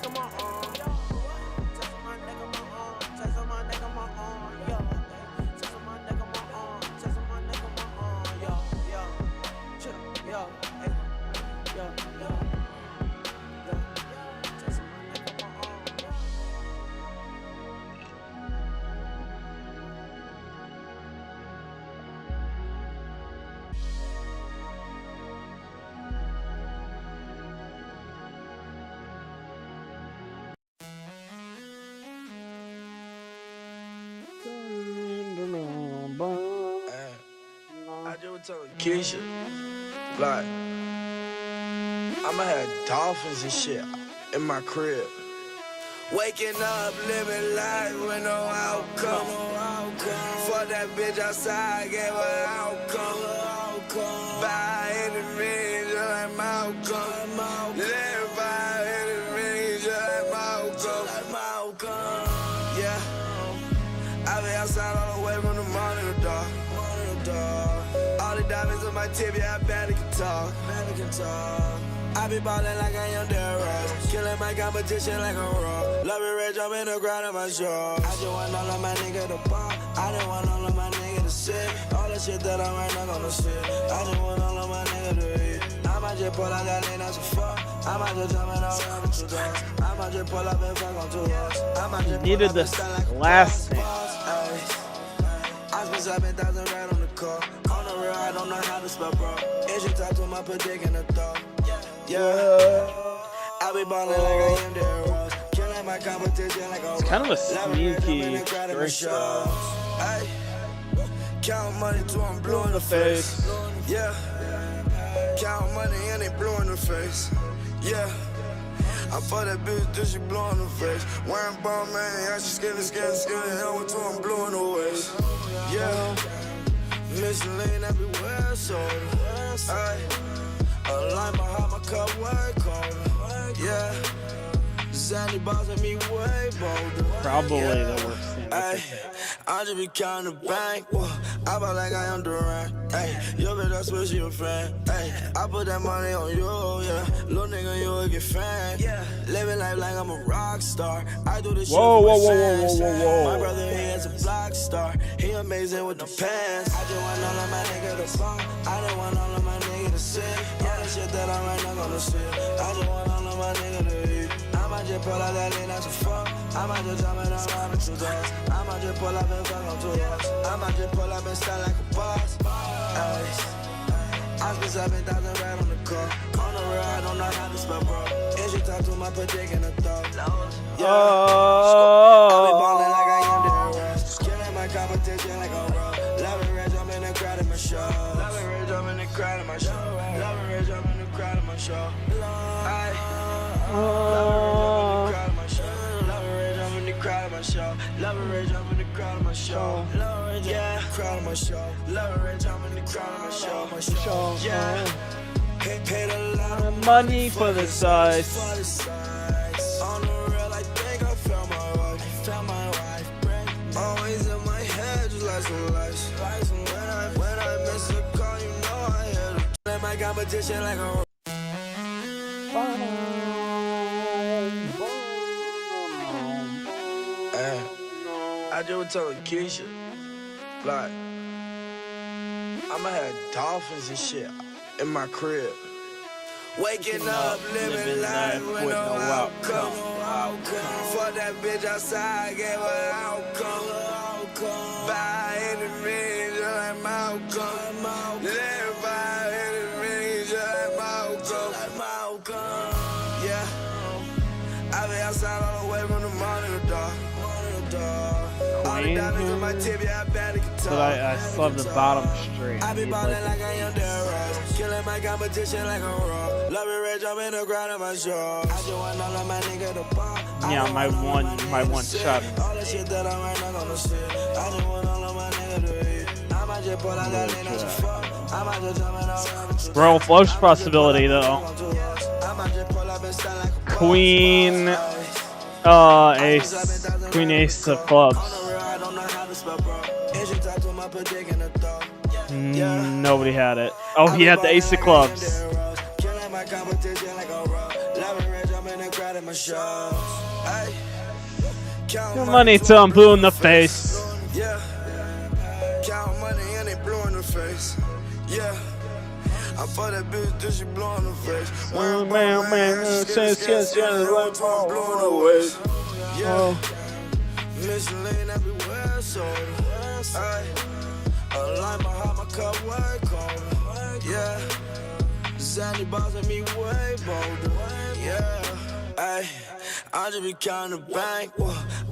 telling Keisha, like, I'ma have dolphins and shit in my crib. Waking up, living life with no outcome. For that bitch outside, gave her outcome. By any means, just like Malcolm. Live by any means, just like Malcolm. Yeah, I be outside all the way from the morning to dark. All the diamonds on my tip, yeah, I barely can talk. I be ballin' like I am Derrick, killing my competition like a rock. Love it red, jump in the ground of my shorts. I just want all of my niggas to pop. I just want all of my niggas to sit. All the shit that I'm right now gonna sit. I just want all of my niggas to eat. I might just pull out that lane as a fuck. I might just jump in all around with 2 dogs. I might just pull up and fuck on 2 dogs. I might just needed this last thing. I spent 7,000 right on the car. On the real, I don't know how to spell, bro. And she talk to my predict in the thought. Yeah, I be ballin' like I am Derrick, killing my competition like a. It's kind of a sneaky trick. Ay, count money till I'm blue in the face. Yeah, count money and they blue in the face. Yeah, I fuck that bitch till she blue in the face. Wearing bomb man, yeah, she skinny, hell with 2 I'm blue in the waist. Yeah, Michelin everywhere, so ay. I like my heart, my cup way colder. Yeah, Zanny bossing me way bolder. Probably the worst thing. I just be counting the bank. I bought like I am Durant. Ay, yo, bitch, I swear she a fan. Ay, I put that money on you, yeah. Little nigga, you will get fan. Yeah, living life like I'm a rock star. I do this shit for my sense. My brother, he is a block star. He amazing with the pants. I just want all of my niggas to fall. I just want all of my niggas to sit. All the shit that I'm right now gonna sit. I just want all of my niggas to eat. I might just pull out that lane as a fuck. I might just jump in and ride with 2 dogs. I might just pull up and fuck on 2 dogs. I might just pull up and stand like a boss. Ay, I spent 7,000 right on the car. On the real, I don't know how to spell, bro. And she talk to my predict in the thought. Yeah, I be ballin' like I am Derrick, killing my competition like a rock. Love it red, jump in the crowd in my show. Love it red, jump in the crowd in my show. Love it red, jump in the crowd in my show. Ay, love it red, jump in the crowd in my show. Love it red, jump in the crowd in my show. Yeah, crowd in my show. Love it red, jump in the crowd in my show. Yeah, paid a lot of money for the size. On the real, I think I found my wife. Always in my head, just like some lights. When I miss a call, you know I hit it. Let my competition like a. I just was telling Keisha, like, I'ma have dolphins and shit in my crib. Waking up, living life with no outcome. For that bitch outside, gave her outcome. By any means, just like Malcolm. Live by any means, just like Malcolm. Yeah, I be outside all the way from the morning to dark. All the diamonds on my tip, yeah, I barely can talk. But I still have the bottom straight. I be ballin' like I am Derrick, killing my competition like a rock. Love it red, jump in the ground of my shorts. I just want all of my niggas to pop. Yeah, my one shot. All the shit that I'm right now gonna sit. I just want all of my niggas to eat. I might just pull out that lane as a fuck. I might just jump in all around with 2 Bro, flush possibility though. I might just pull up and stand like a Queen, ace, queen, ace of clubs. Nobody had it. Oh, he had the ace of clubs. Your money till I'm blue in the face. Yeah, count money and they blue in the face. Yeah, I fuck that bitch till she blue in the face. Blue in the waist. Yeah, Michelin everywhere, so I like my heart, my cup way colder. Yeah, Zanny bossing me way bolder. Yeah, ay, I just be counting the bank.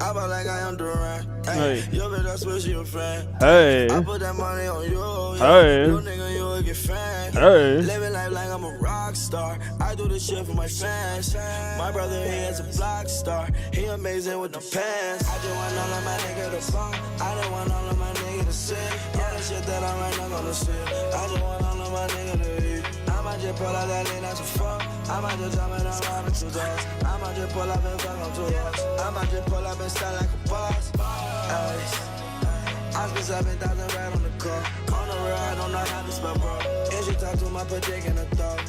I ball like I am Durant. Hey, you bitch, I swear she a fan. Hey. I put that money on you. Hey. Little nigga, you will get fan. Hey. Living life like I'm a rock star. I do this shit for my fans. My brother, he is a block star. He amazing with the pants. I just want all of my nigga to bump. I don't want all of my nigga to sit. All the shit that I write, not gonna sit. I just want all of my nigga to eat. I might just pull out that lean, that's a fuck. I might just jump in and rob it 2 doors. I might just pull up and fuck on 2 doors. I might just pull up and stand like a boss. I spent 7,000 right on the car. On the road, I don't know how to spell, bro. And she talk to my project in the thought.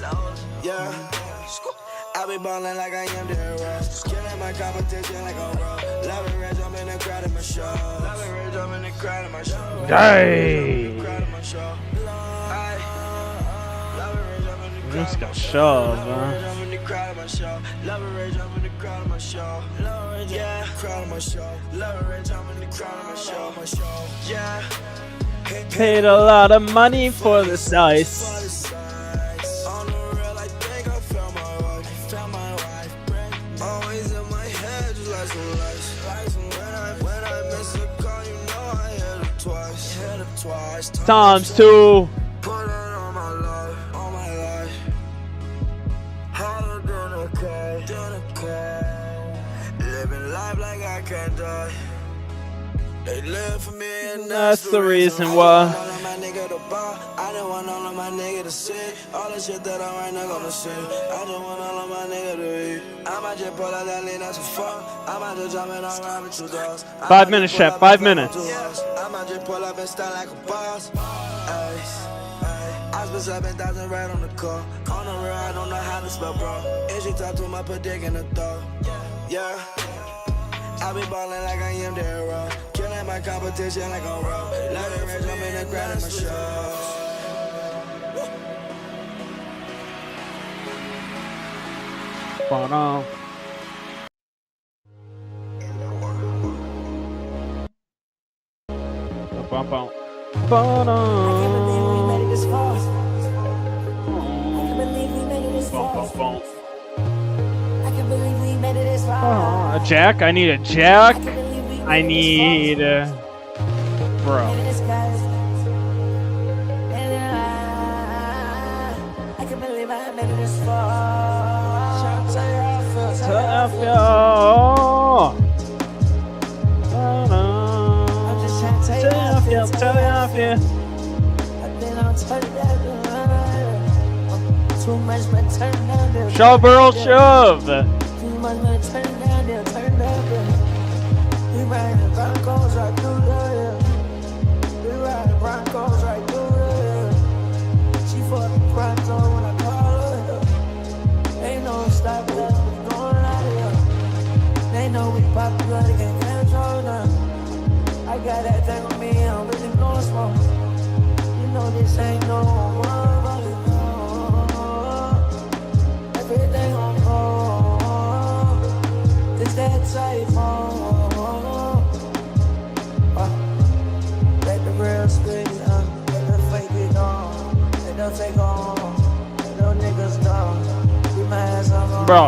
Yeah. I be ballin' like I am there, Ross. Killing my competition like a rock. Love it, red, jump in the crowd in my show. Love it, red, jump in the crowd in my show. Hey. Just got shoved, man. Paid a lot of money for this ice. Times 2. Living life like I can't die. They live for me and that's the reason why. I don't want all of my nigga to sit. All the shit that I write, not gonna sit. I just want all of my nigga to eat. I might just pull out that lean, that's a fuck. I might just jump in and rob it 2 doors. 5 minutes, chef. 5 minutes. I might just pull up and stand like a boss. I spent 7,000 right on the car. On the road, I don't know how to spell, bro. And she talk to my predict in the thought. Yeah. I be ballin' like I am there, bro. Killing my competition like a rock. Let it rage, I'm in the crowd in my show. Ba-dum. Ba-bum. Jack, I need a jack. I need bro. I can't believe I made it this far. Tell you. Too much, but turn down. Shove, Burl, shove. Too much, but turn down. We ride the Broncos right through there. We ride the Broncos right through there. She fuck the Bronco when I call her. Ain't no stopping us, we going out here. They know we popular, they can't control none. I got that thing on me, I'm really going smoke. You know this ain't no one. Everything on hold. This that type let the real spit it up. Let the fake it on. Let them take on. Let them niggas go. We my ass on. Bro.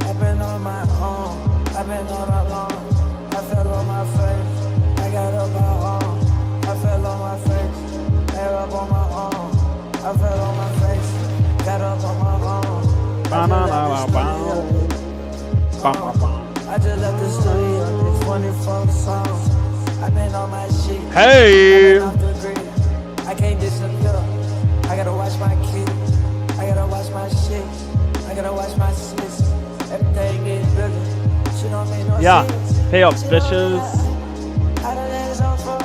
I've been on my own. I've been on alone. I fell on my face. I got up my own. I fell on my face. Got up on my own. I fell on my face. Got up on my own. I just left the studio, it's 24 songs. I've been on my shit. Hey! I can't disappear. I gotta watch my kids. I gotta watch my shit. I gotta watch my sis. Everything gets bigger. She don't make no sense. Pay up, bitches. I done had this on for.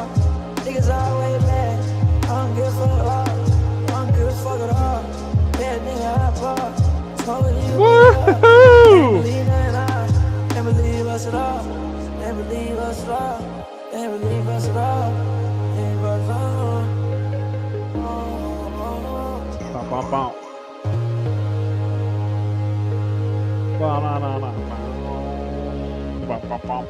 Niggas always mad. I don't give a fuck. I don't give a fuck at all. That nigga I bought. Woohoo! Never leave us at all. Never leave us at all. Never leave us at all. Leave us alone. Bum, bum, bum. Bum, bum, bum.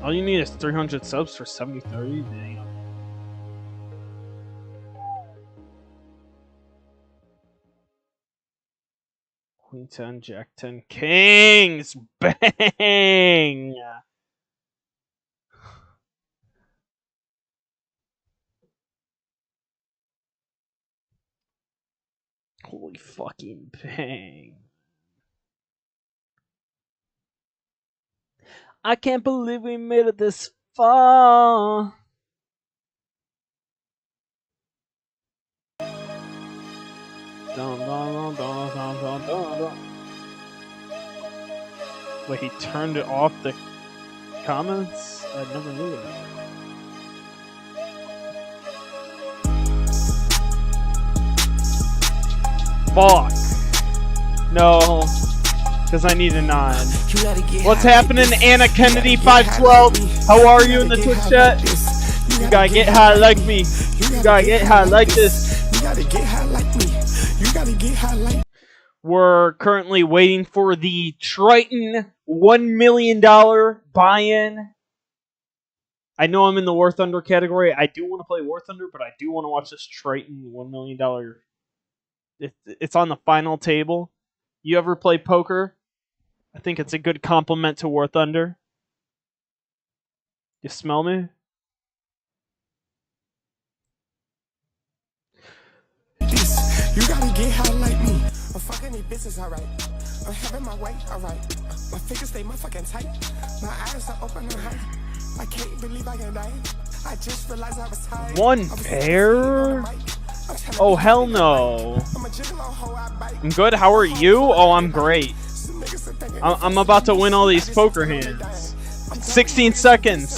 All you need is 300 subs for 70-30. Damn. Queen 10, Jack 10, Kings! Bang! Holy fucking bang. I can't believe we made it this far. Dun, dun, dun, dun, dun, dun, dun, dun. Wait, he turned it off the comments? I never knew that. Fuck. No. Because I need a 9. What's happening, Anna Kennedy 512? How are you in the Twitch chat? You gotta get high like me. You gotta get high like this. You gotta get high like me. You gotta get high like. We're currently waiting for the Triton $1 million buy-in. I know I'm in the War Thunder category. I do want to play War Thunder, but I do want to watch this Triton $1 million. It's on the final table. You ever play poker? I think it's a good compliment to War Thunder. You smell me? You gotta get high like me. I'm fucking these bitches, alright. I'm having my way, alright. My fingers stay motherfucking tight. My eyes are open and high. I can't believe I can die. I just realized I was tired. One pair? Oh, hell no. I'm good. How are you? Oh, I'm great. I'm about to win all these poker hands. 16 seconds.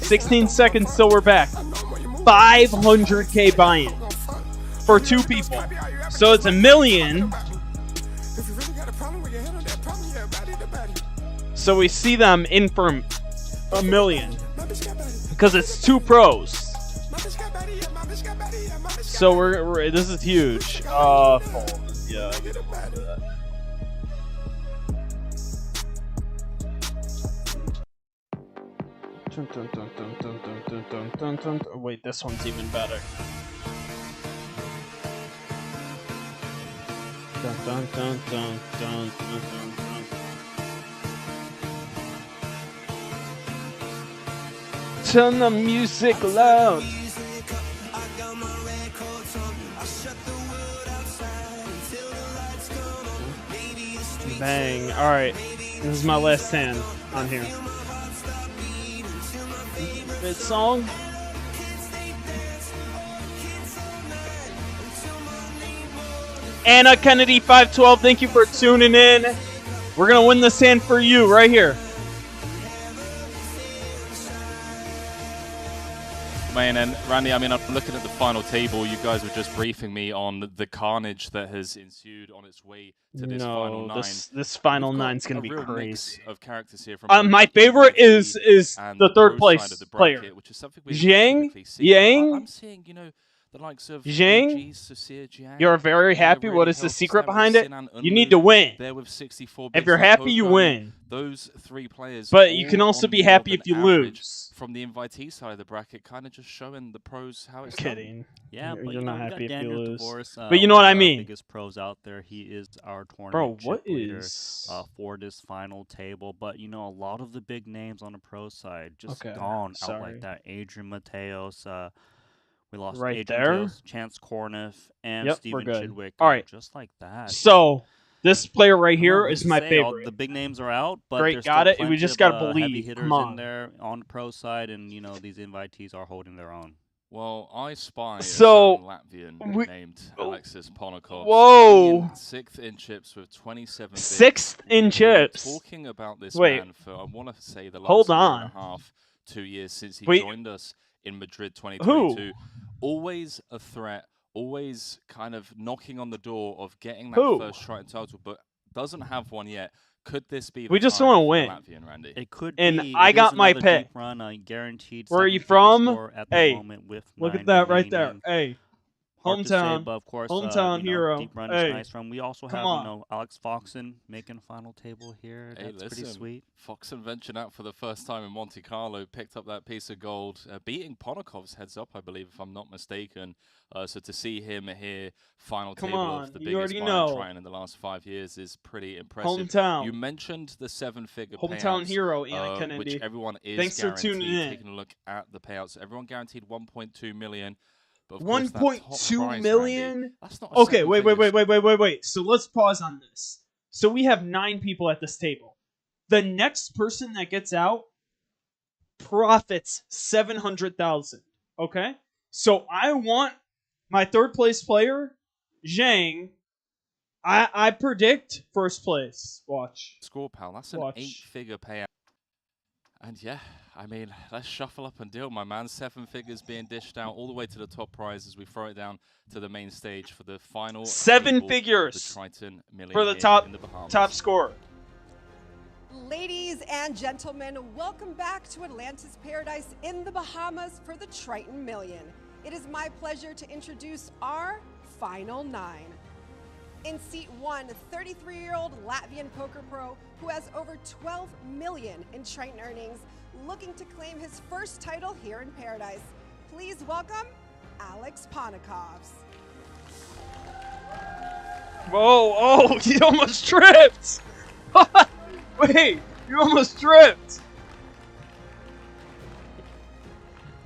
16 seconds till we're back. 500k buy-in for 2 people. So it's $1 million. So we see them in for $1 million because it's 2 pros. So we're this is huge. Yeah, I get that. Dun, dun, dun, dun, dun, dun, dun, dun, dun, dun. Wait, this one's even better. Dun, dun, dun, dun, dun, dun, dun, dun. Turn the music loud. Bang. Alright. This is my last hand on here. Good song. Anna Kennedy 512, thank you for tuning in. We're gonna win this hand for you right here. Man, and Randy, I mean, I'm looking at the final table. You guys were just briefing me on the carnage that has ensued on its way to this final 9. This final 9's gonna be crazy. Of characters here from my favorite is the third place player, which is something we Zhang. I'm seeing, you know, the likes of Zhang. You're very happy. What is the secret behind it? You need to win. If you're happy, you win. Those 3 players. But you can also be happy if you lose. From the invitee side of the bracket, kind of just showing the pros how it's kidding. Yeah, but you're not happy if you lose. Divorce, but you know what I mean. Biggest pros out there. He is our tournament Bro, what leader, is for this final table? But you know, a lot of the big names on the pro side just gone out like that. Adrian Mateos. We lost right Adrian there. Mateos, Chance Corniff, and Steven Chidwick. All right, just like that. So this player right here is my favorite. The big names are out, but great, there's got it. still We just got gotta believe. heavy hitters Come on. in there on the pro side, and you know these invitees are holding their own. Well, I spy so, a Latvian named Alexis Ponakov. Whoa! 6th in chips with 27. 6th in chips. Talking about this Wait. man for I want to say the last Hold year on. and a half, 2 years since he Wait. joined us in Madrid 2022. Always a threat, always kind of knocking on the door of getting that first Triton title, but doesn't have one yet. Could this be? We just want to win. Latvian, Randy? It could and be. I got my pick. Run, guaranteed. Where are you from? At the hey, moment with look 9 at that right there. remaining. Hey, hard to say, Hometown. but of course, Hometown hero. Deep Run Hey, is nice from. We also come have, on. Alex Foxen making final table here. Hey, That's pretty sweet. Foxen ventured out for the first time in Monte Carlo, picked up that piece of gold, beating Ponakov's heads up, I believe, if I'm not mistaken. So to see him here, final Come table on, of the you biggest already buy know. and Triton in the last 5 years is pretty impressive. Hometown. You mentioned the 7-figure Hometown payouts, hero, Ian Kennedy. which everyone is Thanks for guaranteed. tuning in. Taking a look at the payouts, everyone guaranteed 1.2 million. But of course, that top 1.2 prize, million? Randy, that's not a Okay, wait. seven-figure So let's pause on this. So we have 9 people at this table. The next person that gets out profits 700,000. Okay? So I want my third place player, Zhang. I predict first place. Watch. Score, pal. That's an 8-figure payout. And yeah, I mean, let's shuffle up and deal, my man. 7 figures being dished out all the way to the top prize as we throw it down to the main stage for the final 7 table, figures the Triton Million for the here top in the Bahamas. top scorer. Ladies and gentlemen, welcome back to Atlantis Paradise in the Bahamas for the Triton Million. It is my pleasure to introduce our final 9. In seat 1, 33-year-old Latvian poker pro who has over 12 million in Triton earnings, looking to claim his first title here in Paradise. Please welcome Alex Ponakovs. Whoa, oh, you almost tripped! Wait, you almost tripped!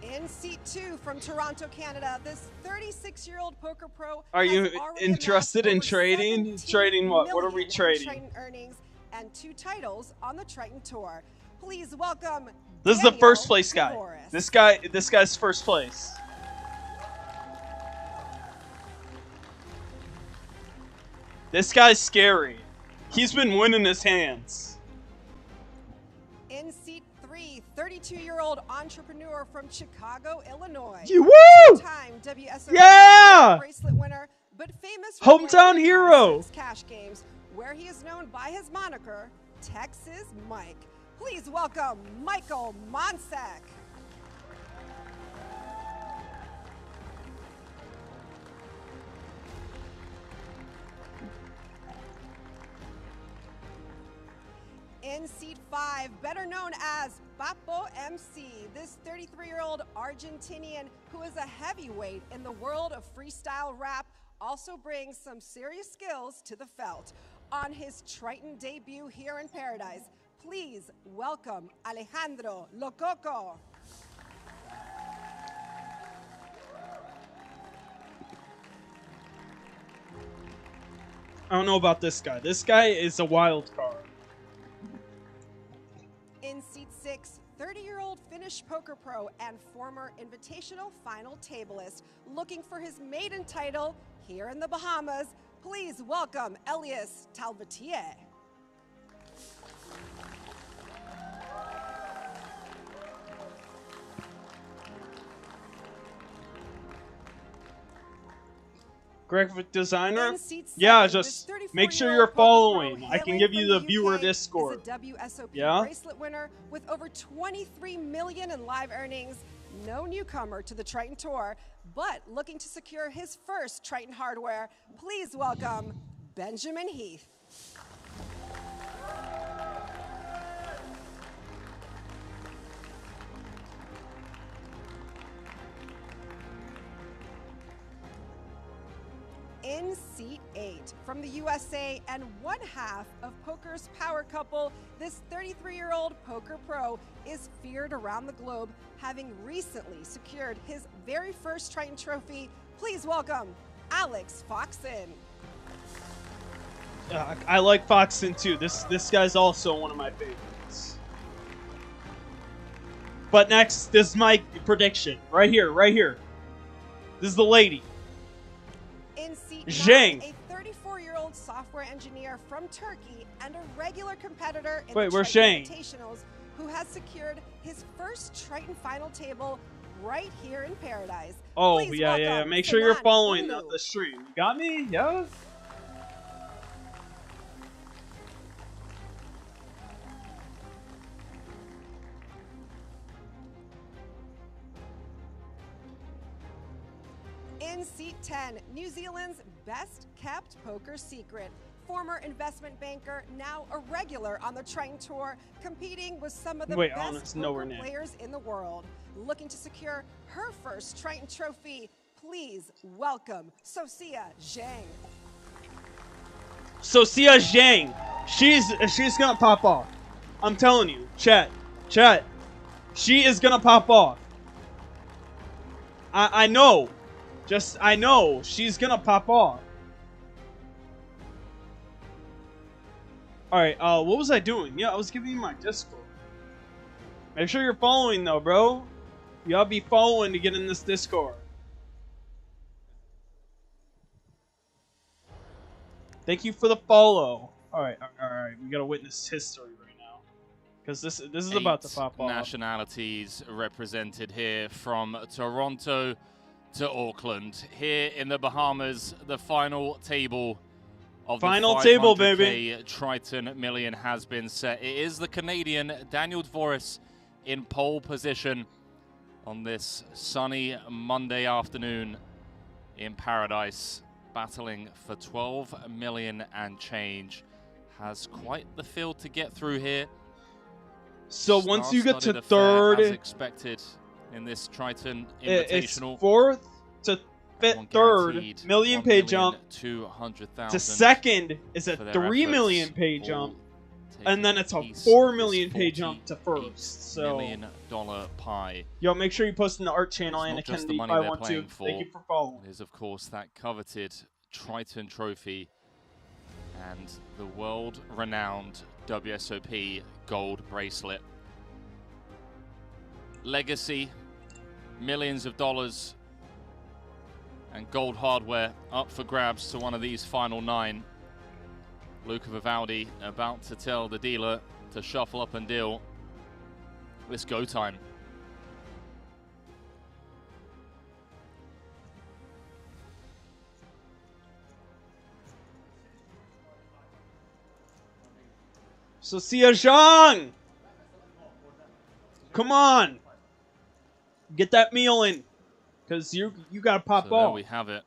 In seat 2 from Toronto, Canada, this 36-year-old poker pro Are has you already interested in amassed trading? 17 Trading what? What are we million in trading? Triton earnings and 2 titles on the Triton Tour. Please welcome This is the Daniel first place guy. Dvoris. This guy's first place. This guy's scary. He's been winning his hands. In seat 3, 32-year-old entrepreneur from Chicago, Illinois. Woo! Two-time WSOP Yeah! bracelet winner, but famous for Hometown playing hero. Texas cash games, where he is known by his moniker, Texas Mike. Please welcome Michael Monsek. In seat 5, better known as Papo MC, this 33-year-old Argentinian who is a heavyweight in the world of freestyle rap also brings some serious skills to the felt. On his Triton debut here in Paradise, please welcome Alejandro Lococo. I don't know about this guy. This guy is a wild card. In seat 6, 30-year-old Finnish poker pro and former Invitational final tableist looking for his maiden title here in the Bahamas. Please welcome Elias Talbatier. Graphic designer? In seat 7, Yeah, this just 34-year-old make sure poker you're pro following. I can hailing give you from the viewer UK Discord. is a WSOP Yeah? bracelet winner with over 23 million in live earnings. No newcomer to the Triton Tour, but looking to secure his first Triton hardware. Please welcome Benjamin Heath. In seat 8, from the USA and one half of poker's power couple, this 33-year-old poker pro is feared around the globe, having recently secured his very first Triton trophy. Please welcome Alex Foxen. I like Foxen too. This guy's also one of my favorites. But next, this is my prediction. Right here, right here. This is the lady. In seat Zhang. 9, a 34-year-old software engineer from Turkey and a regular competitor in Wait, the where's Triton Zhang? Invitationals, who has secured his first Triton final table right here in Paradise. Oh, Please yeah. welcome Make sure you're Sinan following Ulu. the stream. You got me? Yeah? In seat 10, New Zealand's best kept poker secret. Former investment banker, now a regular on the Triton Tour, competing with some of the best poker players in the world. Looking to secure her first Triton trophy, please welcome Sophia Zhang. Sophia Zhang, she's gonna pop off. I'm telling you, chat, she is gonna pop off. I know, I know she's gonna pop off. Alright, what was I doing? Yeah, I was giving you my Discord. Make sure you're following though, bro. You gotta be following to get in this Discord. Thank you for the follow. Alright, we gotta witness history right now. Because this is about to pop off. Nationalities represented here from Toronto to Auckland. Here in the Bahamas, the final table of the 500K baby. Triton Million has been set. It is the Canadian Daniel Dvoris in pole position on this sunny Monday afternoon in paradise, battling for 12 million and change. Has quite the field to get through here. So once you get to third, as expected in this Triton Invitational, it's fourth to third million pay jump. 200,000. To second is a 3 million pay jump, and then it's a 4 million pay jump to first. So $1 million pie. Yo, make sure you post in the art channel and Kennedy 512. Thank you for following. It is of course that coveted Triton trophy and the world-renowned WSOP gold bracelet. Legacy, millions of dollars, and gold hardware up for grabs to one of these final 9. Luca Vivaldi about to tell the dealer to shuffle up and deal. It's go time. Sophia Zhang! Come on! Get that meal in. Because you gotta pop off. There we have it.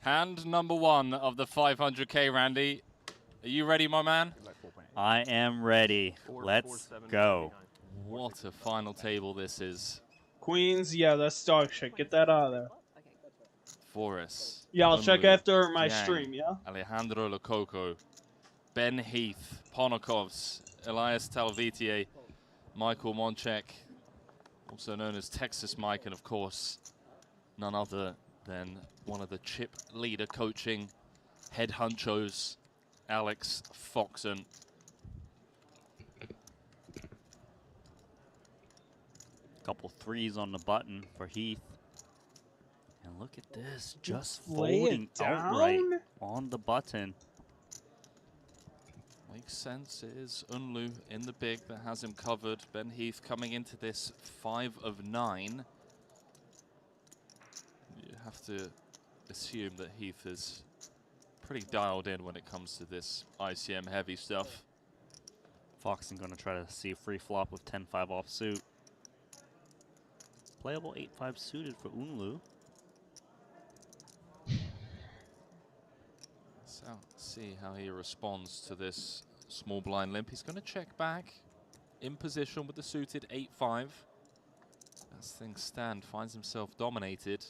Hand number 1 of the 500K, Randy. Are you ready, my man? I am ready. Let's go. What a final table this is. Queens, yeah, that's dog shit. Get that out of there. Forrest. Yeah, I'll check after my stream, yeah? Alejandro Lococo. Ben Heath. Ponokovs. Elias Talvitier. Michael Monchek, also known as Texas Mike, and of course, none other than one of the chip leader coaching head honchos, Alex Foxen. Couple threes on the button for Heath. And look at this, just lay folding it outright down. on the button. Makes sense. It is Unlu in the big that has him covered. Ben Heath coming into this 5 of 9. You have to assume that Heath is pretty dialed in when it comes to this ICM heavy stuff. Foxen going to try to see a free flop with 10-5 offsuit. Playable 8-5 suited for Unlu. So see how he responds to this small blind limp. He's going to check back in position with the suited 8-5. As things stand, finds himself dominated.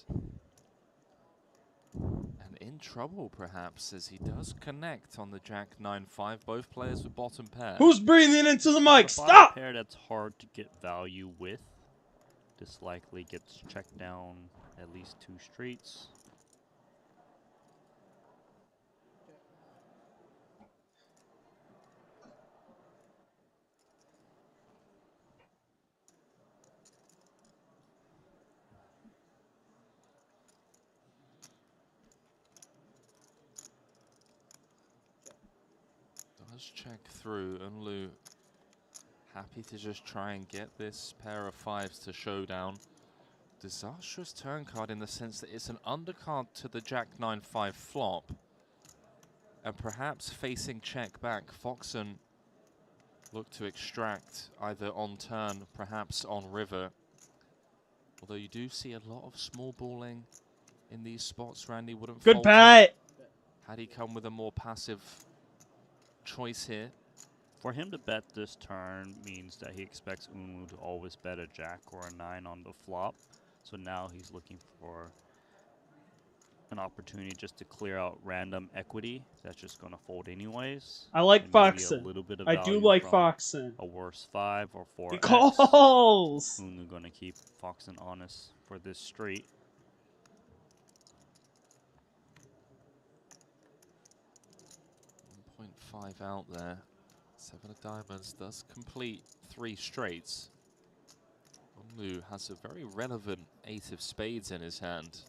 And in trouble, perhaps, as he does connect on the Jack 9-5. Both players with bottom pair. Who's breathing into the mic? The bottom Stop! pair that's hard to get value with. This likely gets checked down at least 2 streets. Does check through. Unlu happy to just try and get this pair of 5s to showdown. Disastrous turn card in the sense that it's an undercard to the Jack 9-5 flop. And perhaps facing check back, Foxen look to extract either on turn, perhaps on river. Although you do see a lot of small balling in these spots. Randy wouldn't Good fault him bet. had he come with a more passive choice here. For him to bet this turn means that he expects Unlu to always bet a jack or a 9 on the flop. So now he's looking for an opportunity just to clear out random equity that's just going to fold anyways. I like And maybe Foxen. a little bit of I do value like from Foxen. a worse 5 or 4. He calls. Unlu going to keep Foxen honest for this street. .5 out there. 7 of diamonds does complete 3 straights. Unlu has a very relevant 8 of spades in his hand.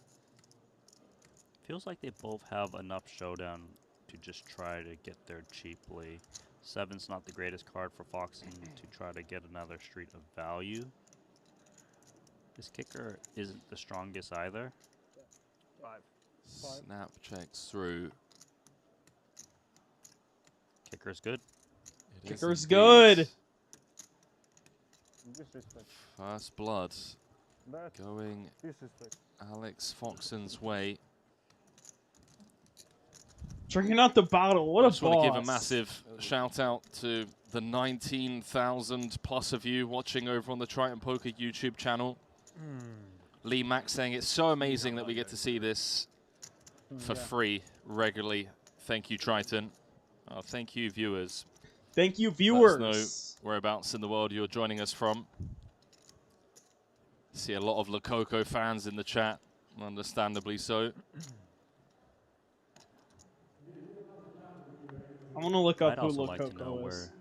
Feels like they both have enough showdown to just try to get there cheaply. 7's not the greatest card for Foxen to try to get another street of value. This kicker isn't the strongest either. 5. Snap checks through. Kicker's good. It is Kicker's indeed. good. First blood But going disrespect. Alex Foxen's way. Drinking out the bottle. What I a just want to give a boss. massive shout out to the 19,000 plus of you watching over on the Triton Poker YouTube channel. Lee Mack saying it's so amazing that we get to see this for free regularly. Thank you, Triton. Thank you, viewers. Thank you, Let viewers. us know whereabouts in the world you're joining us from. See a lot of Lococo fans in the chat, understandably so. I want to look up I'd who also like to know Lococo is.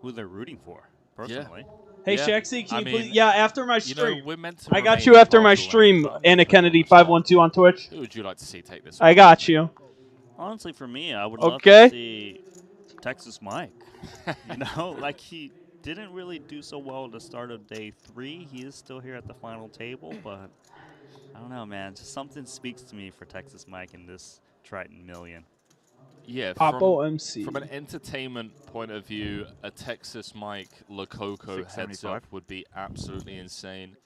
who they're rooting for, personally. Hey, Yeah. Shaxi, can I you mean, please? Yeah, after my you stream. know, we're meant to I got remain you after my impartial stream, anytime, Anna but Kennedy 512 on Twitch. Who would you like to see take this? I got you. Honestly, for me, I would love Okay. to see Texas Mike. You know, like he didn't really do so well at the start of day 3. He is still here at the final table, but I don't know, man. Just something speaks to me for Texas Mike in this Triton Million. Yeah, Popo MC. from an entertainment point of view, a Texas Mike Lococo heads up would be absolutely insane.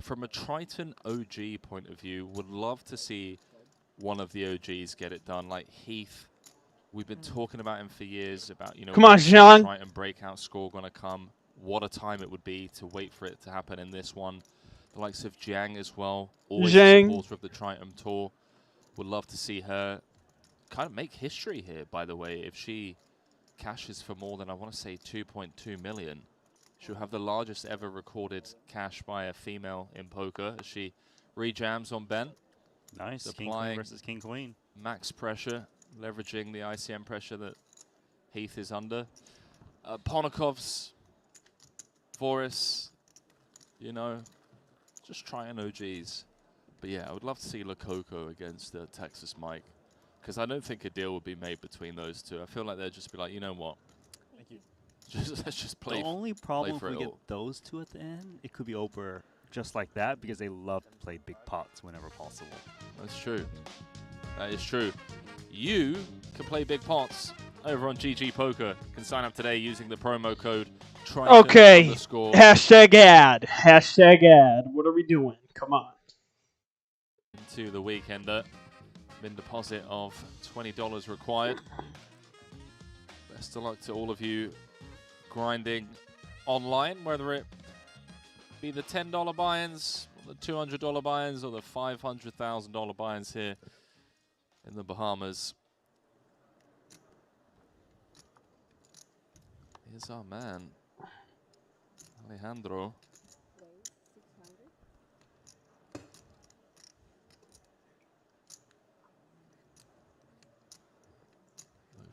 From a Triton OG point of view, would love to see one of the OGs get it done. Like Heath, we've been talking about him for years, about, you know, Come on, when's the Jean. Triton breakout score going to come. What a time it would be to wait for it to happen in this one. The likes of Jiang as well, always a Jiang. supporter of the Triton Tour. Would love to see her kind of make history here, by the way. If she cashes for more than, I want to say, 2.2 million, she'll have the largest ever recorded cash by a female in poker as she rejams on Ben. Nice. King Queen Applying versus King Queen. max pressure, leveraging the ICM pressure that Heath is under. Ponakov's, Voris, you know, just trying OGs. But yeah, I would love to see Lococo against Texas Mike, because I don't think a deal would be made between those two. I feel like they'd just be like, you know what? Thank you. Let's just play. The only problem if for we it get all. those two at the end, it could be over just like that because they love to play big pots whenever possible. That's true. That is true. You can play big pots over on GG Poker. You can sign up today using the promo code Triton Okay. _ Hashtag ad. Hashtag ad. What are we doing? Come on. into the weekender. Min deposit of $20 required. Best of luck to all of you grinding online, whether it be the $10 buy-ins, the $200 buy-ins, or the $500,000 buy-ins here in the Bahamas. Here's our man, Alejandro.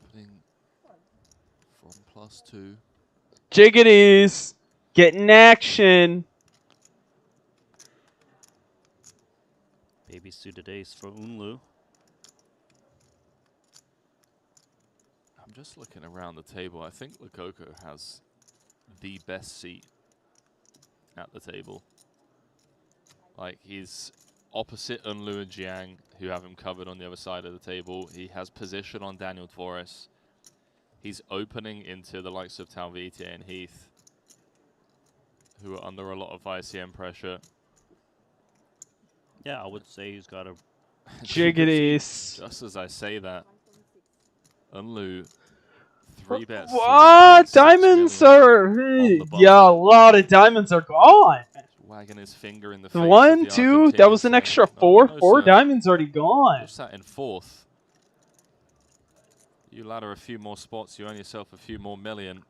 Opening from +2. Jiggities. Getting action. Baby suited ace for Unlu. I'm just looking around the table. I think Lococo has the best seat at the table. Like, he's opposite Unlu and Jiang, who have him covered on the other side of the table. He has position on Daniel Torres. He's opening into the likes of Talvite and Heath, who are under a lot of ICM pressure. Yeah, I would say he's got a Jiggities. Just as I say that, Unlu 3 bets. What? Diamonds are... Yeah, a lot of diamonds are gone. Wagging his finger in the face. 1, 2, that was an extra 4. 4 diamonds already gone. You're sat in 4th. You ladder a few more spots, you earn yourself a few more million.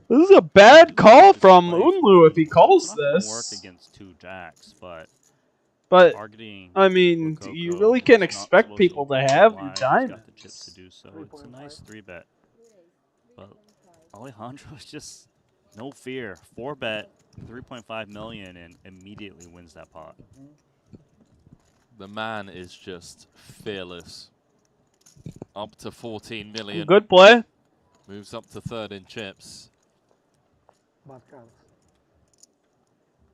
This is a bad call from Unlu if he calls this. Work against 2 jacks, but I mean, you really can't expect people to have your diamonds. Got the chips to do so. It's a nice 3-bet. But Alejandro's just no fear. 4-bet, 3.5 million, and immediately wins that pot. The man is just fearless. Up to 14 million. Good play. Moves up to 3rd in chips.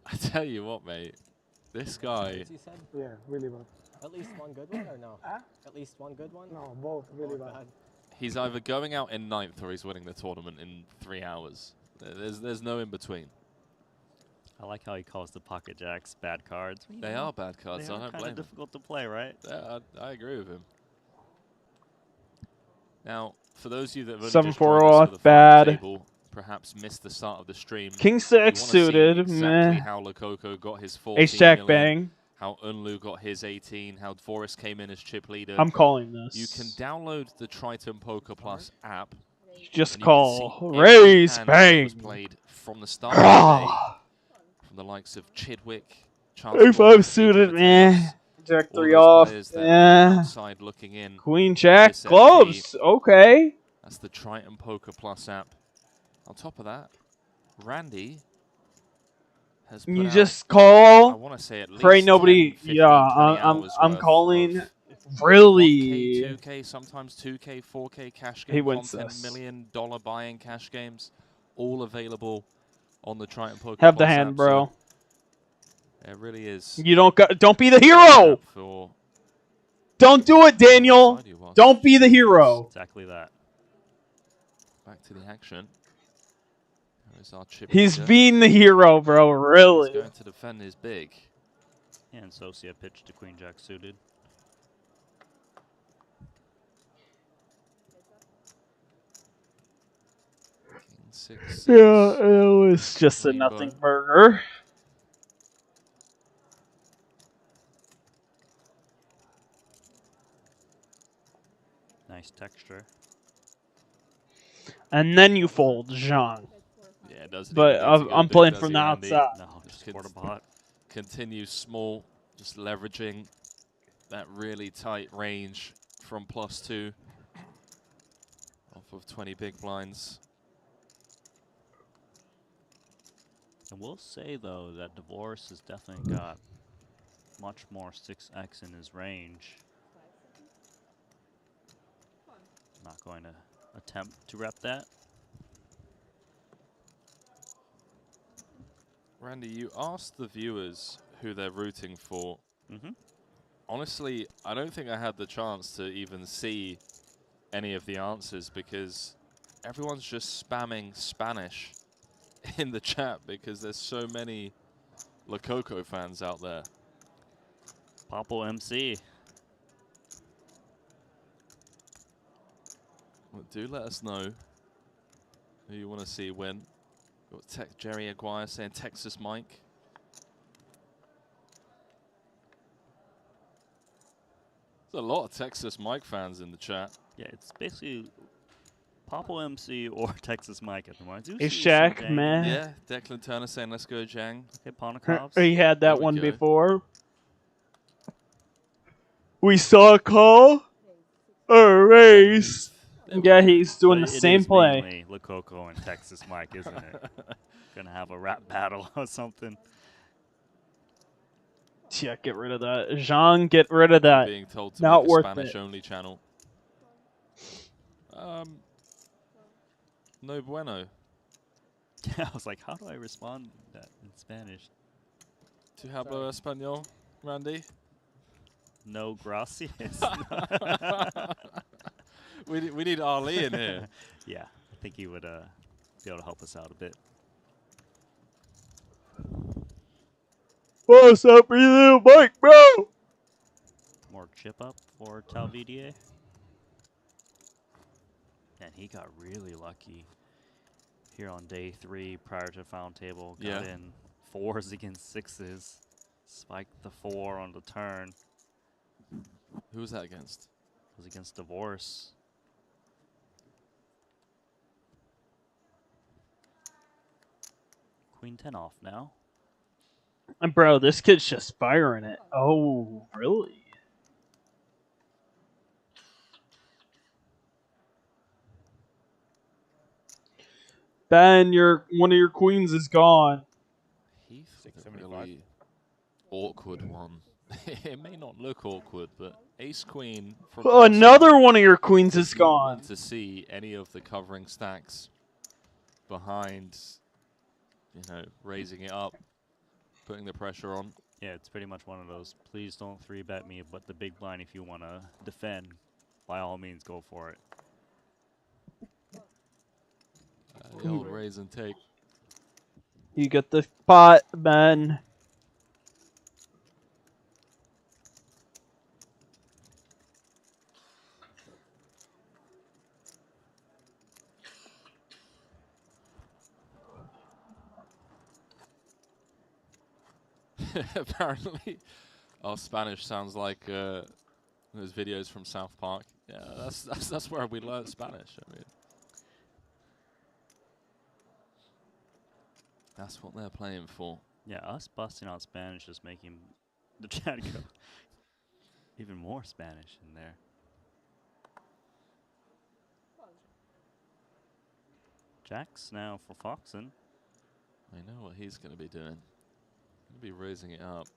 I tell you what, mate. This guy. Yeah, really bad. At least one good one or no? At least one good one? No, both really bad. He's either going out in 9th or he's winning the tournament in 3 hours. There's no in between. I like how he calls the pocket jacks bad cards. They are bad cards. I don't blame him. Difficult to play, right? Yeah, I agree with him. Now, for those of you that have only 7-4 just joined us off, for the bad. final table, perhaps missed the start of the stream. King 6 suited, exactly meh. how Lococo got his 14 Ace Jack million, bang. how Unlu got his 18, how Forrest came in as chip leader. I'm calling this. You can download the Triton Poker Plus app. Just and you call can see every raise hand that bang. was played from the start of the day, from the likes of Chidwick, Charles A5 Gordon, suited, Peter meh. Mathias, Jack all 3 those off, players that yeah. are outside looking in. Queen Jack SFP. clubs, okay. That's the Triton Poker Plus app. On top of that, Randy has put You out, just call. I want to say at least Pray nobody. 10, 15, Yeah, 20 I'm hours calling. worth of Really. 1K, 2K, sometimes 2K, 4K cash He game wins content, this. $1 million buy-in cash games, all available on the Triton Poker Have the Plus hand, app, bro. so it really is. You don't be the hero. For Don't do it, Daniel. Don't be the hero. Exactly that. Back to the action. There's our chip He's leader. being the hero, bro. Really. He's going to defend his big. And Socia pitched to Queen Jack suited. King 6, Yeah, it was just a Rainbow. nothing burger. Nice texture. And then you fold, Jean. Yeah, it doesn't. But even need to go I'm big, playing does from he, the Randy? outside. No, just quarter pot. Continue small, just leveraging that really tight range from +2 off of 20 big blinds. And we'll say, though, that Divorce has definitely got much more 6x in his range. Not going to attempt to rep that. Randy, you asked the viewers who they're rooting for. Honestly, I don't think I had the chance to even see any of the answers because everyone's just spamming Spanish in the chat because there's so many Lococo fans out there. Papo MC. Well, do let us know who you want to see win. Got Jerry Aguirre saying Texas Mike. There's a lot of Texas Mike fans in the chat. Yeah, it's basically Papo MC or Texas Mike at the moment. Ace Jack, man. Yeah, Declan Turner saying let's go Jang. Okay, Ponakovs. He had There that we one go. before. We saw a call. A race. Yeah, he's doing But the it same is play. mainly Lococo and Texas Mike, isn't it? Gonna have a rap battle or something. Yeah, get rid of that. Jean, get rid of that. Being told to Not make a worth Spanish it. only channel. No bueno. Yeah, I was like, how do I respond to that in Spanish? Tu hablo español, Randy? No gracias. we need Ali in here. Yeah, I think he would be able to help us out a bit. What's up, you little Mike, bro? more chip up for Talvidier. And he got really lucky here on day 3 prior to final table. Got in 4s against 6s. Spiked the 4 on the turn. Who was that against? It was against Divorce. Queen 10 off now. And bro, this kid's just firing it. Oh, really? Ben, one of your queens is gone. Heath with a really awkward one. It may not look awkward, but Ace Queen. From Another one of your queens is gone. Want to see any of the covering stacks behind, you know, raising it up, putting the pressure on. Yeah, it's pretty much one of those. Please don't 3-bet me, but the big blind, if you want to defend, by all means, go for it. The old raise and take. You get the pot, Ben. Apparently, our Spanish sounds like those videos from South Park. Yeah, that's where we learn Spanish. I mean, that's what they're playing for. Yeah, us busting out Spanish is making the chat go even more Spanish in there. Jacks now for Foxen. I know what he's going to be doing. He'll be raising it up.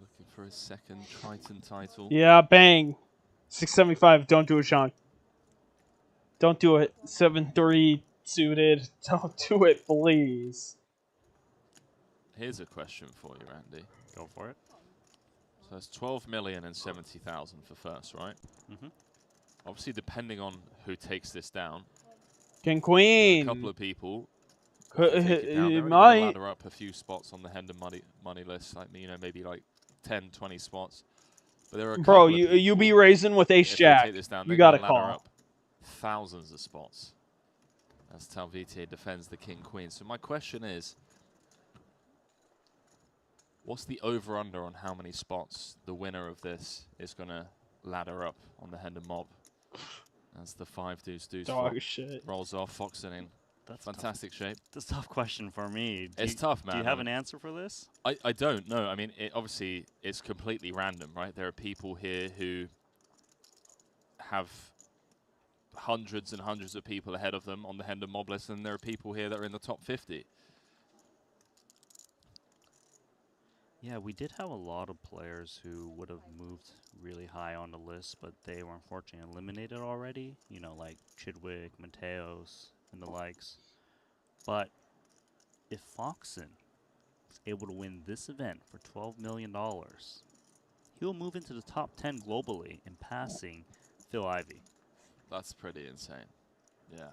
Looking for his second Triton title. Yeah, bang. 675. Don't do it, Sean. Don't do it. 7-3 suited. Don't do it, please. Here's a question for you, Randy. Go for it. So it's 12,070,000 for first, right? Mm-hmm. Obviously, depending on who takes this down. King Queen. A couple of people. You might ladder up a few spots on the Hender money list, like, you know, maybe like 10, 20 spots. But there are a bro, couple you be raising with Ace Jack. You got to call. Up thousands of spots as Talvidier defends the King Queen. So my question is, what's the over-under on how many spots the winner of this is going to ladder up on the Hender mob? As the 5 deuce rolls off, Foxen in fantastic shape. That's a tough question for me. It's tough, man. Do you have an answer for this? I don't know. I mean, obviously, it's completely random, right? There are people here who have hundreds and hundreds of people ahead of them on the Hender mob list, and there are people here that are in the top 50. Yeah, we did have a lot of players who would have moved really high on the list, but they were unfortunately eliminated already. You know, like Chidwick, Mateos, and the likes. But if Foxen is able to win this event for $12 million, he'll move into the top 10 globally in passing Phil Ivey. That's pretty insane. Yeah.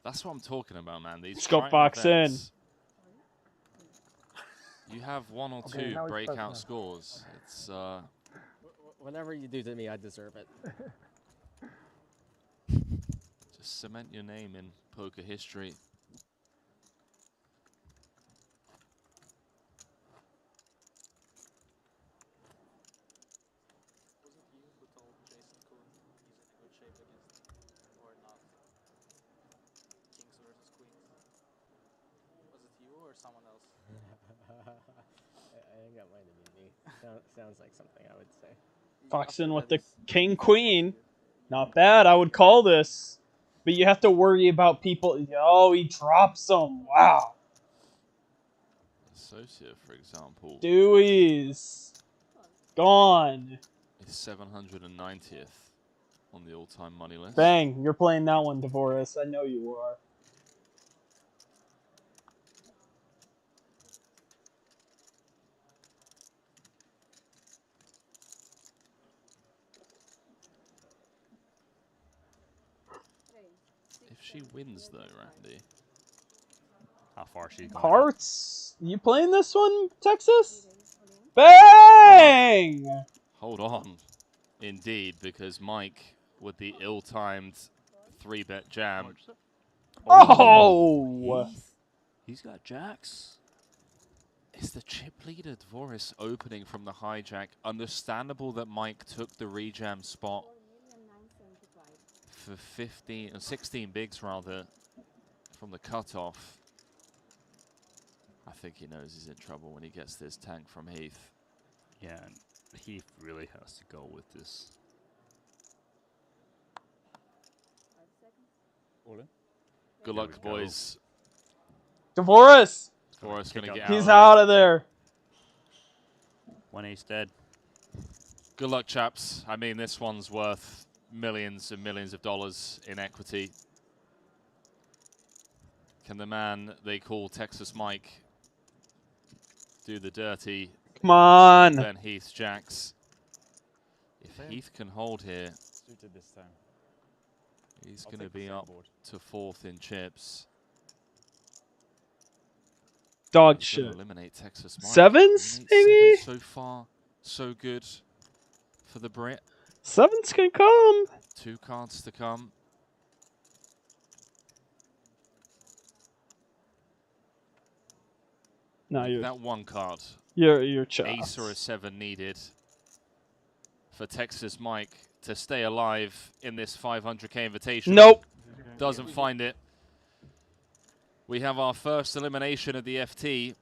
That's what I'm talking about, man. These Let's go Foxen. You have one or two breakout scores. It's whatever you do to me, I deserve it. Just cement your name in poker history. Someone else. I think that might have been me. Sounds like something I would say. Foxen with the King Queen. Not bad. I would call this. But you have to worry about people. Oh, he drops them. Wow. Associate, for example. Dewey's gone. Is 790th on the all-time money list. Bang. You're playing that one, Devoris. I know you are. If she wins, though, Randy. How far she's going? Hearts? You playing this one, Texas? Bang! Hold on. Indeed, because Mike with the ill-timed 3-bet jam. Oh! He's got jacks. Is the chip leader Dvoris opening from the hijack? Understandable that Mike took the rejam spot for 16 bigs rather from the cutoff. I think he knows he's in trouble when he gets this tank from Heath. Yeah, and Heath really has to go with this. All in. Good luck, boys. Dvoris! Dvoris gonna get He's out out of there. 1 ace dead. Good luck, chaps. I mean, this one's worth millions and millions of dollars in equity. Can the man they call Texas Mike do the dirty? Come on. Ben Heath's jacks. If Heath can hold here, Suited this time. he's going to be up to 4th in chips. Dog He's shit. gonna eliminate Texas Mike. Sevens, maybe? So far, so good for the Brit. Sevens can come. 2 cards to come. No, you're that 1 card. You're chaps. Ace or a 7 needed for Texas Mike to stay alive in this 500k invitation. Nope. Doesn't find it. We have our first elimination of the FT.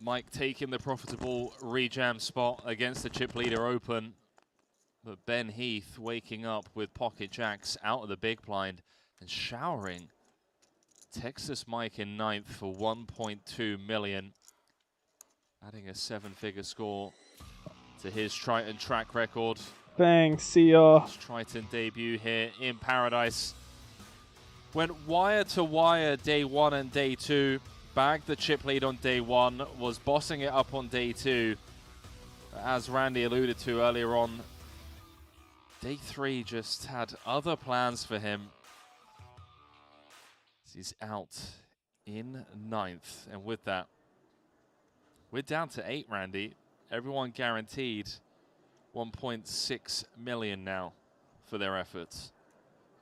Mike taking the profitable rejam spot against the chip leader open. But Ben Heath waking up with pocket jacks out of the big blind and showering Texas Mike in 9th for 1.2 million. Adding a 7-figure score to his Triton track record. Bang, see ya. His Triton debut here in Paradise. Went wire to wire day 1 and day 2. Bagged the chip lead on day 1. Was bossing it up on day 2. As Randy alluded to earlier on, day 3 just had other plans for him. He's out in 9th. And with that, we're down to 8, Randy. Everyone guaranteed 1.6 million now for their efforts.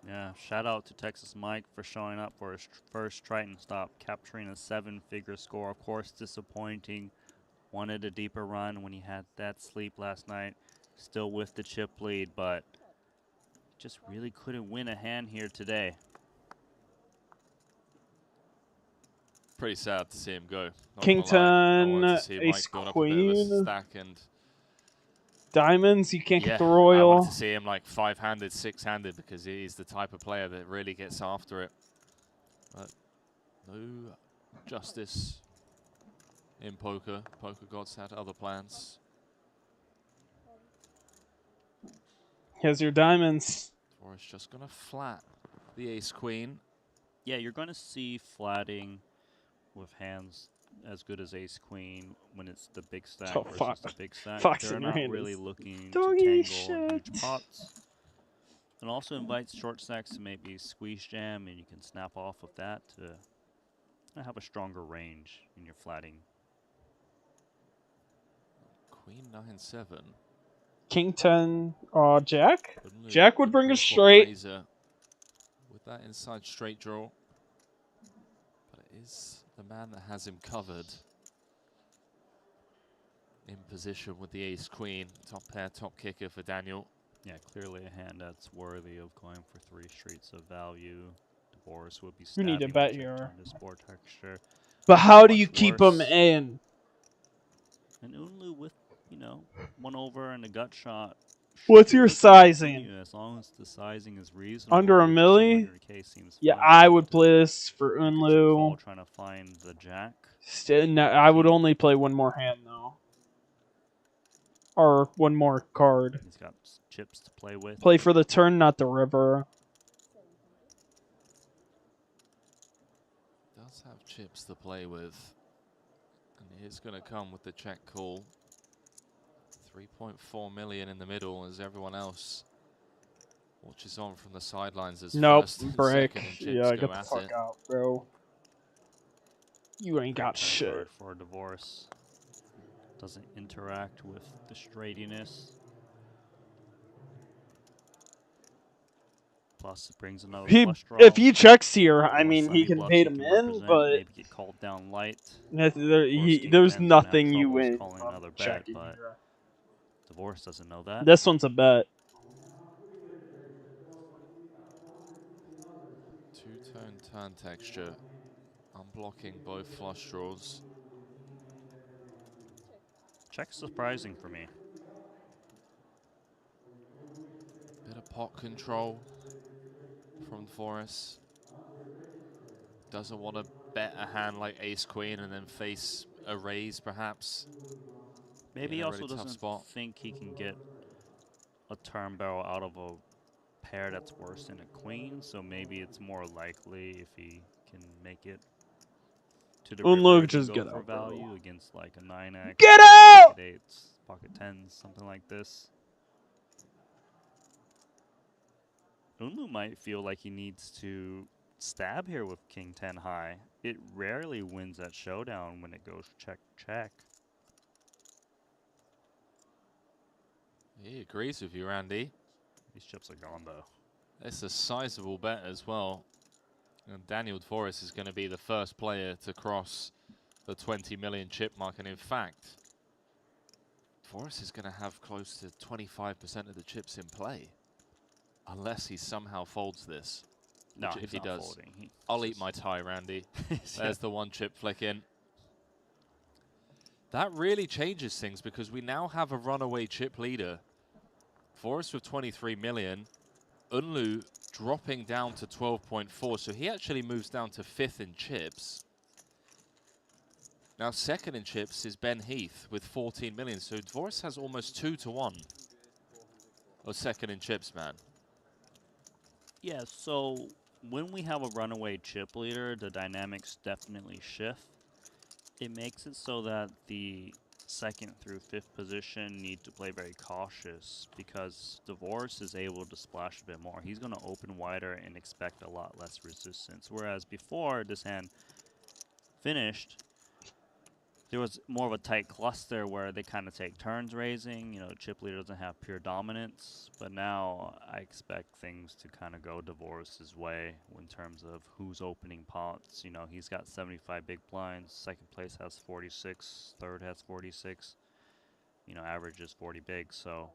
Yeah, shout out to Texas Mike for showing up for his first Triton stop, capturing a 7-figure score. Of course, disappointing. Wanted a deeper run when he had that sleep last night. Still with the chip lead, but just really couldn't win a hand here today. Pretty sad to see him go. King 10, ace queen. Stack and diamonds, you can't get the I royal. wanted to see him like 5-handed, 6-handed because he's the type of player that really gets after it. But no justice in poker. Poker gods had other plans. Here's your diamonds. Or it's just gonna flat the ace queen. Yeah, you're going to see flatting with hands as good as ace queen when it's the big stack versus the big stack. They're not really looking to tangle huge pots. And also invites short stacks to maybe squeeze jam, and you can snap off of that to have a stronger range in your flatting. Queen 9-7. King 10, Jack. Jack would bring us straight. With that inside straight draw. But it is the man that has him covered. In position with the ace queen. Top pair, top kicker for Daniel. Yeah, clearly a hand that's worthy of going for 3 streets of value. Boris would be You need to bet here. Board texture. But how do you keep him in? And Unlu with, you know, 1 over and a gut shot. What's your sizing? As long as the sizing is reasonable. Under a milli? Yeah, I would play this for Unlu. Trying to find the jack. No, I would only play 1 more hand though. Or 1 more card. He's got chips to play with. Play for the turn, not the river. Does have chips to play with. And it's going to come with the check call. 3.4 million in the middle as everyone else watches on from the sidelines as nope, first and break. second and chips Yeah, go get the at fuck it. out, bro. You ain't got Turn shit. card for Divorce. Doesn't interact with the straightiness. Plus, it brings another flush draw. If he checks here, I More mean, he can semi-bluffs bait he him can in, represent, but maybe get called down light. there's King 10's gonna have nothing you troubles win calling from another bet, checking but here. Divorce doesn't know that. This one's a bet. Two-tone turn texture. Unblocking both flush draws. Check's surprising for me. Bit of pot control from Forrest. Doesn't want to bet a hand like ace-queen and then face a raise, perhaps. Maybe he in a also really tough doesn't spot. think he can get a turn barrel out of a pair that's worse than a queen, so maybe it's more likely if he can make it to the river Unlock, to just go get for out, bro. value against like a 9x, Get out! pocket 8s, pocket 10s, something like this. Unlu might feel like he needs to stab here with king 10 high. It rarely wins that showdown when it goes check, check. He agrees with you, Randy. These chips are gone, though. It's a sizable bet as well. And Daniel Forrest is going to be the first player to cross the 20 million chip mark. And in fact, Forrest is going to have close to 25% of the chips in play. Unless he somehow folds this. No, if he not does, folding. I'll eat my tie, Randy. Yeah. There's the one chip flick in. That really changes things because we now have a runaway chip leader. Forrest with 23 million. Unlu dropping down to 12.4, so he actually moves down to 5th in chips. Now 2nd in chips is Ben Heath with 14 million, so Forrest has almost 2-1 of 2nd in chips, man. Yeah, so when we have a runaway chip leader, the dynamics definitely shift. It makes it so that the 2nd through 5th position need to play very cautious because Divorce is able to splash a bit more. He's going to open wider and expect a lot less resistance. Whereas before this hand finished, there was more of a tight cluster where they kind of take turns raising. You know, chip leader doesn't have pure dominance, but now I expect things to kind of go Divorce's way in terms of who's opening pots. You know, he's got 75 big blinds. 2nd place has 46. 3rd has 46. You know, average is 40 big. So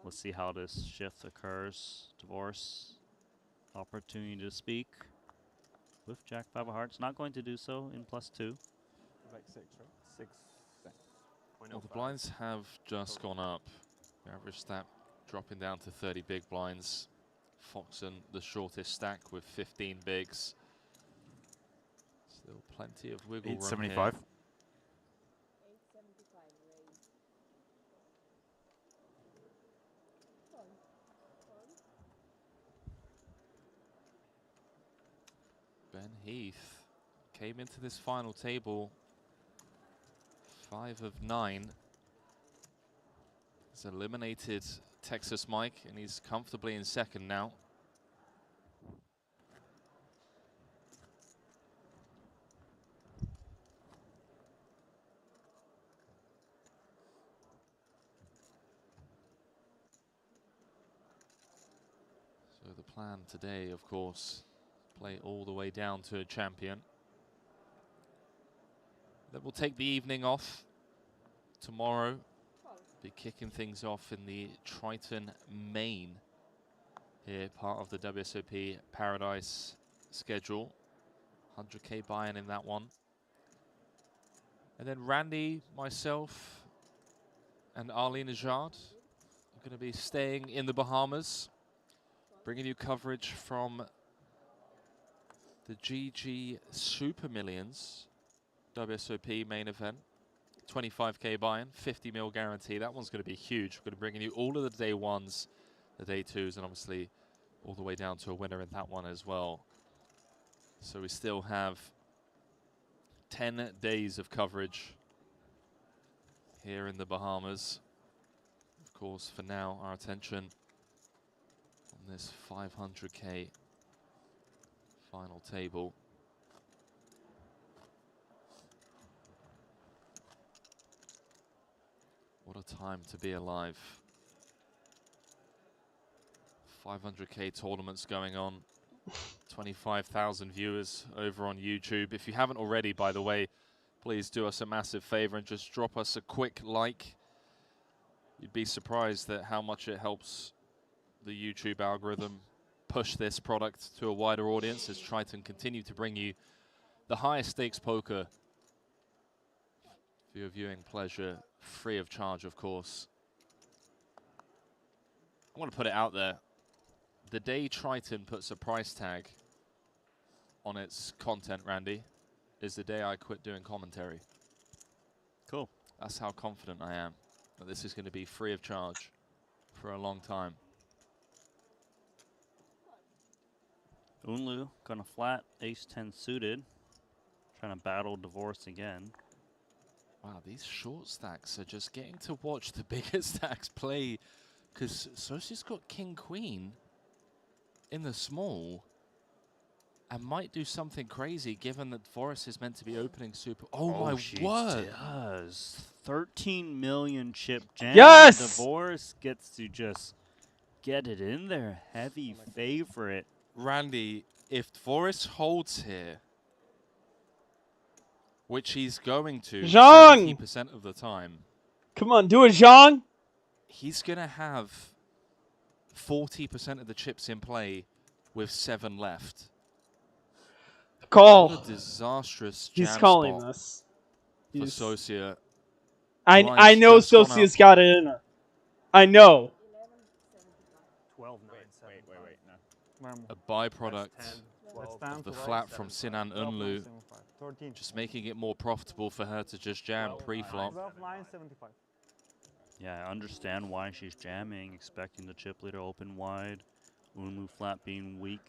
let's see how this shift occurs. Divorce, opportunity to speak with Jack 5 of hearts. Not going to do so in +2. Like 6, right? 6. Well, the blinds have just gone up. The average stack dropping down to 30 big blinds. Foxen, the shortest stack with 15 bigs. Still plenty of wiggle room 875. here. Ben Heath came into this final table 5 of 9. He's eliminated Texas Mike and he's comfortably in 2nd now. So the plan today, of course, play all the way down to a champion. Then we'll take the evening off. Tomorrow, be kicking things off in the Triton main here, part of the WSOP Paradise schedule. 100k buy-in in that one. And then Randy, myself, and Ali Najad are going to be staying in the Bahamas, bringing you coverage from the GG Super Millions WSOP main event. 25k buy-in, 50 mil guarantee. That one's going to be huge. We're going to bring you all of the day ones, the day twos, and obviously all the way down to a winner in that one as well. So we still have 10 days of coverage here in the Bahamas. Of course, for now, our attention on this 500k final table. What a time to be alive. 500k tournaments going on. 25,000 viewers over on YouTube. If you haven't already, by the way, please do us a massive favor and just drop us a quick like. You'd be surprised at how much it helps the YouTube algorithm push this product to a wider audience as Triton continue to bring you the highest stakes poker for your viewing pleasure, free of charge, of course. I want to put it out there. The day Triton puts a price tag on its content, Randy, is the day I quit doing commentary. Cool. That's how confident I am that this is going to be free of charge for a long time. Unlu gonna flat ace-10 suited, trying to battle divorce again. Wow, these short stacks are just getting to watch the bigger stacks play, because Sosia's got king-queen in the small and might do something crazy given that Forrest is meant to be opening super. Oh my she word! Does 13 million chip jam. Yes! Divorce gets to just get it in there. Heavy favorite. Randy, if Forrest holds here, which he's going to Zhang! 70% of the time, Come on, do it, Zhang. he's going to have 40% of the chips in play with 7 left. Call. What a disastrous He's jam calling spot us. for Sosia. I know just gone Sosia's up. got it in her. I know. 12, 9, Wait, no. A byproduct That's down of the to flat right. from Sinan Unlu, 13. just making it more profitable for her to just jam pre-flop. 12, 9, 75. Yeah, I understand why she's jamming, expecting the chip leader open wide. Unlu flat being weak.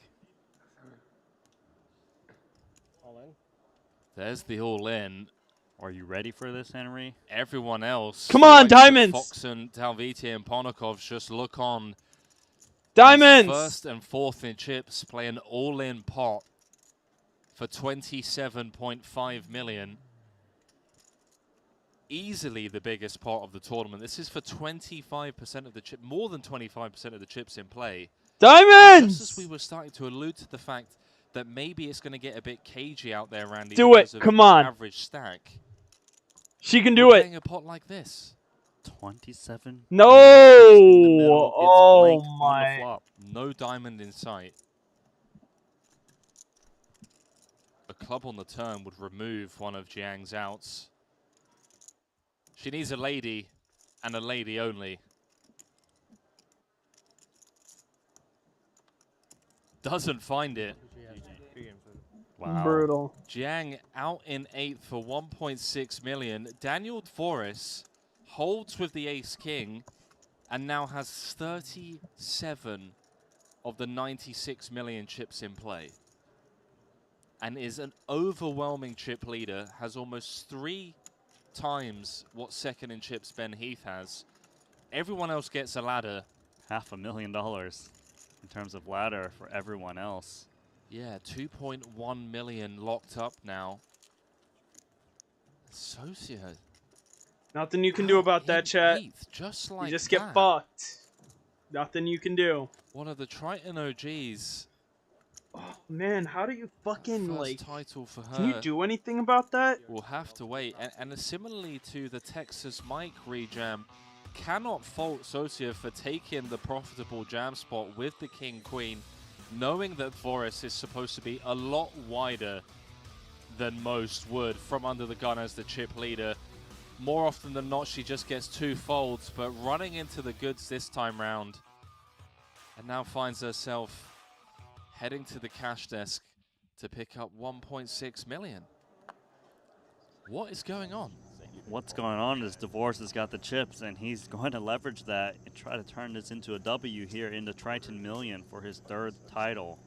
All in. There's the all-in. Are you ready for this, Henry? Everyone else. Come on, the likes of diamonds! Foxen, Talviti, and Ponakov just look on. Diamonds! First and fourth in chips play an all-in pot for 27.5 million. Easily the biggest pot of the tournament. This is for 25% of the chip, more than 25% of the chips in play. Diamonds! And just as we were starting to allude to the fact that maybe it's going to get a bit cagey out there, Randy. Do it. because of Come the on. Average stack. She can do We're it. playing a pot like this. 27. No! Oh my. Flop. No diamond in sight. A club on the turn would remove one of Jiang's outs. She needs a lady, and a lady only. Doesn't find it. Wow. Brutal. Jiang out in 8th for 1.6 million. Daniel Forrest holds with the ace-king and now has 37 of the 96 million chips in play. And is an overwhelming chip leader, has almost 3 times what second in chips Ben Heath has. Everyone else gets a ladder. $500,000 in terms of ladder for everyone else. Yeah, 2.1 million locked up now. Sosia. Nothing you can do about that, chat. Just like you just that. get fucked. Nothing you can do. One of the Triton OGs. Oh, man, how do you fucking, First like... title for her. Can you do anything about that? We'll have to wait. And similarly to the Texas Mike rejam, cannot fault Sosia for taking the profitable jam spot with the King-Queen, knowing that Forrest is supposed to be a lot wider than most would from under the gun as the chip leader. More often than not, she just gets 2 folds, but running into the goods this time round, and now finds herself heading to the cash desk to pick up 1.6 million. What is going on? What's going on is Divorce has got the chips, and he's going to leverage that and try to turn this into a W here in the Triton Million for his 3rd title.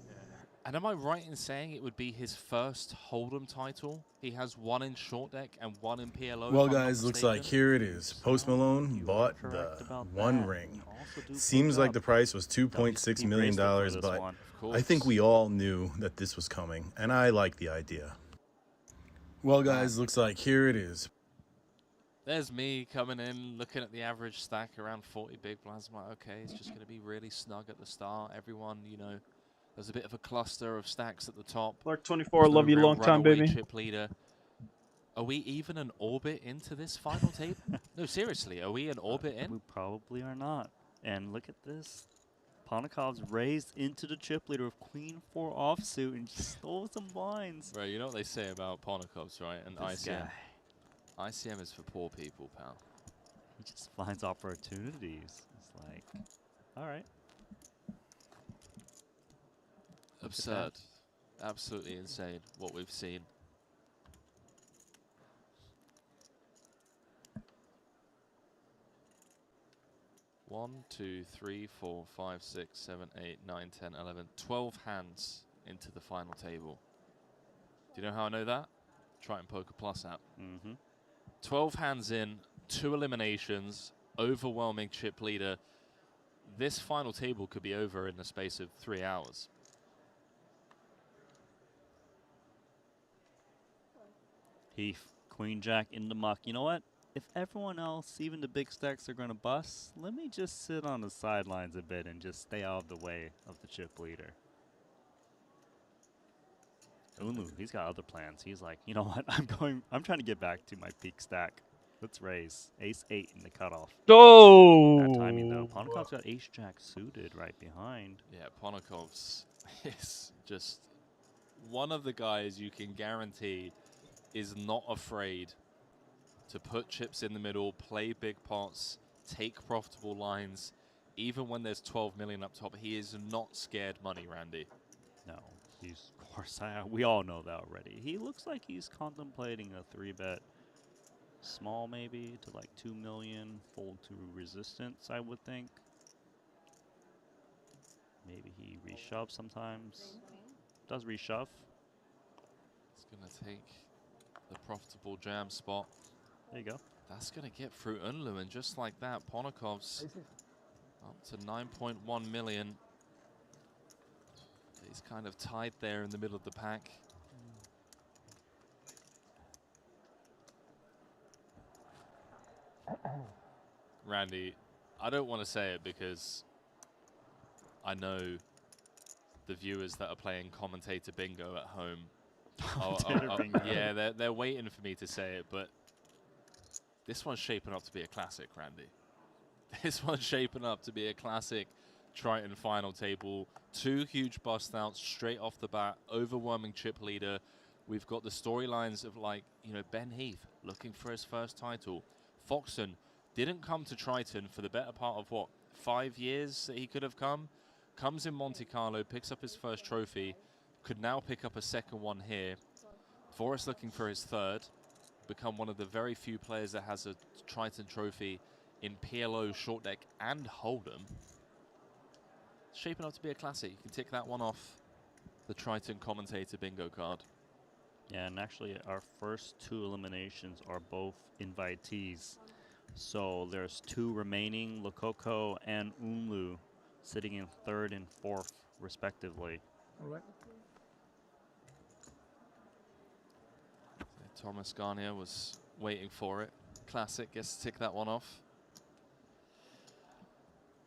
And am I right in saying it would be his first Hold'em title? He has 1 in short deck and 1 in PLO. Well, guys, looks like here it is. Post Malone bought the 1 ring. Seems like the price was $2.6 million, but I think we all knew that this was coming, and I like the idea. Well, guys, looks like here it is. There's me coming in, looking at the average stack around 40 big blinds. I'm like, okay, it's just going to be really snug at the start. Everyone, you know, there's a bit of a cluster of stacks at the top. Clark 24, There's no love you real long time, runaway baby. chip leader. Are we even an orbit into this final table? No, seriously, are we an orbit in? We probably are not. And look at this. Ponikov's raised into the chip leader with Queen 4 offsuit and just stole some blinds. Right, you know what they say about Ponikovs, right? And This ICM. guy. ICM is for poor people, pal. He just finds opportunities. It's like, all right. Absurd. Absolutely insane what we've seen. One, 2, 3, 4, 5, 6, 7, 8, 9, 10, 11, 12 hands into the final table. Do you know how I know that? Triton Poker Plus app. 12 hands in, 2 eliminations, overwhelming chip leader. This final table could be over in the space of 3 hours. Heath, Queen Jack in the muck. You know what? If everyone else, even the big stacks, are going to bust, let me just sit on the sidelines a bit and just stay out of the way of the chip leader. Unu, he's got other plans. He's like, you know what? I'm trying to get back to my peak stack. Let's raise. Ace 8 in the cutoff. Oh! Bad timing, though. Ponikov's got Ace Jack suited right behind. Yeah, Ponikov's is just one of the guys you can guarantee is not afraid to put chips in the middle, play big pots, take profitable lines. Even when there's 12 million up top, he is not scared money, Randy. No, he's, of course, we all know that already. He looks like he's contemplating a 3-bet small maybe to like 2 million, fold to resistance, I would think. Maybe he reshoves sometimes. Does reshove. He's going to take the profitable jam spot. There you go. That's going to get through Unlu, and just like that, Ponikov's up to 9.1 million. He's kind of tied there in the middle of the pack. Randy, I don't want to say it because I know the viewers that are playing commentator bingo at home. Yeah, they're waiting for me to say it, but this one's shaping up to be a classic, Randy. This one's shaping up to be a classic Triton final table. 2 huge bust outs straight off the bat, overwhelming chip leader. We've got the storylines of, like, you know, Ben Heath looking for his first title. Foxon didn't come to Triton for the better part of, what, 5 years that he could have come? Comes in Monte Carlo, picks up his first trophy, could now pick up a second one here. Forrest looking for his third, become one of the very few players that has a Triton trophy in PLO, short deck, and Hold'em. It's shaping up to be a classic. You can tick that one off the Triton commentator bingo card. Yeah, and actually our first 2 eliminations are both invitees. So there's 2 remaining, Lococo and Unlu, sitting in 3rd and 4th, respectively. All right. So Thomas Garnier was waiting for it. Classic, gets to tick that one off.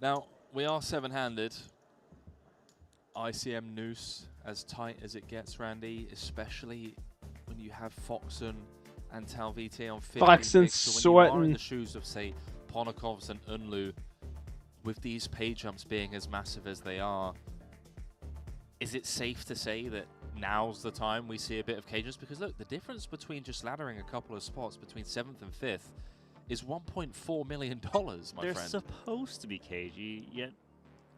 Now, we are 7-handed. ICM noose, as tight as it gets, Randy, especially when you have Foxon and Talvite on 15 Foxon picks. So when you are in sweating. the shoes of, say, Ponikovs and Unlu, with these pay jumps being as massive as they are, is it safe to say that now's the time we see a bit of cages? Because look, the difference between just laddering a couple of spots between 7th and 5th is $1.4 million, my They're friend. supposed to be cagey, yet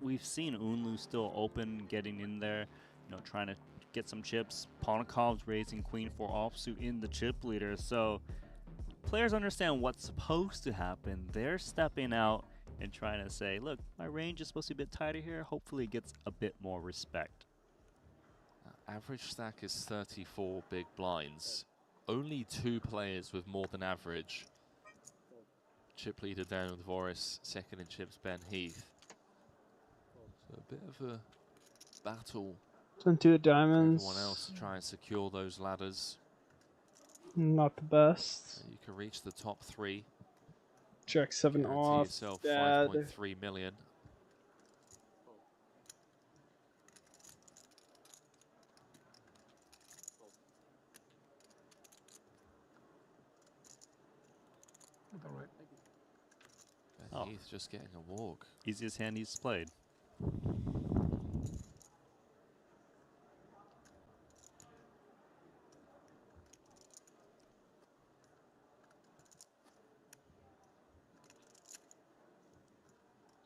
we've seen Unlu still open, getting in there, you know, trying to get some chips. Ponikov's raising Queen 4 offsuit in the chip leader. So players understand what's supposed to happen. They're stepping out and trying to say, look, my range is supposed to be a bit tighter here. Hopefully it gets a bit more respect. Average stack is 34 big blinds. Only 2 players with more than average. Chip leader Daniel Dvoris, second in chips Ben Heath. So a bit of a battle. 22 diamonds. Everyone else to try and secure those ladders. Not the best. You can reach the top 3. Jack 7 Guarantee off. yourself Dad. 5.3 million. Oh. He's just getting a walk. Easiest hand he's played.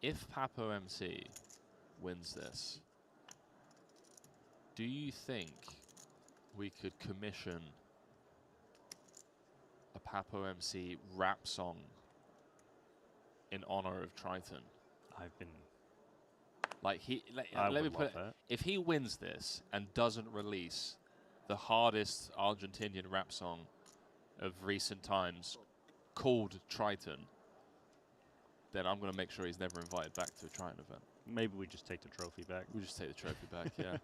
If Papo MC wins this, do you think we could commission a Papo MC rap song in honor of Triton? I've been like I let me would put it. love that. If he wins this and doesn't release the hardest Argentinian rap song of recent times called Triton, then I'm going to make sure he's never invited back to a Triton event. Maybe we just take the trophy back. We just take the trophy back, yeah.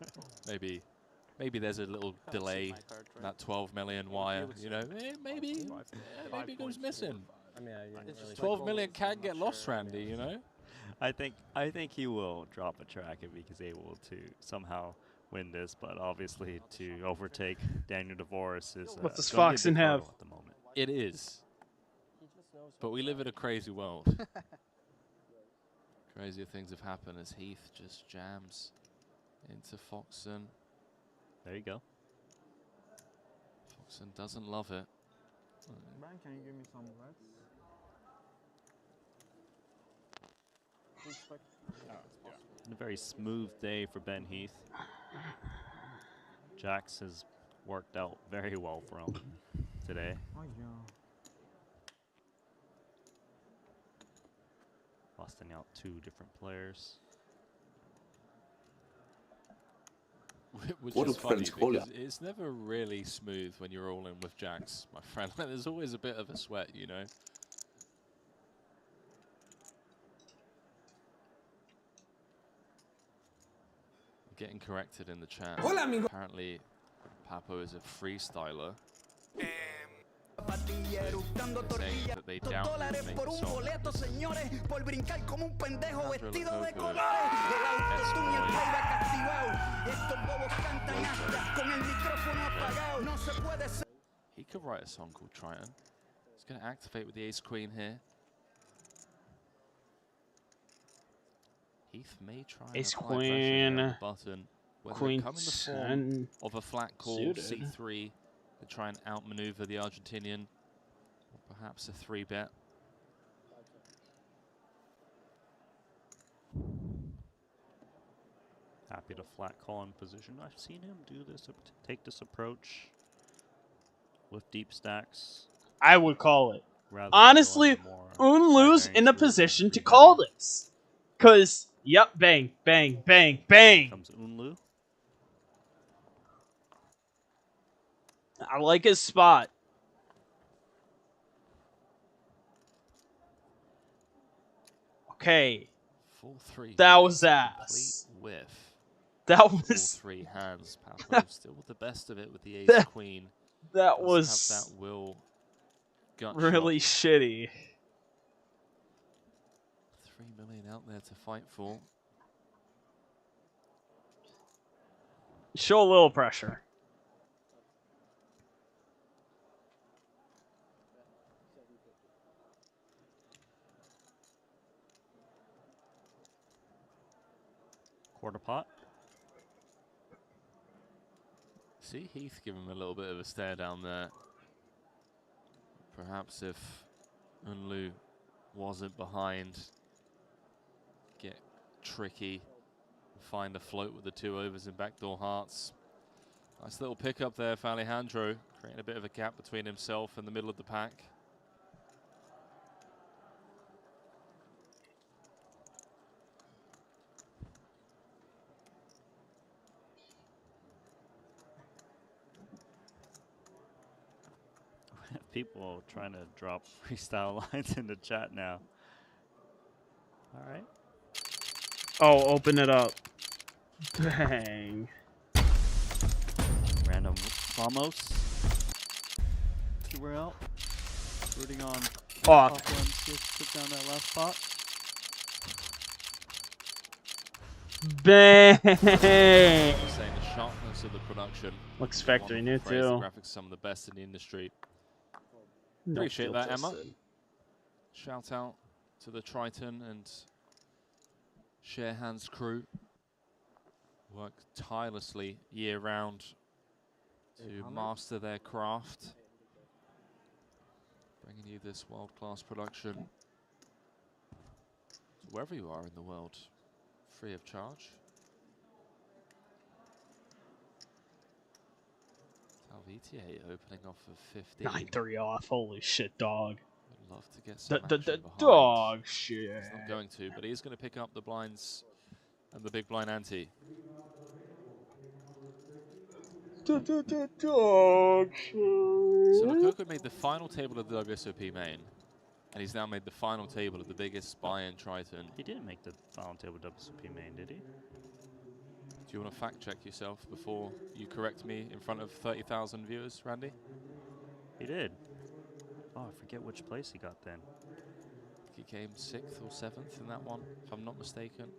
Maybe there's a little delay in that 12 million wire, you know. Maybe it goes missing. I mean, 12 million can get lost, Randy, you know. I think he will drop a track if he's able to somehow win this, but obviously to overtake Daniel DeVoris is What does gonna be a Foxen big have? hurdle at the moment. It is. But we live in a crazy world. Crazier things have happened as Heath just jams into Foxen. There you go. Foxen doesn't love it. Brian, can you give me some reds? A very smooth day for Ben Heath. Jax has worked out very well for him today. Busting out 2 different players. Which is funny because it's never really smooth when you're all in with Jax, my friend. There's always a bit of a sweat, you know. Getting corrected in the chat. Apparently, Papo is a freestyler. Saying that they doubt he can make a song. He could write a song called Triton. He's going to activate with the Ace Queen here. Heath may try and Ace apply Queen, pressure on the button. Whether Queen it come in the form of a flat call, suited. C3, to try and outmaneuver the Argentinian, or perhaps a 3-bet. Happy to flat call in position. I've seen him do this, take this approach with deep stacks. I would call it. Rather than Honestly, going more Unlu's in a position to call this. Because, yep, bang, bang, bang, bang. Comes Unlu. I like his spot. Okay. Full 3. That was ass. Complete whiff. That was... Full 3 hands. Papo still with the best of it with the Ace Queen. That Doesn't was... have that will gut really shot. shitty. 3 million out there to fight for. Show a little pressure. Quarter pot. See Heath give him a little bit of a stare down there. Perhaps if Unlu wasn't behind, get tricky, find a float with the 2 overs and backdoor hearts. Nice little pickup there for Alejandro, creating a bit of a gap between himself and the middle of the pack. People trying to drop freestyle lines in the chat now. All right. Oh, open it up. Bang. Random Vamos. you were out. Rooting on Oh. top one to put down that last spot. Bang! Just saying the sharpness of the production. Looks factory new Phrase, the too. graphics some of the best in the industry. No Appreciate field that, Emma. tested. Shout out to the Triton and Share Hands crew. Work tirelessly year round to master their craft. Bringing you this world-class production. So wherever you are in the world, free of charge. VTA opening off of 15. 9-3 off. Holy shit, dog. Would love to get some action behind. Dog shit. He's not going to, but he is going to pick up the blinds and the big blind ante. Dog shit. So Makoko made the final table of the WSOP main, and he's now made the final table of the biggest buy-in Triton. He didn't make the final table WSOP main, did he? Do you want to fact check yourself before you correct me in front of 30,000 viewers, Randy? He did. Oh, I forget which place he got then. He came 6th or 7th in that one, if I'm not mistaken.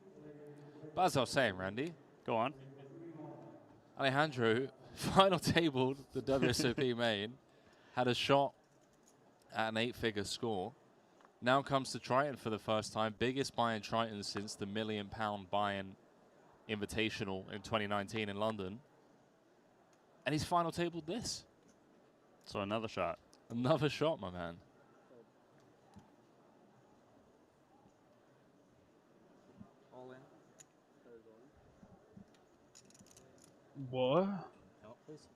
But as I was saying, Randy. Go on. Alejandro, final tabled the WSOP main, had a shot at an 8-figure score. Now comes to Triton for the first time. Biggest buy-in Triton since the £1 million buy-in Invitational in 2019 in London. And he's final tabled this. So another shot. Another shot, my man. All in. What? Help, please.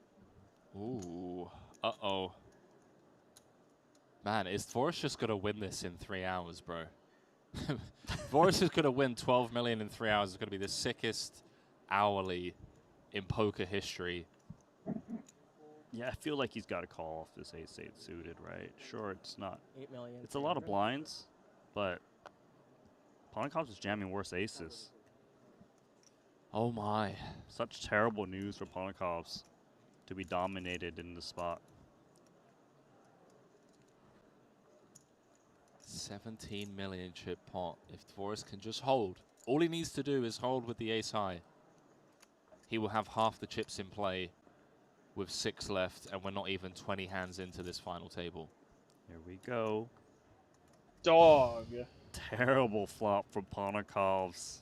Ooh. Uh-oh. Man, is Forrest just going to win this in 3 hours, bro? Forrest is going to win 12 million in 3 hours. It's going to be the sickest hourly in poker history. Yeah, I feel like he's got to call off this ace-8 suited, right? Sure, it's not. 8 million. It's a lot of blinds, but Ponikov is jamming worse aces. Oh my. Such terrible news for Ponikovs to be dominated in the spot. 17 million chip pot. If Forrest can just hold, all he needs to do is hold with the ace high. He will have half the chips in play with 6 left, and we're not even 20 hands into this final table. Here we go. Dog. Terrible flop from Ponikovs.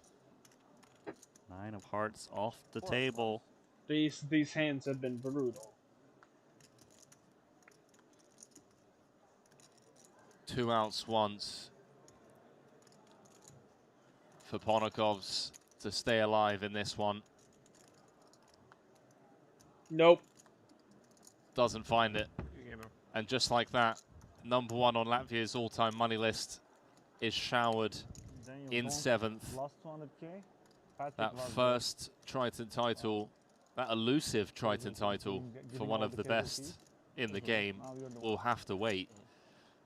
9 of hearts off the table. These hands have been brutal. 2 outs once for Ponikovs to stay alive in this one. Nope. Doesn't find it. And just like that, #1 on Latvia's all-time money list is showered in 7th. That first Triton title, that elusive Triton title for one of the best in the game, will have to wait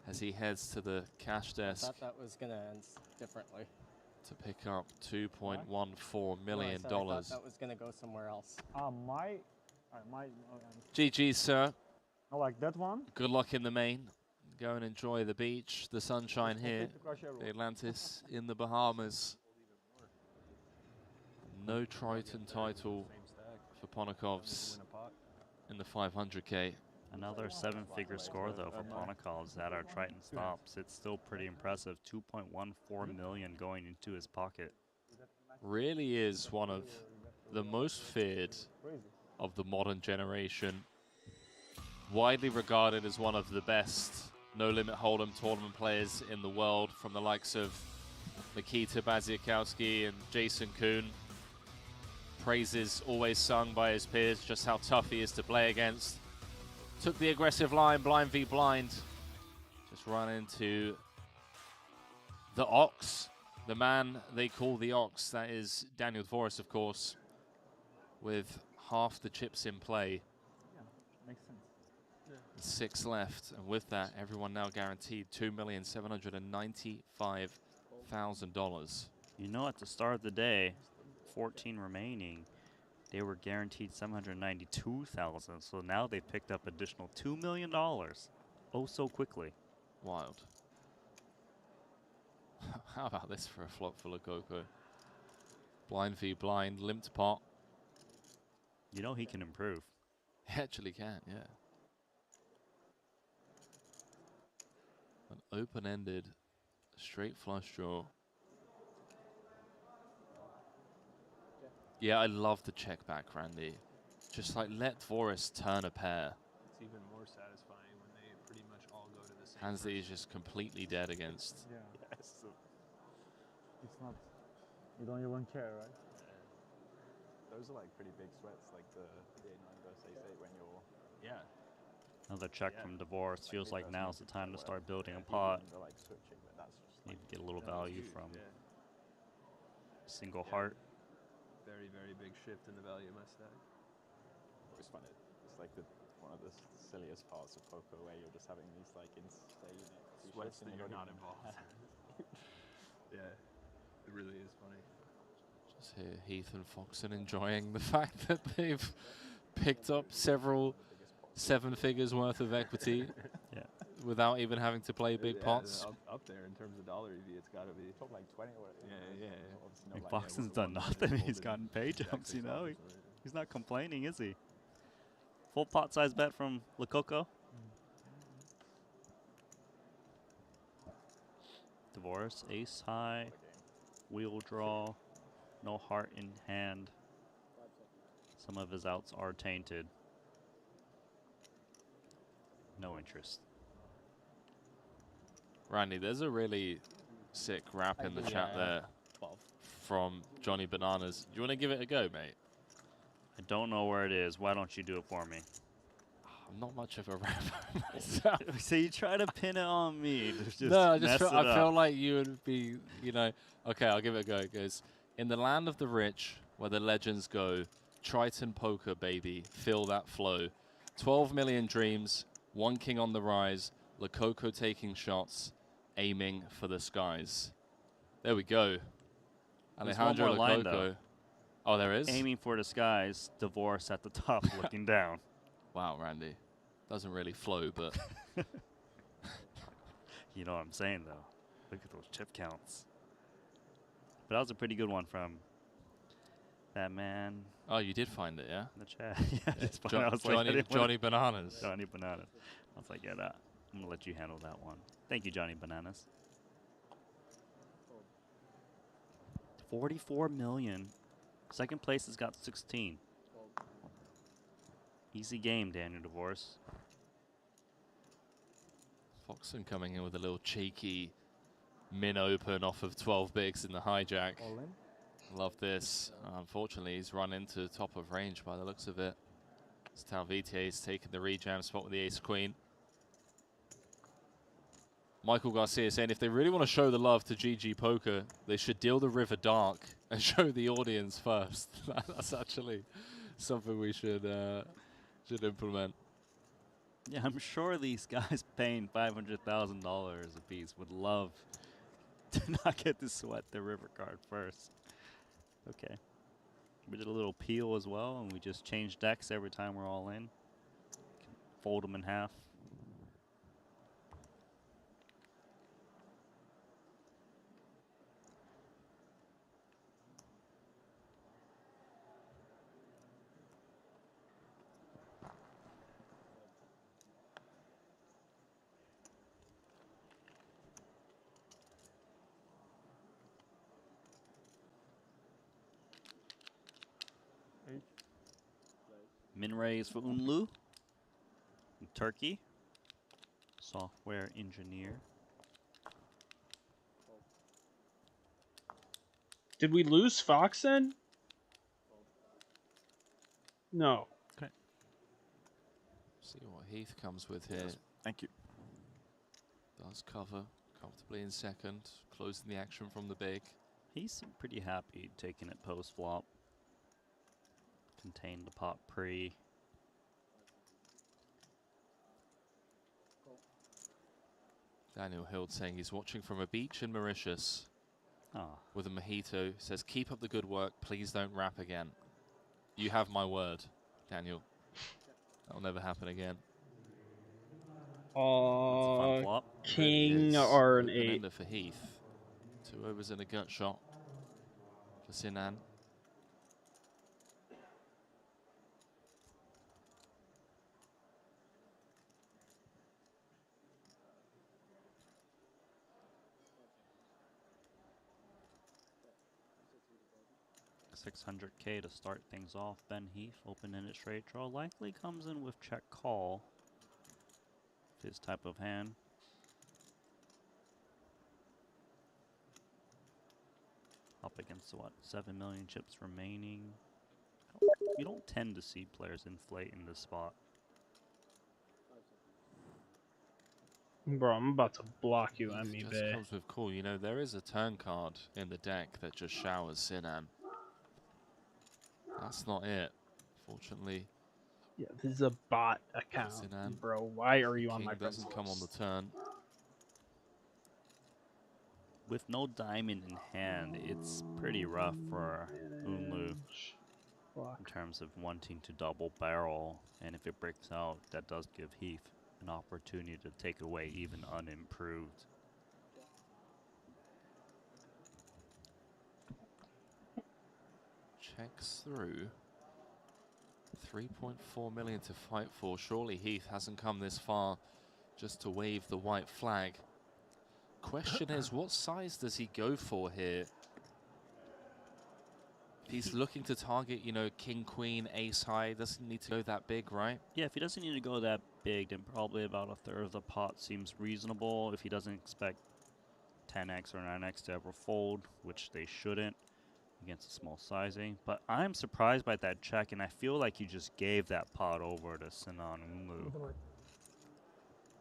as he heads to the cash I desk thought that was going to end differently. to pick up $2.14 million. No, I thought that was going to go somewhere else. GG's, sir. I like that one. Good luck in the main. Go and enjoy the beach, the sunshine here, the Atlantis in the Bahamas. No Triton title for Ponikovs in the 500K. Another 7-figure score, though, for Ponikovs at our Triton stops. It's still pretty impressive. 2.14 million going into his pocket. Really is one of the most feared of the modern generation. Widely regarded as one of the best no-limit hold'em tournament players in the world, from the likes of Nikita Baziakowski and Jason Kuhn. Praises always sung by his peers, just how tough he is to play against. Took the aggressive line, blind v blind. Just run into the Ox, the man they call the Ox. That is Daniel Forrest, of course, with half the chips in play. Yeah, makes sense. 6 left, and with that, everyone now guaranteed $2,795,000. You know, at the start of the day, 14 remaining, they were guaranteed $792,000. So now they picked up additional $2 million. oh so quickly. Wild. How about this for a flop for Lococo? Blind v blind, limped pot. You know he can improve. He actually can, yeah. An open-ended, straight flush draw. Yeah, I love the check back, Randy. Just like let Dvoris turn a pair. It's even more satisfying when they pretty much all go to the same. Hands that he's just completely dead against. Yeah. Yes. It's not. You don't even care, right? Those are like pretty big sweats, like the A9 versus A8 when you're. Yeah. Another check from Divorce. Feels like now's the time to start building a pot. Like switching, but that's just Need to get a little value from single Yeah. heart. Very, very big shift in the value of my stack. It's fun. It's like one of the silliest parts of poker where you're just having these like insane Sweats that you're not involved. Yeah, it really is funny. Just hear Heath and Foxon enjoying the fact that they've picked up several 7 figures worth of equity without even having to play big pots. Up there in terms of dollar EV, it's got to be top like 20 or whatever. Yeah. Like Foxton's done nothing. He's gotten pay jumps, you know. He's not complaining, is he? Full pot size bet from Lococo. Divorce, ace high, wheel draw, no heart in hand. Some of his outs are tainted. No interest. Randy, there's a really sick rap in the chat there from Johnny Bananas. Do you want to give it a go, mate? I don't know where it is. Why don't you do it for me? I'm not much of a rapper myself. So you try to pin it on me. Just No, I feel like you would be, you know. Okay, I'll give it a go. It goes, in the land of the rich, where the legends go, Triton poker, baby, feel that flow. 12 million dreams, one king on the rise, Lococo taking shots, aiming for the skies. There we go. There's Alejandro one more line, Lococo. though. Oh, there is? Aiming for the skies, Divorce at the top, looking down. Wow, Randy. Doesn't really flow, but... You know what I'm saying, though. Look at those chip counts. But that was a pretty good one from that man. Oh, you did find it, yeah? In the chat. Yeah, just I was like, Johnny Bananas. Johnny Bananas. I was like, yeah, I'm going to let you handle that one. Thank you, Johnny Bananas. 44 million. Second place has got 16. Easy game, Daniel Divorce. Foxon coming in with a little cheeky min open off of 12 bigs in the hijack. Love this. Unfortunately, he's run into top of range by the looks of it. Talvitie's taken the rejam spot with the ace-queen. Michael Garcia saying if they really want to show the love to GG Poker, they should deal the river dark and show the audience first. That's actually something we should implement. Yeah, I'm sure these guys paying $500,000 a piece would love to not get to sweat the river card first. Okay. We did a little peel as well, and we just change decks every time we're all in. Fold them in half. Min raise for Unlu. Turkey. Software engineer. Did we lose Foxen? No. Okay. See what Heath comes with here. Thank you. Does cover comfortably in second, closing the action from the big. He's pretty happy taking it post flop. Contained the pot pre. Daniel Hild saying he's watching from a beach in Mauritius with a mojito. Says, keep up the good work. Please don't rap again. You have my word, Daniel. That'll never happen again. Flop. King or an 8. Ender for Heath. 2 overs and a gut shot for Sinan. $600K to start things off. Ben Heath, open-ended straight draw, likely comes in with check call. His type of hand. Up against what? 7 million chips remaining. You don't tend to see players inflate in this spot. Bro, I'm about to block you, Heath MEB. just comes with call. You know, there is a turn card in the deck that just showers Sinan. That's not it, fortunately. Yeah, this is a bot account, Sinan. bro. Why are you on King my doesn't come on the turn. With no diamond in hand, it's pretty rough for Unlu in terms of wanting to double barrel. And if it breaks out, that does give Heath an opportunity to take it away even unimproved. Checks through. 3.4 million to fight for. Surely Heath hasn't come this far just to wave the white flag. Question is, what size does he go for here? He's looking to target, you know, king, queen, ace high. Doesn't need to go that big, right? Yeah, if he doesn't need to go that big, then probably about a third of the pot seems reasonable. If he doesn't expect 10x or 9x to ever fold, which they shouldn't against a small sizing. But I'm surprised by that check, and I feel like you just gave that pot over to Sinan Unlu.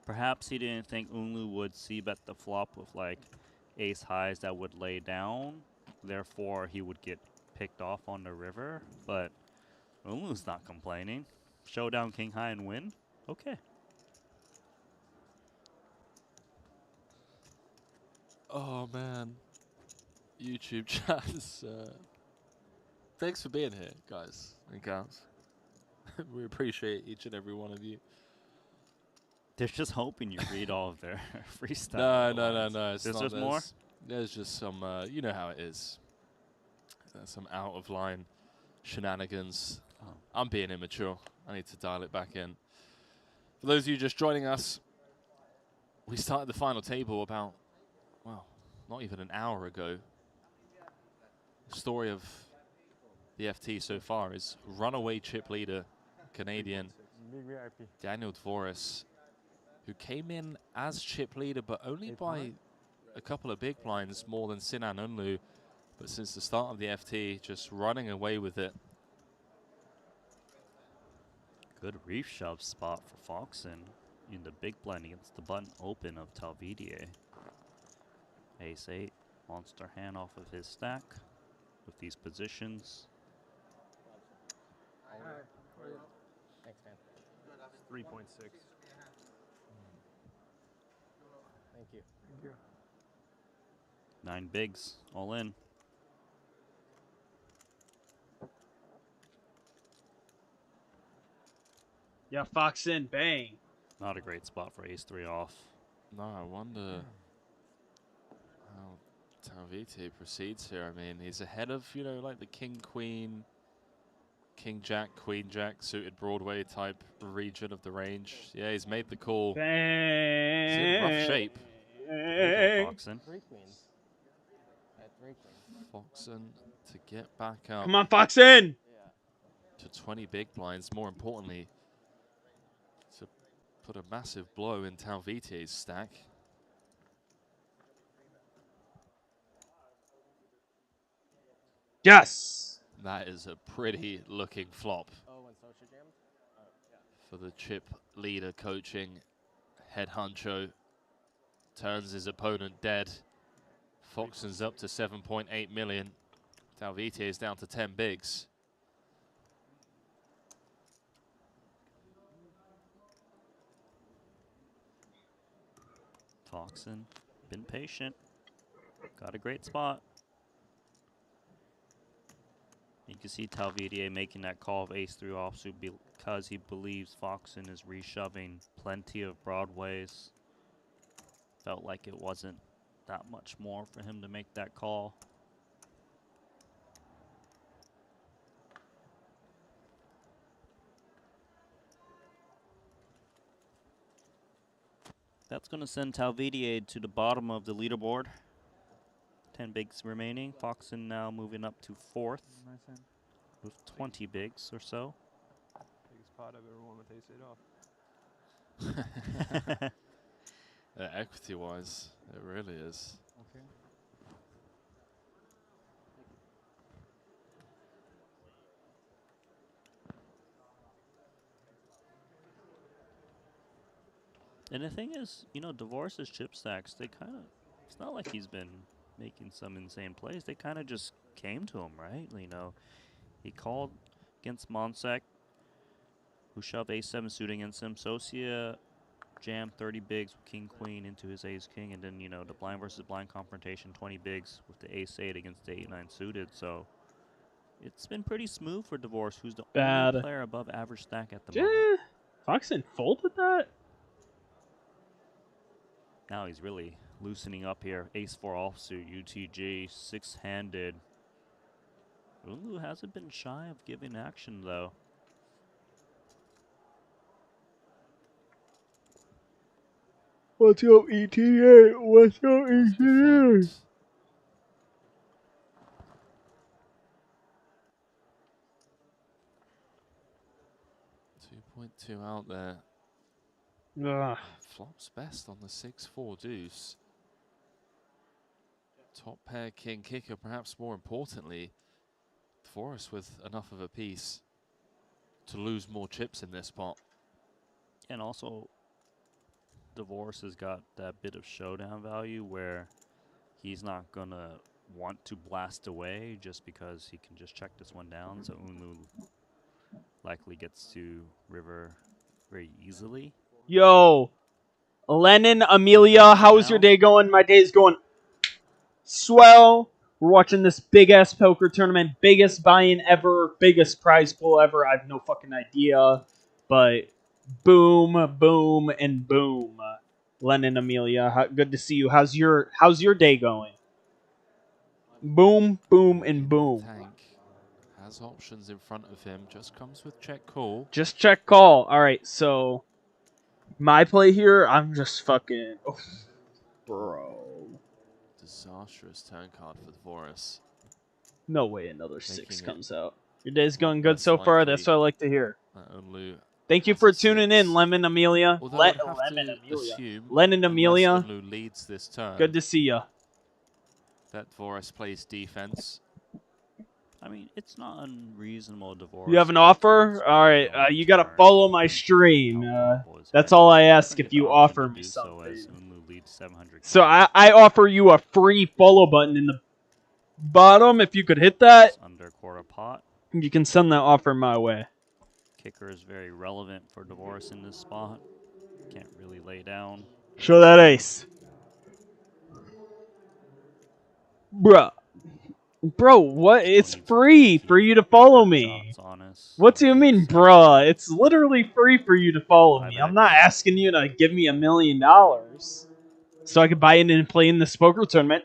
Perhaps he didn't think Unlu would c-bet the flop with like ace highs that would lay down. Therefore, he would get picked off on the river. But Unlu's not complaining. Showdown king high and win? Okay. Oh, man. YouTube chat is... Thanks for being here, guys and gals. We appreciate each and every one of you. They're just hoping you read all of their freestyle. No. It's There's not just more? There's just some, you know how it is. Some out-of-line shenanigans. Oh. I'm being immature. I need to dial it back in. For those of you just joining us, we started the final table about, well, not even an hour ago. The story of the FT so far is runaway chip leader, Canadian Daniel Dvoris, who came in as chip leader, but only by a couple of big blinds more than Sinan Unlu. But since the start of the FT, just running away with it. Good reef shove spot for Foxen in the big blind against the button open of Talvidier. Ace 8, monster hand off of his stack with these positions. Thanks, man. 3.6. Thank you. 9 bigs, all in. Yeah, Fox in, bang. Not a great spot for ace 3 off. No, I wonder how Talvite proceeds here. I mean, he's ahead of, you know, like the king, queen, king, jack, queen, jack, suited Broadway type region of the range. Yeah, he's made the call. Bang. He's in rough shape. Foxen. 3 queens. 3 queens. Foxen to get back up. Come on, Foxen. To 20 big blinds. More importantly, to put a massive blow in Talvite's stack. Yes. That is a pretty looking flop. Oh, and social jams? For the chip leader coaching head honcho. Turns his opponent dead. Foxen's up to 7.8 million. Talvite is down to 10 bigs. Foxen, been patient. Got a great spot. You can see Talvidier making that call of ace 3 offsuit because he believes Foxen is reshoving plenty of broadways. Felt like it wasn't that much more for him to make that call. That's going to send Talvidier to the bottom of the leaderboard. 10 bigs remaining. Foxen now moving up to 4th with 20 bigs or so. Biggest part I've ever won with AC off. Equity-wise, it really is. Okay. And the thing is, you know, Divorce's chip stacks, they kind of, it's not like he's been making some insane plays. They kind of just came to him, right? You know, he called against Monsek, who shoved A7 suit against him. Socia jammed 30 bigs with King Queen into his Ace King, and then, you know, the blind versus blind confrontation, 20 bigs with the Ace 8 against the 8-9 suited. So it's been pretty smooth for Divorce, who's the only player above average stack at the moment. Foxen folded that? Now he's really loosening up here. Ace 4 offsuit, UTG, 6-handed. Unlu hasn't been shy of giving action, though. What's up, ETA? What's up, ETA? 2.2 out there. Ugh. Flops best on the 6-4 deuce. Top pair king kicker, perhaps more importantly, Forrest with enough of a piece to lose more chips in this spot. And also, Divorce has got that bit of showdown value where he's not going to want to blast away just because he can just check this one down. So Unlu likely gets to river very easily. Yo, Lennon, Amelia, how's your day going? My day's going swell. We're watching this big-ass poker tournament. Biggest buy-in ever. Biggest prize pool ever. I have no fucking idea. But boom, boom, and boom. Lennon, Amelia, good to see you. How's your day going? Boom, boom, and boom. Tank has options in front of him. Just comes with check call. Just check call. All right, so my play here, I'm just fucking... Oh, bro. Disastrous turn card for Divorce. No way another 6 comes out. Your day's going good so far. That's what I like to hear. Thank you for tuning in, Lemon Amelia. Lennon Amelia. Leads this turn. Good to see ya. That Divorce plays defense. I mean, it's not unreasonable, Divorce. You have an offer? All right, you gotta follow my stream. That's all I ask if you offer me something. So I offer you a free follow button in the bottom. If you could hit that, under quarter pot. You can send that offer my way. Kicker is very relevant for Divorce in this spot. Can't really lay down. Show that ace. Bruh. Bro, what? It's free for you to follow me. What do you mean, bruh? It's literally free for you to follow me. I'm not asking you to give me $1 million so I could buy in and play in this poker tournament.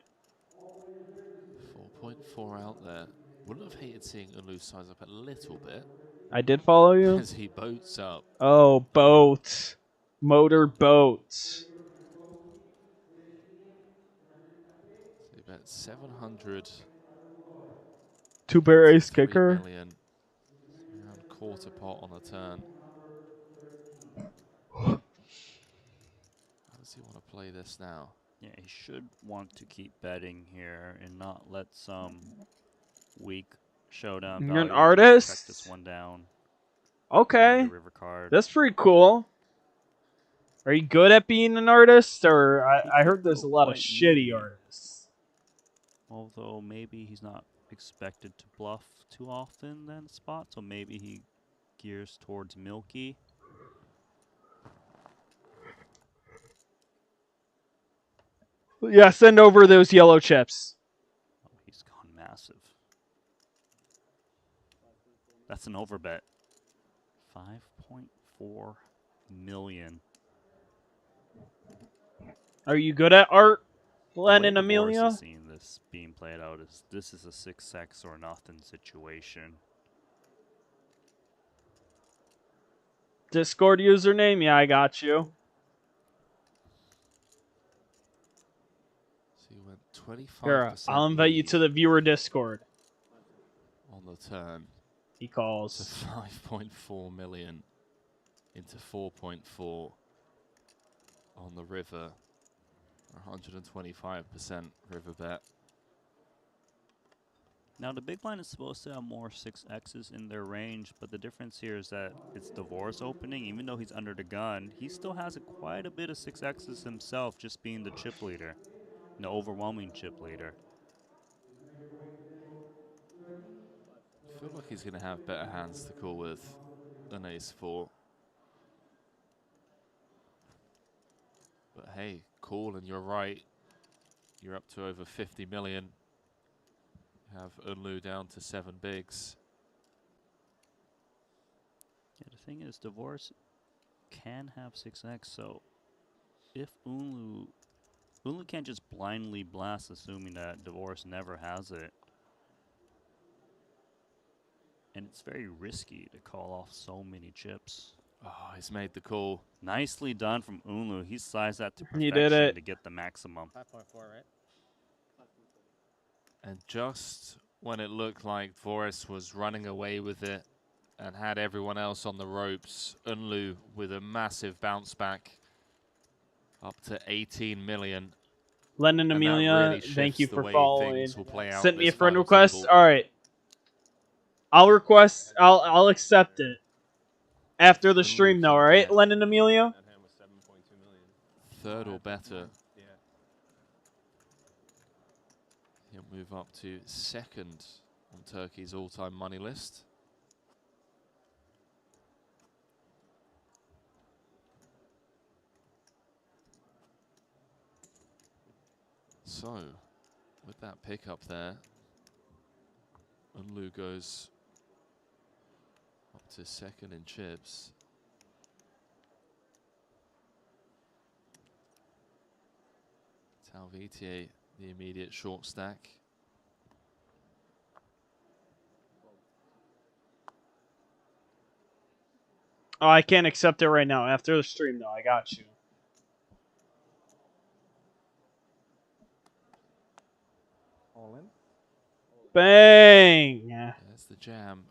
4.4 out there. Wouldn't have hated seeing Unlu size up a little bit. I did follow you? As he boats up. Oh, boat. Motor boat. So you bet 700. 2-pair ace kicker. Million. Around quarter pot on the turn. How does he want to play this now? Yeah, he should want to keep betting here and not let some weak showdown. You're an artist? Check this one down. Okay. That's pretty cool. Are you good at being an artist? Or I heard there's a lot of shitty artists. Although maybe he's not expected to bluff too often in that spot, so maybe he gears towards Milky. Yeah, send over those yellow chips. Oh, he's gone massive. That's an overbet. 5.4 million. Are you good at art, The Len way and Divorce Amelia? is seeing this being played out is this is a 6x or nothing situation. Discord username? Yeah, I got you. So you went 25%. Here, I'll invite you to the viewer Discord. On the turn. He calls. To 5.4 million into 4.4 on the river. 125% river bet. Now the big blind is supposed to have more 6x's in their range, but the difference here is that it's Divorce opening. Even though he's under the gun, he still has quite a bit of 6x's himself, just being the chip leader, the overwhelming chip leader. I feel like he's going to have better hands to call with than ace-4. But hey, cool, and you're right. You're up to over 50 million. You have Unlu down to 7 bigs. Yeah, the thing is, Divorce can have 6x, so if Unlu can't just blindly blast, assuming that Divorce never has it. And it's very risky to call off so many chips. Oh, he's made the call. Nicely done from Unlu. He sized that to He did perfection it. to get the maximum. 5.4, right? And just when it looked like Voris was running away with it and had everyone else on the ropes, Unlu with a massive bounce back up to 18 million. Len and that Amelia, really thank you shifts the for way following. things will play out Sent me a this friend final request. table. All right, I'll accept it after the stream though. All right, Len and Amelia. Third or better. He'll move up to second on Turkey's all-time money list. So, with that pickup there, Unlu goes up to second in chips. Talvitier, the immediate short stack. Oh, I can't accept it right now. After the stream though, I got you. All in. Bang! There's the jam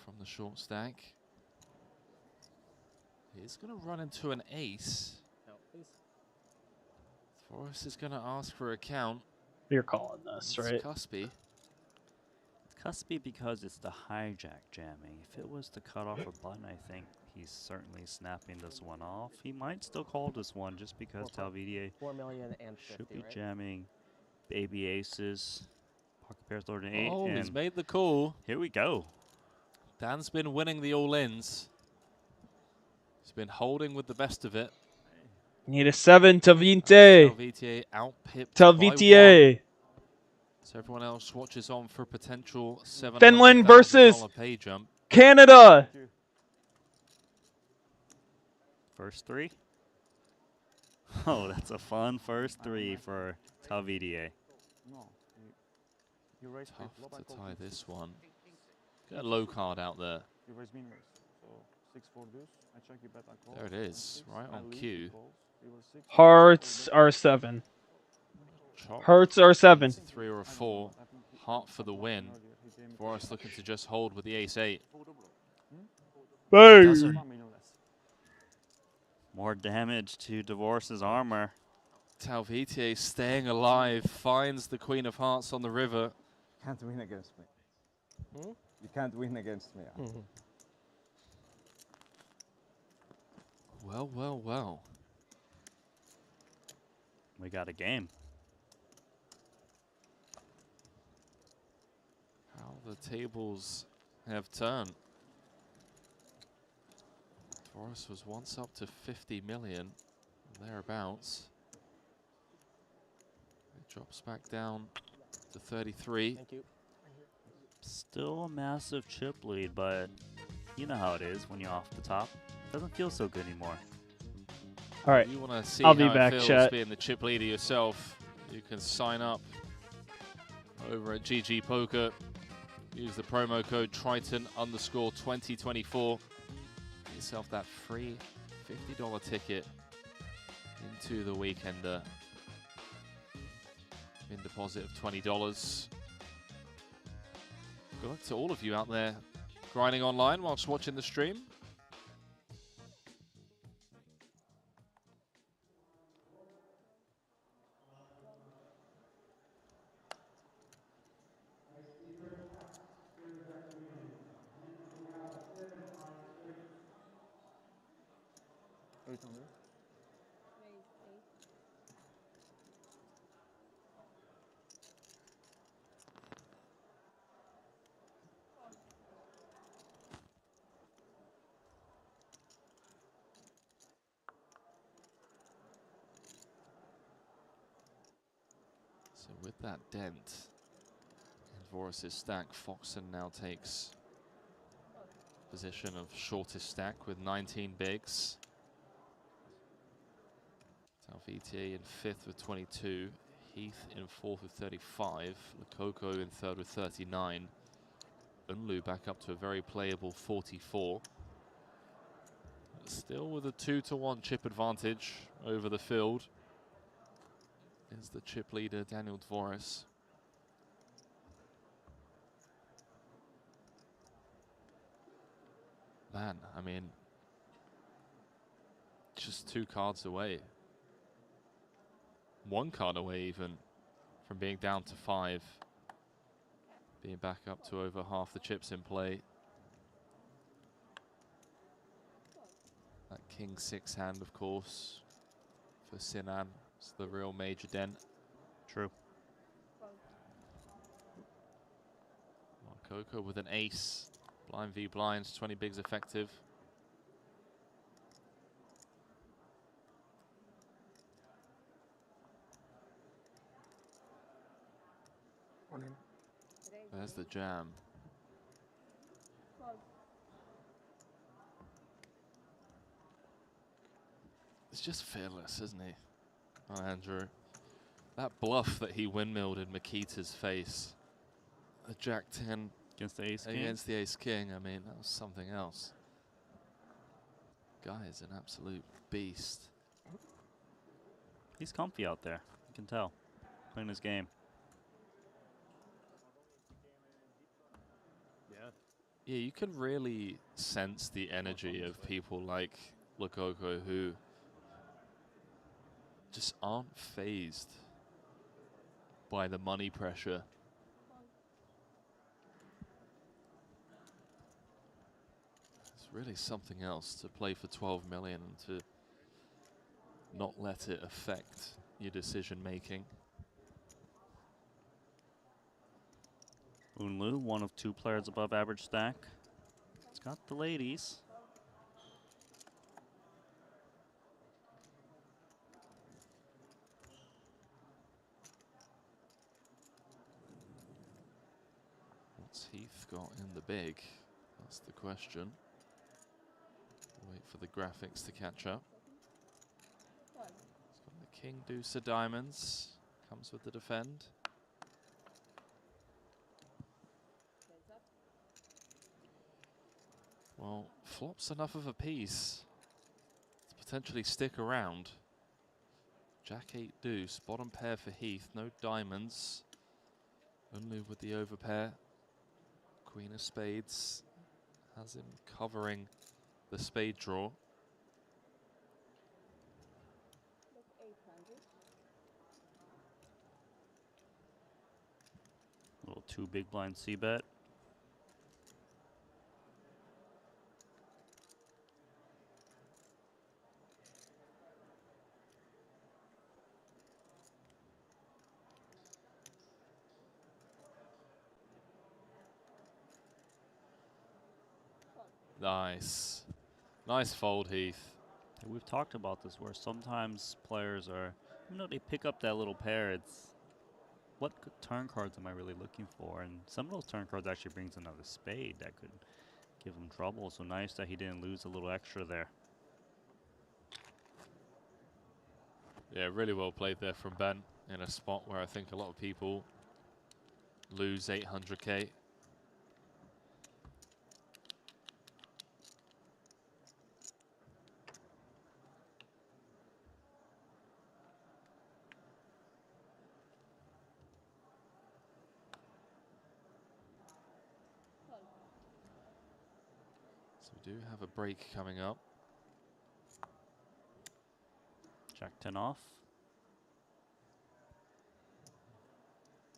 from the short stack. He's going to run into an ace. Forrest is going to ask for a count. You're calling this, right? Cuspy. It's Cuspy because it's the hijack jamming. If it was to cut off a button, I think he's certainly snapping this one off. He might still call this one just because Talvitier 4 million and 50, should be right? jamming baby aces. Pocket pairs lower than 8. Oh, and he's made the call. Here we go. Dan's been winning the all-ins. He's been holding with the best of it. Need a 7, Talvitier. Talvitier outpipped Talvitier. by 1. So everyone else watches on for potential $700,000 Finland versus pay jump. Canada. First 3. Oh, that's a fun first 3 for Talvitier. Tough to tie this one. Get a low card out there. There it is, right on cue. Hearts are 7. Chop. Hearts are 7. 3 or a 4. Heart for the win. Forrest looking to just hold with the ace-8. Boom. More damage to Divorce's armor. Talvitier staying alive, finds the Queen of Hearts on the river. Can't win against me. You can't win against me. Well, well, well. We got a game. How the tables have turned. Forrest was once up to 50 million, thereabouts. It drops back down to 33. Thank you. Still a massive chip lead, but You know how it is when you're off the top. Doesn't feel so good anymore. All right, You want to see I'll how be it back, feels chat. being the chip leader yourself. You can sign up over at GG Poker. Use the promo code Triton_2024. Get yourself that free $50 ticket into the Weekender. In deposit of $20. Good luck to all of you out there grinding online whilst watching the stream. So with that dent in Vorus's stack, Foxen now takes position of shortest stack with 19 bigs. Talviti in 5th with 22. Heath in 4th with 35. Lakoko in 3rd with 39. Unlu back up to a very playable 44. Still with a 2-to-1 chip advantage over the field is the chip leader Daniel Dvoris. Man, I mean, just 2 cards away. 1 card away even from being down to 5. Being back up to over half the chips in play. That King 6 hand, of course, for Sinan. It's the real major dent. True. Coco with an ace. Blind v blinds, 20 bigs effective. There's the jam. It's just fearless, isn't he? Oh, Andrew. That bluff that he windmilled in Makita's face. A Jack 10 against the Ace King. Against the Ace King, I mean, that was something else. Guy is an absolute beast. He's comfy out there. You can tell. Playing his game. Yeah, you can really sense the energy of people like Lakoko who just aren't phased by the money pressure. It's really something else to play for 12 million and to not let it affect your decision making. Unlu, one of 2 players above average stack. It's got the ladies. What's Heath got in the big? That's the question. Wait for the graphics to catch up. He's got the King Deuce of Diamonds. Comes with the defend. Well, flop's enough of a piece to potentially stick around. Jack 8 deuce, bottom pair for Heath, no diamonds. Only with the overpair. Queen of spades has him covering the spade draw. Little 2 big blind c-bet. Nice. Nice fold, Heath. Yeah, we've talked about this where sometimes players are, you know, they pick up that little pair. It's what turn cards am I really looking for? And some of those turn cards actually brings another spade that could give him trouble. So nice that he didn't lose a little extra there. Yeah, really well played there from Ben in a spot where I think a lot of people lose 800k. So we do have a break coming up. Jack 10 off.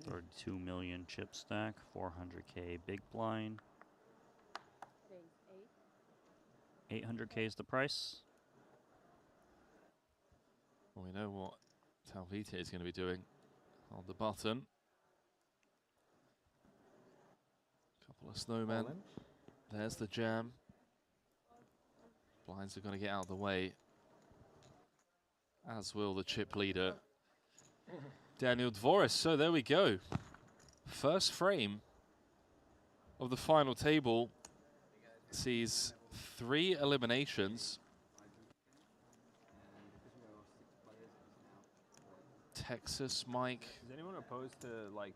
32 million chip stack, 400k big blind. 800k is the price. Well, we know what Talvite is going to be doing on the button. Couple of snowmen. There's the jam. Blinds are going to get out of the way, as will the chip leader, Daniel Dvoris. So there we go. First frame of the final table sees 3 eliminations. Texas Mike. Is anyone opposed to like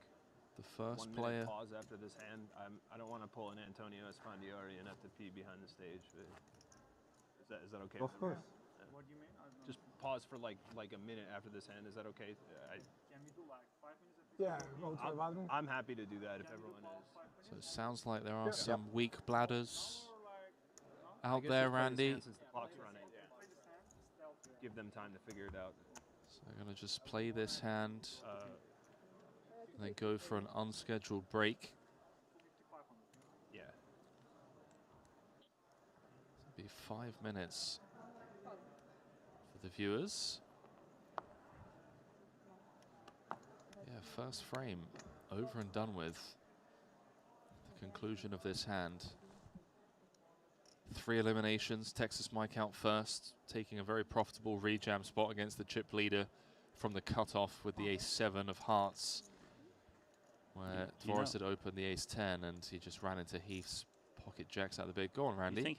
the first 1 player? minute pause after this hand? I don't want to pull an Antonio Esfandiari and have to pee behind the stage. But is that okay? Of course. What do you mean? Just pause for like a minute after this hand. Is that okay? Can we do like 5 minutes? Yeah, go to the bathroom. I'm happy to do that if everyone is. So it sounds like there are some weak bladders I out guess there, just play this Randy. hand since the clock's running. Give them time to figure it out. So I'm going to just play this hand and then go for an unscheduled break. Yeah. It'll be 5 minutes for the viewers. Yeah, first frame over and done with. The conclusion of this hand. 3 eliminations. Texas Mike out first, taking a very profitable rejam spot against the chip leader from the cutoff with the ace-7 of hearts, where Dvoris had opened the ace-10 and he just ran into Heath's pocket jacks out of the big. Go on, Randy.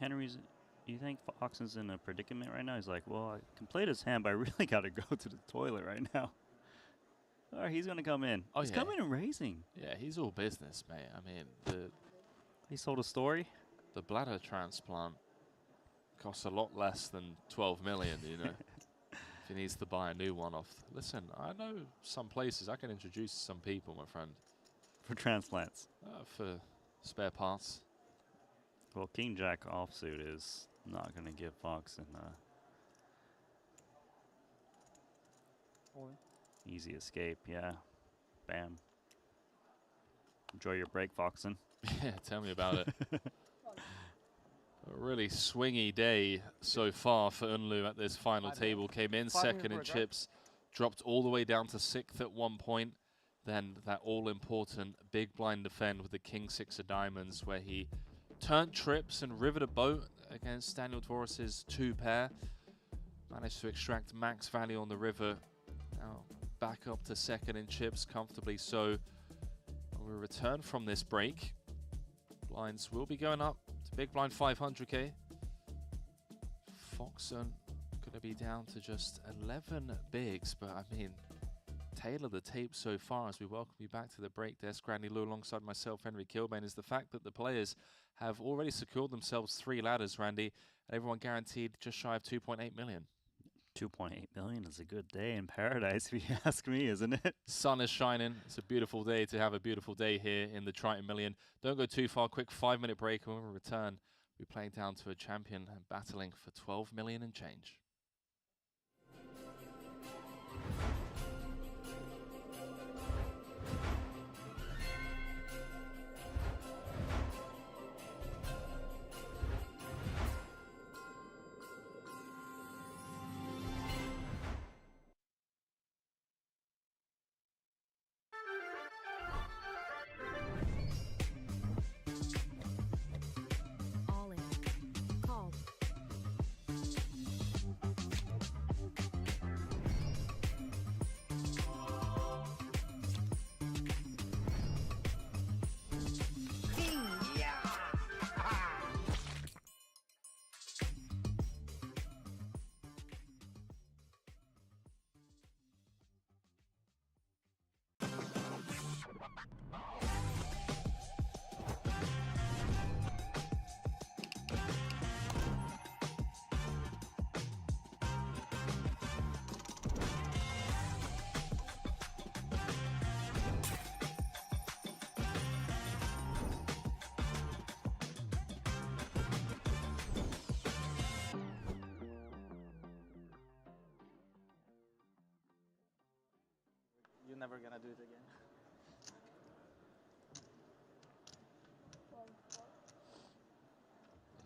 You think Foxen's in a predicament right now? He's like, well, I can play this hand, but I really got to go to the toilet right now. All right, he's going to come in. Oh, he's yeah. coming and raising. Yeah, he's all business, mate. I mean, he sold a story. The bladder transplant costs a lot less than 12 million, you know, if he needs to buy a new one off. Listen, I know some places I can introduce some people, my friend. For transplants. For spare parts. Well, King Jack offsuit is not going to give Foxen easy escape. Yeah. Bam. Enjoy your break, Foxen. Yeah, tell me about it. A really swingy day so far for Unlu at this final table. Came in second in chips, dropped all the way down to 6th at one point. Then that all-important big blind defend with the King 6 of diamonds, where he turned trips and rivered a boat against Daniel Dvoris's 2 pair. Managed to extract max value on the river. Now back up to 2nd in chips, comfortably so. When we return from this break, blinds will be going up to big blind 500k. Foxen going to be down to just 11 bigs, but I mean, tail of the tape so far as we welcome you back to the break desk. Randy Lou alongside myself, Henry Kilbane, is the fact that the players have already secured themselves 3 ladders, Randy, and everyone guaranteed just shy of 2.8 million. 2.8 million is a good day in paradise, if you ask me, isn't it? Sun is shining. It's a beautiful day to have a beautiful day here in the Triton Million. Don't go too far. Quick 5-minute break, and when we return, we're playing down to a champion and battling for 12 million and change. never gonna do it again.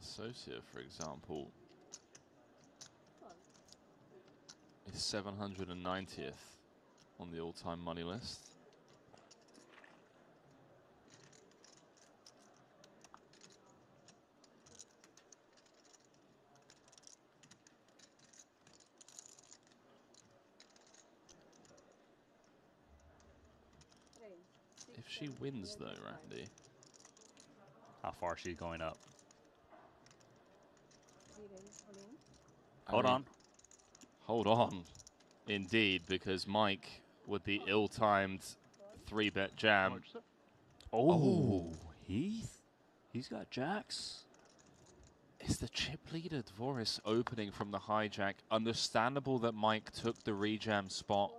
Socia, for example, is 790th on the all-time money list. If she wins, though, Randy, how far she's going up? Hold on. Hold on. Indeed, because Mike, with the ill-timed 3-bet jam. Oh, Heath? He's got jacks. Is the chip leader Dvoris opening from the hijack? Understandable that Mike took the rejam spot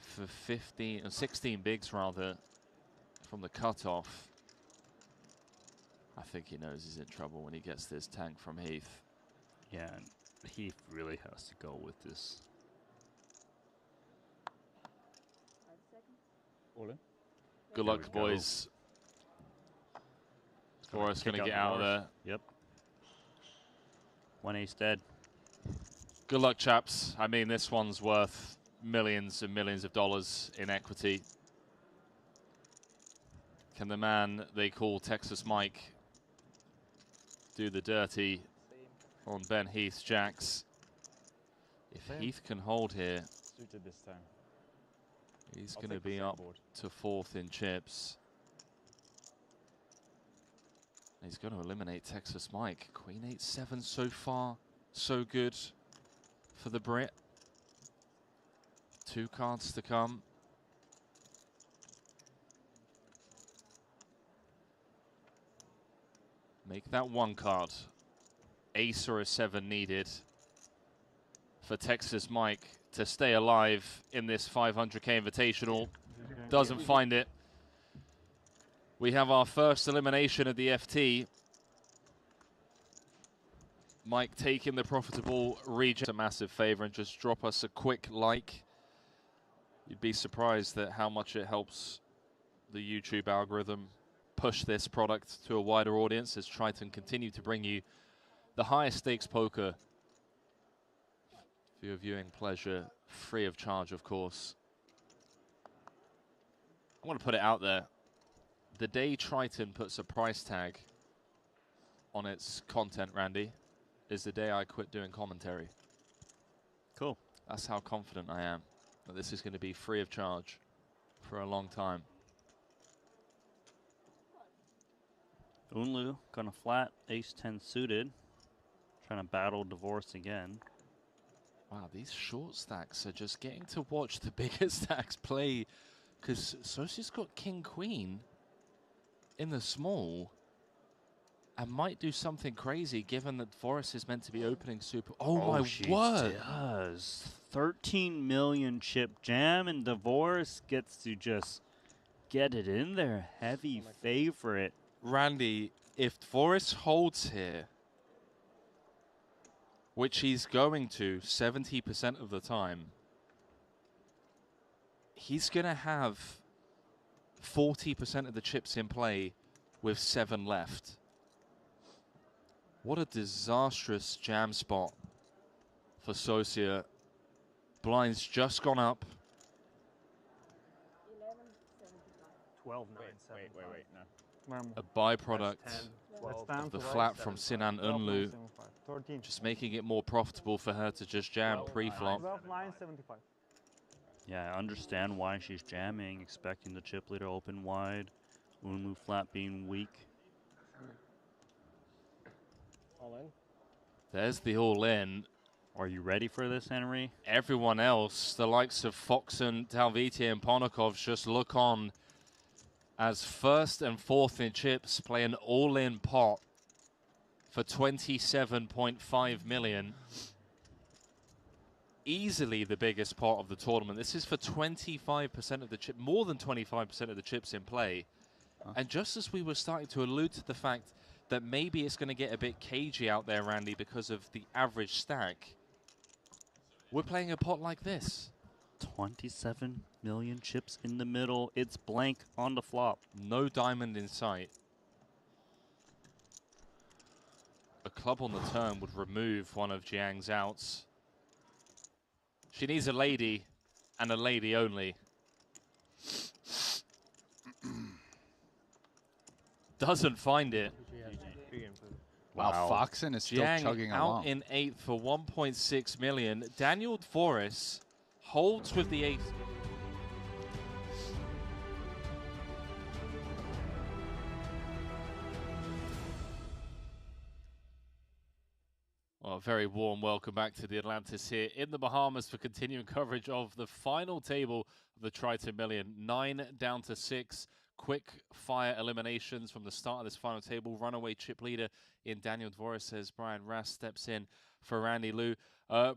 for 15 or 16 bigs rather from the cutoff. I think he knows he's in trouble when he gets this tank from Heath. Yeah, and Heath really has to go with this. All in. Good luck, boys. Dvoris going to get out of there. Yep. One ace dead. Good luck, chaps. I mean, this one's worth millions and millions of dollars in equity. Can the man they call Texas Mike do the dirty on Ben Heath's jacks? If Heath can hold here, Suited this time. he's going to be up to 4th in chips. He's going to eliminate Texas Mike. Queen 8-7 so far. So good for the Brit. 2 cards to come. Make that 1 card. Ace or a 7 needed for Texas Mike to stay alive in this 500k Invitational. Doesn't find it. We have our first elimination of the FT. Mike taking the profitable region. A massive favor, and just drop us a quick like. You'd be surprised at how much it helps the YouTube algorithm push this product to a wider audience as Triton continue to bring you the highest stakes poker for your viewing pleasure, free of charge, of course. I want to put it out there. The day Triton puts a price tag on its content, Randy, is the day I quit doing commentary. Cool. That's how confident I am that this is going to be free of charge for a long time. Unlu gonna flat, ace-10 suited. Trying to battle divorce again. Wow, these short stacks are just getting to watch the bigger stacks play, because Socia's got king-queen in the small and might do something crazy given that Forrest is meant to be opening super. Oh my word! Does 13 million chip jam, and divorce gets to just get it in there. Heavy favorite. Randy, if Forrest holds here, which he's going to 70% of the time, he's going to have 40% of the chips in play with 7 left. What a disastrous jam spot for Socia. Blind's just gone up. 12-9. Wait, no. A byproduct of the flat from Sinan Unlu, just making it more profitable for her to just jam pre-flop. 12-9-75. Yeah, I understand why she's jamming, expecting the chip leader open wide. Unlu flat being weak. All in. There's the all-in. Are you ready for this, Henry? Everyone else, the likes of Foxen, Talviti, and Ponakov, just look on as 1st and 4th in chips play an all-in pot for 27.5 million. Easily the biggest pot of the tournament. This is for 25% of the chip, more than 25% of the chips in play. And just as we were starting to allude to the fact that maybe it's going to get a bit cagey out there, Randy, because of the average stack, we're playing a pot like this. 27 million chips in the middle. It's blank on the flop. No diamond in sight. A club on the turn would remove one of Jiang's outs. She needs a lady, and a lady only. Doesn't find it. Wow, Foxen is still Jiang chugging out along. in 8th for 1.6 million. Daniel Dvoris holds with the 8th. Well, a very warm welcome back to the Atlantis here in the Bahamas for continuing coverage of the final table of the Triton Million. 9 down to 6. Quick fire eliminations from the start of this final table. Runaway chip leader in Daniel Dvoris as Brian Rast steps in for Randy Liu.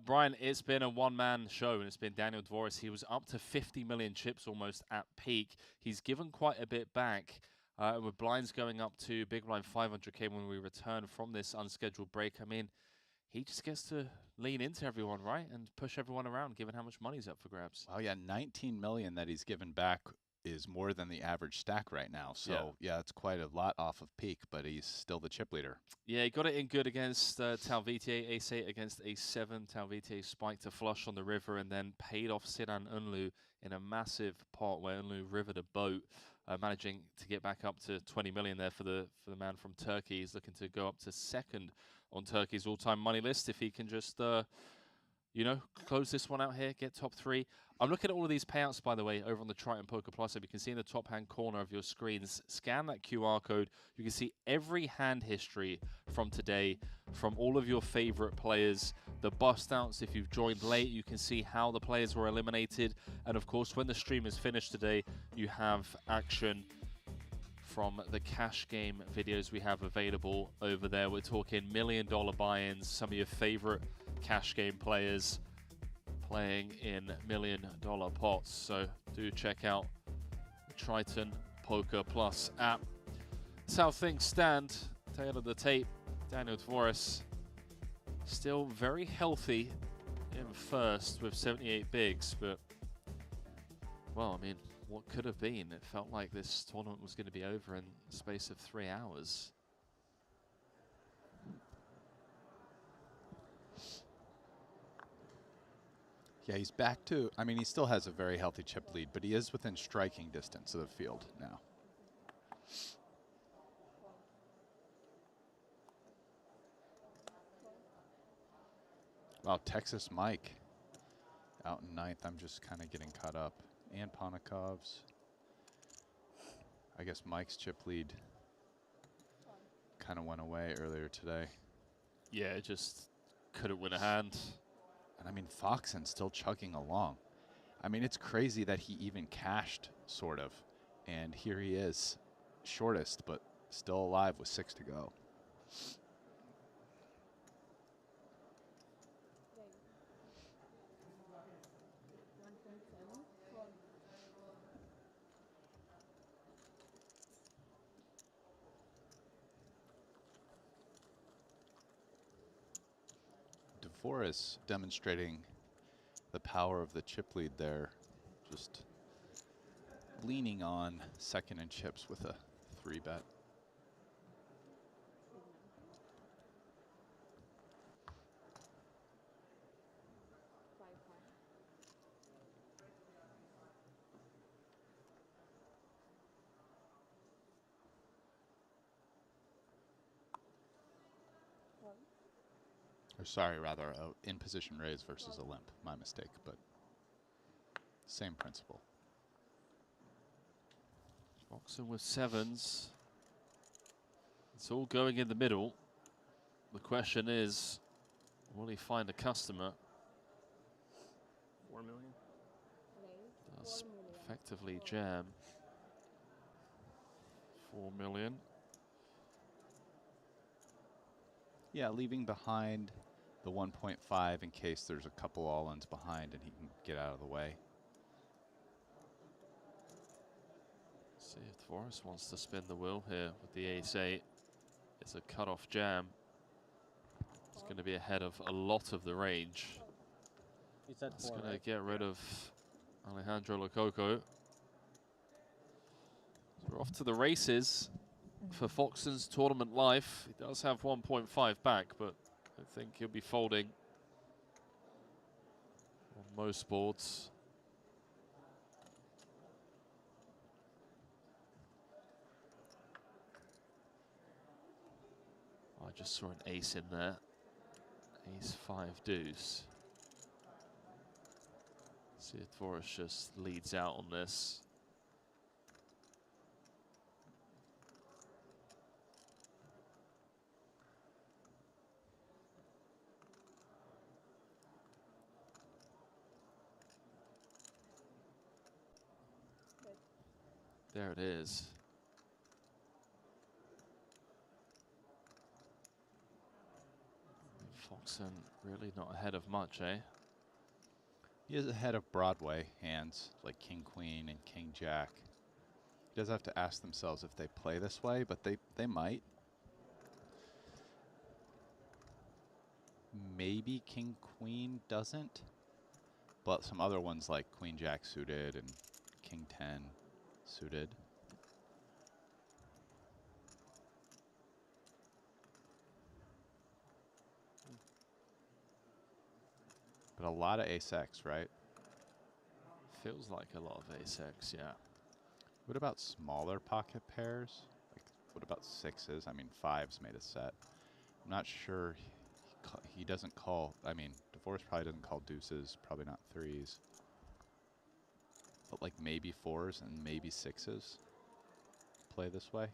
Brian, it's been a one-man show, and it's been Daniel Dvoris. He was up to 50 million chips almost at peak. He's given quite a bit back. With blinds going up to big blind 500k when we return from this unscheduled break. I mean, he just gets to lean into everyone, right, and push everyone around, given how much money's up for grabs. Oh yeah, 19 million that he's given back is more than the average stack right now. So yeah, it's quite a lot off of peak, but he's still the chip leader. Yeah, he got it in good against Talvitier, ace-8 against ace-7. Talvitier spiked a flush on the river and then paid off Sinan Unlu in a massive pot where Unlu rivered a boat, managing to get back up to 20 million there for the man from Turkey. He's looking to go up to second on Turkey's all-time money list if he can just, you know, close this one out here, get top 3. I'm looking at all of these payouts, by the way, over on the Triton Poker Plus. If you can see in the top-hand corner of your screens, scan that QR code. You can see every hand history from today from all of your favorite players. The bust-outs, if you've joined late, you can see how the players were eliminated. And, of course, when the stream is finished today, you have action from the cash game videos we have available over there. We're talking $1 million buy-ins, some of your favorite cash game players playing in $1 million pots. So do check out the Triton Poker Plus app. That's how things stand. Tail of the tape, Daniel Dvoris still very healthy in first with 78 bigs, but well, I mean, what could have been? It felt like this tournament was going to be over in the space of 3 hours. Yeah, he's back to, I mean, he still has a very healthy chip lead, but he is within striking distance of the field now. Wow, Texas Mike out in 9th. I'm just kind of getting caught up. And Ponikov's. I guess Mike's chip lead kind of went away earlier today. Yeah, just couldn't win a hand. And I mean, Foxen's still chugging along. I mean, it's crazy that he even cashed, sort of. And here he is, shortest, but still alive with 6 to go. Dvoris demonstrating the power of the chip lead there, just leaning on second and chips with a 3-bet. Or sorry, rather, a in-position raise versus a limp. My mistake, but same principle. Foxen with 7s. It's all going in the middle. The question is, will he find a customer? 4 million? Does effectively jam. 4 million. Yeah, leaving behind the 1.5 in case there's a couple all-ins behind and he can get out of the way. See if Dvoris wants to spin the wheel here with the ace-8. It's a cut-off jam. It's going to be ahead of a lot of the range. You said it's 4, going right? to get rid of Alejandro Lococo. So we're off to the races for Foxen's tournament life. He does have 1.5 back, but I think he'll be folding on most boards. I just saw an ace in there. Ace 5 deuce. See if Dvorak just leads out on this. There it is. Foxen really not ahead of much, eh? He is ahead of Broadway hands like King Queen and King Jack. He does have to ask themselves if they play this way, but they might. Maybe King Queen doesn't, but some other ones like Queen Jack suited and King 10 suited. But a lot of ace-X, right? Feels like a lot of ace-X, yeah. What about smaller pocket pairs? Like, what about sixes? I mean, fives made a set. I'm not sure. He doesn't call. I mean, Dvorak probably doesn't call deuces. Probably not threes. But like maybe fours and maybe sixes play this way.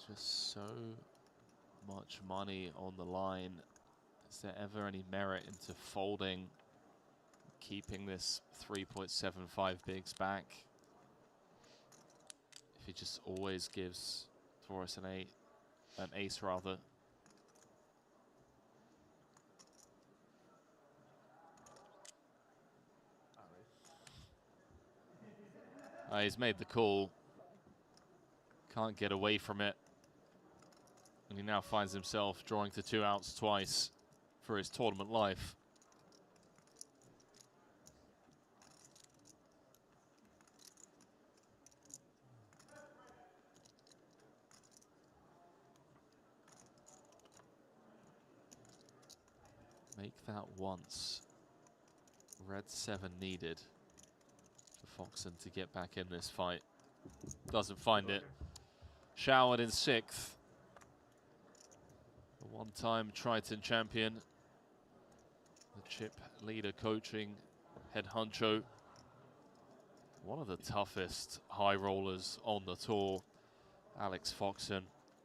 Just so much money on the line. Is there ever any merit into folding, keeping this 3.75 bigs back? If he just always gives Dvorak an ace rather. He's made the call. Can't get away from it. And he now finds himself drawing to 2 outs twice for his tournament life. Make that once. Red 7 needed for Foxen to get back in this fight. Doesn't find it. Showered in 6th. The one-time Triton champion. The chip leader coaching head honcho. One of the toughest high rollers on the tour. Alex Foxen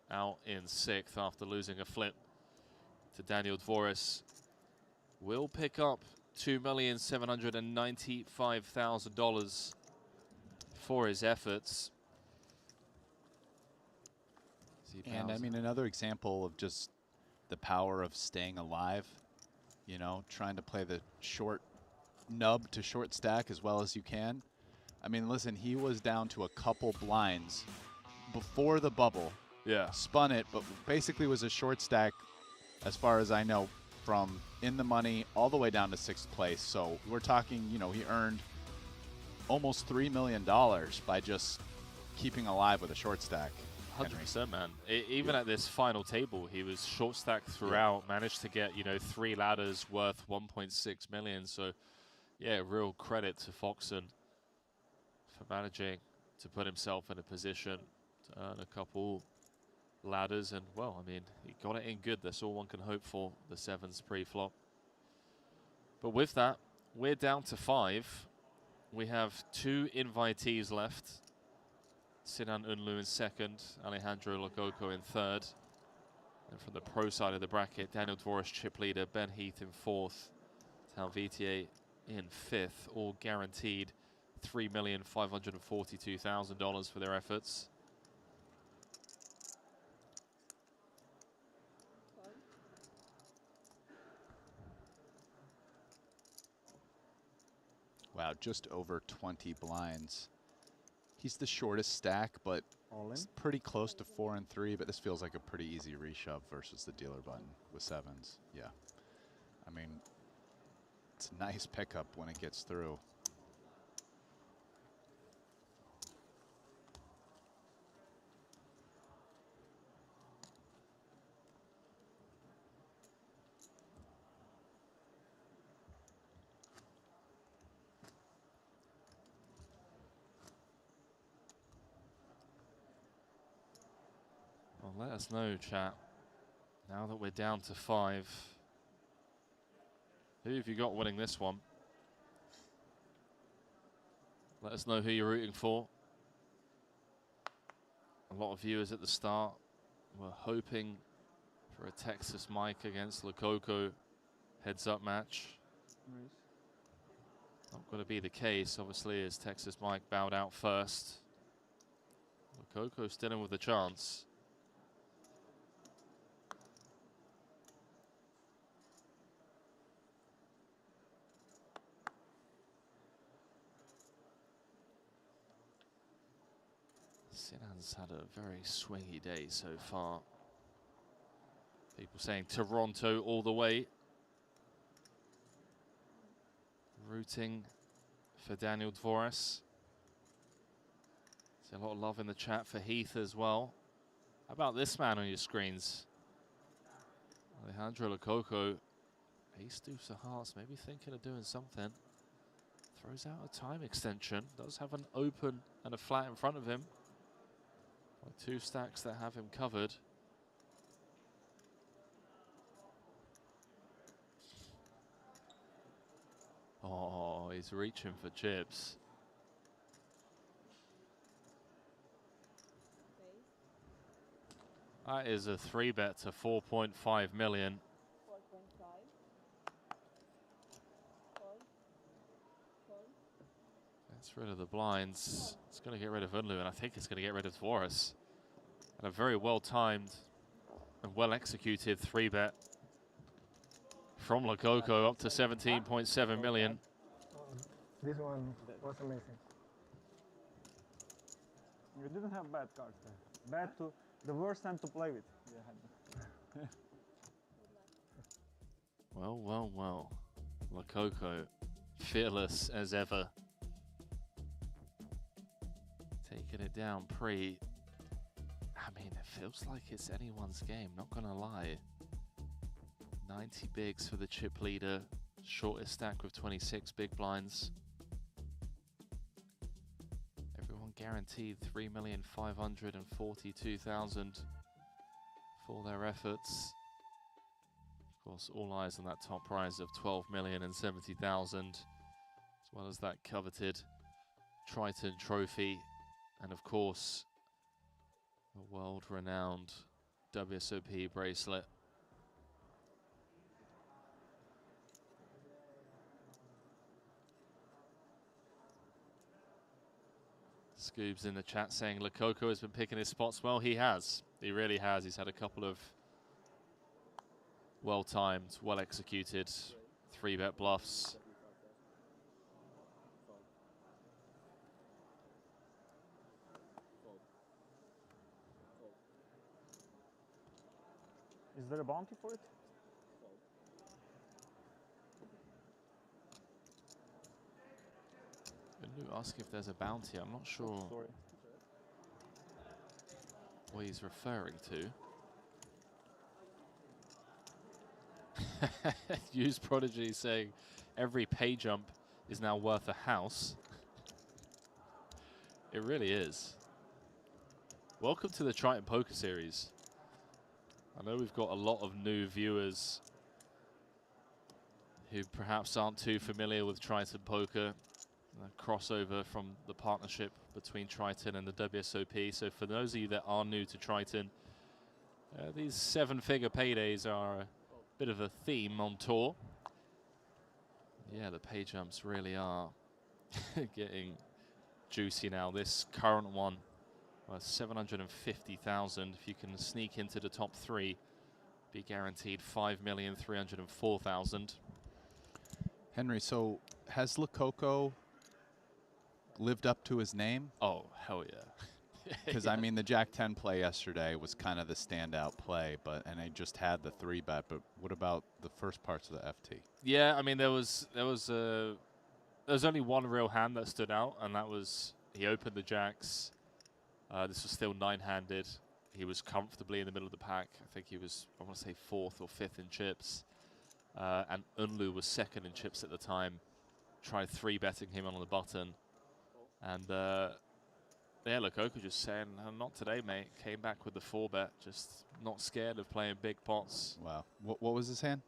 out in 6th after losing a flip to Daniel Dvorak. Will pick up $2,795,000 for his efforts. And I mean, another example of just the power of staying alive, you know, trying to play the short nub to short stack as well as you can. I mean, listen, he was down to a couple blinds before the bubble. Yeah. Spun it, but basically was a short stack, as far as I know, from in the money all the way down to 6th place. So we're talking, you know, he earned almost $3 million by just keeping alive with a short stack. 100%, man. Even at this final table, he was short stacked throughout, managed to get, you know, 3 ladders worth 1.6 million. So, yeah, real credit to Foxen for managing to put himself in a position to earn a couple ladders. And, well, I mean, he got it in good. That's all one can hope for, the 7s pre-flop. But with that, we're down to 5. We have 2 invitees left. Sinan Unlu in 2nd, Alejandro Lococo in 3rd. And from the pro side of the bracket, Daniel Dvorak, chip leader, Ben Heath in 4th, Tal Vitier in 5th, all guaranteed $3,542,000 for their efforts. Wow, just over 20 blinds. He's the shortest stack, but it's pretty close to 4 and 3, but this feels like a pretty easy reshove versus the dealer button with 7s. Yeah. I mean, It's a nice pickup when it gets through. Well, let us know, chat. Now that we're down to 5. Who have you got winning this one? Let us know who you're rooting for. A lot of viewers at the start were hoping for a Texas Mike against Lococo heads-up match. Not going to be the case, obviously, as Texas Mike bowed out first. Lococo still in with a chance. Sinan's had a very swingy day so far. People saying Toronto all the way. Rooting for Daniel Dvoras. There's a lot of love in the chat for Heath as well. How about this man on your screens? Alejandro Lococo. Ace deuce of hearts, maybe thinking of doing something. Throws out a time extension. Does have an open and a flat in front of him. Two stacks that have him covered. Oh, he's reaching for chips. That is a 3-bet to 4.5 million. Gets rid of the blinds. It's going to get rid of Unlu, and I think it's going to get rid of Dvoras. And a very well-timed and well-executed 3-bet from Lococo up to 17.7 million. This one was amazing. You didn't have bad cards there. Bad to the worst time to play with. Well, well, well. Lococo, fearless as ever. Taking it down pre. I mean, it feels like it's anyone's game, not gonna lie. 90 bigs for the chip leader, shortest stack with 26 big blinds. Everyone guaranteed 3,542,000 for their efforts. Of course, all eyes on that top prize of 12,070,000, as well as that coveted Triton trophy, and of course, a world-renowned WSOP bracelet. Scoob's in the chat saying Lococo has been picking his spots well. He has. He really has. He's had a couple of well-timed, well-executed 3-bet bluffs. Is there a bounty for it? Lu ask if there's a bounty. I'm not sure what he's referring to. Use Prodigy saying every pay jump is now worth a house. It really is. Welcome to the Triton Poker Series. I know we've got a lot of new viewers who perhaps aren't too familiar with Triton Poker. Crossover from the partnership between Triton and the WSOP. So for those of you that are new to Triton, these 7-figure paydays are a bit of a theme on tour. Yeah, the pay jumps really are getting juicy now. This current one, 750,000. If you can sneak into the top 3, be guaranteed 5,304,000. Henry, so has Lococo lived up to his name? Oh, hell yeah. Because I mean, the Jack 10 play yesterday was kind of the standout play, and they just had the 3-bet. But what about the first parts of the FT? Yeah, I mean, there was only one real hand that stood out, and that was he opened the jacks. This was still 9-handed. He was comfortably in the middle of the pack. I think he was, I want to say, 4th or 5th in chips. And Unlu was 2nd in chips at the time. Tried 3-betting him on the button. And yeah, Lococo just saying, not today, mate. Came back with the 4-bet, just not scared of playing big pots. Wow. What was his hand?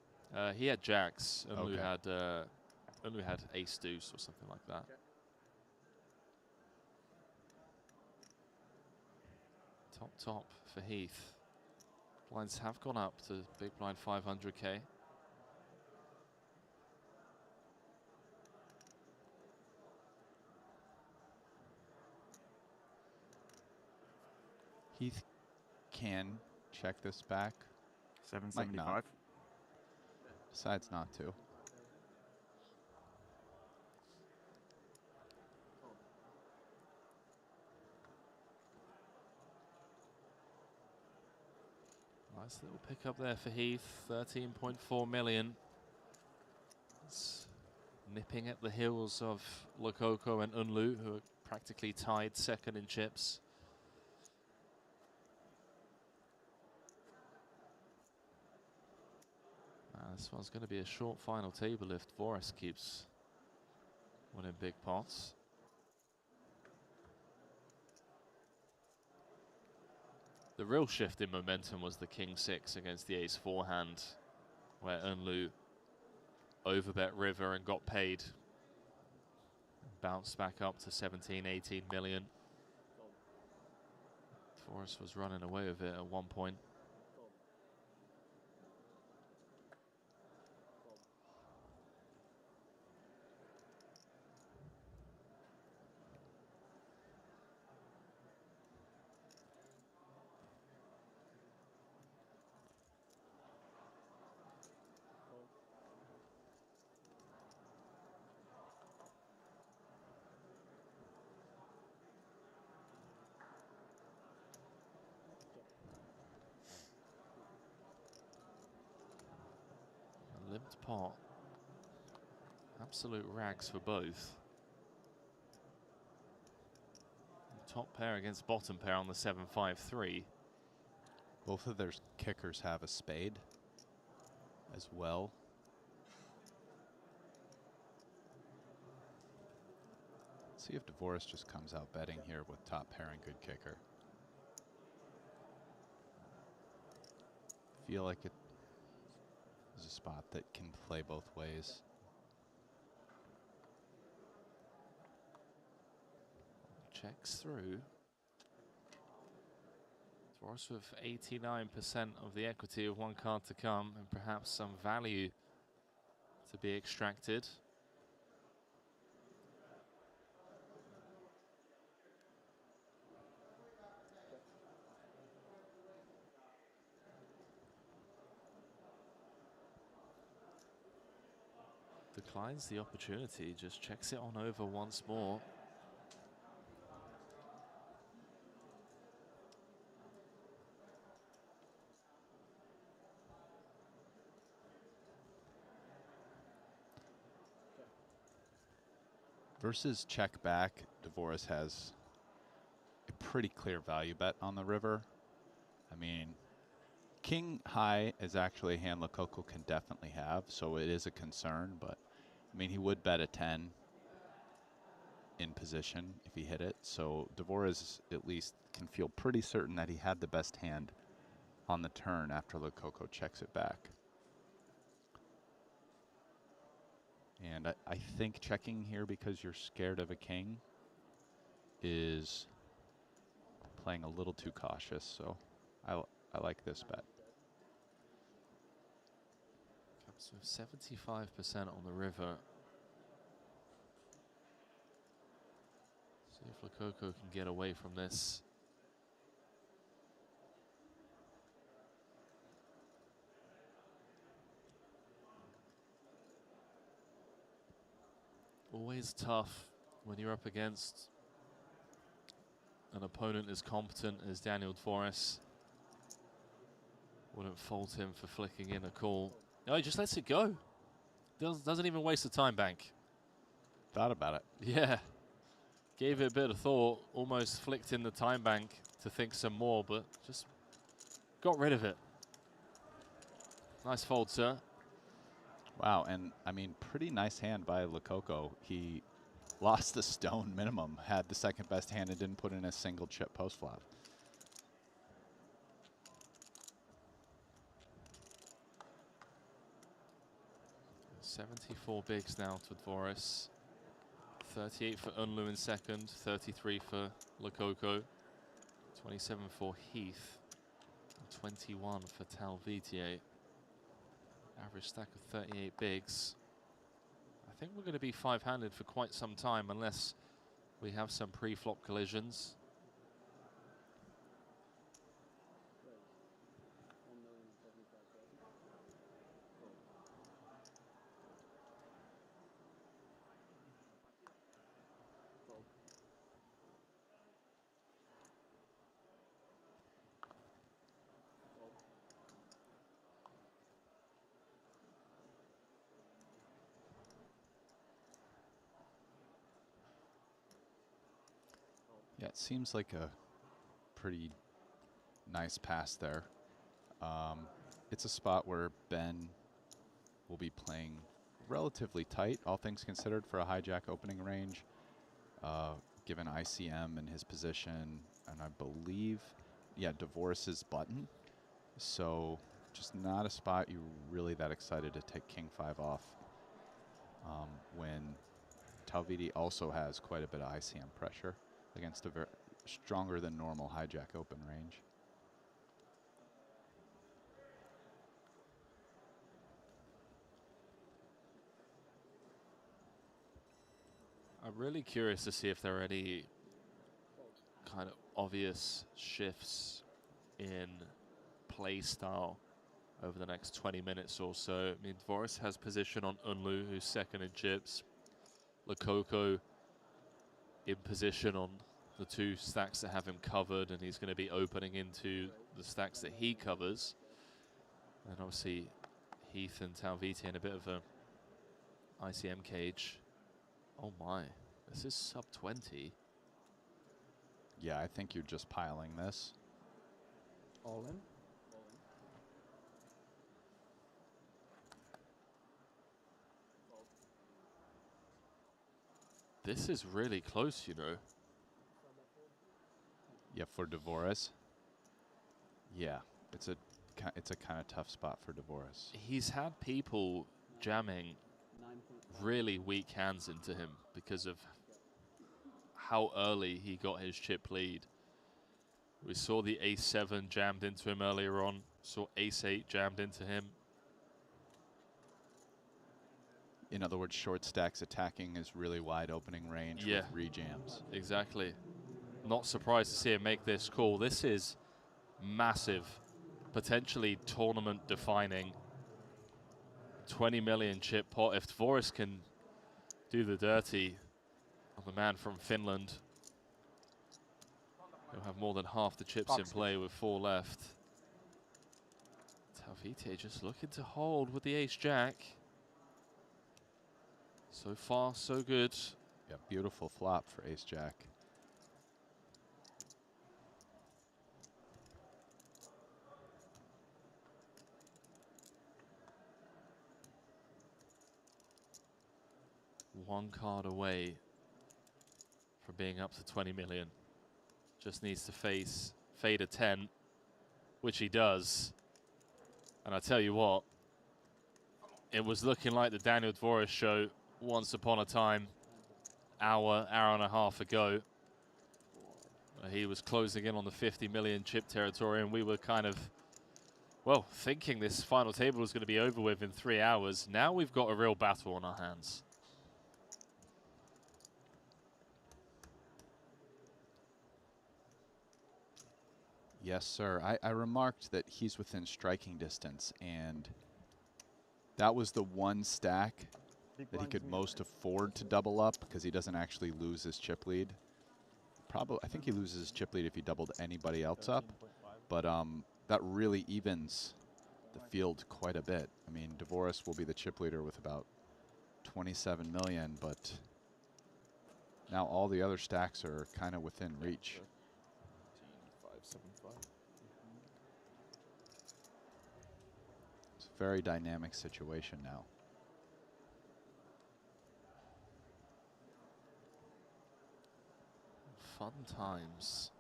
He had jacks. Unlu Okay. had ace deuce or something like that. Top for Heath. Blinds have gone up to big blind 500k. Heath can check this back. 775. Decides not to. Nice little pickup there for Heath. 13.4 million. It's nipping at the heels of Lococo and Unlu, who are practically tied 2nd in chips. This one's going to be a short final table if Dvoris keeps winning big pots. The real shift in momentum was the King 6 against the Ace 4 hand, where Unlu overbet river and got paid. Bounced back up to 17, 18 million. Dvoris was running away with it at one point. Limped pot. Absolute rags for both. Top pair against bottom pair on the 7-5-3. Both of their kickers have a spade as well. Let's see if Dvoris just comes out betting here with top pair and good kicker. Feel like it is a spot that can play both ways. Checks through. Dvoris with 89% of the equity of one card to come, and perhaps some value to be extracted. Declines the opportunity, just checks it on over once more. Versus check back, Dvoris has a pretty clear value bet on the river. I mean, King high is actually a hand Lococo can definitely have, so it is a concern, but I mean, he would bet a 10 in position if he hit it, so Dvoris at least can feel pretty certain that he had the best hand on the turn after Lococo checks it back. And I think checking here because you're scared of a king is playing a little too cautious, so I like this bet. Comes with 75% on the river. See if Lococo can get away from this. Always tough when you're up against an opponent as competent as Daniel Dvoris, wouldn't fault him for flicking in a call. No, he just lets it go. Doesn't even waste the time bank. Thought about it. Yeah. Gave it a bit of thought, almost flicked in the time bank to think some more, but just got rid of it. Nice fold, sir. Wow, and I mean, pretty nice hand by Lococo. He lost the stone minimum, had the second best hand, and didn't put in a single chip post flop. $74 bigs now to Dvoris. 38 for Unlu in second, 33 for Lococo, 27 for Heath, and 21 for Talvitier. Average stack of 38 bigs. I think we're going to be five-handed for quite some time unless we have some pre-flop collisions. Yeah, it seems like a pretty nice pass there. It's a spot where Ben will be playing relatively tight, all things considered, for a hijack opening range, given ICM and his position, and I believe, yeah, Dvoris's button. So just not a spot you're really that excited to take King 5 off when Talviti also has quite a bit of ICM pressure against a very stronger than normal hijack open range. I'm really curious to see if there are any kind of obvious shifts in play style over the next 20 minutes or so. I mean, Dvoris has position on Unlu, who's second in chips. Lococo in position on the two stacks that have him covered, and he's going to be opening into the stacks that he covers. And obviously Heath and Talviti in a bit of a ICM cage. Oh my, this is sub 20. Yeah, I think you're just piling this. All in. This is really close, you know. Yeah, for Dvoris. Yeah, it's a kind of tough spot for Dvoris. He's had people jamming really weak hands into him because of how early he got his chip lead. We saw the ace-7 jammed into him earlier on. Saw ace-8 jammed into him. In other words, short stacks attacking is really wide opening range with rejams. Exactly. Not surprised to see him make this call. This is massive, potentially tournament defining. 20 million chip pot. If Dvoris can do the dirty on the man from Finland, he'll have more than half the chips in play with 4 left. Talviti just looking to hold with the ace-jack. So far, so good. Yeah, beautiful flop for ace-jack. One card away from being up to 20 million. Just needs to fade a 10, which he does. And I tell you what, it was looking like the Daniel Dvoris show once upon a time, hour and a half ago. He was closing in on the 50 million chip territory, and we were kind of, well, thinking this final table was going to be over with in 3 hours. Now we've got a real battle on our hands. Yes, sir. I remarked that he's within striking distance, and that was the one stack that he could most afford to double up because he doesn't actually lose his chip lead. probably, I think he loses his chip lead if he doubled anybody else up, but that really evens the field quite a bit. I mean, Dvoris will be the chip leader with about 27 million, but now all the other stacks are kind of within reach. 575. It's a very dynamic situation now. Fun times.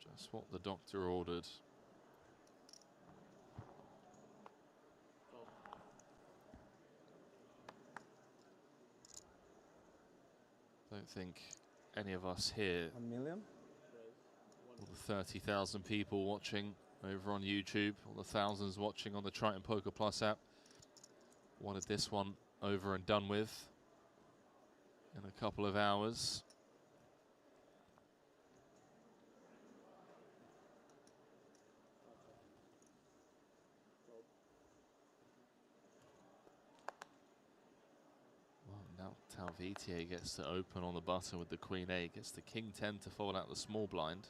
Just what the doctor ordered. Don't think any of us here, 1 million? all the 30,000 people watching over on YouTube, all the thousands watching on the Triton Poker Plus app, wanted this one over and done with in a couple of hours. Now Talvitier gets to open on the button with the Queen 8, gets the King 10 to fold out the small blind.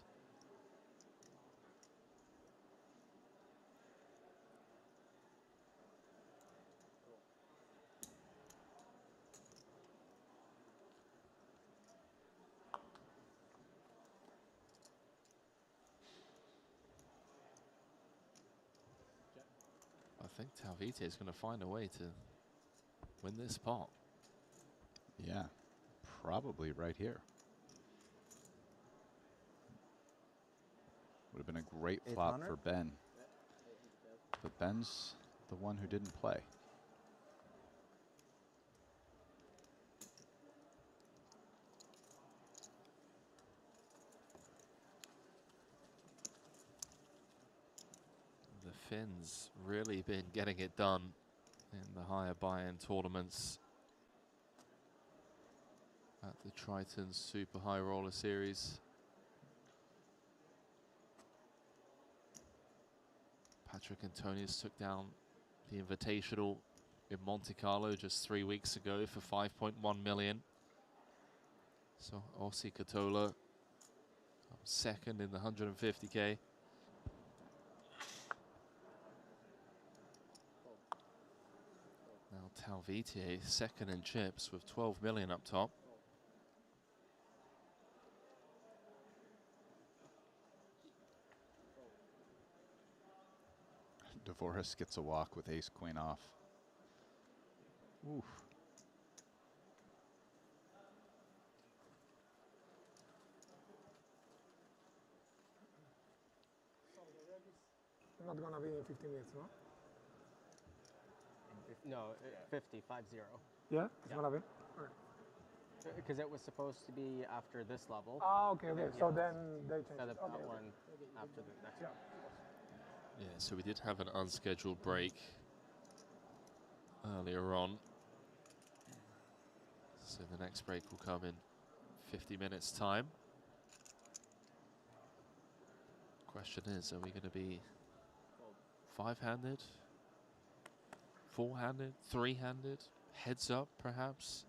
I think Talvitier is going to find a way to win this pot. Yeah, probably right here. Would have been a great flop 800? for Ben. But Ben's the one who didn't play. The Finns really been getting it done in the higher buy-in tournaments at the Triton Super High Roller Series. Patrick Antonius took down the Invitational in Monte Carlo just 3 weeks ago for 5.1 million. So Ossi Katola second in the 150K. Now Talvitier second in chips with 12 million up top. Dvoris gets a walk with ace queen off. Oof. Not gonna be in 15 minutes, no? No, 50, 5-0. Yeah, it's gonna be. Because it was supposed to be after this level. Ah, okay, okay. So then they changed. Instead of Okay, that okay. one after the next one. Yeah, so we did have an unscheduled break earlier on. So the next break will come in 50 minutes time. Question is, are we going to be five-handed, four-handed, three-handed, heads up perhaps?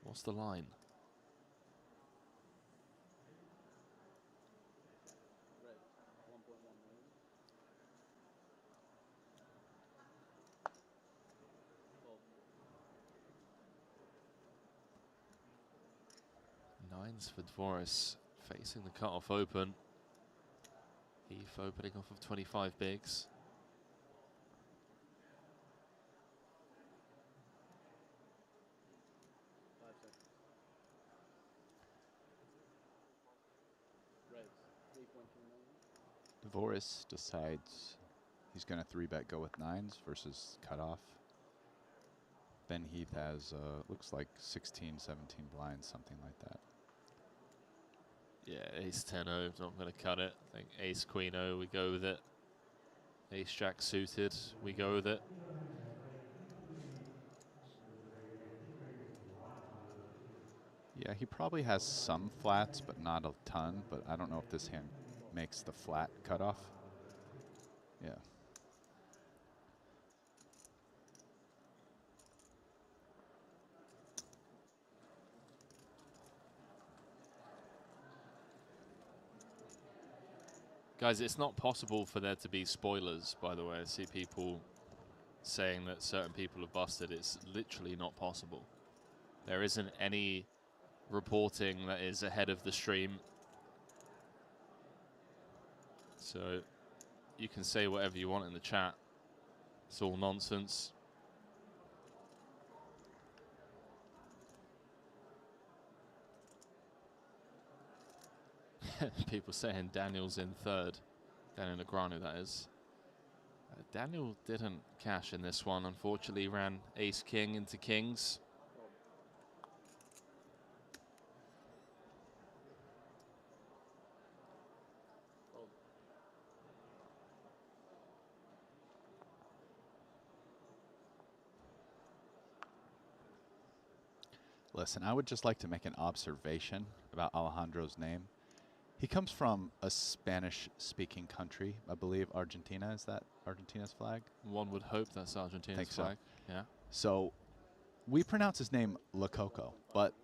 What's the line? Nines for Dvoris, facing the cutoff open. Heath opening off of 25 bigs. Dvoris decides he's going to 3-bet go with nines versus cutoff. Ben Heath has, looks like 16, 17 blinds, something like that. Yeah, ace 10-0, not going to cut it. I think ace queen 0, we go with it. Ace jack suited, we go with it. Yeah, he probably has some flats, but not a ton. But I don't know if this hand makes the flat cutoff. Yeah. Guys, it's not possible for there to be spoilers, by the way. I see people saying that certain people have busted. It's literally not possible. There isn't any reporting that is ahead of the stream. So you can say whatever you want in the chat. It's all nonsense. People saying Daniel's in third. Daniel Negreanu, that is. Daniel didn't cash in this one. Unfortunately, ran ace-king into kings. Listen, I would just like to make an observation about Alejandro's name. He comes from a Spanish-speaking country, I believe. Argentina, is that Argentina's flag? One would hope that's Argentina's flag. So. Yeah. So we pronounce his name Lococo, but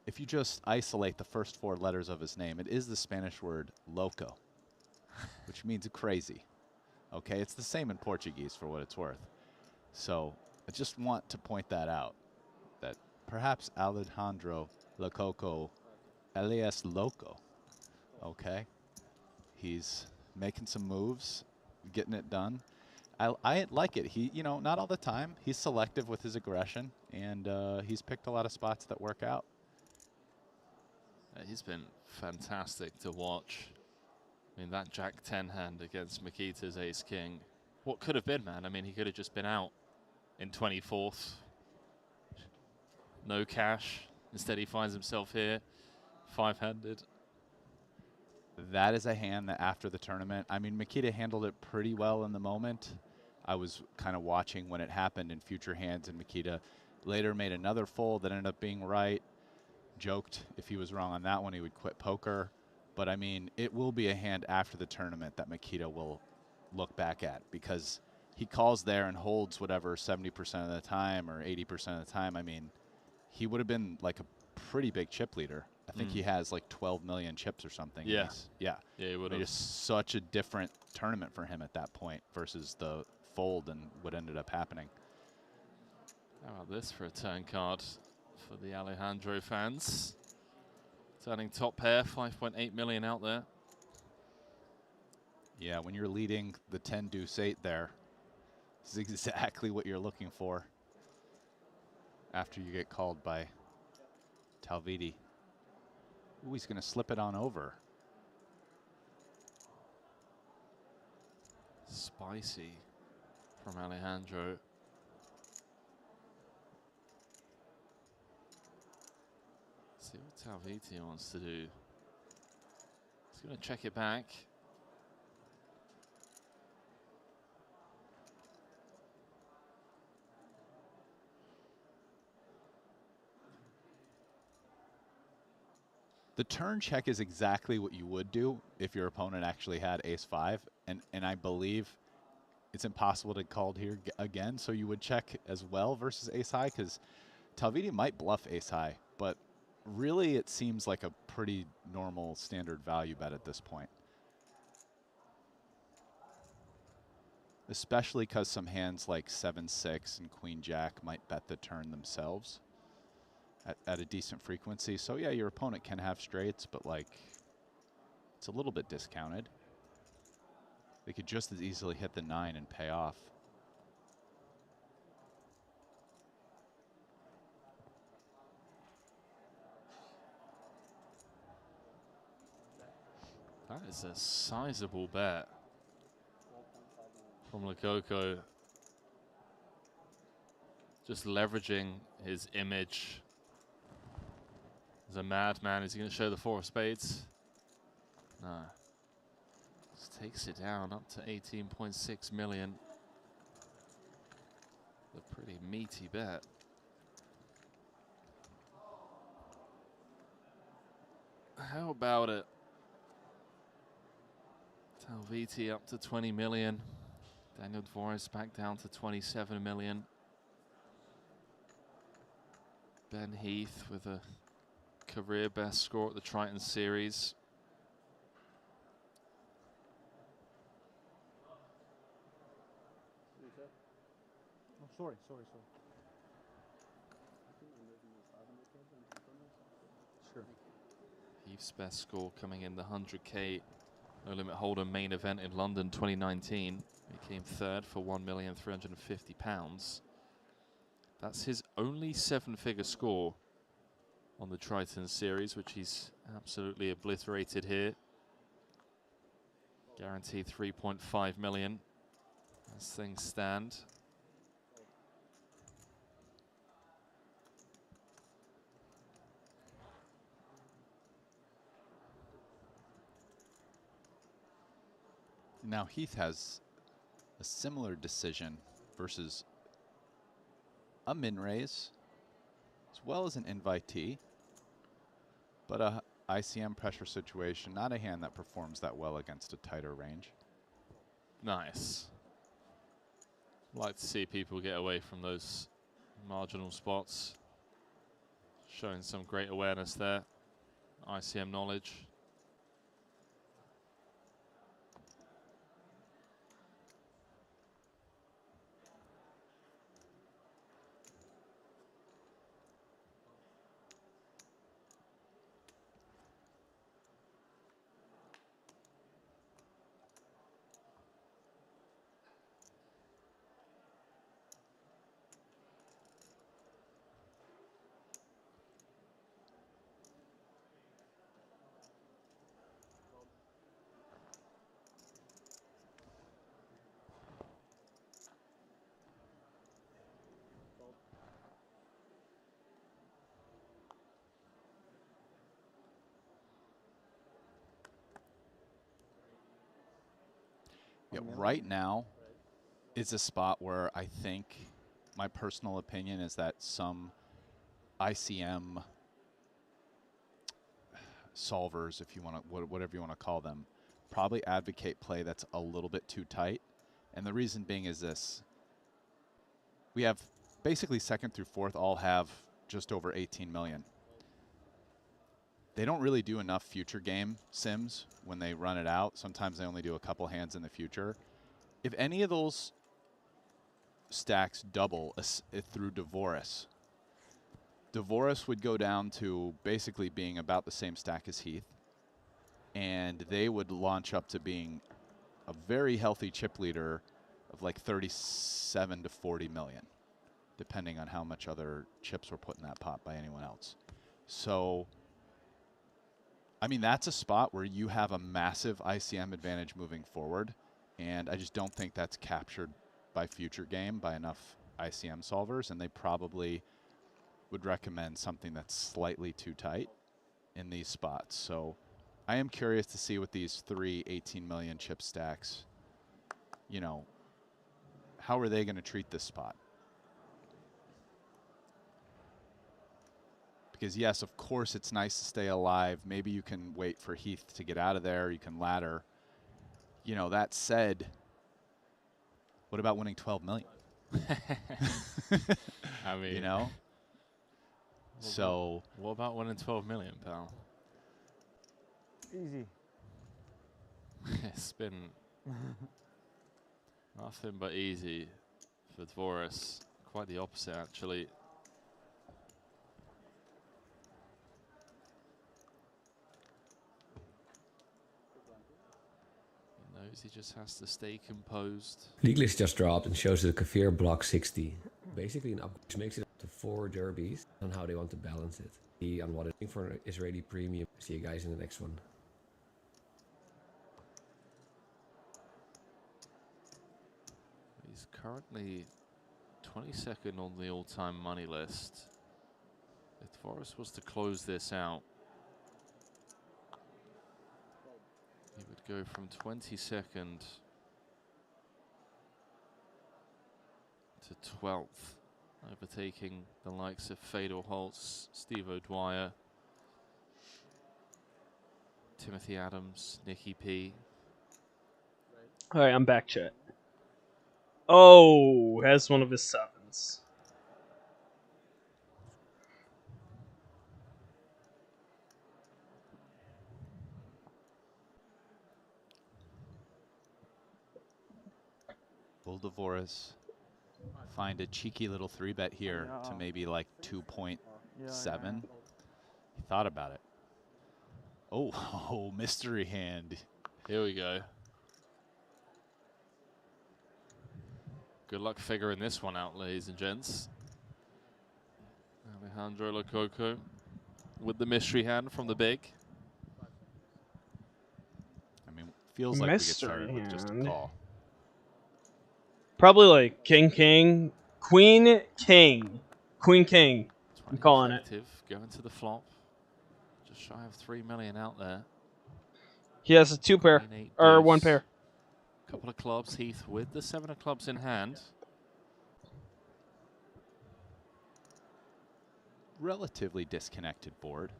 if you just isolate the first 4 letters of his name, it is the Spanish word loco, which means crazy. Okay, it's the same in Portuguese for what it's worth. So I just want to point that out, that perhaps Alejandro Lococo, alias Loco, okay, he's making some moves, getting it done. I like it. He, you know, not all the time. He's selective with his aggression, and he's picked a lot of spots that work out. He's been fantastic to watch. I mean, that Jack-10 hand against Makita's ace-king. What could have been, man? I mean, he could have just been out in 24th. No cash. Instead, he finds himself here, 5-handed. That is a hand that after the tournament, I mean, Makita handled it pretty well in the moment. I was kind of watching when it happened in future hands, and Makita later made another fold that ended up being right. Joked if he was wrong on that one, he would quit poker. But I mean, it will be a hand after the tournament that Makita will look back at, because he calls there and holds whatever 70% of the time or 80% of the time. I mean, he would have been like a pretty big chip leader. I think he has like 12 million chips or something. Yeah. Yeah. Yeah, he would have. It's such a different tournament for him at that point versus the fold and what ended up happening. How about this for a turn card for the Alejandro fans? Turning top pair, 5.8 million out there. Yeah, when you're leading the 10 deuce 8 there, this is exactly what you're looking for after you get called by Talviti. Ooh, he's going to slip it on over. Spicy from Alejandro. See what Talviti wants to do. He's going to check it back. The turn check is exactly what you would do if your opponent actually had ace-5, and I believe it's impossible to call here again, so you would check as well versus ace-high, because Talviti might bluff ace-high, but really it seems like a pretty normal standard value bet at this point. Especially because some hands like 7-6 and Queen-Jack might bet the turn themselves at a decent frequency. So yeah, your opponent can have straights, but like it's a little bit discounted. They could just as easily hit the 9 and pay off. That is a sizable bet from Lococo. Just leveraging his image as a madman. Is he going to show the 4 of spades? No. Just takes it down up to 18.6 million. A pretty meaty bet. How about it? Talviti up to 20 million. Daniel Dvorak back down to 27 million. Ben Heath with a career best score at the Triton Series. sorry. Sure. Heath's best score coming in the 100K No Limit Hold'em main event in London 2019. He came third for £1,350,000. That's his only 7-figure score on the Triton series, which he's absolutely obliterated here. Guaranteed 3.5 million as things stand. Now Heath has a similar decision versus a min raise as well as an invitee, but a ICM pressure situation, not a hand that performs that well against a tighter range. Nice. Like to see people get away from those marginal spots. Showing some great awareness there. ICM knowledge. Yeah, right now is a spot where I think my personal opinion is that some ICM solvers, if you want to, whatever you want to call them, probably advocate play that's a little bit too tight. And the reason being is this. We have basically second through fourth all have just over 18 million. They don't really do enough future game sims when they run it out. Sometimes they only do a couple hands in the future. If any of those stacks double through Devoris would go down to basically being about the same stack as Heath, and they would launch up to being a very healthy chip leader of like 37 to 40 million, depending on how much other chips were put in that pot by anyone else. So, I mean, that's a spot where you have a massive ICM advantage moving forward, and I just don't think that's captured by future game by enough ICM solvers, and they probably would recommend something that's slightly too tight in these spots. So I am curious to see what these 3 18 million chip stacks, you know, how are they going to treat this spot? Because yes, of course, it's nice to stay alive. Maybe you can wait for Heath to get out of there. You can ladder. You know, that said, what about winning 12 million? I mean, you know? What about winning 12 million, pal? Easy. It's been nothing but easy for Dvoris. Quite the opposite, actually. He knows he just has to stay composed. League list just dropped and shows the Kavir block 60. Basically an upgrade, which makes it up to 4 derbies on how they want to balance it. On what it's for an Israeli premium. See you guys in the next one. He's currently 22nd on the all-time money list. If Forrest was to close this out, he would go from 22nd to 12th, overtaking the likes of Fedor Holtz, Steve O'Dwyer, Timothy Adams, Nicky P. All right, I'm back, chat. Oh, has one of his sevens. Will Dvoris find a cheeky little 3-bet here to maybe like 2.7. He thought about it. Oh, mystery hand. Here we go. Good luck figuring this one out, ladies and gents. Alejandro Lococo with the mystery hand from the big. I mean, feels like we get started with just a call. Probably like king, king, queen, king, queen, king. I'm calling it. Going to the flop. Just shy of 3 million out there. He has a 2 pair or 1 pair. Couple of clubs, Heath with the 7 of clubs in hand. Relatively disconnected board.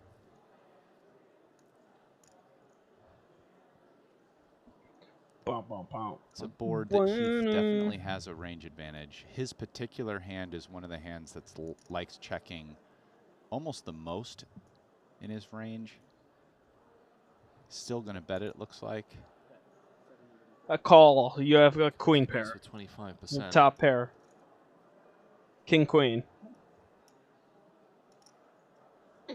It's a board that Heath definitely has a range advantage. His particular hand is one of the hands that likes checking almost the most in his range. Still going to bet it, looks like. A call. You have a queen pair. For 25%. The top pair. King, queen. A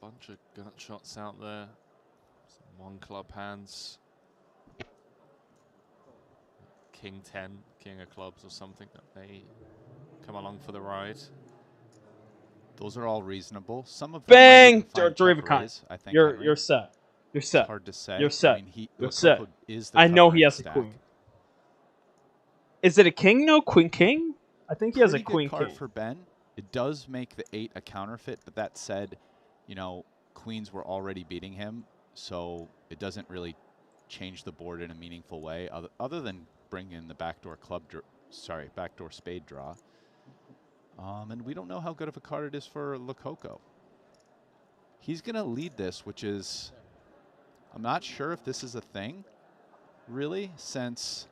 bunch of gut shots out there. Some 1 club hands. King 10, king of clubs or something that may come along for the ride. Those are all reasonable. Some of them bang! Three of a kind. I think You're set. You're set. It's hard to say. You're set. I mean, You're set. Is the I know he covering has stack. a queen. Is it a king? No, queen king. I think he has a Pretty good queen card king. for Ben. It does make the 8 a counterfeit, but that said, you know, queens were already beating him, so it doesn't really change the board in a meaningful way, other than bring in the backdoor backdoor spade draw. And we don't know how good of a card it is for Lococo. He's going to lead this, which is, I'm not sure if this is a thing, really, since,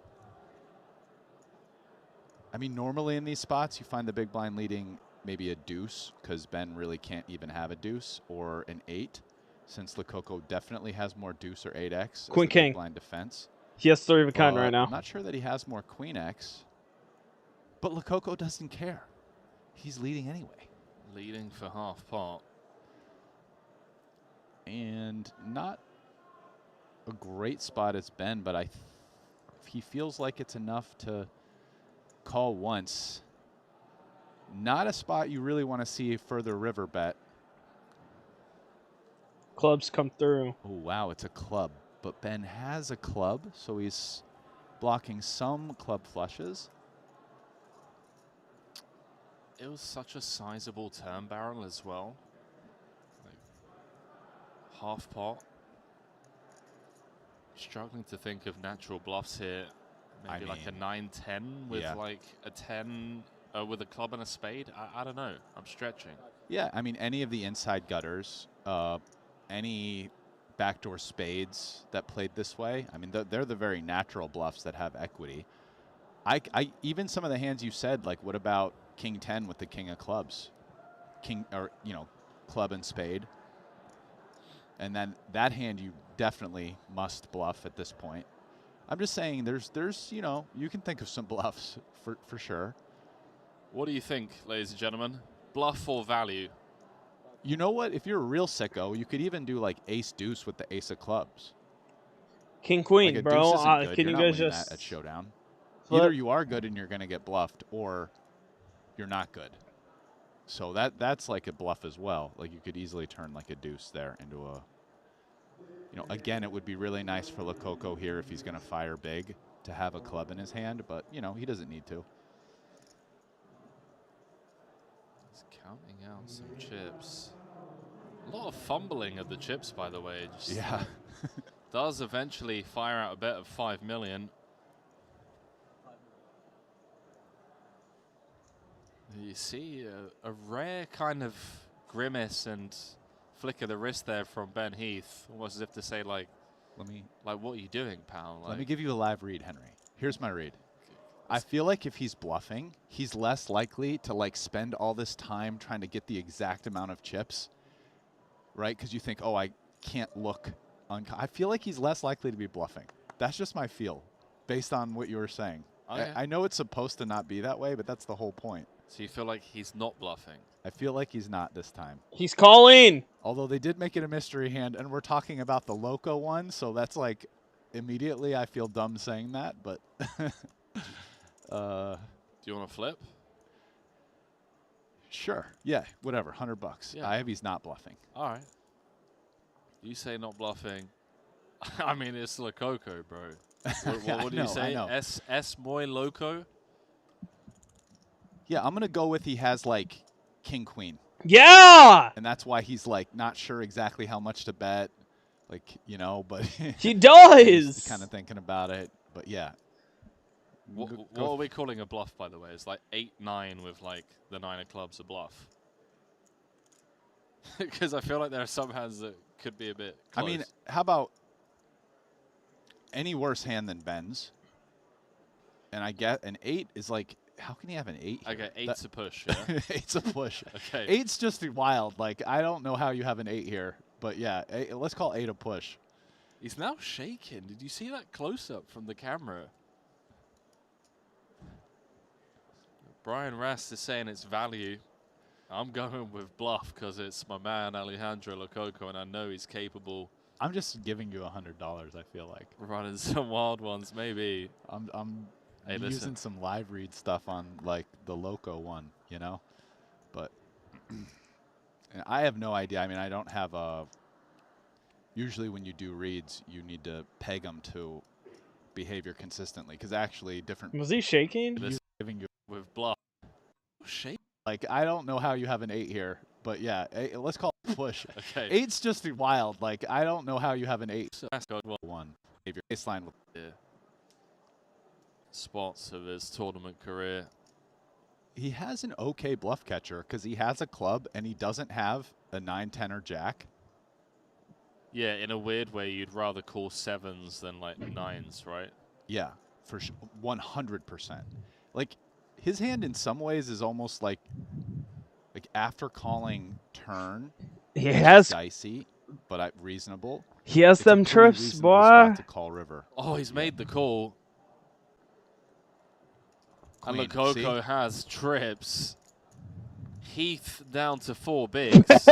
I mean, normally in these spots, you find the big blind leading maybe a deuce, because Ben really can't even have a deuce, or an 8, since Lococo definitely has more deuce or 8x. Queen king. Big blind defense. He has 3 of a kind right now. I'm not sure that he has more queen x, but Lococo doesn't care. He's leading anyway. Leading for half pot. And not a great spot it's been, but he feels like it's enough to call once. Not a spot you really want to see a further river bet. Clubs come through. Oh, wow, it's a club. But Ben has a club, so he's blocking some club flushes. It was such a sizable turn barrel as well. Like half pot. Struggling to think of natural bluffs here. Maybe like a 9-10 with like a 10 with a club and a spade. I don't know. I'm stretching. Yeah, I mean, any of the inside gutters, any backdoor spades that played this way, I mean, they're the very natural bluffs that have equity. Even some of the hands you said, like what about King 10 with the king of clubs? King, or, you know, club and spade. And then that hand you definitely must bluff at this point. I'm just saying there's you know, you can think of some bluffs for sure. What do you think, ladies and gentlemen? Bluff or value? You know what? If you're a real sicko, you could even do like ace deuce with the ace of clubs. King queen, like bro. Can you guys just that at showdown? flip? Either you are good and you're going to get bluffed, or you're not good. So that's like a bluff as well. Like you could easily turn like a deuce there into a. You know, again, it would be really nice for Lococo here if he's going to fire big to have a club in his hand, but you know he doesn't need to. Counting out some chips. A lot of fumbling of the chips, by the way. Just yeah. Does eventually fire out a bet of 5 million. You see a rare kind of grimace and flick of the wrist there from Ben Heath, almost as if to say, like, what are you doing, pal? Like, let me give you a live read, Henry. Here's my read. I feel like if he's bluffing, he's less likely to like spend all this time trying to get the exact amount of chips right? Because you think, oh, I can't look. I feel like he's less likely to be bluffing. That's just my feel, based on what you were saying. Okay. I know it's supposed to not be that way, but that's the whole point. So you feel like he's not bluffing? I feel like he's not this time. He's calling. Although they did make it a mystery hand, and we're talking about the Loco one, so that's like immediately I feel dumb saying that, but do you want to flip? Sure. Yeah, whatever. $100. Yeah. I have he's not bluffing. All right. You say not bluffing. I mean, it's Lococo, bro. What do you say? S muy loco? Yeah, I'm going to go with he has like king queen. Yeah! And that's why he's like not sure exactly how much to bet. Like, you know, but he does. He's kind of thinking about it, but yeah. What are we calling a bluff, by the way? It's like 8-9 with like the 9 of clubs a bluff. Because I feel like there are some hands that could be a bit close. I mean, how about any worse hand than Ben's? And I get an 8 is like, how can you have an 8? Okay, 8's a push, yeah? 8's a push. Okay. 8's just wild. Like, I don't know how you have an 8 here. But yeah, let's call 8 a push. He's now shaking. Did you see that close-up from the camera? Brian Rast is saying it's value. I'm going with bluff because it's my man Alejandro Lococo, and I know he's capable. I'm just giving you $100. I feel like running some wild ones, maybe. I'm hey, using some live read stuff on like the Loco one, you know. But I have no idea. I mean, I don't have a. Usually, when you do reads, you need to peg them to behavior consistently because actually different. Was he shaking? Giving you with bluff. Shake. Like, I don't know how you have an 8 here, but yeah, let's call it push. Okay. 8's just wild. Like, I don't know how you have an 8. So that's good. Well, one. Behavior baseline with spots of his tournament career. He has an okay bluff catcher because he has a club and he doesn't have a 9, 10, or jack. Yeah, in a weird way, you'd rather call 7s than like 9s, right? Yeah, for 100%. Like, his hand in some ways is almost like after calling turn, he has dicey, but reasonable. He has them trips, boy. Spot to call river. Oh, he's made the call. Queen, and Lococo see? has trips. Heath down to 4 bigs.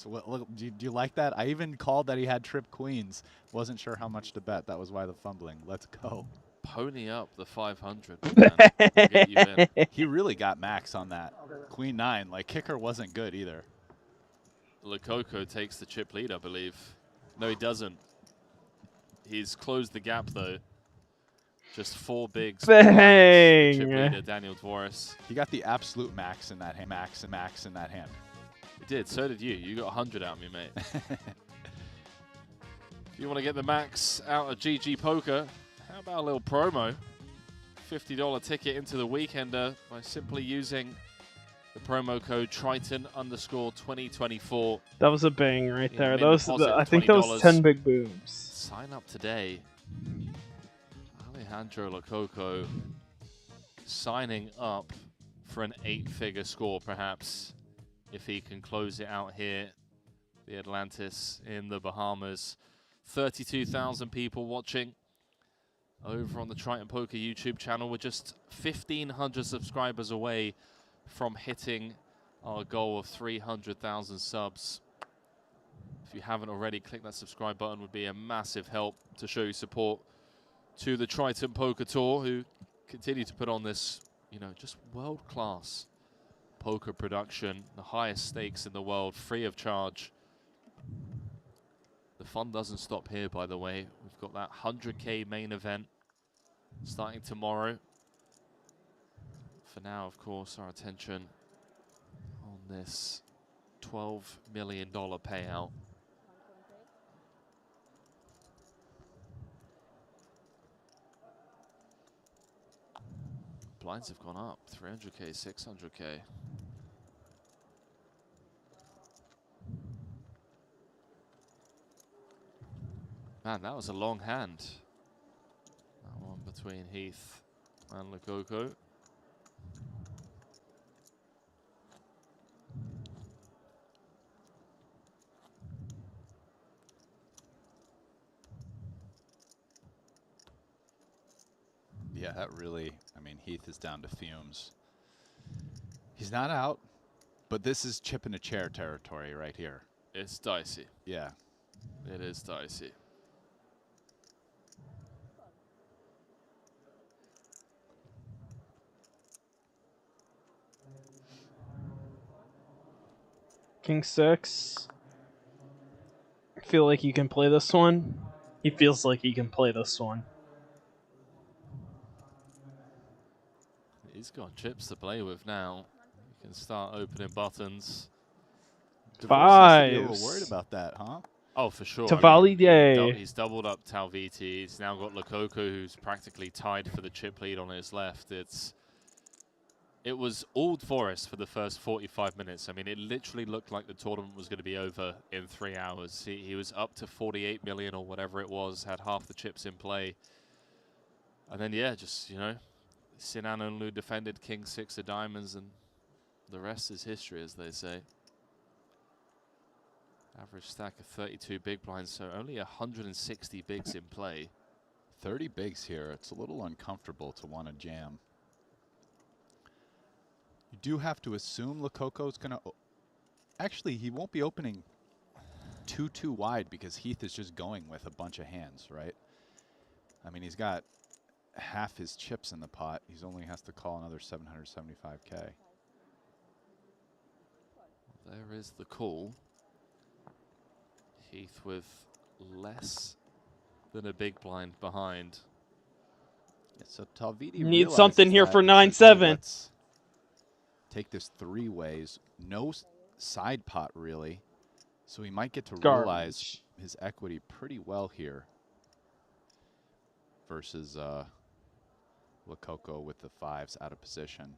Look, do you like that? I even called that he had trip queens. Wasn't sure how much to bet. That was why the fumbling. Let's go. Pony up the 500. Man. We'll get you in. He really got max on that. Queen 9. Like, kicker wasn't good either. Lococo takes the chip lead, I believe. No, he doesn't. He's closed the gap, though. Just 4 bigs. Bang! Chip leader, Daniel Dvoris. He got the absolute max in that hand. Max in that hand. He did. So did you. You got 100 out of me, mate. If you want to get the max out of GG Poker, how about a little promo? $50 ticket into the weekender by simply using the promo code Triton_2024. That was a bang right there. Main Those, deposit, I think that was 10 big booms. Sign up today. Alejandro Lococo signing up for an 8-figure score, perhaps, if he can close it out here. The Atlantis in the Bahamas. 32,000 people watching over on the Triton Poker YouTube channel. We're just 1,500 subscribers away from hitting our goal of 300,000 subs. If you haven't already, click that subscribe button. Would be a massive help to show your support to the Triton Poker Tour, who continue to put on this, you know, just world-class poker production, the highest stakes in the world, free of charge. The fun doesn't stop here, by the way. We've got that 100K main event starting tomorrow. For now, of course, our attention on this $12 million payout. Blinds have gone up, 300K, 600K. Man, that was a long hand. That one between Heath and Lococo. Yeah, that really, I mean, Heath is down to fumes. He's not out, but this is chip in a chair territory right here. It's dicey. Yeah. It is dicey. King 6. I feel like you can play this one. He feels like he can play this one. He's got chips to play with now. He can start opening buttons. Divorce has to be a little worried about that, huh? Oh, for sure. Tavalide. He's doubled up Talviti. He's now got Lococo, who's practically tied for the chip lead on his left. It was all Forest for the first 45 minutes. I mean, it literally looked like the tournament was going to be over in 3 hours. He was up to 48 million or whatever it was, had half the chips in play. And then, yeah, just, you know, Sinan and Lu defended King 6 of diamonds, and the rest is history, as they say. Average stack of 32 big blinds, so only 160 bigs in play. 30 bigs here. It's a little uncomfortable to want to jam. You do have to assume Lococo's going to... Actually, he won't be opening too wide because Heath is just going with a bunch of hands, right? I mean, he's got half his chips in the pot. He only has to call another 775K. There is the call. Heath with less than a big blind behind. Yeah, so Talviti Need something here for 9-7. Let's take this 3 ways. No side pot, really. So he might get to realize his equity pretty well here versus Lococo with the 5s out of position.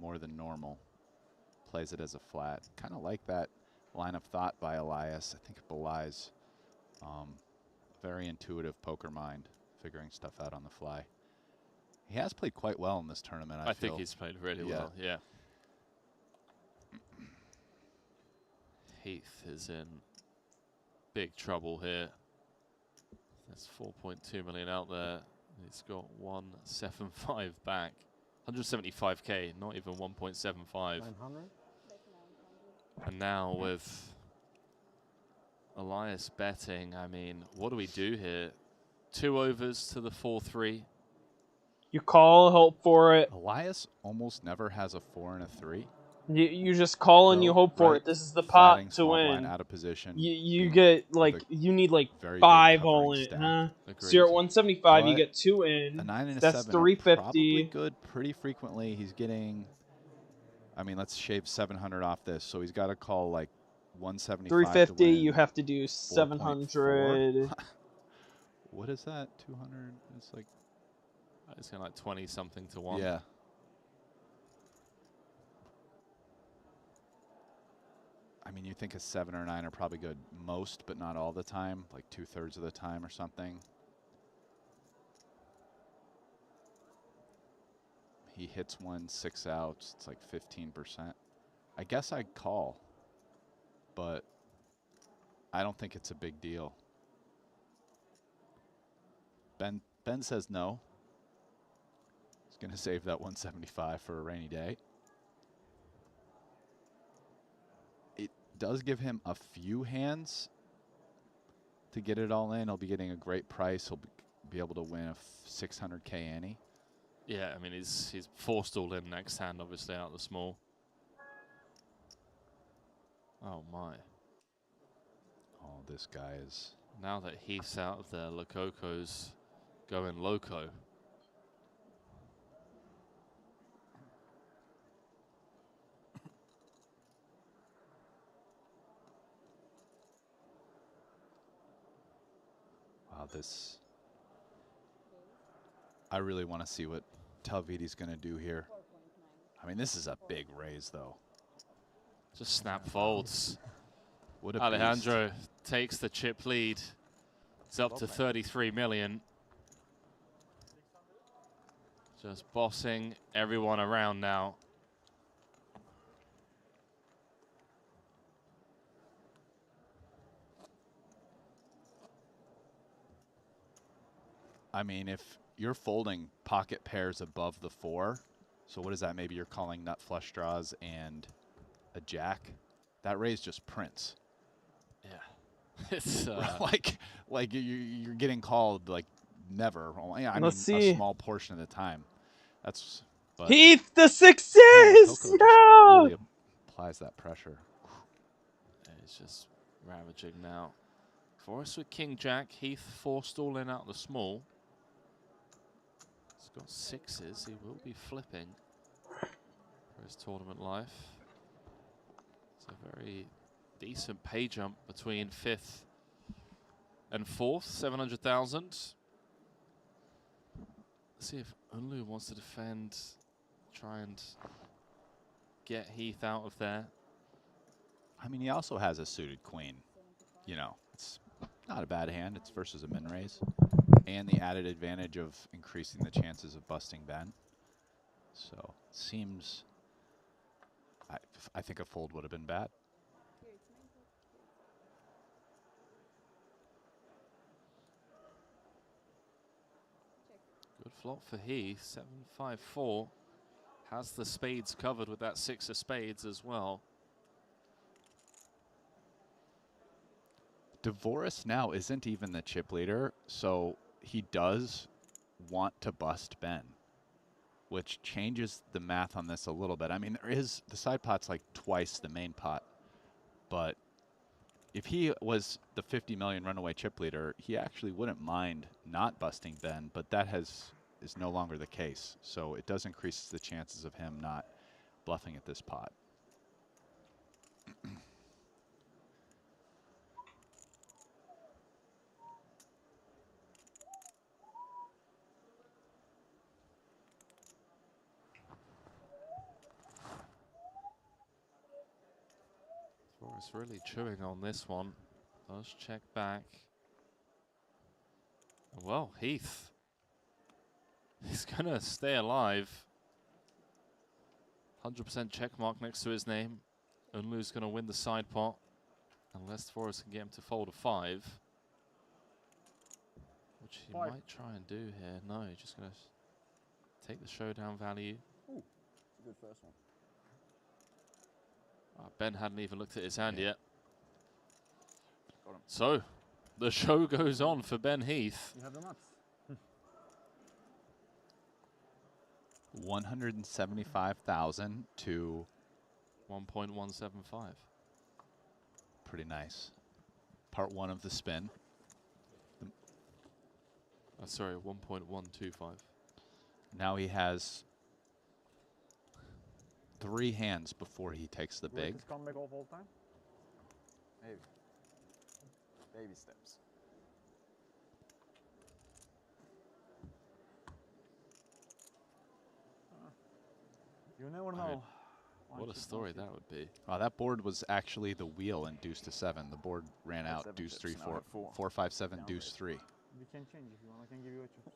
More than normal. Plays it as a flat. Kind of like that line of thought by Elias. I think it belies very intuitive poker mind, figuring stuff out on the fly. He has played quite well in this tournament, I feel. think he's played really well, yeah. Heath is in big trouble here. There's 4.2 million out there. He's got 175 back. 175K, not even 1.75. 900? And now with Elias betting, I mean, what do we do here? 2 overs to the 4-3. You call, hope for it. Elias almost never has a 4 and a 3. You just call and you hope for it. This is the pot to win. Out of position. You get like you need like 5 all in, huh? So you're at 175. You get 2 in. A 9 and a That's 7 350. Probably good pretty frequently. He's getting. I mean, let's shave 700 off this. So he's got to call like 175. 350. You have to do 700. What is that? 200. It's like. It's kind of like 20 something to 1. Yeah. I mean, you think a 7 or 9 are probably good most, but not all the time, like 2/3 of the time or something. He hits 1 6 outs. It's like 15%. I guess I'd call, but I don't think it's a big deal. Ben says no. He's going to save that 175 for a rainy day. It does give him a few hands to get it all in. He'll be getting a great price. He'll be able to win a 600K ante. Yeah, I mean, he's forced all in next hand, obviously, out the small. Oh, my. Oh, this guy is... Now that Heath's out of there, Lococo's going loco. Wow, this... I really want to see what Talviti's going to do here. I mean, this is a big raise, though. Just snap folds. What a Alejandro takes the chip lead. It's up to 33 million. Just bossing everyone around now. I mean, you're folding pocket pairs above the 4. So what is that? Maybe you're calling nut flush draws and a jack. That raise just prints. Yeah. It's like you're getting called like never. I mean, Let's see. a small portion of the time. That's. But Heath the sixes. Coco just really applies that pressure. It's just ravaging now. Forrest with King Jack. Heath forced all in out the small. He's got 6s. He will be flipping for his tournament life. It's a very decent pay jump between 5th and 4th, 700,000. Let's see if Unlu wants to defend, try and get Heath out of there. I mean, he also has a suited queen. You know, it's not a bad hand. It's versus a min raise. And the added advantage of increasing the chances of busting Ben. So, it seems... I think a fold would have been bad. Good flop for Heath, 7-5-4. Has the spades covered with that 6 of spades as well. Dvoris now isn't even the chip leader, so he does want to bust Ben, which changes the math on this a little bit. I mean, the side pot's like twice the main pot, but if he was the 50 million runaway chip leader, he actually wouldn't mind not busting Ben, but that is no longer the case. So it does increase the chances of him not bluffing at this pot. Forrest really chewing on this one. Does check back. Well, Heath. He's going to stay alive. 100% check mark next to his name. Unlu's going to win the side pot. Unless Forrest can get him to fold a 5. Which he might try and do here. No, he's just going to take the showdown value. Ooh, good first one. Ben hadn't even looked at his hand yet. So, the show goes on for Ben Heath. You have the nuts. 175,000 to 1.175. Pretty nice. Part 1 of the spin. Sorry, 1.125. Now he has 3 hands before he takes the big. Just come back off all the time? Maybe. Baby steps. You never know. What a story that would be. That board was actually the wheel in deuce to 7. The board ran out deuce 3 4 4 5 7 deuce 3. We can change if you want. I can give you a chip.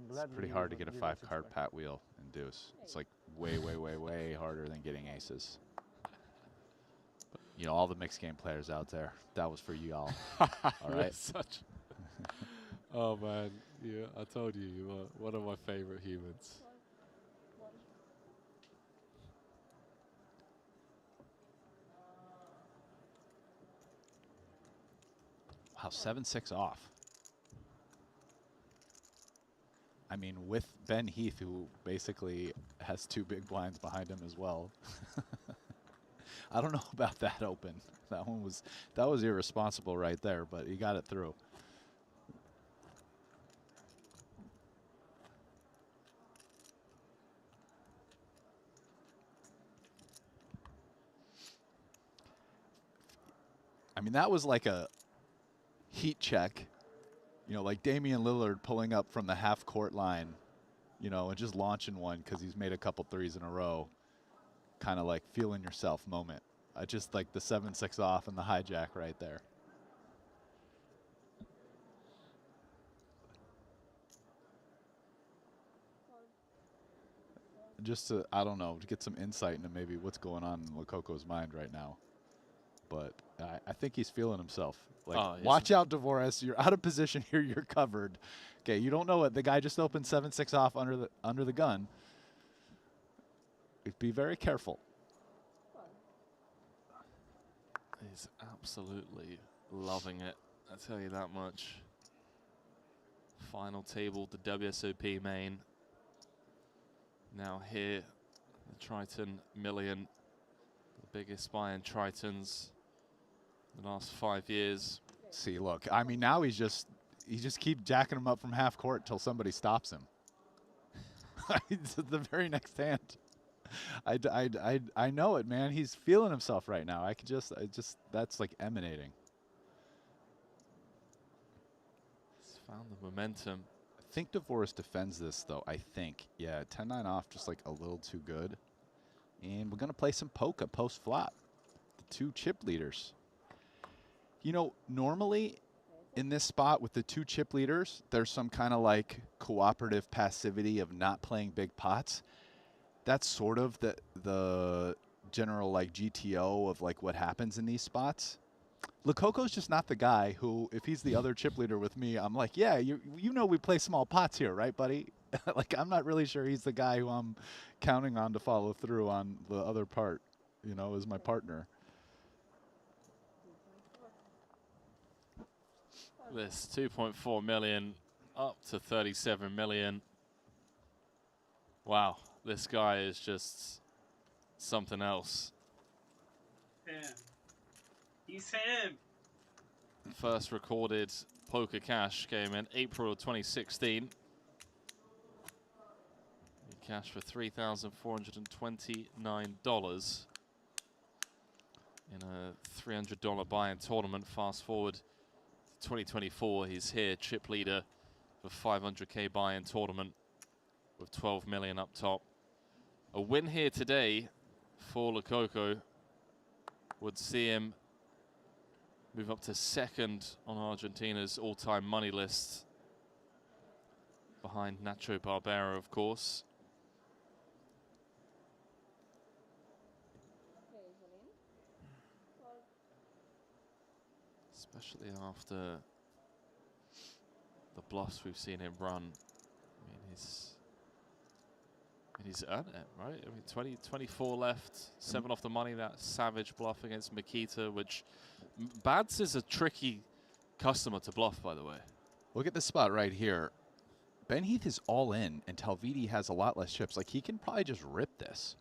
It's pretty hard to get a 5-card pat wheel in deuce. It's like way, way, way, way harder than getting aces. But, you know, all the mixed game players out there, that was for you all. All right. Such. Oh man, yeah, I told you, you were one of my favorite humans. Wow, 7-6 off. I mean, with Ben Heath, who basically has 2 big blinds behind him as well. I don't know about that open. That was irresponsible right there, but he got it through. I mean, that was like a heat check. You know, like Damian Lillard pulling up from the half-court line, you know, and just launching one because he's made a couple threes in a row. Kind of like feeling yourself moment. I just like the 7-6 off and the hijack right there. Just to, I don't know, to get some insight into maybe what's going on in Lococo's mind right now. but I think he's feeling himself. Like, Oh, watch out, Dvoris. You're out of position here. You're covered. Okay, you don't know it. The guy just opened 7-6 off under the gun. Be very careful. He's absolutely loving it. I tell you that much. Final table, the WSOP main. Now here, the Triton Million, the biggest buy in Tritons the last 5 years. See, look, I mean, now he just keep jacking him up from half court till somebody stops him. It's the very next hand. I know it, man. He's feeling himself right now. I just that's like emanating. He's found the momentum. I think Dvoris defends this though. I think, yeah, 10-9 off, just like a little too good. And we're gonna play some polka post flop. The 2 chip leaders. You know, normally in this spot with the 2 chip leaders, there's some kind of like cooperative passivity of not playing big pots. That's sort of the general like GTO of like what happens in these spots. Lococo's just not the guy who, if he's the other chip leader with me, I'm like, yeah, you know we play small pots here, right, buddy? Like, I'm not really sure he's the guy who I'm counting on to follow through on the other part, you know, as my partner. This 2.4 million up to 37 million. Wow, this guy is just something else. Him. He's him. First recorded poker cash came in April of 2016. He cashed for $3,429 in a $300 buy-in tournament. Fast forward to 2024, he's here, chip leader for 500K buy-in tournament with 12 million up top. A win here today for Lococo would see him move up to second on Argentina's all-time money list, behind Nacho Barbera, of course. Especially after the bluffs we've seen him run. I mean, he's earned it, right? I mean, 24 left, 7 off the money. That savage bluff against Makita, which Bads is a tricky customer to bluff, by the way. Look at this spot right here. Ben Heath is all in, and Talviti has a lot less chips. Like, he can probably just rip this.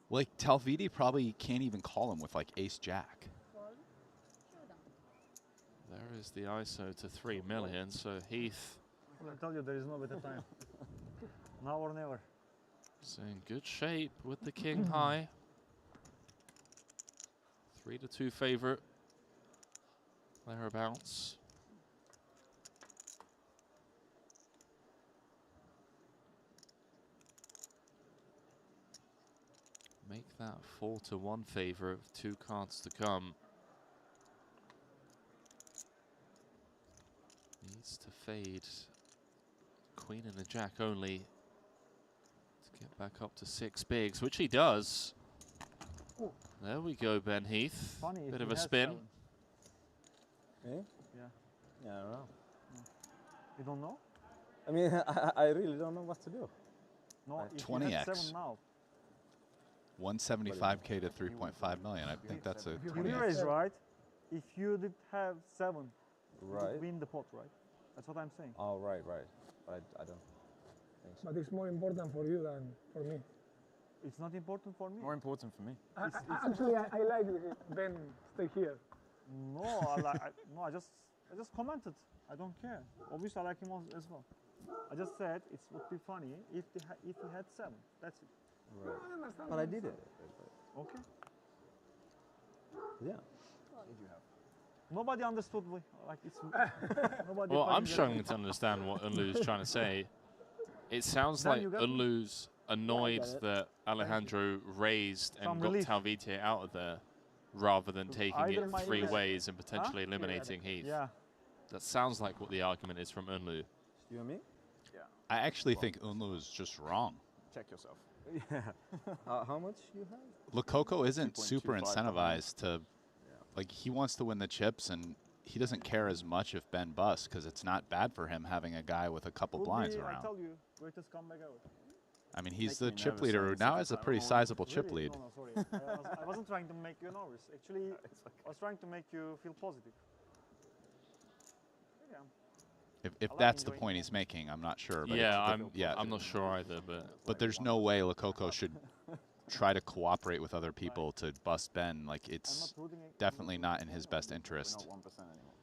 Like, Talviti probably can't even call him with, like, ace-jack. There is the ISO to 3 million, so Heath... Well, I tell you, there is no better time. Now or never. He's in good shape with the king high. 3-2 favorite. Thereabouts. Make that 4-1 favorite with 2 cards to come. Needs to fade queen and a jack only to get back up to 6 bigs, which he does. Ooh. There we go, Ben Heath. Funny, bit of a spin. Eh? Yeah. Yeah, I don't know. You don't know? I mean, I really don't know what to do. No, if 20x. you had 7 now. 175K to 3.5 million. I think that's a You 20x. raise, right? If you did have 7, you Right. would win the pot, right? That's what I'm saying. Oh, right. But I don't think so. But it's more important for you than for me. It's not important for me. More important for me. Actually, I like Ben stay here. No, I just commented. I don't care. Obviously, I like him as well. I just said it would be funny if he had 7. That's it. Right. But I did it. Okay. Yeah. Nobody understood like it's. Nobody. Well, I'm struggling to understand what Unlu's trying to say. It sounds Dan, like you got me? Unlu's annoyed that Alejandro raised and Some got relief. Talviti out of there, rather than taking Either it my 3 ears- ways and potentially Huh? eliminating Heath. Yeah. That sounds like what the argument is from Unlu. You and me? Yeah. I actually think Unlu is just wrong. Check yourself. Yeah. How much you have? Lococo isn't 2.25 super behind. incentivized to, like, he wants to win the chips, and he doesn't care as much if Ben busts because it's not bad for him having a guy with a couple blinds I around. tell you, greatest comeback ever. I mean, he's the chip leader who now has a pretty sizable chip lead. No, sorry. I wasn't trying to make you nervous. Actually, I was trying to make you feel positive. Yeah. If that's the point he's making, I'm not sure. But Yeah, I'm not sure either. But there's no way Lococo should try to cooperate with other people to bust Ben. Like, it's definitely not in his best interest. We're not 1% anymore.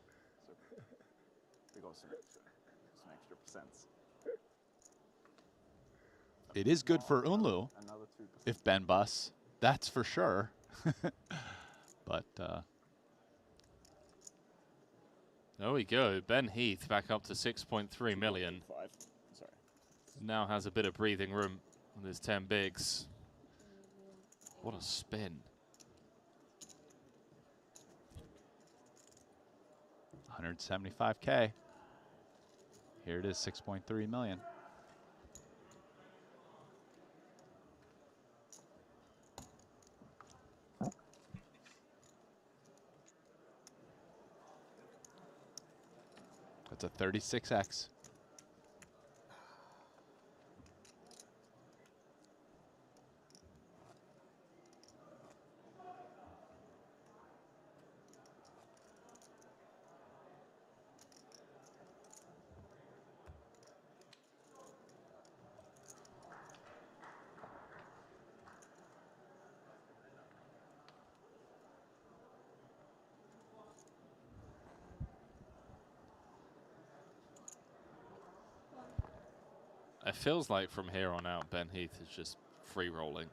So we got some extra percents. It is good for Unlu Another 2%. if Ben busts. That's for sure. But there we go. Ben Heath back up to 6.3 million. Sorry. Now has a bit of breathing room with his 10 bigs. What a spin. 175K. Here it is, 6.3 million. That's a 36X. It feels like from here on out, Ben Heath is just free rolling.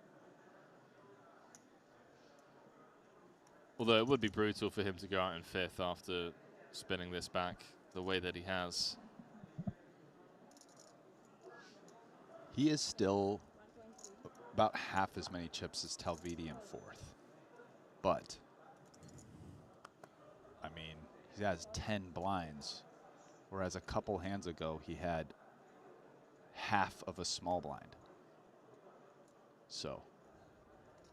Although it would be brutal for him to go out in fifth after spinning this back the way that he has. He is still about half as many chips as Talvidi in fourth. But, I mean, he has 10 blinds, whereas a couple hands ago he had half of a small blind. So,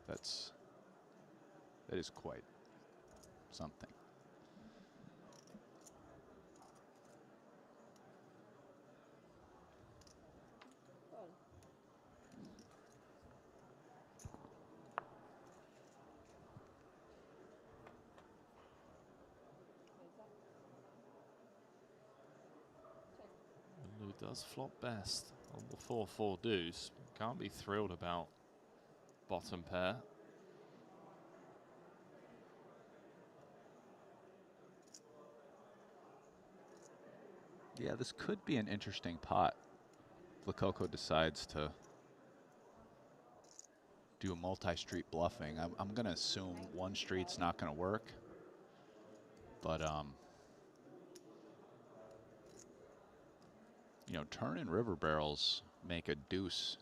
that is quite something. Who does flop best on the 4-4 deuce. Can't be thrilled about bottom pair. Yeah, this could be an interesting pot. Lococo decides to do a multi-street bluffing. I'm going to assume one street's not going to work. But, you know, turn and river barrels make a deuce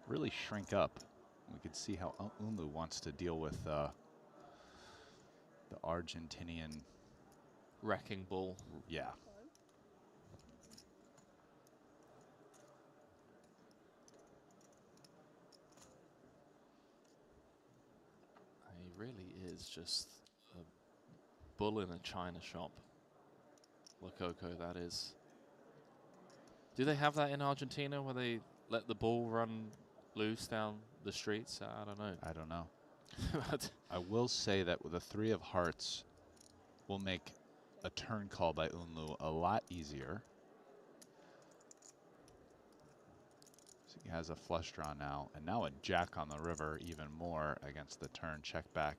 really shrink up. We could see how Unlu wants to deal with the Argentinian wrecking ball. Yeah. He really is just a bull in a china shop. Lococo, that is. Do they have that in Argentina where they let the ball run loose down the streets? I don't know. I don't know. I will say that with a 3 of hearts will make a turn call by Unlu a lot easier. So he has a flush draw now, and now a jack on the river even more against the turn check back.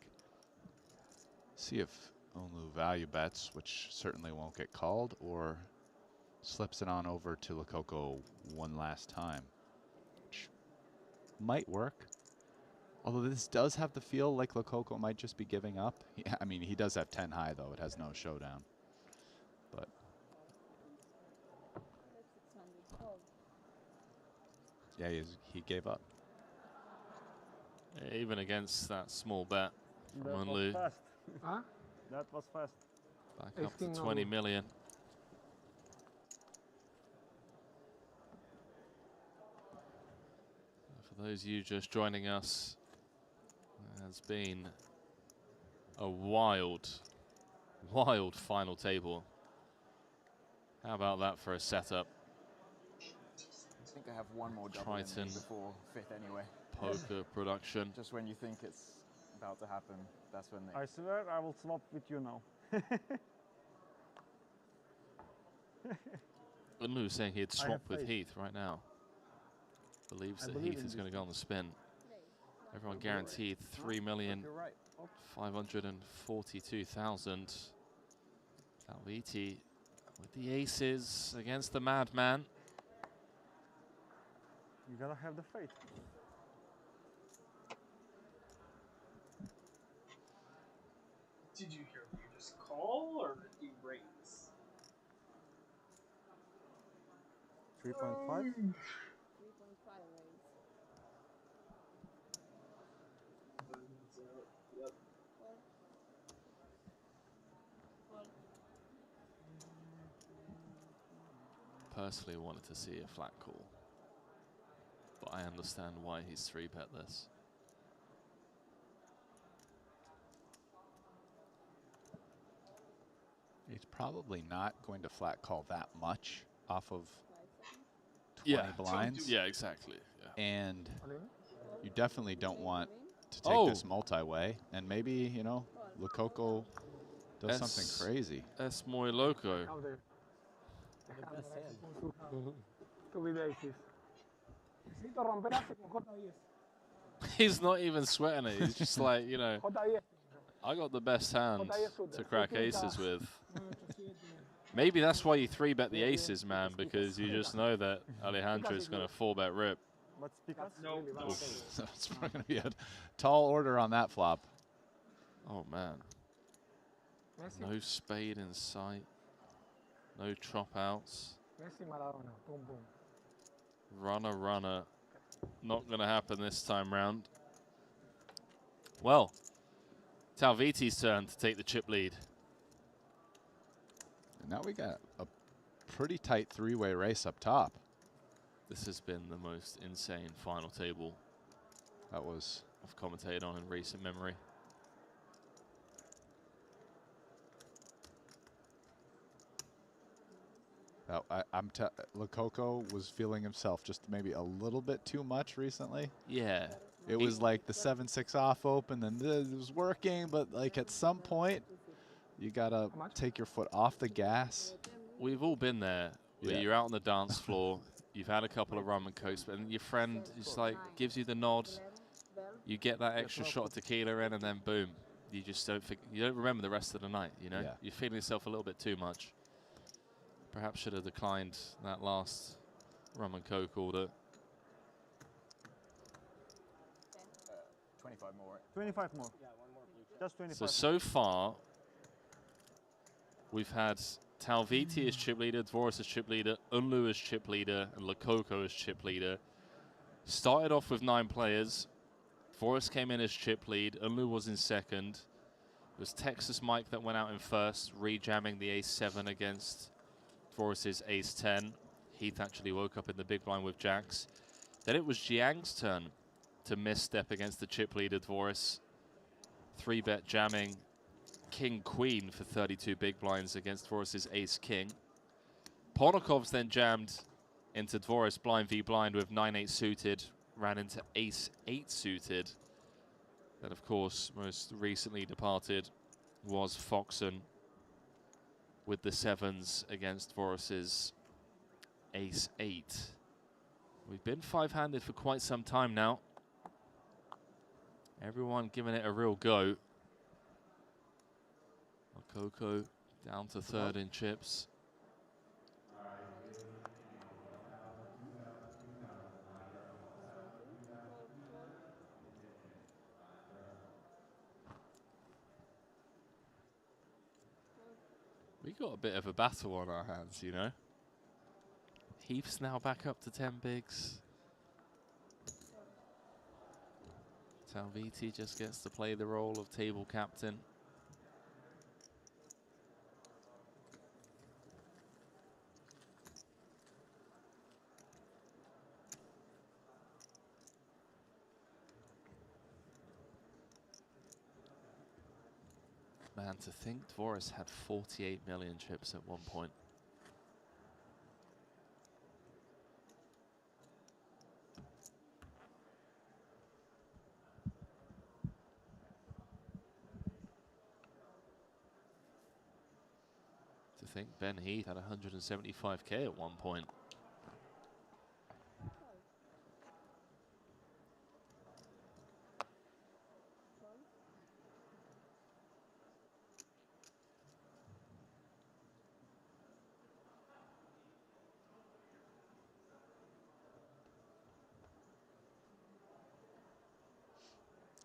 See if Unlu value bets, which certainly won't get called, or slips it on over to Lococo one last time, which might work. Although this does have the feel like Lococo might just be giving up. I mean, he does have 10 high, though. It has no showdown. But yeah, he gave up. Yeah, even against that small bet from That was Unlu. fast. Huh? That was fast. Back up to 20 million. For those of you just joining us, it has been a wild, wild final table. How about that for a setup? I think I have one more double Triton before fifth anyway. Poker production. Just when you think it's about to happen, that's when they... I swear I will swap with you now. Unlu saying he'd I swap have with faith. Heath right now. Believes I that believe Heath in is going to this go on the spin. Everyone guaranteed 3,542,000. Talviti with the aces against the madman. You gotta have the faith. Did you hear me just call or did you raise? 3.5. Yep. Personally wanted to see a flat call, but I understand why he's 3-bet this. He's probably not going to flat call that much off of 20 blinds. Yeah, exactly. Yeah. And you definitely don't want to take this multi-way. And maybe, you know, Lococo does something crazy. Es muy loco. He's not even sweating it. He's just like, you know, I got the best hand to crack aces with. Maybe that's why you 3-bet the aces, man, because you just know that Alejandro is going to 4-bet rip. It's going to be a tall order on that flop. Oh, man. No spade in sight. No chop outs. Runner, runner. Not going to happen this time round. Well, Talviti's turn to take the chip lead. And now we got a pretty tight three-way race up top. This has been the most insane final table that was I've commentated on in recent memory. Lococo was feeling himself just maybe a little bit too much recently. Yeah. It was like the 7-6 off open, and it was working, but like at some point, you gotta take your foot off the gas. We've all been there. Where you're out on the dance floor, you've had a couple of rum and cokes, and your friend just like gives you the nod. You get that extra shot of tequila in, and then boom, you just don't remember the rest of the night. You know, you're feeling yourself a little bit too much. Perhaps should have declined that last rum and coke order. 25 more. 25 more. Just 25. So far, we've had Talviti as chip leader, Dvoris as chip leader, Unlu as chip leader, and Lococo as chip leader. Started off with 9 players. Dvoris came in as chip lead. Unlu was in second. It was Texas Mike that went out in first, rejamming the ace-7 against Dvoris's ace-10. Heath actually woke up in the big blind with jacks. Then it was Jiang's turn to misstep against the chip leader Dvoris. 3-bet jamming King-Queen for 32 big blinds against Dvoris's ace-king. Pornikov's then jammed into Dvoris blind v blind with 9-8 suited, ran into ace-8 suited. Then, of course, most recently departed was Foxon with the 7s against Dvoris's ace-8. We've been 5-handed for quite some time now. Everyone giving it a real go. Lococo down to 3rd in chips. We got a bit of a battle on our hands, you know. Heath's now back up to 10 bigs. Talviti just gets to play the role of table captain. Man, to think Dvoris had 48 million chips at one point. To think Ben Heath had 175K at one point.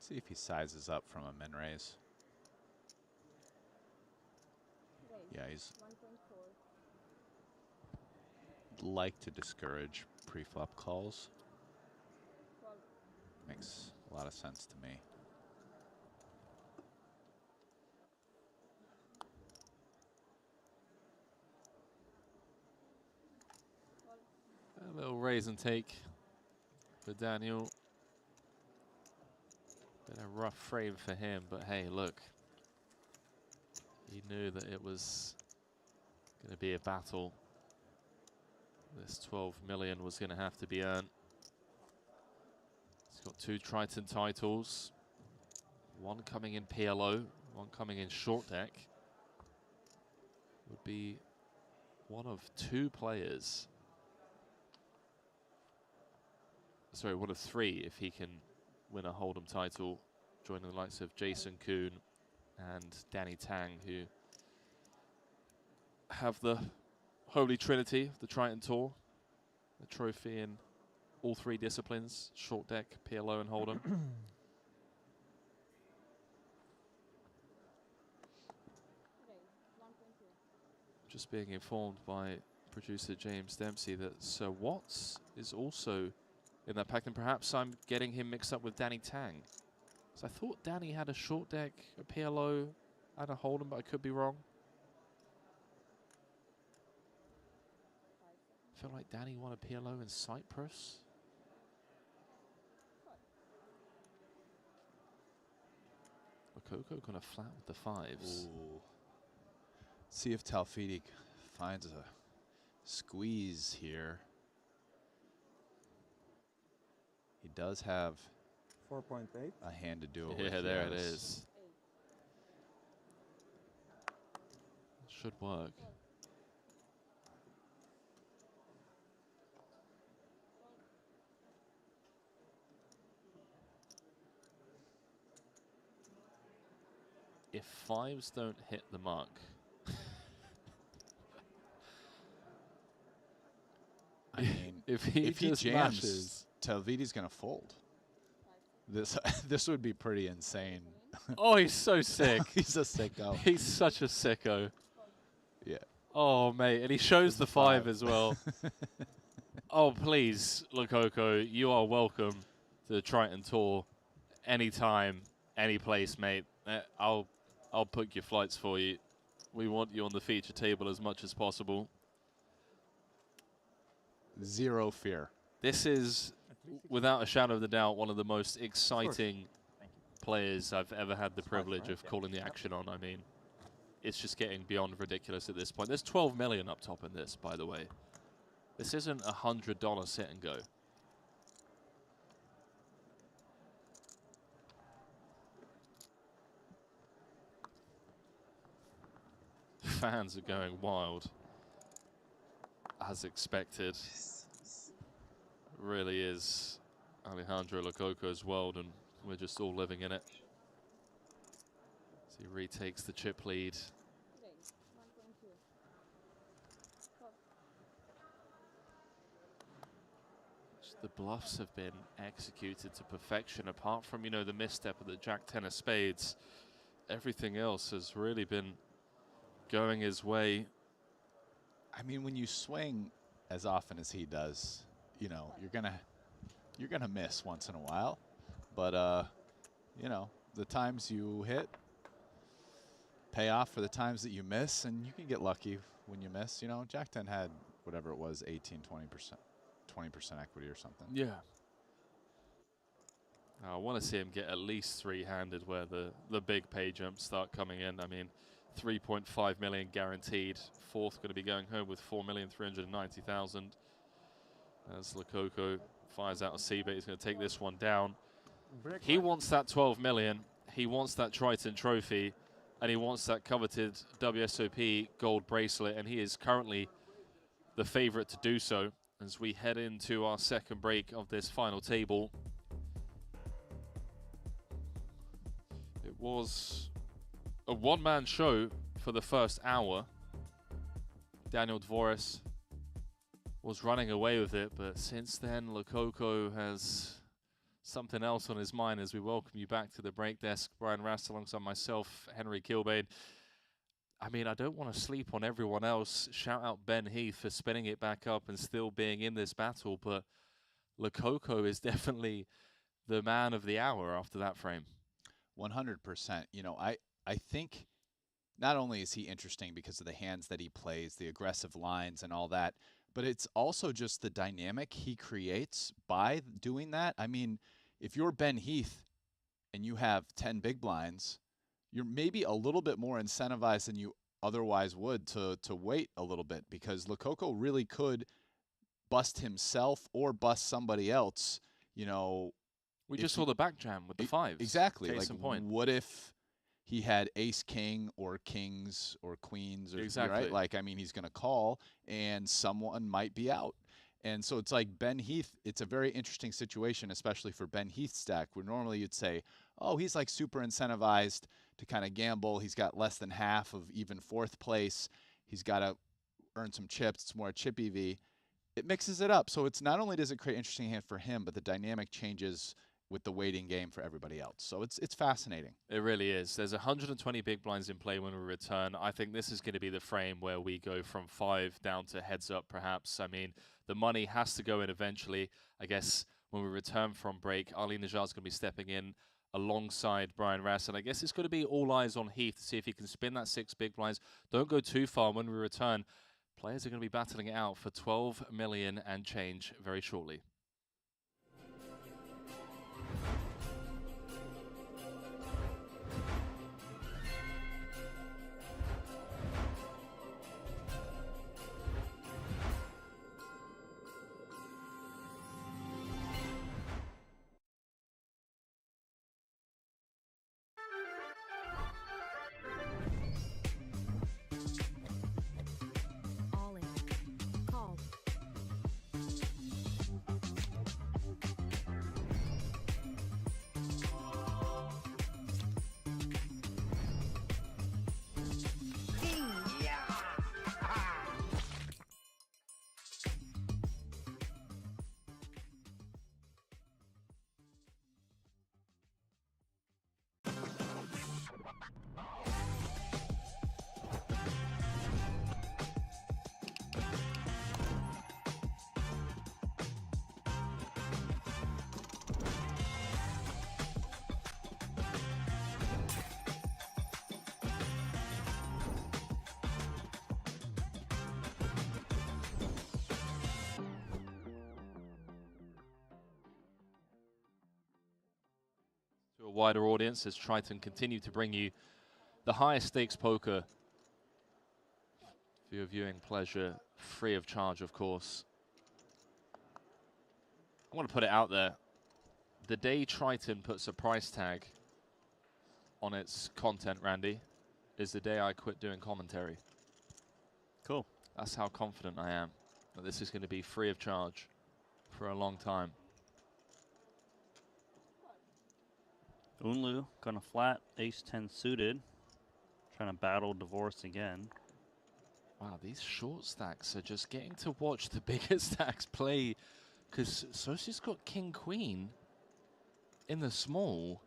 See if he sizes up from a min raise. Yeah, he's like to discourage pre-flop calls. Makes a lot of sense to me. A little raise and take for Daniel. Been a rough frame for him, but hey, look. He knew that it was going to be a battle. This 12 million was going to have to be earned. He's got 2 Triton titles. One coming in PLO, one coming in short deck. Would be one of 2 players. Sorry, one of 3 if he can win a Hold'em title, joining the likes of Jason Kuhn and Danny Tang, who have the Holy Trinity of the Triton Tour, the trophy in all 3 disciplines, short deck, PLO and Hold'em. Just being informed by producer James Dempsey that Sir Watts is also in that pack, and perhaps I'm getting him mixed up with Danny Tang. So I thought Danny had a short deck, a PLO, and a Hold'em, but I could be wrong. I feel like Danny won a PLO in Cyprus. Lococo kind of flat with the 5s. Ooh. See if Talfidi finds a squeeze here. He does have 4.8. a hand to do it Yeah, with. there it is. Should work. If 5s don't hit the mark, I mean, if he jams, mashes, Talvidi's gonna fold. This would be pretty insane. oh, he's so sick. He's a sicko. He's such a sicko. Yeah. Oh, mate, and he shows the 5 as well. Oh, please, Lococo, you are welcome to the Triton Tour anytime, any place, mate. I'll book your flights for you. We want you on the feature table as much as possible. Zero fear. This is, without a shadow of a doubt, one of the most exciting players I've ever had the privilege of calling the action on. I mean, it's just getting beyond ridiculous at this point. There's 12 million up top in this, by the way. This isn't a $100 sit and go. Fans are going wild, as expected. Really is Alejandro Lococo's world, and we're just all living in it. So he retakes the chip lead. The bluffs have been executed to perfection, apart from, you know, the misstep of the Jack-10 of spades. Everything else has really been going his way. I mean, when you swing as often as he does, you know, you're gonna miss once in a while. But you know, the times you hit pay off for the times that you miss, and you can get lucky when you miss. You know, Jack-10 had whatever it was, 18, 20% equity or something. Yeah. I want to see him get at least three-handed where the big pay jumps start coming in. I mean, 3.5 million guaranteed. Fourth going to be going home with 4,390,000. As Lococo fires out a C-bait, he's going to take this one down. He wants that 12 million. He wants that Triton trophy, and he wants that coveted WSOP gold bracelet, and he is currently the favorite to do so as we head into our second break of this final table. It was a one-man show for the first hour. Daniel Dvoris was running away with it, but since then, Lococo has something else on his mind as we welcome you back to the break desk. Brian Rast alongside myself, Henry Kilbane. I mean, I don't want to sleep on everyone else. Shout out Ben Heath for spinning it back up and still being in this battle, but Lococo is definitely the man of the hour after that frame. 100%. You know, I think not only is he interesting because of the hands that he plays, the aggressive lines and all that, but it's also just the dynamic he creates by doing that. I mean, if you're Ben Heath and you have 10 big blinds, you're maybe a little bit more incentivized than you otherwise would to wait a little bit, because Lococo really could bust himself or bust somebody else. You know, we just saw the back jam with the fives. Exactly. Case in point. What if he had ace king or kings or queens, or exactly. Right? Like, I mean, he's going to call and someone might be out. And so it's like Ben Heath, it's a very interesting situation, especially for Ben Heath's stack, where normally you'd say, oh, he's like super incentivized to kind of gamble. He's got less than half of even fourth place. He's got to earn some chips. It's more a chip EV. It mixes it up. So it's not only does it create interesting hand for him, but the dynamic changes with the waiting game for everybody else. So it's fascinating. It really is. There's 120 big blinds in play when we return. I think this is going to be the frame where we go from 5 down to heads up, perhaps. I mean, the money has to go in eventually. I guess when we return from break, Ali Najjar's going to be stepping in alongside Brian Rast. And I guess it's going to be all eyes on Heath to see if he can spin that 6 big blinds. Don't go too far when we return. Players are going to be battling it out for 12 million and change very shortly. All in. Call. To a wider audience as Triton continue to bring you the highest stakes poker for your viewing pleasure, free of charge, of course. I want to put it out there. The day Triton puts a price tag on its content, Randy, is the day I quit doing commentary. Cool. That's how confident I am that this is going to be free of charge for a long time. Unlu gonna flat ace-10 suited, trying to battle divorce again. Wow, these short stacks are just getting to watch the bigger stacks play, because Sosi's got king-queen in the small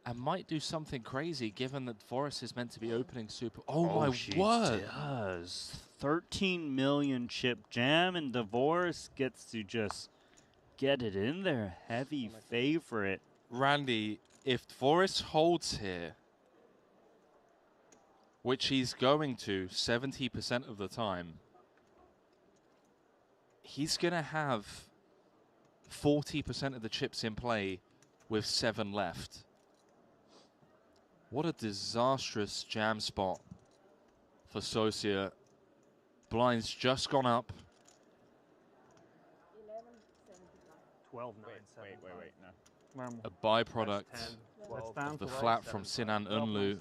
and might do something crazy given that Forrest is meant to be opening super. Oh my word! Does 13 million chip jam, and divorce gets to just get it in there. Heavy favorite. Randy, if Forrest holds here, which he's going to 70% of the time, he's going to have 40% of the chips in play with 7 left. What a disastrous jam spot for Socia. Blinds just gone up. 12, Wait, no. A byproduct That's of the 10, flat from Sinan Unlu,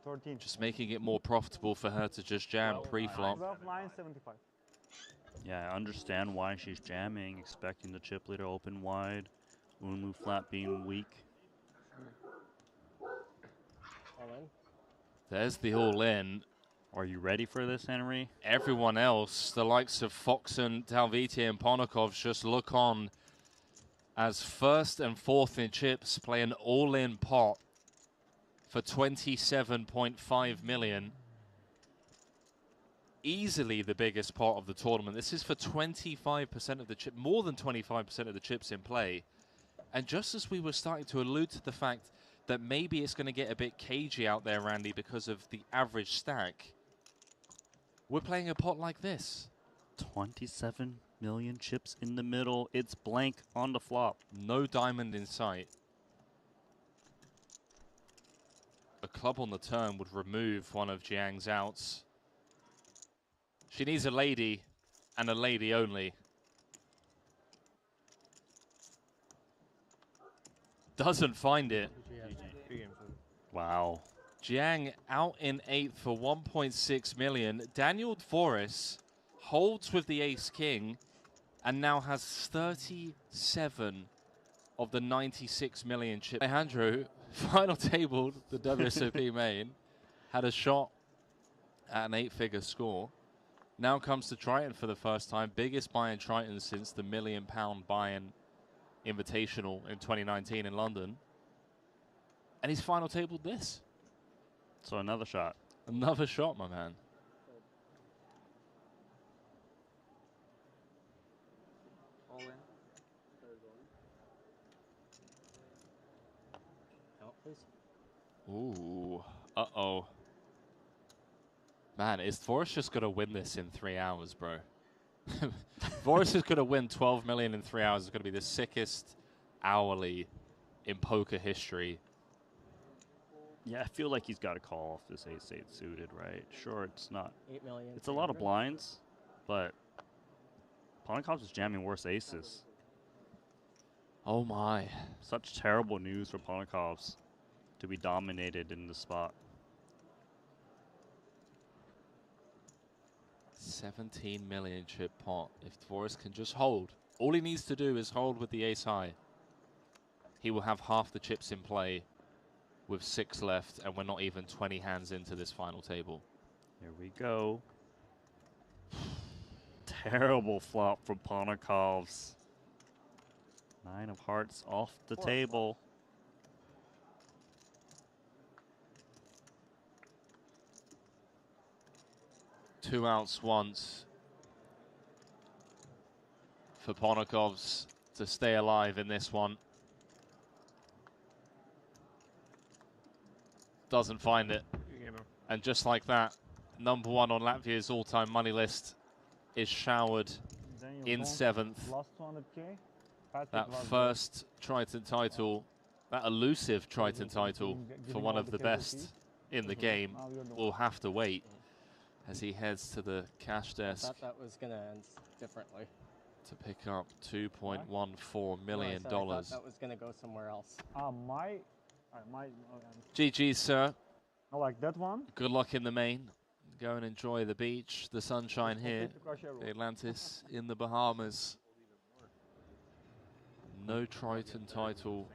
13. just making it more profitable for her to just jam pre-flop. 12, 9, 75. Yeah, I understand why she's jamming, expecting the chip leader open wide, Unlu flat being weak. All in. There's the all-in. Are you ready for this, Henry? Everyone else, the likes of Foxen, Talviti, and Ponakov, just look on as first and fourth in chips play an all-in pot for 27.5 million. Easily the biggest pot of the tournament. This is for 25% of the chip, more than 25% of the chips in play. And just as we were starting to allude to the fact that maybe it's going to get a bit cagey out there, Randy, because of the average stack, we're playing a pot like this. 27 million chips in the middle. It's blank on the flop. No diamond in sight. A club on the turn would remove one of Jiang's outs. She needs a lady, and a lady only. Doesn't find it. Wow. Jiang out in 8th for 1.6 million. Daniel Forrest holds with the ace-king and now has 37 of the 96 million chip. Alejandro, final table, the WSOP main, had a shot at an 8-figure score. Now comes to Triton for the first time. Biggest buy-in Triton since the £1 million buy-in Invitational in 2019 in London. And he's final tabled this. So another shot. Another shot, my man. All in. Out, please. Ooh. Uh-oh. Man, is Forrest just going to win this in 3 hours, bro? Forrest is going to win 12 million in 3 hours. It's going to be the sickest hourly in poker history. Yeah, I feel like he's got to call off this ace-8 suited, right? Sure, it's not. 8 million. It's a lot of blinds, but Ponakov is jamming worse aces. Oh my. Such terrible news for Ponakovs to be dominated in the spot. 17 million chip pot. If Forrest can just hold, all he needs to do is hold with the ace high. He will have half the chips in play with 6 left, and we're not even 20 hands into this final table. Here we go. Terrible flop from Ponakovs. 9 of hearts off the table. Two outs once for Ponakovs to stay alive in this one. Doesn't find it. And just like that, number 1 on Latvia's all-time money list is showered in 7th. Last 200K. That first Triton title, that elusive Triton title for one of the best in the game, will have to wait as he heads to the cash I desk thought that was going to end differently. to pick up $2.14 million. I thought that was going to go somewhere else. GG, sir. I like that one. Good luck in the main. Go and enjoy the beach, the sunshine here, the Atlantis in the Bahamas. No Triton title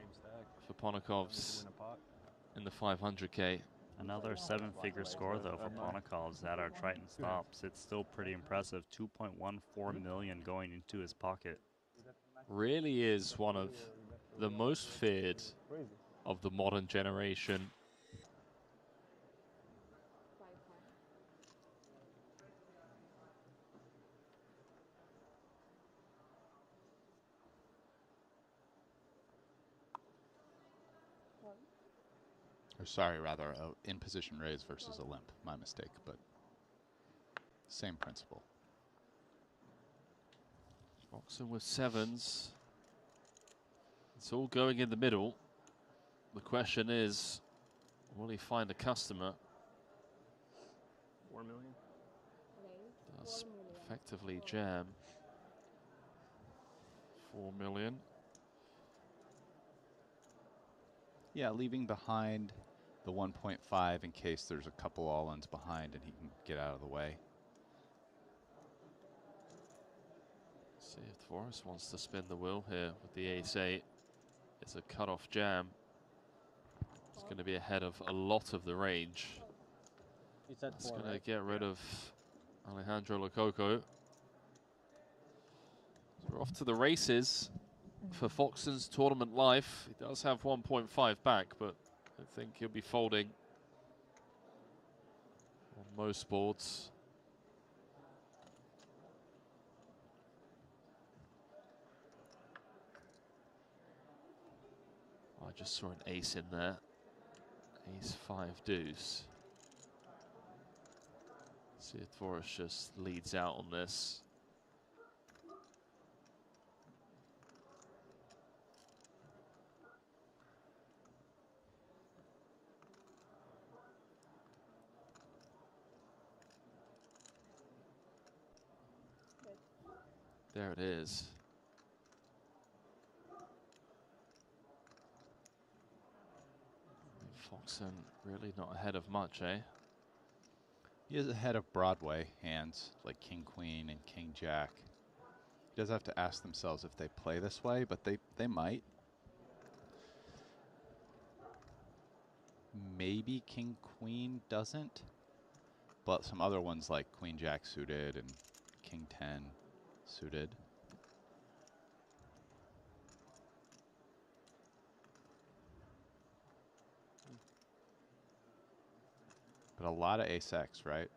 for Ponakovs in the 500K. Another 7-figure score, though, for Ponakovs at our Triton stops. It's still pretty impressive. 2.14 million going into his pocket. Really is one of the most feared of the modern generation. Or sorry, rather, in position raise versus a limp. My mistake, but same principle. Boxing with 7s. It's all going in the middle. The question is, will he find a customer? 4 million. Does effectively jam. 4 million. Yeah, leaving behind the 1.5 in case there's a couple all-ins behind and he can get out of the way. See if Forrest wants to spin the wheel here with the ace-8. It's a cut-off jam. It's going to be ahead of a lot of the range. It's going to get rid of Alejandro Lococo. So we're off to the races for Foxen's tournament life. He does have 1.5 back, but I think he'll be folding on most boards. I just saw an ace in there. Ace 5 deuce. See if Forrest just leads out on this. There it is. Foxen really not ahead of much, eh? He is ahead of Broadway hands like King Queen and King Jack. He does have to ask themselves if they play this way, but they might. Maybe King Queen doesn't, but some other ones like Queen Jack suited and King 10 suited. But a lot of ace-X, right?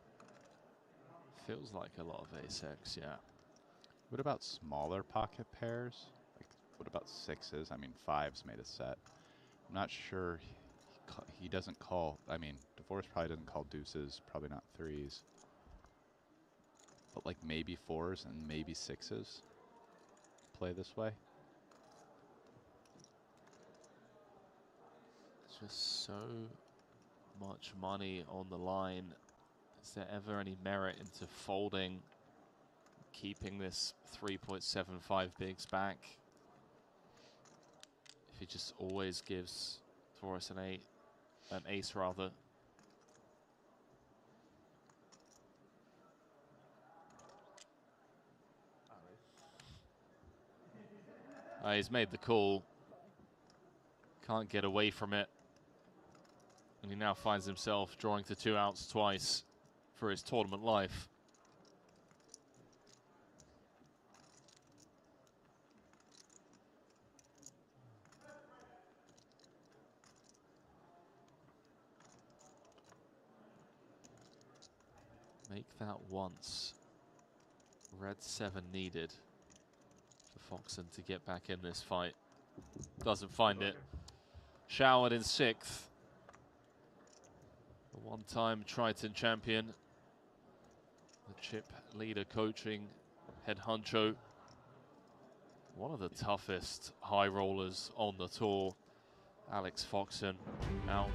Feels like a lot of ace-X, yeah. What about smaller pocket pairs? Like, what about sixes? I mean, fives made a set. I'm not sure. He doesn't call. I mean, DeVoris probably doesn't call deuces. Probably not threes. But like maybe fours and maybe sixes play this way. Just so much money on the line. Is there ever any merit into folding, keeping this 3.75 bigs back? If he just always gives Forrest an ace rather. He's made the call. Can't get away from it. And he now finds himself drawing to 2 outs twice for his tournament life. Make that once. Red 7 needed for Foxen to get back in this fight. Doesn't find it. Showered in 6th. The one-time Triton champion. The chip leader coaching head honcho. One of the toughest high rollers on the tour. Alex Foxen out.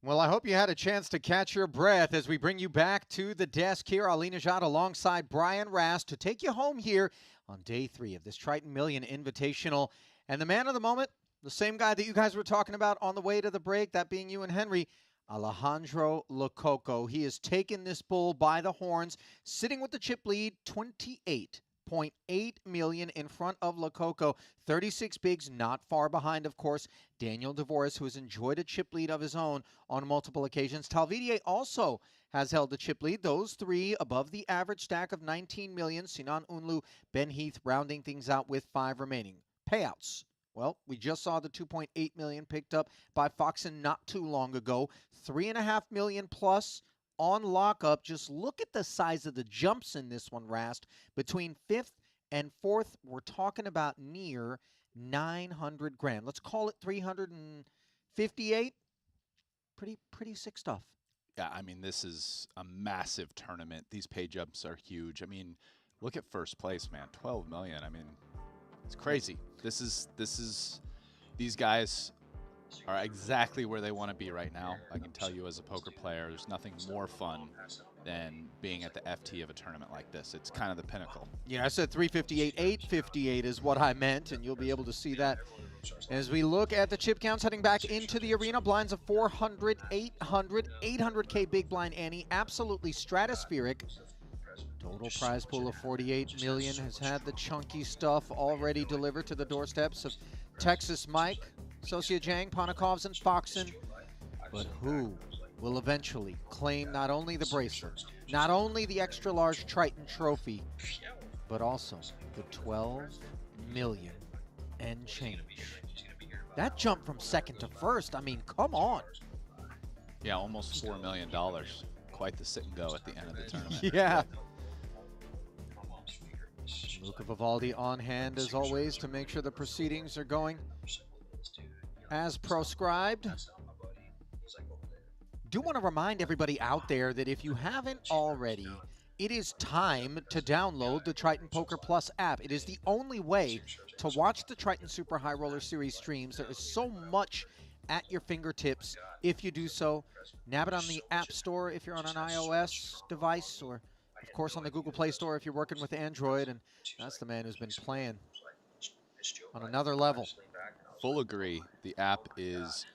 Well, I hope you had a chance to catch your breath as we bring you back to the desk here. Ali Najad alongside Brian Rast to take you home here on day 3 of this Triton Million Invitational. And the man of the moment, the same guy that you guys were talking about on the way to the break, that being you and Henry, Alejandro Lococo. He has taken this bull by the horns, sitting with the chip lead, 28.8 million in front of Lococo. 36 bigs, not far behind, of course, Daniel DeVoris, who has enjoyed a chip lead of his own on multiple occasions. Talvidier also has held the chip lead. Those 3 above the average stack of 19 million. Sinan Unlu, Ben Heath rounding things out with 5 remaining. Payouts. Well, we just saw the 2.8 million picked up by Foxen not too long ago. 3.5 million plus on lockup. Just look at the size of the jumps in this one, Rast. Between 5th and 4th, we're talking about near 900 grand. Let's call it 358. Pretty sick stuff. Yeah, I mean, this is a massive tournament. These pay jumps are huge. I mean, look at first place, man. 12 million. I mean, it's crazy. These guys are exactly where they want to be right now. I can tell you as a poker player, there's nothing more fun than being at the FT of a tournament like this. It's kind of the pinnacle. Yeah, I said 358. 858 is what I meant, and you'll be able to see that as we look at the chip counts heading back into the arena. Blinds of 400, 800, 800K big blind ante, absolutely stratospheric. Total prize pool of 48 million has had the chunky stuff already delivered to the doorsteps of Texas Mike, Sosia Jang, Ponikovs, and Foxen. But who will eventually claim not only the bracelet, not only the extra large Triton trophy, but also the 12 million and change? That jump from second to first, I mean, come on. Yeah, almost $4 million. Quite the sit and go at the end of the tournament. Yeah. Luca Vivaldi on hand as always to make sure the proceedings are going as proscribed. Do want to remind everybody out there that if you haven't already, it is time to download the Triton Poker Plus app. It is the only way to watch the Triton Super High Roller Series streams. There is so much at your fingertips if you do so. Nab it on the App Store if you're on an iOS device, or of course on the Google Play Store if you're working with Android. And that's the man who's been playing on another level. Full agree. The app is,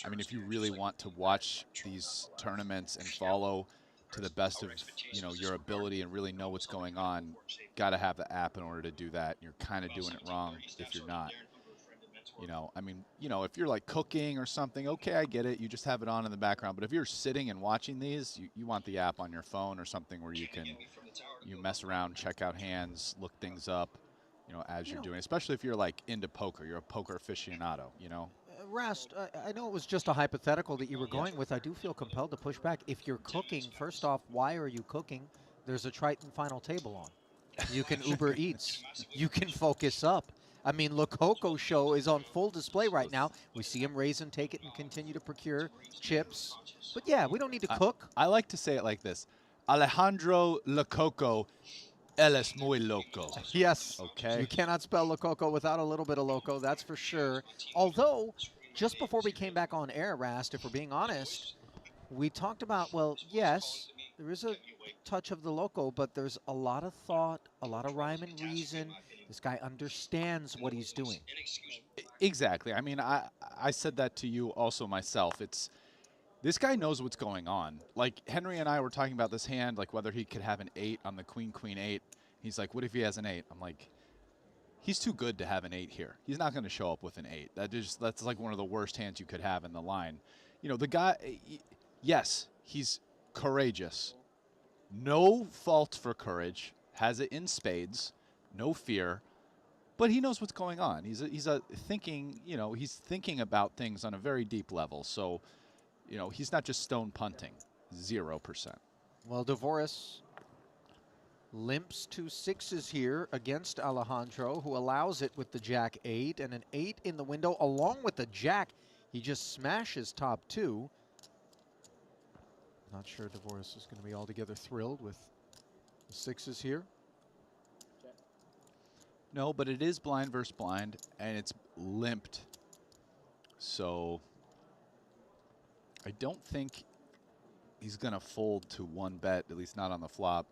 I mean, if you really want to watch these tournaments and follow to the best of, you know, your ability and really know what's going on, got to have the app in order to do that. You're kind of doing it wrong if you're not. You know, I mean, you know, if you're like cooking or something, okay, I get it. You just have it on in the background. But if you're sitting and watching these, you want the app on your phone or something where you can, you mess around, check out hands, look things up, you know, as you're doing, especially if you're like into poker, you're a poker aficionado, you know. Rast, I know it was just a hypothetical that you were going with. I do feel compelled to push back. If you're cooking, first off, why are you cooking? There's a Triton final table on. You can Uber Eats. You can focus up. I mean, Lococo show is on full display right now. We see him raise and take it and continue to procure chips. But yeah, we don't need to cook. I like to say it like this. Alejandro Lococo, él es muy loco. Yes. Okay. You cannot spell Lococo without a little bit of loco, that's for sure. Although, just before we came back on air, Rast, if we're being honest, we talked about, well, yes, there is a touch of the loco, but there's a lot of thought, a lot of rhyme and reason. This guy understands what he's doing. Exactly. I mean, I said that to you also myself. It's, this guy knows what's going on. Like, Henry and I were talking about this hand, like whether he could have an 8 on the queen, queen 8. He's like, what if he has an 8? I'm like, he's too good to have an 8 here. He's not going to show up with an 8. That's like one of the worst hands you could have in the line. You know, the guy, yes, he's courageous. No fault for courage. Has it in spades. No fear. But he knows what's going on. He's a thinking, you know, he's thinking about things on a very deep level. So, you know, he's not just stone punting. 0%. Well, Devoris limps to 6s here against Alejandro, who allows it with the Jack 8 and an 8 in the window along with the Jack. He just smashes top 2. Not sure Devoris is going to be altogether thrilled with the 6s here. No, but it is blind versus blind, and it's limped. So I don't think he's going to fold to one bet, at least not on the flop.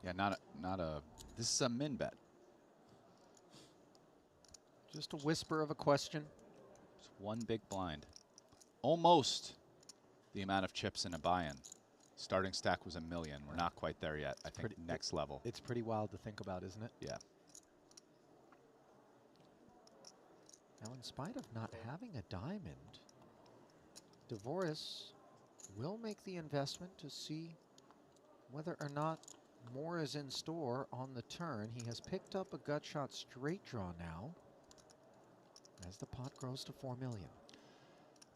Yeah, not a. This is a min bet. Just a whisper of a question. It's one big blind. Almost the amount of chips in a buy-in. Starting stack was $1 million. We're not quite there yet. I think next level. It's pretty wild to think about, isn't it? Yeah. Now, in spite of not having a diamond, Devoris will make the investment to see whether or not more is in store on the turn. He has picked up a gut shot straight draw now as the pot grows to $4 million.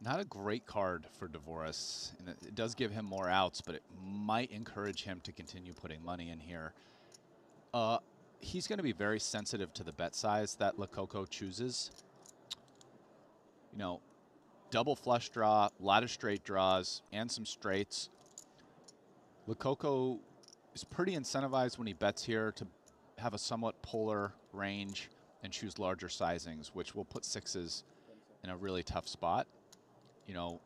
Not a great card for Devoris. And it does give him more outs, but it might encourage him to continue putting money in here. He's going to be very sensitive to the bet size that Lococo chooses. you know, double flush draw, a lot of straight draws, and some straights. Lococo is pretty incentivized when he bets here to have a somewhat polar range and choose larger sizings, which will put sixes in a really tough spot. You know,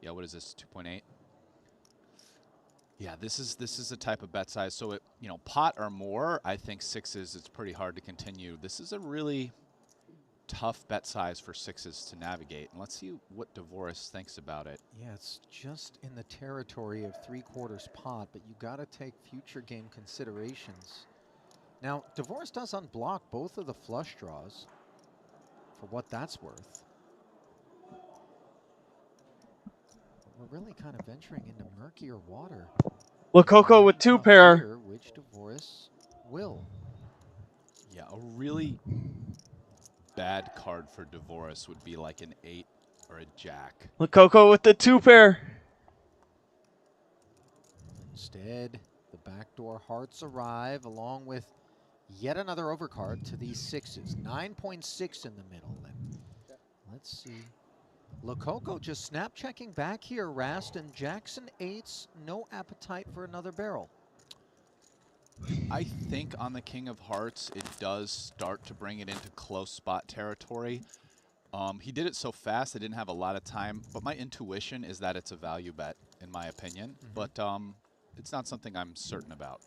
yeah, what is this, 2.8? Yeah, this is a type of bet size. So, it, you know, pot or more, I think sixes, it's pretty hard to continue. This is a really tough bet size for sixes to navigate. And let's see what Dvoris thinks about it. Yeah, it's just in the territory of 3/4 pot, but you got to take future game considerations. Now, Dvoris does unblock both of the flush draws, for what that's worth. But we're really kind of venturing into murkier water. Lococo with 2 pair. Which Dvoris will. Yeah, a really bad card for Dvoris would be like an 8 or a jack. Lococo with the 2 pair. Instead, the backdoor hearts arrive along with yet another overcard to these sixes. 9.6 in the middle. And let's see. Lococo just snap checking back here. Rast and Jackson 8s. No appetite for another barrel. I think on the King of Hearts, it does start to bring it into close spot territory. He did it so fast, I didn't have a lot of time, but my intuition is that it's a value bet, in my opinion. But it's not something I'm certain about.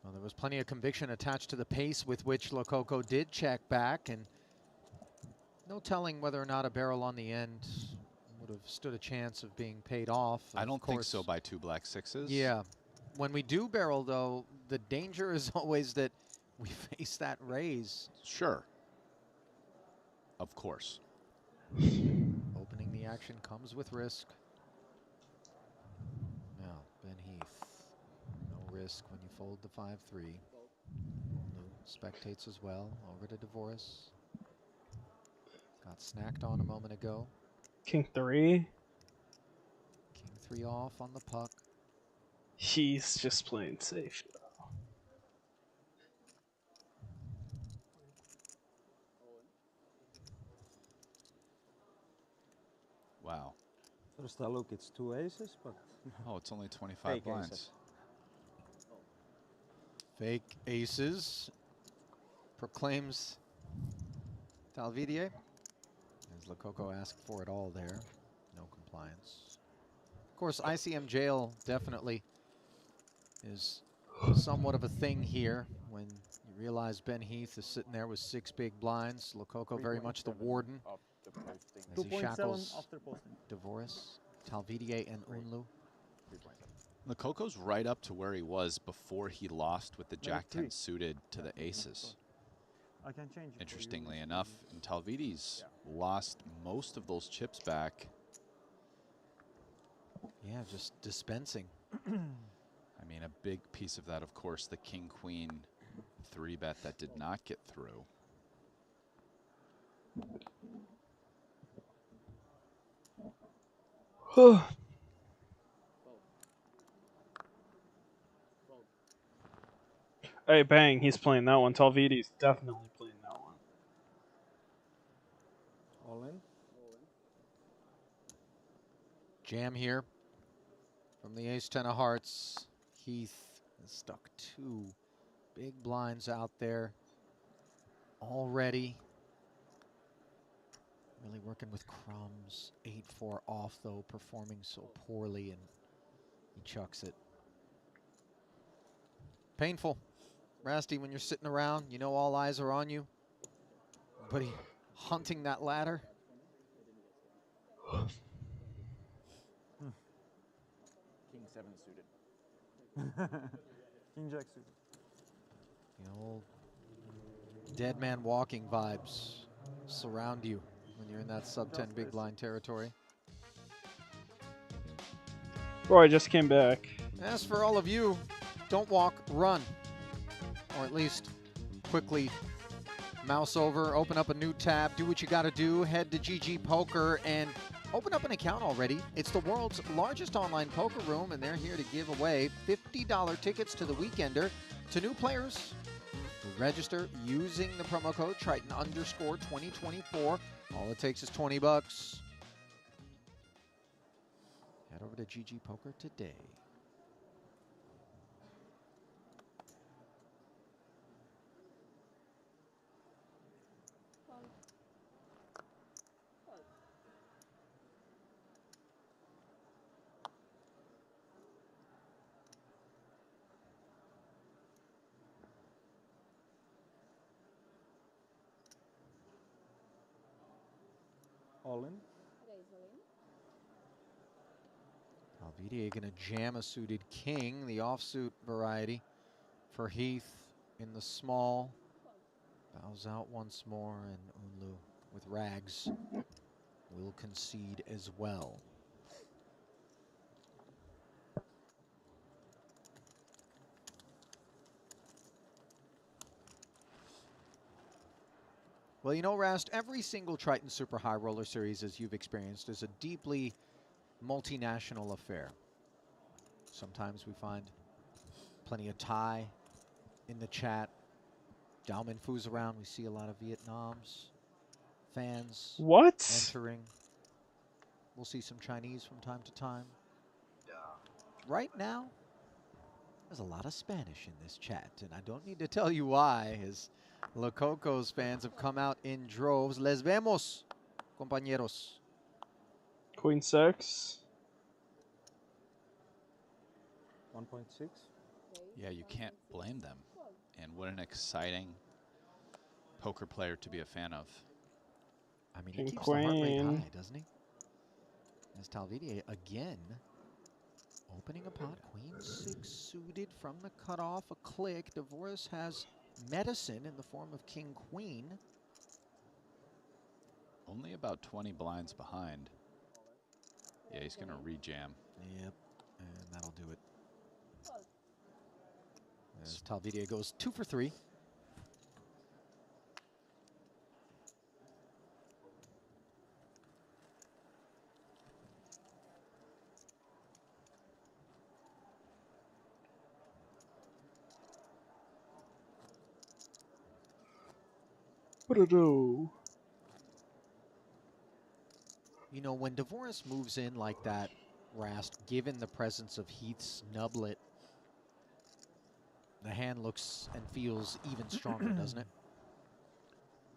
Well, there was plenty of conviction attached to the pace with which Lococo did check back, and no telling whether or not a barrel on the end would have stood a chance of being paid off. I don't think so by 2 black sixes. Yeah. When we do barrel, though, the danger is always that we face that raise. Sure. Of course. Opening the action comes with risk. Now, Ben Heath. No risk when you fold the 5-3. Lou spectates as well. Over to Dvoris. Got snacked on a moment ago. King 3. King 3 off on the puck. He's just playing safe. Wow. First I look, it's 2 aces, but oh, it's only 25 fake blinds. aces. Fake aces, proclaims Talvidier. As Lococo asked for it all there. No compliance. Of course, ICM jail definitely is somewhat of a thing here when you realize Ben Heath is sitting there with 6 big blinds. Lococo very much the warden as he shackles Dvoris, Talvidier, and Unlu. Lococo's right up to where he was before he lost with the Jack-10 suited to the aces. I can change it. Interestingly enough, and Talvidi's lost most of those chips back. Yeah, just dispensing. I mean, a big piece of that, of course, the King-Queen 3-bet that did not get through. Hey, bang, he's playing that one. Talvidi's definitely playing that one. All in. Jam here from the ace-10 of hearts. Heath has stuck 2 big blinds out there already. Really working with crumbs. 8-4 off, though, performing so poorly, and he chucks it. Painful. Rasty, when you're sitting around, you know all eyes are on you. But he hunting that ladder. King 7 suited. King Jack suited. The old dead man walking vibes surround you when you're in that sub-10 big blind territory. Roy just came back. As for all of you, don't walk, run. Or at least quickly mouse over, open up a new tab, do what you got to do, head to GG Poker and open up an account already. It's the world's largest online poker room, and they're here to give away $50 tickets to the Weekender to new players Register using the promo code Triton_2024. All it takes is $20. Head over to GG Poker today. All in. Alvidia going to jam a suited king, the offsuit variety for Heath in the small. Bows out once more, and Unlu with rags will concede as well. Well, you know, Rast, every single Triton Super High Roller Series, as you've experienced, is a deeply multinational affair. Sometimes we find plenty of Thai in the chat. Dao Min Fu's around. We see a lot of Vietnam's fans entering. We'll see some Chinese from time to time. Right now, there's a lot of Spanish in this chat, and I don't need to tell you why, as Lococo's fans have come out in droves. Les vemos, compañeros. Queen 6. 1.6. Yeah, you can't blame them. And what an exciting poker player to be a fan of. I mean, he keeps the heart rate high, doesn't he? As Talvidier again opening a pot. Queen 6 suited from the cutoff. A click. Devoris has medicine in the form of King Queen. Only about 20 blinds behind. Yeah, he's going to rejam. Yep, and that'll do it. As Talvidier goes 2 for 3. What to do? You know, when Devoris moves in like that, Rast, given the presence of Heath's nublet, the hand looks and feels even stronger, doesn't it?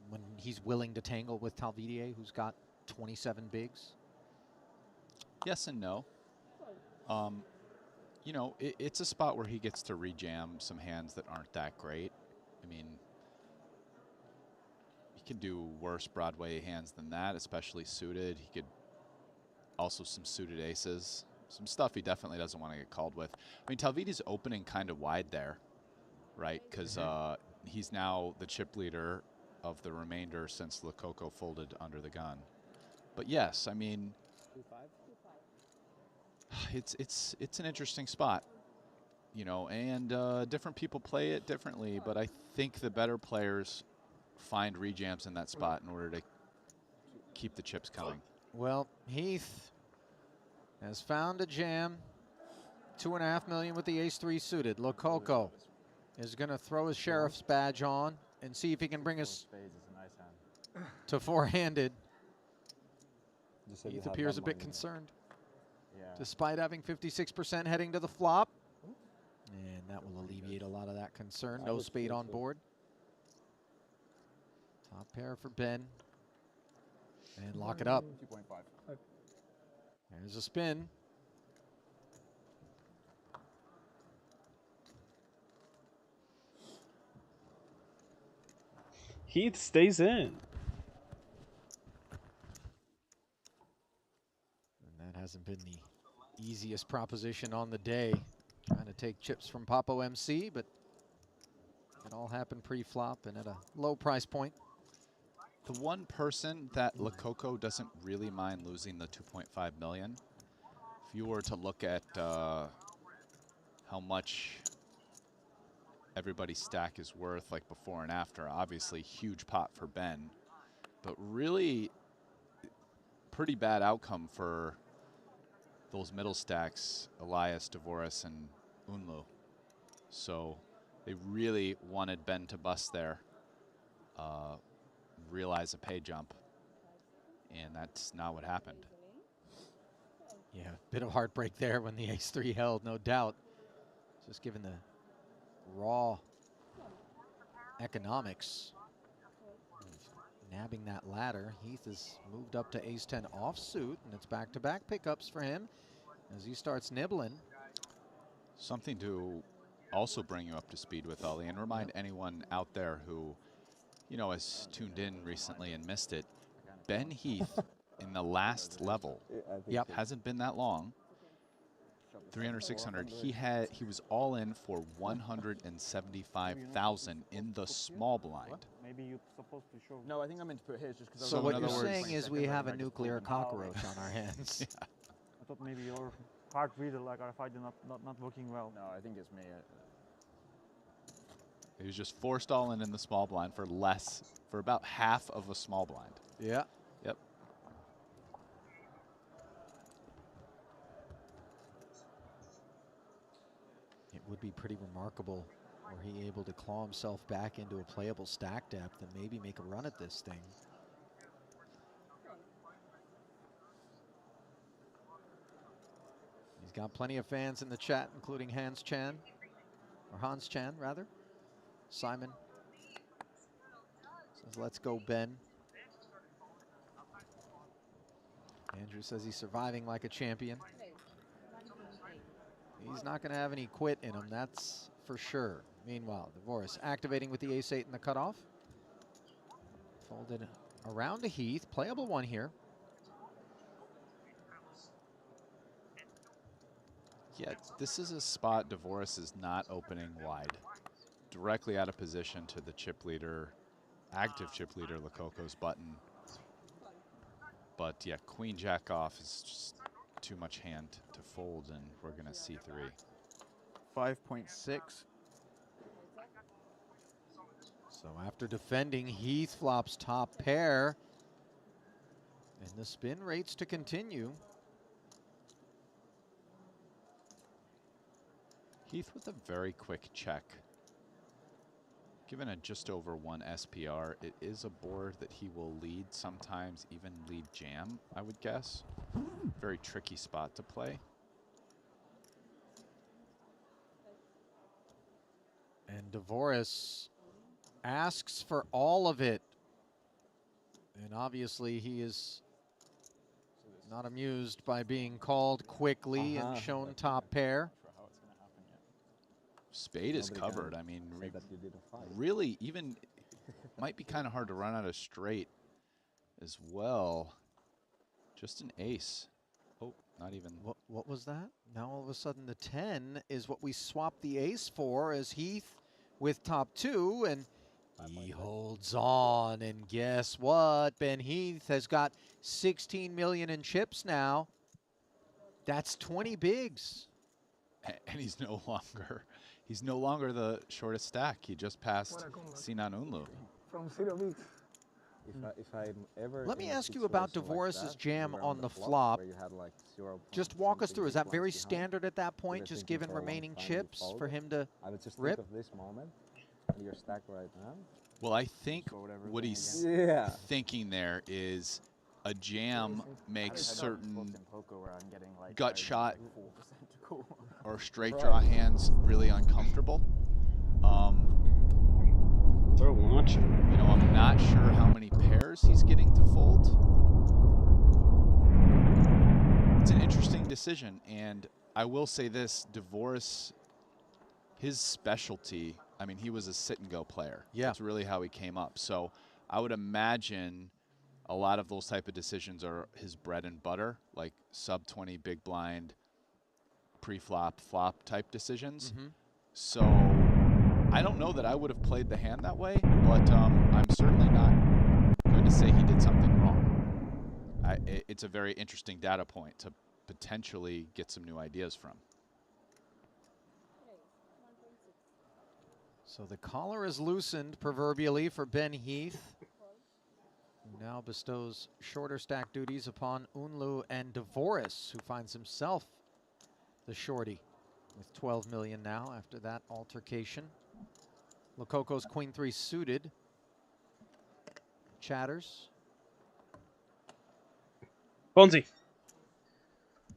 When he's willing to tangle with Talvidier, who's got 27 bigs. Yes and no. You know, it's a spot where he gets to rejam some hands that aren't that great. I mean, he can do worse Broadway hands than that, especially suited. He could also some suited aces. Some stuff he definitely doesn't want to get called with. I mean, Talvidi's opening kind of wide there, right? Because he's now the chip leader of the remainder since Lococo folded under the gun. But yes, I mean, it's an interesting spot, you know, and different people play it differently, but I think the better players find rejams in that spot in order to keep the chips coming. Well, Heath has found a jam. 2.5 million with the ace-3 suited. Lococo is going to throw his sheriff's badge on and see if he can bring us to four-handed. Heath appears a bit concerned. Despite having 56% heading to the flop. And that will alleviate a lot of that concern. No spade on board. Top pair for Ben. And lock it up. 2.5. There's a spin. Heath stays in. And that hasn't been the easiest proposition on the day. Trying to take chips from Papo MC, but it all happened pre-flop and at a low price point. The one person that Lococo doesn't really mind losing the 2.5 million, if you were to look at how much everybody's stack is worth, like before and after, obviously huge pot for Ben, but really pretty bad outcome for those middle stacks, Elias, Devoris, and Unlu. So They really wanted Ben to bust there, realize a pay jump, and that's not what happened. Yeah, bit of heartbreak there when the ace-3 held, no doubt. Just given the raw economics of nabbing that ladder, Heath has moved up to ace-10 offsuit, and it's back-to-back pickups for him as he starts nibbling. Something to also bring you up to speed with, Ollie, and remind anyone out there who, you know, has tuned in recently and missed it. Ben Heath in the last level, hasn't been that long, 300, 600. He was all in for 175,000 in the small blind. Maybe you're supposed to show. No, I think I meant to put his just because. So what you're saying is we have a nuclear cockroach on our hands. I thought maybe your card reader, like RFID, not working well. No, I think it's me. He was just forced all in the small blind for about half of a small blind. Yeah. Yep. It would be pretty remarkable were he able to claw himself back into a playable stack depth and maybe make a run at this thing. He's got plenty of fans in the chat, including Hans Chan, rather. Simon says, let's go, Ben. Andrew says he's surviving like a champion. He's not going to have any quit in him, that's for sure. Meanwhile, Dvoris activating with the ace-8 in the cutoff. Folded around to Heath. Playable one here. Yeah, this is a spot Dvoris is not opening wide. Directly out of position to the chip leader, active chip leader, Lococo's button. But yeah, queen jack off is just too much hand to fold, and we're going to see 3. 5.6. So after defending, Heath flops top pair. And the spin rates to continue. Heath with a very quick check. Given a just over 1 SPR, it is a board that he will lead, sometimes even lead jam, I would guess. Very tricky spot to play. And Dvoris asks for all of it. And obviously he is not amused by being called quickly and shown top pair. Spade is covered. I mean, really, even might be kind of hard to run out of straight as well. Just an ace. Oh, not even. What was that? Now all of a sudden the 10 is what we swapped the ace for, as Heath with top 2, and he holds on. And guess what? Ben Heath has got 16 million in chips now. That's 20 bigs. And he's no longer the shortest stack. He just passed Sinan Unlu. From 0 bigs. If I'm ever Let me ask you about Dvoris's jam on the flop. Just walk us through. Is that very standard at that point, just given remaining chips for him to I would just rip? think of this moment. You're stacked right now. Well, I think what he's thinking there is a jam makes certain gut shot or straight draw hands really uncomfortable. They're launching. You know, I'm not sure how many pairs he's getting to fold. It's an interesting decision, and I will say this, Dvoris, his specialty, I mean, he was a sit-and-go player. Yeah. That's really how he came up. So I would imagine a lot of those type of decisions are his bread and butter, like sub-20 big blind, pre-flop, flop type decisions. So I don't know that I would have played the hand that way, but I'm certainly not going to say he did something wrong. It's a very interesting data point to potentially get some new ideas from. So the collar is loosened proverbially for Ben Heath, who now bestows shorter stack duties upon Unlu and Dvoris, who finds himself the shorty with 12 million now after that altercation. Lococo's queen 3 suited. Chatters. Bonesy.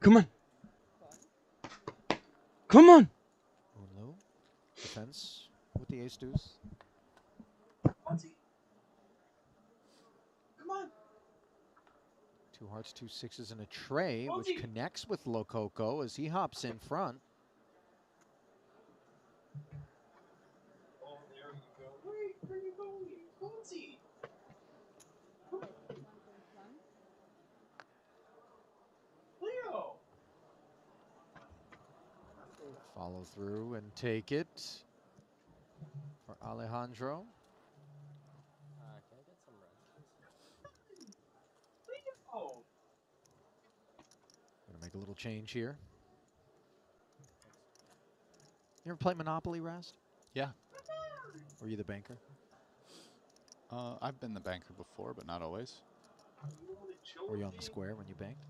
Come on. Come on. Unlu. Defense with the ace deuce. Bonesy. Come on. 2 hearts, 2 sixes, and a tray, which connects with Lococo as he hops in front. Oh, there you go. Wait, where are you going? Bonesy. Leo. Follow through and take it for Alejandro. Can I get some red? Leo. Gonna make a little change here. You ever play Monopoly, Rast? Yeah. Were you the banker? I've been the banker before, but not always. Were you on the square when you banked?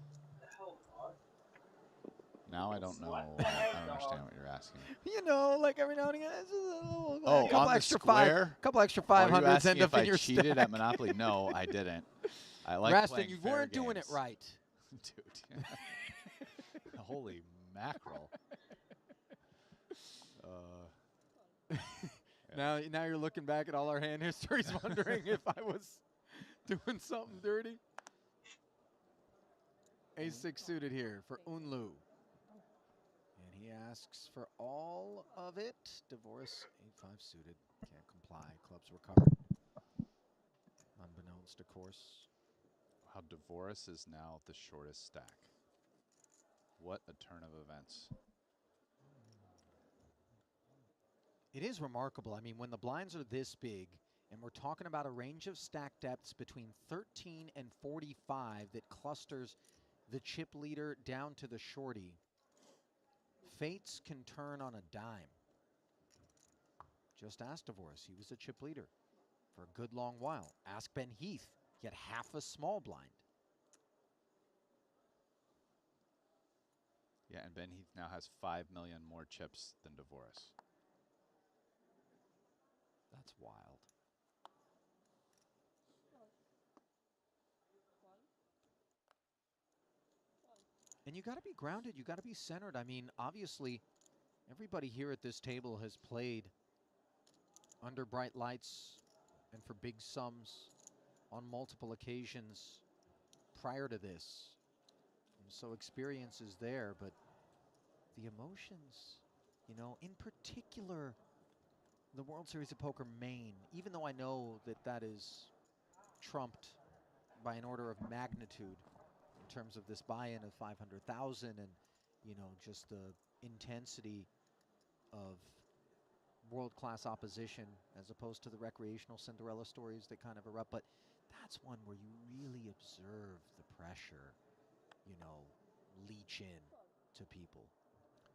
Now I don't know. I don't understand what you're asking. You know, like every now and again, it's just a little, Oh, couple on the extra square? couple extra Are you 500s asking end up if in your I cheated stack. at Monopoly? No, I didn't. I like Rastin, playing you fair weren't doing it games. right. Dude. Holy mackerel. Now you're looking back at all our hand histories, wondering if I was doing something dirty. Ace-6 suited here for Unlu. And he asks for all of it. Divorce, 8-5 suited. Can't comply. Clubs recovered. Unbeknownst, of course. How Divorce is now the shortest stack. What a turn of events. It is remarkable. I mean, when the blinds are this big, and we're talking about a range of stack depths between 13 and 45 that clusters the chip leader down to the shorty, fates can turn on a dime. Just ask Divorce. He was a chip leader for a good long while. Ask Ben Heath. He had half a small blind. Yeah, and Ben Heath now has 5 million more chips than Divorce. That's wild. And you got to be grounded. You got to be centered. I mean, obviously, everybody here at this table has played under bright lights and for big sums on multiple occasions prior to this. And so experience is there, but the emotions, you know, in particular, the World Series of Poker Maine, even though I know that that is trumped by an order of magnitude in terms of this buy-in of 500,000 and, you know, just the intensity of world-class opposition as opposed to the recreational Cinderella stories that kind of erupt. But that's one where you really observe the pressure, you know, leach in to people.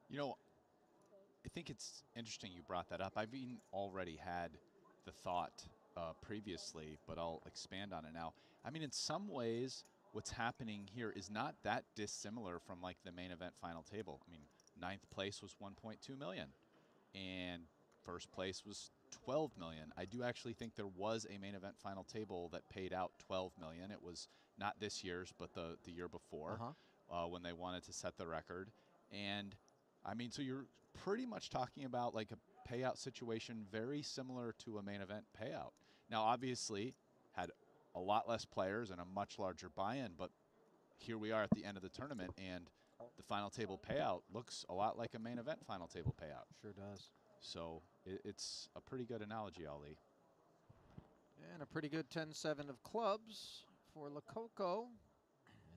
You know, I think it's interesting you brought that up. I've even already had the thought previously, but I'll expand on it now. I mean, in some ways, what's happening here is not that dissimilar from like the main event final table. I mean, 9th place was 1.2 million and first place was 12 million. I do actually think there was a main event final table that paid out 12 million. It was not this year's, but the year before when they wanted to set the record. And I mean, so you're pretty much talking about like a payout situation very similar to a main event payout. Now, obviously, had a lot less players and a much larger buy-in, but here we are at the end of the tournament, and the final table payout looks a lot like a main event final table payout. Sure does. So it's a pretty good analogy, Ali. And a pretty good 10-7 of clubs for Lococo.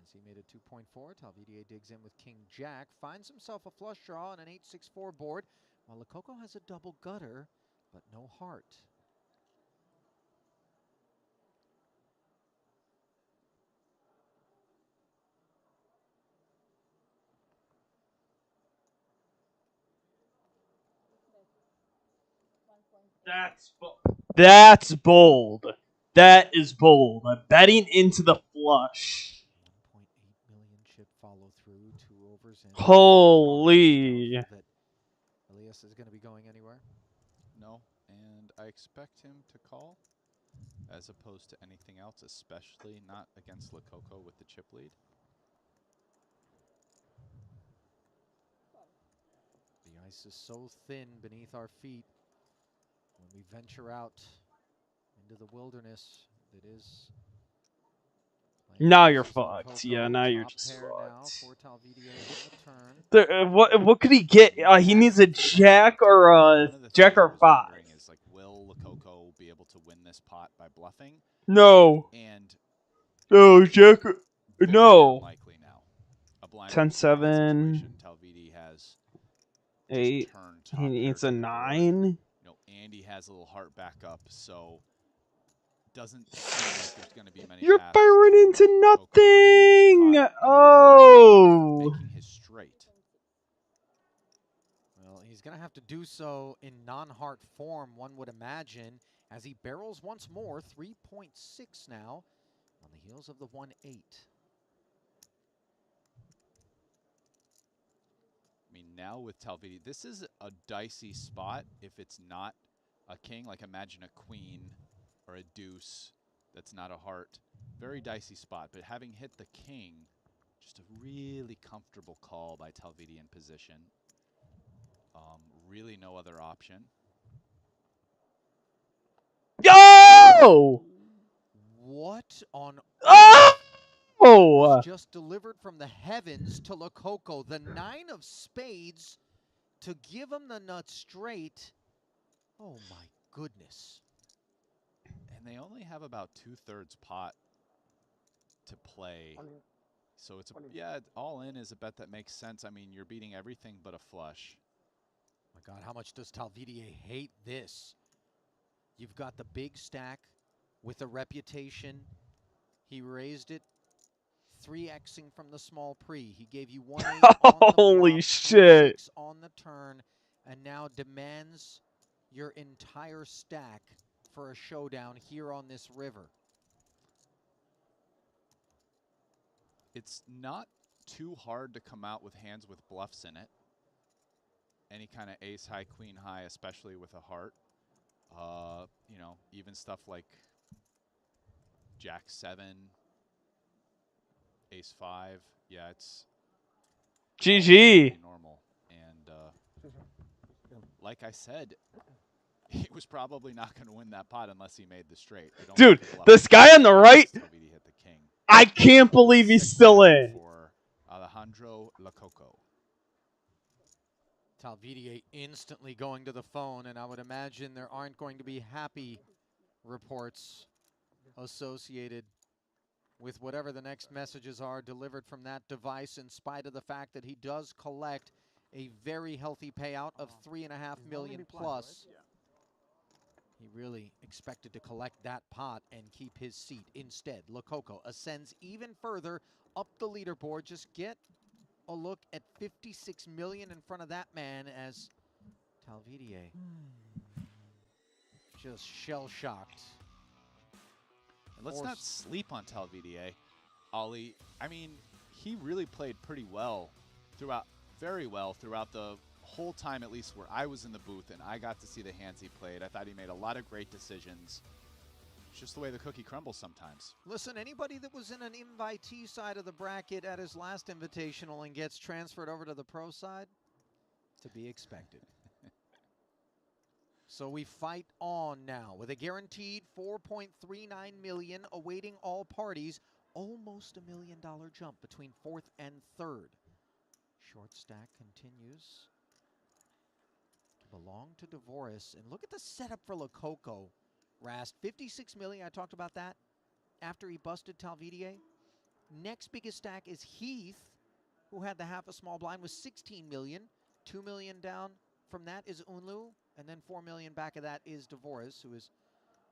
As he made a 2.4, Talvidier digs in with King Jack, finds himself a flush draw on an 8-6-4 board, while Lococo has a double gutter, but no heart. That's bold. That is bold. I'm betting into the flush. 1.8 million chip follow through, 2 overs. And Holy. that Elias is going to be going anywhere? No, and I expect him to call as opposed to anything else, especially not against Lococo with the chip lead. The ice is so thin beneath our feet when we venture out into the wilderness that is. Now you're fucked. Yeah, now you're just fucked. What could he get? He needs a jack or a five. Is like, will Lococo be able to win this pot by bluffing? No. And no, jack. No. Unlikely now. A blind 10-7. Talvidi has 8. He needs a 9. You know, Andy has a little heart backup, so doesn't seem like there's going to be many. You're firing into nothing. Oh. Making his straight. Well, he's going to have to do so in non-heart form, one would imagine, as he barrels once more, 3.6 now, on the heels of the 1-8. I mean, now with Talvidi, this is a dicey spot if it's not a king. Like, imagine a queen or a deuce that's not a heart. Very dicey spot, but having hit the king, just a really comfortable call by Talvidi in position. Really no other option. Yo! What on earth was just delivered from the heavens to Lococo? The 9 of spades to give him the nut straight. Oh my goodness. And they only have about 2/3 pot to play. So it's yeah, all in is a bet that makes sense. I mean, you're beating everything but a flush. My God, how much does Talvidi hate this? You've got the big stack with a reputation. He raised it 3xing from the small pre. He gave you 1-8 on the Holy flop, shit. 2-6 on the turn, and now demands your entire stack for a showdown here on this river. It's not too hard to come out with hands with bluffs in it. Any kind of ace high, queen high, especially with a heart. You know, even stuff like Jack 7, Ace 5. Yeah, it's GG. normal. And like I said, he was probably not going to win that pot unless he made the straight. Dude, this guy on the right, I can't believe he's still in. For Alejandro Lococo. Talvidi instantly going to the phone, and I would imagine there aren't going to be happy reports associated with whatever the next messages are delivered from that device, in spite of the fact that he does collect a very healthy payout of $3.5 million plus. He really expected to collect that pot and keep his seat. Instead, Lococo ascends even further up the leaderboard. Just get a look at 56 million in front of that man as Talvidi just shell-shocked. And let's not sleep on Talvidi, Ollie. I mean, he really played pretty well throughout, very well throughout the whole time, at least where I was in the booth and I got to see the hands he played. I thought he made a lot of great decisions. It's just the way the cookie crumbles sometimes. Listen, anybody that was in an invitee side of the bracket at his last invitational and gets transferred over to the pro side, to be expected. So we fight on now with a guaranteed $4.39 million awaiting all parties. Almost $1 million jump between fourth and third. Short stack continues to belong to Devoris. And look at the setup for Lococo. Rast, 56 million. I talked about that after he busted Talvidi. Next biggest stack is Heath, who had the half a small blind with 16 million. 2 million down from that is Unlu, and then 4 million back of that is Devoris, who is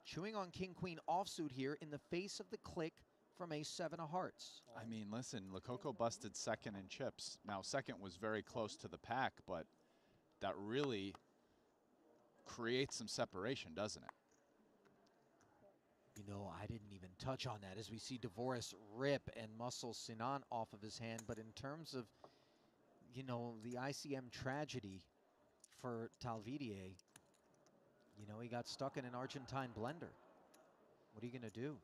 chewing on king queen offsuit here in the face of the click from ace 7 of hearts. I mean, listen, Lococo busted second in chips. Now, second was very close to the pack, but that really creates some separation, doesn't it? You know, I didn't even touch on that as we see Devoris rip and muscle Sinan off of his hand. But in terms of, you know, the ICM tragedy for Talvidi, You know, he got stuck in an Argentine blender. What are you going to do?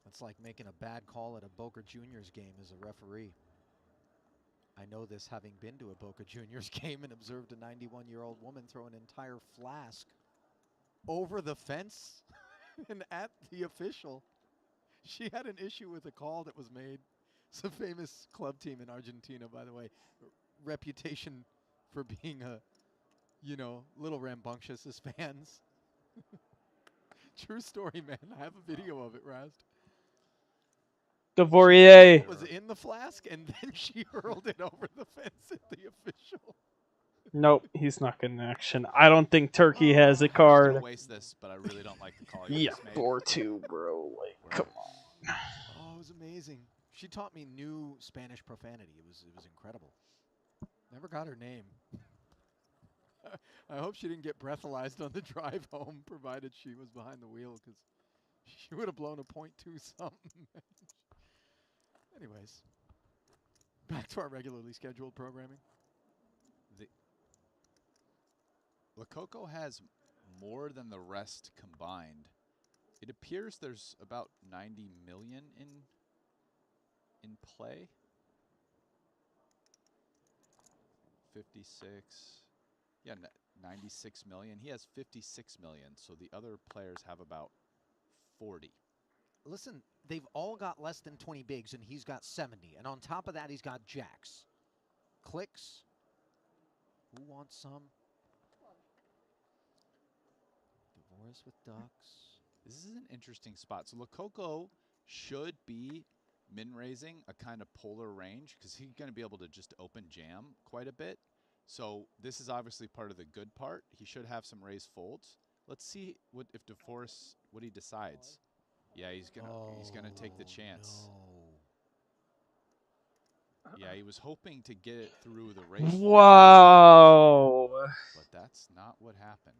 It's like making a bad call at a Boca Juniors game as a referee. I know this having been to a Boca Juniors game and observed a 91-year-old woman throw an entire flask over the fence and at the official. She had an issue with a call that was made. It's a famous club team in Argentina, by the way. Reputation for being a, you know, little rambunctious as fans. True story, man. I have a video of it, Rast. Devorier Was in the flask, and then she hurled it over the fence at the official. Nope, he's not getting action. I don't think Turkey has a I'm just card. gonna waste this, but I really don't like the call you Yeah, just made. 4-2, bro. Like, come on. Oh, it was amazing. She taught me new Spanish profanity. It was incredible. Never got her name. I hope she didn't get breathalyzed on the drive home, provided she was behind the wheel, because she would have blown a .2 something. Anyways, back to our regularly scheduled programming. Lococo has more than the rest combined. It appears there's about 90 million in play. 56. Yeah, 96 million. He has 56 million, so the other players have about 40. Listen, they've all got less than 20 bigs, and he's got 70. And on top of that, he's got jacks. Clicks. Who wants some? Divorce with ducks. This is an interesting spot. So Lococo should be min-raising a kind of polar range because he's going to be able to just open jam quite a bit. So this is obviously part of the good part. He should have some raise folds. Let's see what if DeForest what he decides. Yeah, he's gonna take the chance. No. Yeah, he was hoping to get it through the race. Wow. But that's not what happened.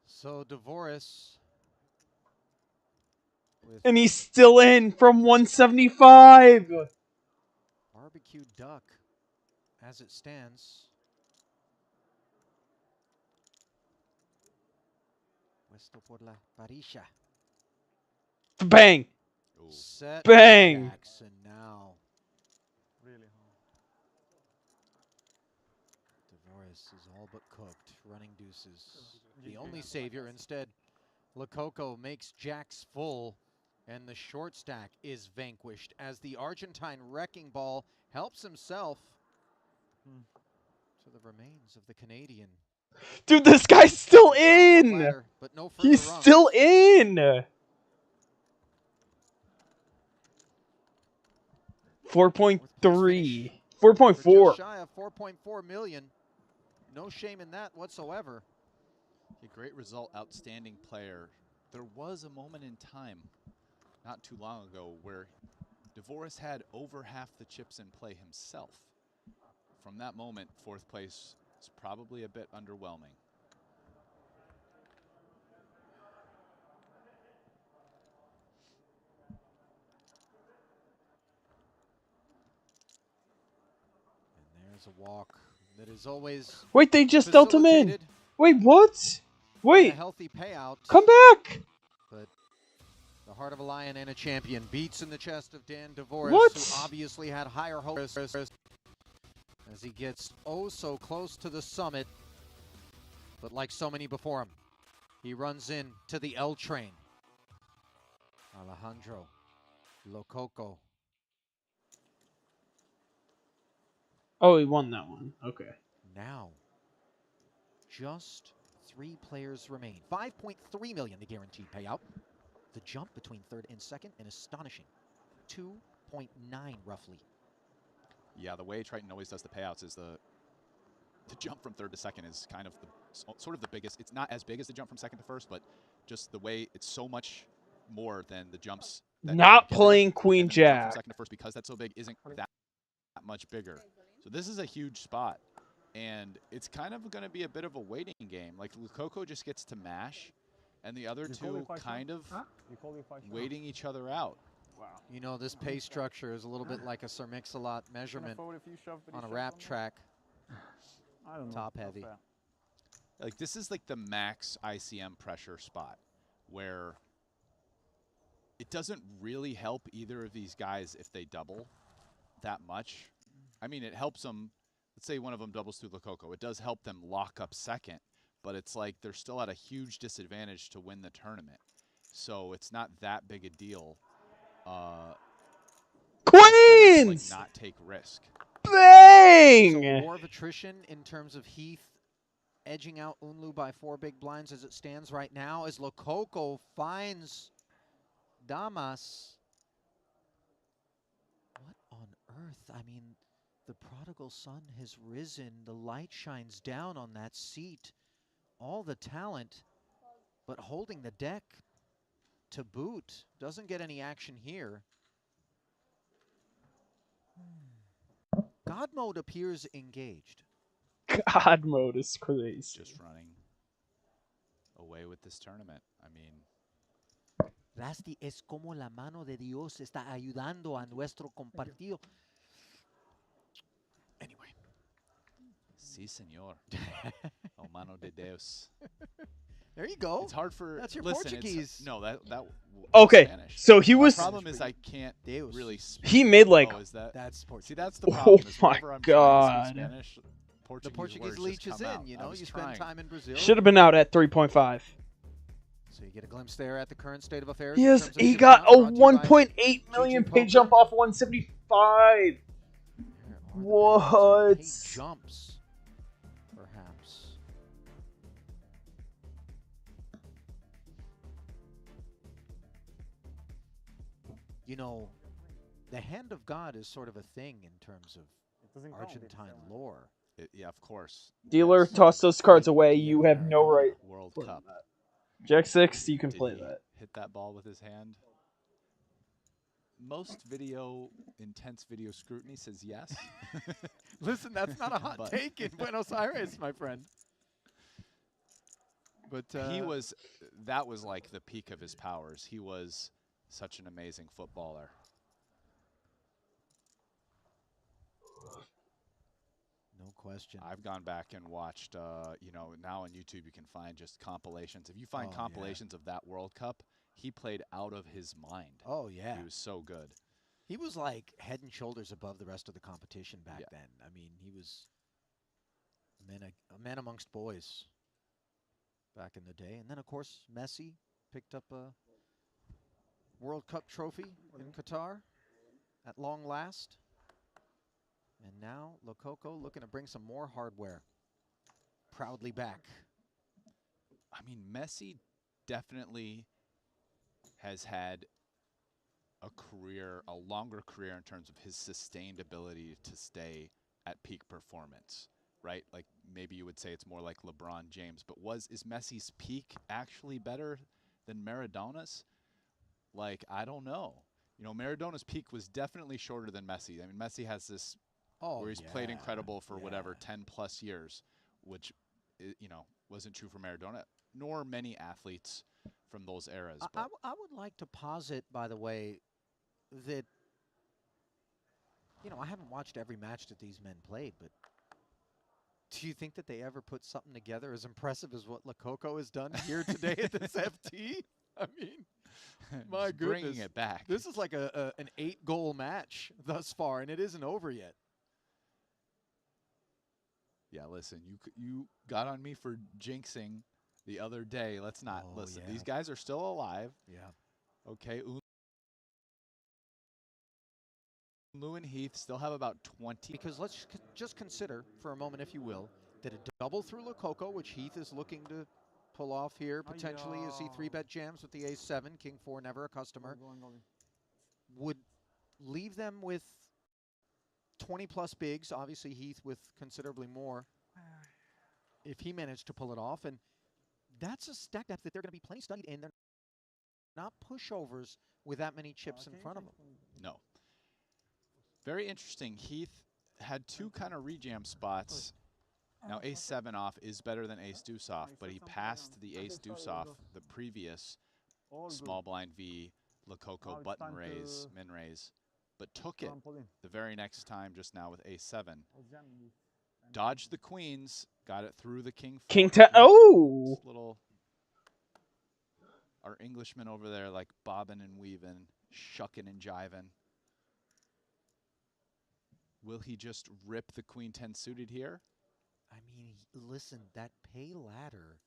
So DeVoris. And he's still in from 175. Barbecue duck, as it stands. Puesto por la parilla. Bang. Set Bang. Jackson now. Really DeVoris is all but cooked, running deuces. The only savior instead. Lococo makes jacks full, and the short stack is vanquished as the Argentine wrecking ball helps himself to the remains of the Canadian. Dude, this guy's still in. Ladder, but no He's further rungs. still in. 4.3. 4.4. Just shy of 4.4 million. No shame in that whatsoever. A great result, outstanding player. There was a moment in time, not too long ago, where DeVoris had over half the chips in play himself. From that moment, fourth place is probably a bit underwhelming. And there's a walk that is always Wait, they just dealt him in. facilitated Wait, what? by a Wait. healthy payout. Come back. But the heart of a lion and a champion beats in the chest of Dan DeVoris, What? who obviously had higher hopes as he gets oh so close to the summit. But like so many before him, he runs in to the L train. Alejandro Lococo. Oh, he won that one. Okay. Now, just 3 players remain. 5.3 million the guaranteed payout. The jump between third and second, an astonishing 2.9 roughly. Yeah, the way Triton always does the payouts is the jump from third to second is kind of sort of the biggest. It's not as big as the jump from second to first, but just the way it's so much more than the jumps. That Not playing Queen and then the jump Jack. from second to first, because that's so big, isn't that much bigger. So this is a huge spot, and it's kind of going to be a bit of a waiting game. Like Lococo just gets to mash, and the other two kind of waiting each other out. Wow. You know, this pay structure is a little bit like a Sir Mix-a-Lot measurement on a rap track. I don't know. Top heavy. Like, this is like the max ICM pressure spot where it doesn't really help either of these guys if they double that much. I mean, it helps them. Let's say one of them doubles through Lococo. It does help them lock up second, but it's like they're still at a huge disadvantage to win the tournament. So it's not that big a deal. Queens! Like, not take risk. Bang! So war of attrition in terms of Heath edging out Unlu by 4 big blinds as it stands right now, as Lococo finds Damas. What on earth? I mean, the prodigal son has risen. The light shines down on that seat. All the talent, but holding the deck to boot. Doesn't get any action here. God mode appears engaged. God mode is crazy. Just running away with this tournament. I mean, Rusty es como la mano de Dios está ayudando a nuestro compartido. Anyway. Sí, señor. O mano de Dios. There you go. It's hard for. That's your listen, Portuguese. No, that. Okay, Spanish. so he was. My problem is I can't really. Speak. He made like. Oh, is that? That's Portuguese. See, that's the problem. Oh is my whenever I'm God. trying to speak Spanish, The Portuguese words leeches just come in. out. You know, you spend time in Brazil. Should have been out at 3.5. So you get a glimpse there at the current state of affairs. Yes, he got a 1.8 million pay jump off 175. What? Pay jumps, perhaps. You know, the hand of God is sort of a thing in terms of Argentine lore. Yeah, of course. Dealer, toss those cards away. You have no right. World Cup. Jack 6, you can Did play he that. hit that ball with his hand? Most intense video scrutiny says yes. Listen, that's not a hot take in Buenos Aires, my friend. But that was like the peak of his powers. He was such an amazing footballer. No question. I've gone back and watched, now on YouTube you can find just compilations. If you find compilations of that World Cup, he played out of his mind. Oh, yeah. He was so good. He was like head and shoulders above the rest of the competition back then. I mean, he was a man amongst boys back in the day. And then, of course, Messi picked up a World Cup trophy in Qatar at long last. And now Lococo looking to bring some more hardware proudly back. I mean, Messi definitely has had a longer career in terms of his sustained ability to stay at peak performance, right? Like maybe you would say it's more like LeBron James, but is Messi's peak actually better than Maradona's? Like, I don't know. You know, Maradona's peak was definitely shorter than Messi. I mean, Messi has this where he's played incredible for whatever 10 plus years, which wasn't true for Maradona, nor many athletes from those eras. I would like to posit, by the way, that I haven't watched every match that these men played, but do you think that they ever put something together as impressive as what Lococo has done here today at this FT? I mean, my goodness, bringing it back. This is like an 8-goal match thus far, and it isn't over yet. Yeah, listen, you got on me for jinxing the other day. Let's not listen. Yeah. These guys are still alive. Yeah. Okay. Unlu and Heath still have about 20. Because let's just consider for a moment, if you will, that a double through Lococo, which Heath is looking to pull off here potentially as he 3-bet jams with the ace-7, king 4, never a customer, would leave them with 20-plus bigs, obviously Heath with considerably more if he managed to pull it off. And that's a stack depth that they're going to be plenty studied in. They're not pushovers with that many chips in front of them. No. Very interesting. Heath had 2 kind of rejam spots Now ace-7 off is better than ace-deuce off, but he passed the ace-deuce off the previous small blind V, Lococo button raise, min raise, but took it the very next time just now with ace-7. Dodged the queens, got it through the king. King 10. Oh! Little our Englishman over there like bobbing and weaving, shucking and jiving. Will he just rip the queen 10 suited here? I mean, listen, that pay ladder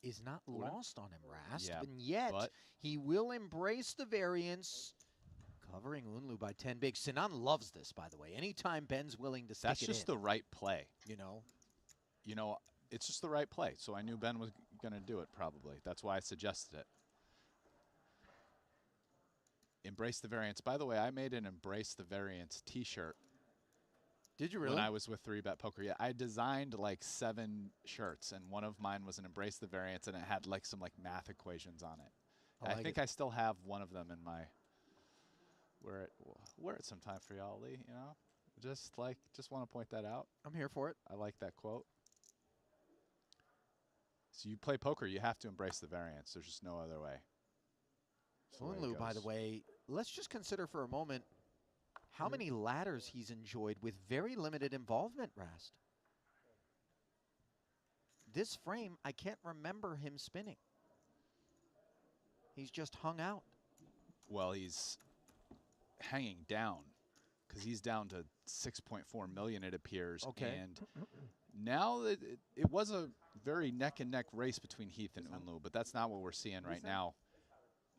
is not lost on him, Rast, Yeah, and yet but he will embrace the variance, covering Unlu by 10 big. Sinan loves this, by the way. Anytime Ben's willing to stick that's it just in, the right play. you know. It's just the right play. So I knew Ben was going to do it probably. That's why I suggested it. Embrace the variance. By the way, I made an Embrace the Variance t-shirt. Did you really? When I was with 3Bet Poker. Yeah, I designed like 7 shirts, and one of mine was an Embrace the Variance, and it had like some like math equations on it. I think I still have one of them in my wear it sometime for y'all, Lee, you know? Just want to point that out. I'm here for it. I like that quote. So you play poker, you have to embrace the variance. There's just no other way. Unlu, by the way, let's just consider for a moment how many ladders he's enjoyed with very limited involvement, Rast. This frame, I can't remember him spinning. He's just hung out. Well, he's hanging down because he's down to 6.4 million, it appears. Okay. And now it was a very neck-and-neck race between Heath and Unlu, but that's not what we're seeing right now.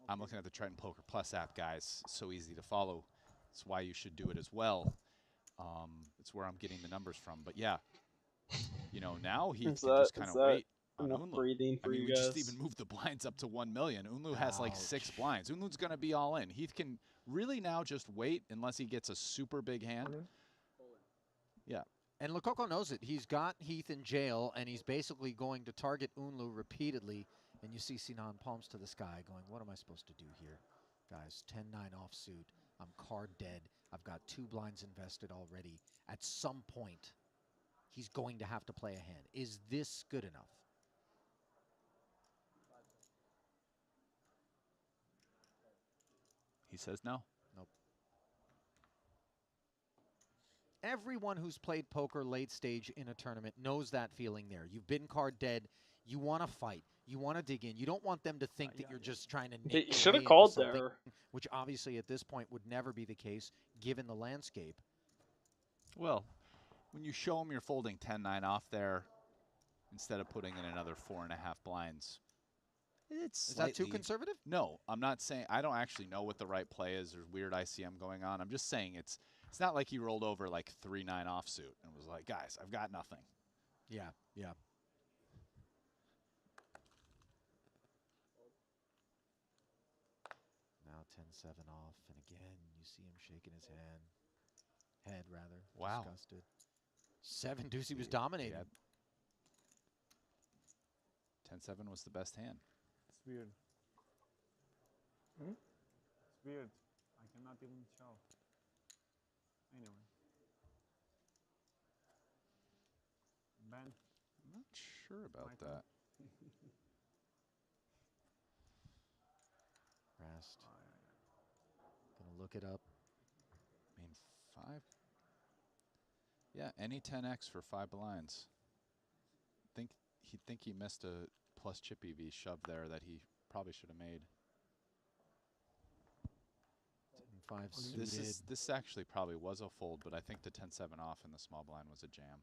I'm looking at the Triton Poker Plus app, guys. It's so easy to follow. That's why you should do it as well. It's where I'm getting the numbers from. But yeah, now Heath can just kind of wait on Unlu. Breathing for we you guys. just even moved the blinds up to 1 million. Unlu has like 6 blinds. Unlu's going to be all in. Heath can really now just wait unless he gets a super big hand. Yeah. And Lococo knows it. He's got Heath in jail, and he's basically going to target Unlu repeatedly. And you see Sinan palms to the sky going, what am I supposed to do here? Guys, 10-9 offsuit. I'm card dead. I've got 2 blinds invested already. At some point, he's going to have to play a hand. Is this good enough? He says no. Nope. Everyone who's played poker late stage in a tournament knows that feeling there. You've been card dead. You want to fight. You want to dig in. You don't want them to think that you're just trying to They nick should your have way called into something, there. which obviously at this point would never be the case given the landscape. Well, when you show them you're folding 10-9 off there instead of putting in another 4.5 blinds, it's Is that too conservative? No, I'm not saying. I don't actually know what the right play is. There's weird ICM going on. I'm just saying it's not like he rolled over like 3-9 offsuit and was like, guys, I've got nothing. Yeah, yeah. Now 10-7 off, and again, you see him shaking his head rather. Wow. Disgusted. 7 deuce, he was dominating. Yeah. 10-7 was the best hand. It's weird. It's weird. I cannot even show. Anyway. Ben? I'm not sure about that. Rast. Gonna look it up. I mean, 5. Yeah, any 10x for 5 blinds. Think he missed a plus chip EV shove there that he probably should have made. 10-5 suited. This actually probably was a fold, but I think the 10-7 off in the small blind was a jam.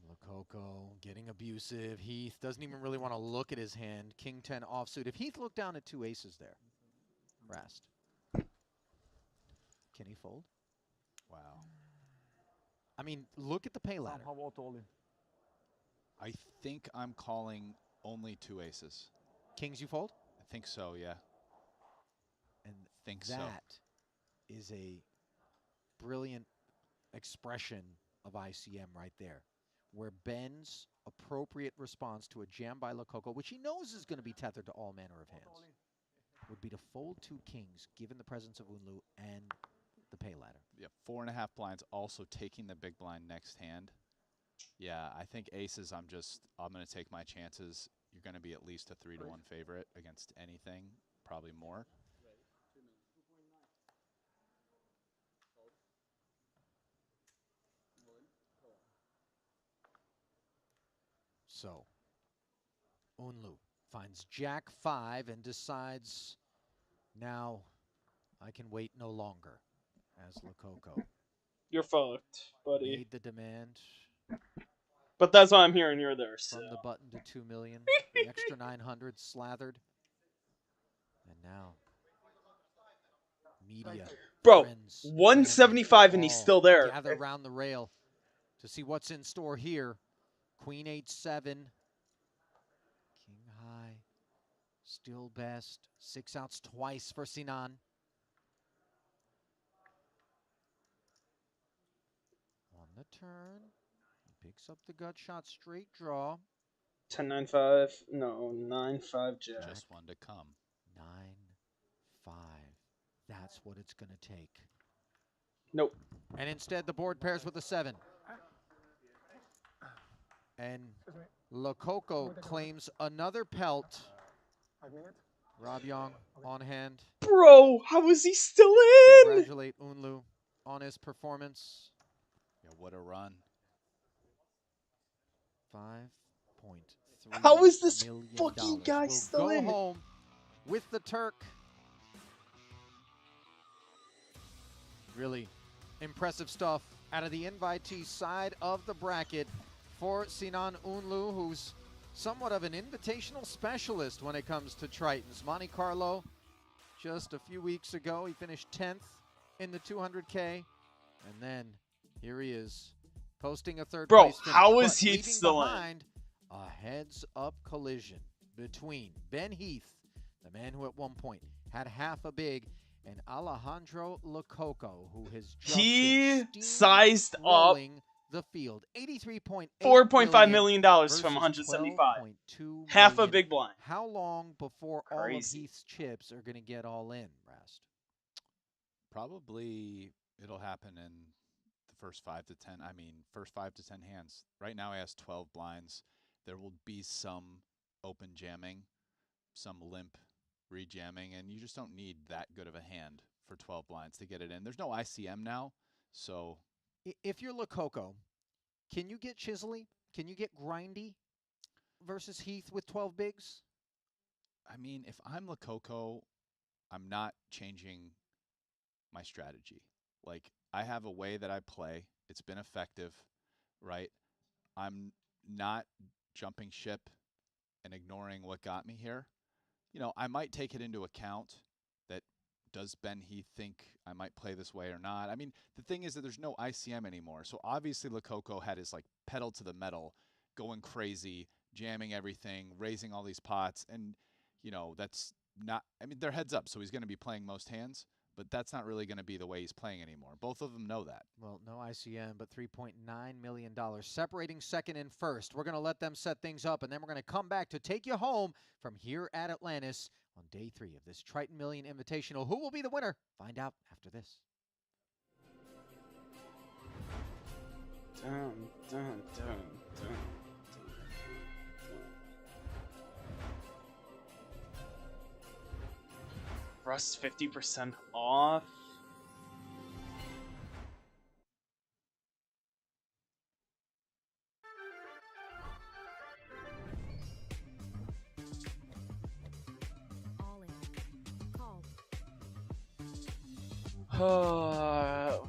Lococo getting abusive. Heath doesn't even really want to look at his hand. King 10 offsuit. If Heath looked down at 2 aces there, Rast, can he fold? Wow. I mean, look at the pay ladder. How about all in? I think I'm calling only 2 aces. Kings you fold? I think so, yeah. And think so. that is a brilliant expression of ICM right there, where Ben's appropriate response to a jam by Lococo, which he knows is going to be tethered to all manner of hands, would be to fold 2 kings, given the presence of Unlu and the pay ladder. Yeah, 4.5 blinds, also taking the big blind next hand. Yeah, I think aces, I'm going to take my chances. You're going to be at least a 3-1 favorite against anything, probably more. So, Unlu finds Jack 5 and decides, now I can wait no longer, as Lococo You're fucked, buddy. made the demand. But that's why I'm hearing you're there. So. From the button to 2 million, the extra 900 slathered. And now, media, bro, friends, 175 and he's still there. Gather around the rail to see what's in store here. Queen 8-7. King high. Still best. 6 outs twice for Sinan. On the turn. He picks up the gut shot, straight draw. 10-9-5. No, 9-5 jack. Just one to come. 9-5. That's what it's going to take. Nope. And instead, the board pairs with a 7. And Lococo claims another pelt. Rob Young on hand. Bro, how is he still in? Congratulate Unlu on his performance. Yeah, what a run. 5.3 How is this million fucking guy will still go in? home with the Turk. Really impressive stuff out of the invitee side of the bracket for Sinan Unlu, who's somewhat of an invitational specialist when it comes to Tritons. Monte Carlo, just a few weeks ago, he finished 10th in the 200K. And then here he is, posting a third place finish. How is but he still behind a heads-up collision between Ben Heath, the man who at one point had half a big, and Alejandro Lococo, who has just sized up the field. $4.5 million from 175. Half a big blind. How long before all of Crazy. Heath's chips are going to get all in, Rast? Probably it'll happen in the first 5 to 10. I mean, first 5 to 10 hands. Right now he has 12 blinds. There will be some open jamming, some limp rejamming, and you just don't need that good of a hand for 12 blinds to get it in. There's no ICM now, so If you're Lococo, can you get chiselly? Can you get grindy versus Heath with 12 bigs? I mean, if I'm Lococo, I'm not changing my strategy. Like, I have a way that I play. It's been effective, right? I'm not jumping ship and ignoring what got me here. You know, I might take it into account that does Ben Heath think I might play this way or not? I mean, the thing is that there's no ICM anymore. So obviously Lococo had his like pedal to the metal, going crazy, jamming everything, raising all these pots. And, you know, that's not, I mean, they're heads up. So he's going to be playing most hands, but that's not really going to be the way he's playing anymore. Both of them know that. Well, no ICM, but $3.9 million. Separating second and first. We're going to let them set things up, and then we're going to come back to take you home from here at Atlantis on day 3 of this Triton Million Invitational. Who will be the winner? Find out after this. Dun, dun, dun, dun. Rust 50% off.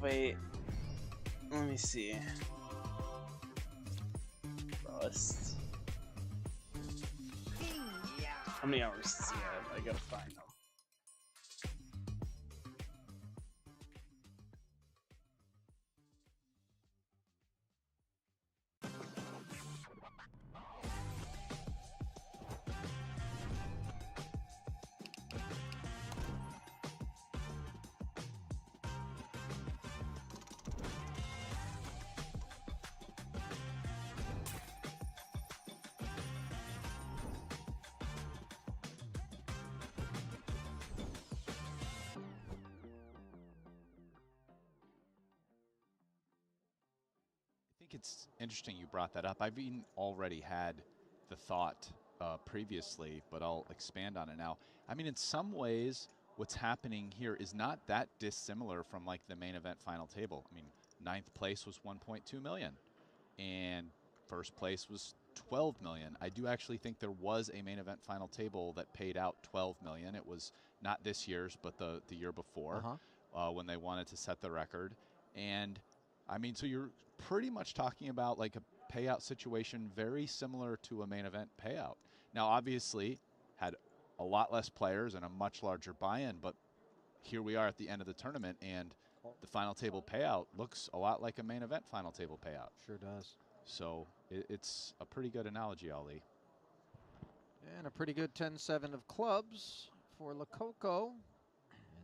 Wait. Let me see. Rust. How many hours does he have? I gotta find them. it's interesting you brought that up. I've even already had the thought previously, but I'll expand on it now. I mean, in some ways, what's happening here is not that dissimilar from like the main event final table. I mean, 9th place was 1.2 million, and first place was 12 million. I do actually think there was a main event final table that paid out 12 million. It was not this year's, but the year before, when they wanted to set the record. And I mean, so you're pretty much talking about like a payout situation very similar to a main event payout. Now, obviously, had a lot less players and a much larger buy-in, but here we are at the end of the tournament, and the final table payout looks a lot like a main event final table payout. Sure does. So it's a pretty good analogy, Ali. And a pretty good 10-7 of clubs for Lococo.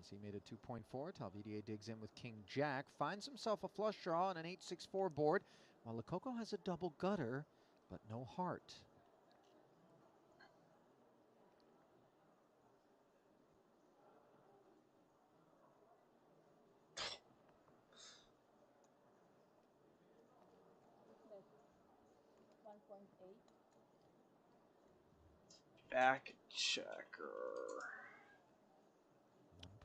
As he made a 2.4, Talvidier digs in with King Jack, finds himself a flush draw on an 8-6-4 board, while Lococo has a double gutter, but no heart. Back checker.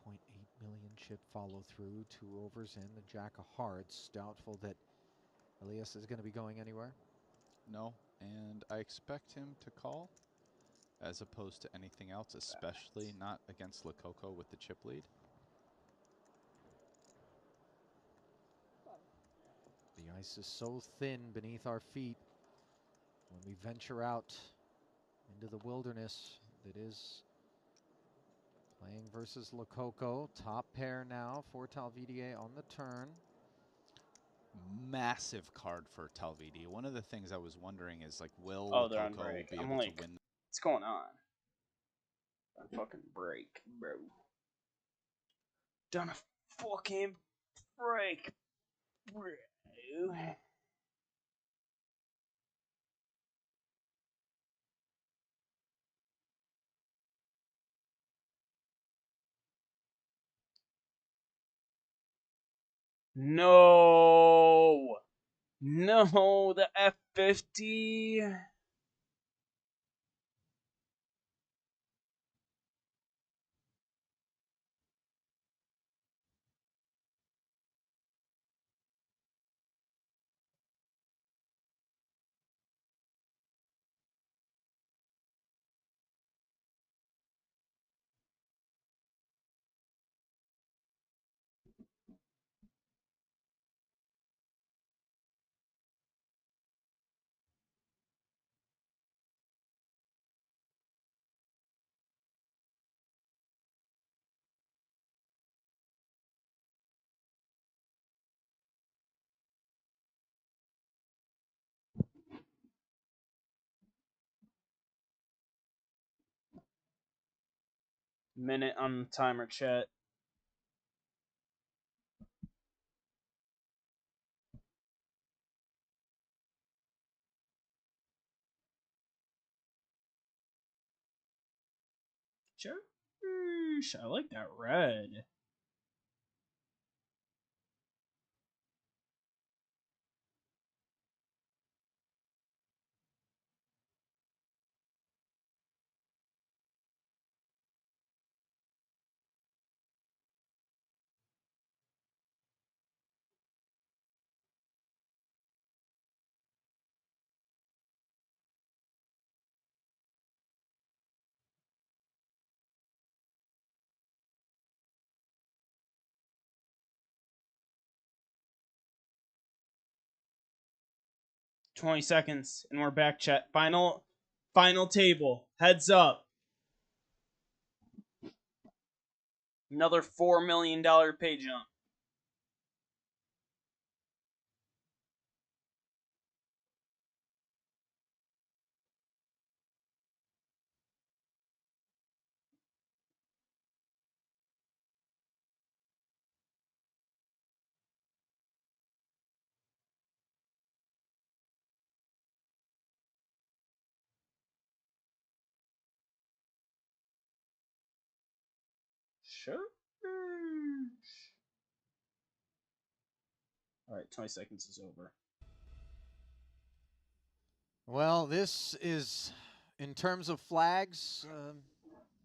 1.8 million chip follow through, 2 overs in, the Jack of Hearts. Doubtful that Elias is going to be going anywhere. No, and I expect him to call as opposed to anything else, especially not against Lococo with the chip lead. The ice is so thin beneath our feet when we venture out into the wilderness that is playing versus Lococo. Top pair now for Talvidier on the turn. Massive card for Talvidi. One of the things I was wondering is, like, will they're on Lococo break. be I'm able like, to win? what's going on? On fucking break, bro. Done a fucking break, bro. No. No, the F50. Minute on the timer, chat. Sheesh, I like that red. $20 seconds, and we're back, chat. Final table. Heads up. Another $4 million pay jump. Sure. All right, 20 seconds is over. Well, this is, in terms of flags,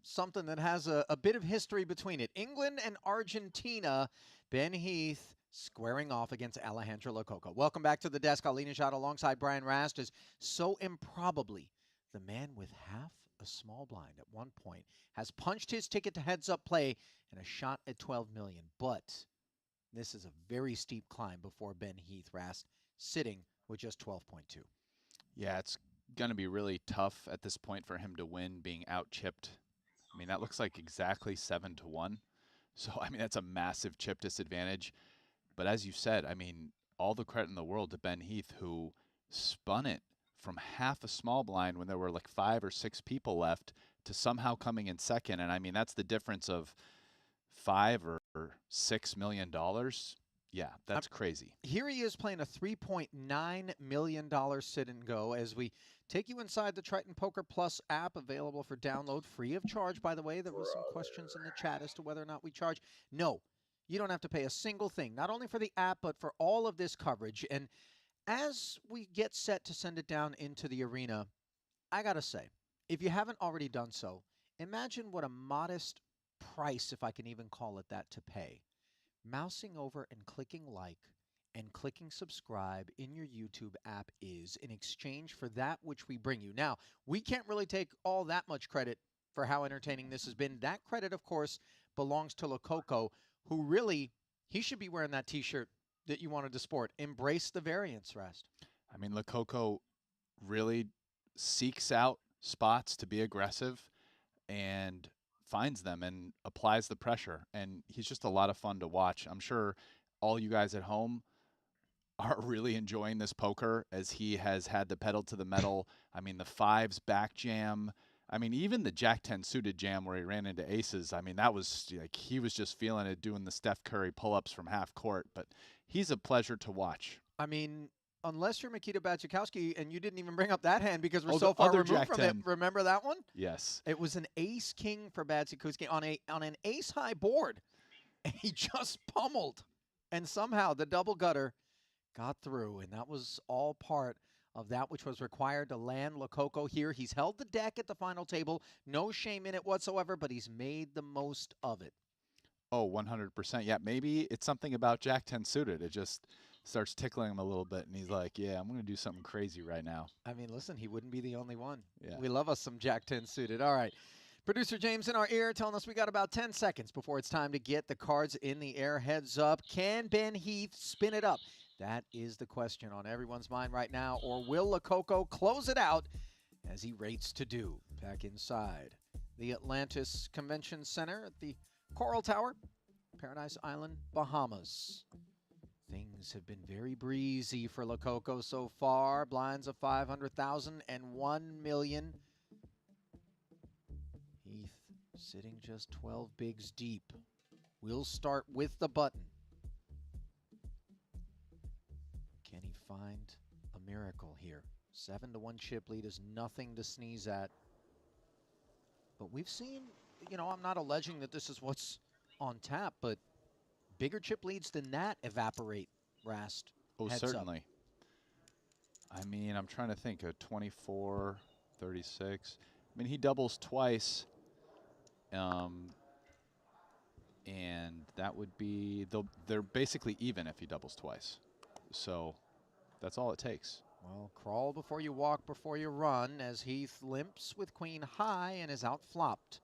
something that has a bit of history between it. England and Argentina, Ben Heath squaring off against Alejandro Lococo. Welcome back to the desk. Alina Shot alongside Brian Rast is so improbably the man with half a small blind at one point has punched his ticket to heads-up play and a shot at 12 million. But this is a very steep climb before Ben Heath, Rast, sitting with just 12.2. Yeah, it's going to be really tough at this point for him to win, being out-chipped. I mean, that looks like exactly 7-1. So, I mean, that's a massive chip disadvantage. But as you said, I mean, all the credit in the world to Ben Heath, who spun it from half a small blind when there were like 5 or 6 people left to somehow coming in second. And I mean, that's the difference of $5 or $6 million. Yeah, that's crazy. Here he is playing a $3.9 million sit and go as we take you inside the Triton Poker Plus app, available for download free of charge. By the way, there were some questions in the chat as to whether or not we charge. No, you don't have to pay a single thing, not only for the app, but for all of this coverage. And as we get set to send it down into the arena, I got to say, if you haven't already done so, imagine what a modest price, if I can even call it that, to pay. Mousing over and clicking like and clicking subscribe in your YouTube app is in exchange for that which we bring you. Now, we can't really take all that much credit for how entertaining this has been. That credit, of course, belongs to Lococo, who really, he should be wearing that T-shirt that you wanted to sport. Embrace the variance, Rast. I mean, Lococo really seeks out spots to be aggressive and finds them and applies the pressure. And he's just a lot of fun to watch. I'm sure all you guys at home are really enjoying this poker as he has had the pedal to the metal. I mean, the 5s back jam. I mean, even the Jack-10 suited jam where he ran into aces. I mean, that was like he was just feeling it, doing the Steph Curry pull-ups from half court. But he's a pleasure to watch. I mean, unless you're Mikita Bachikowski and you didn't even bring up that hand because we're so far removed from it. Remember that one? Yes. It was an ace-king for Bachikowski on an ace-high board. And he just pummeled. And somehow the double gutter got through. And that was all part of that which was required to land Lococo here. He's held the deck at the final table. No shame in it whatsoever, but he's made the most of it. Oh, 100%. Yeah, maybe it's something about Jack-10 suited. It just starts tickling him a little bit, and he's like, yeah, I'm going to do something crazy right now. I mean, listen, he wouldn't be the only one. Yeah. We love us some Jack-10 suited. All right. Producer James in our ear telling us we got about 10 seconds before it's time to get the cards in the air. Heads up. Can Ben Heath spin it up? That is the question on everyone's mind right now. Or will Lococo close it out as he rates to do? Back inside the Atlantis Convention Center at the Coral Tower, Paradise Island, Bahamas. Things have been very breezy for Lococo so far. Blinds of 500,000 and 1 million. Heath sitting just 12 bigs deep. We'll start with the button. Can he find a miracle here? 7-1 chip lead is nothing to sneeze at. But we've seen, you know, I'm not alleging that this is what's on tap, but bigger chip leads than that evaporate, Rast. Oh, certainly. I mean, I'm trying to think of 24, 36. I mean, he doubles twice. And that would be, they're basically even if he doubles twice. So that's all it takes. Well, crawl before you walk, before you run, as Heath limps with queen high and is outflopped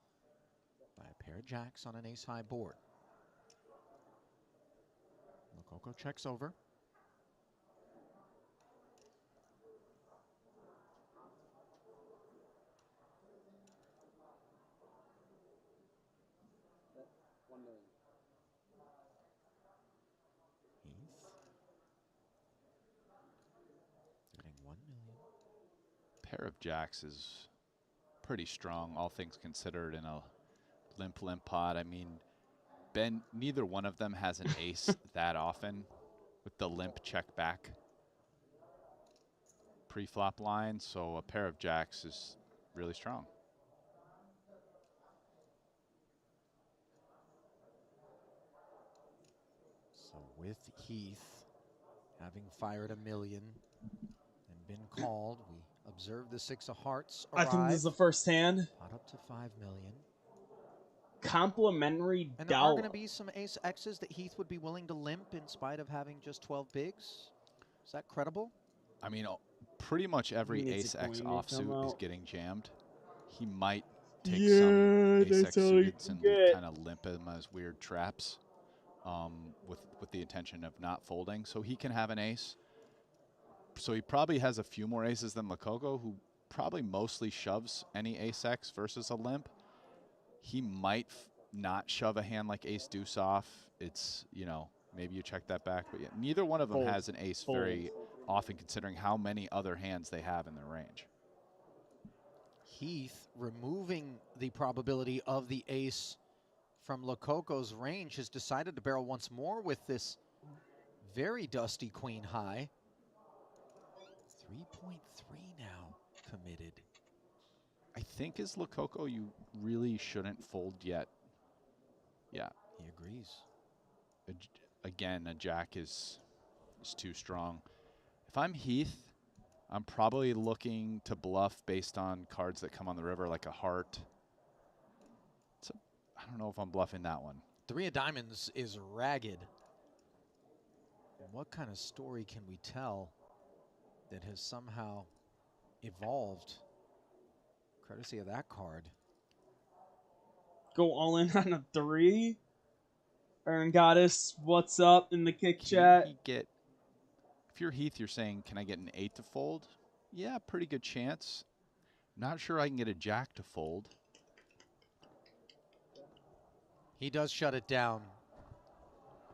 by a pair of jacks on an ace-high board. Lococo checks over. Pair of jacks is pretty strong, all things considered, in a limp pot. I mean, neither one of them has an ace that often with the limp check back pre-flop line, so a pair of jacks is really strong. So with Heath having fired a million and been called, we Observe the 6 of hearts I think this is the first hand. Pot up to 5 million. Complimentary And there are going dollar. to be some ace X's that Heath would be willing to limp in spite of having just 12 bigs. Is that credible? I mean, pretty much every He needs ace a X queen to come offsuit is out. getting jammed. He might take Yeah, some ace that's X all you suiteds can and get. kind of limp him as weird traps with the intention of not folding. So he can have an ace. So he probably has a few more aces than Lococo, who probably mostly shoves any ace X versus a limp. He might not shove a hand like ace deuce off. It's, you know, maybe you check that back. But yeah, neither one of them has an ace very often, considering how many other hands they have in their range. Heath removing the probability of the ace from Lococo's range has decided to barrel once more with this very dusty queen high. 3.3 now committed. I think as Lococo, you really shouldn't fold yet. Yeah. He agrees. Again, a jack is too strong. If I'm Heath, I'm probably looking to bluff based on cards that come on the river, like a heart. I don't know if I'm bluffing that one. 3 of diamonds is ragged. What kind of story can we tell that has somehow evolved courtesy of that card? Go all in on a 3. Earn Goddess, what's up in the kick chat? If you're Heath, you're saying, can I get an 8 to fold? Yeah, pretty good chance. Not sure I can get a jack to fold. He does shut it down.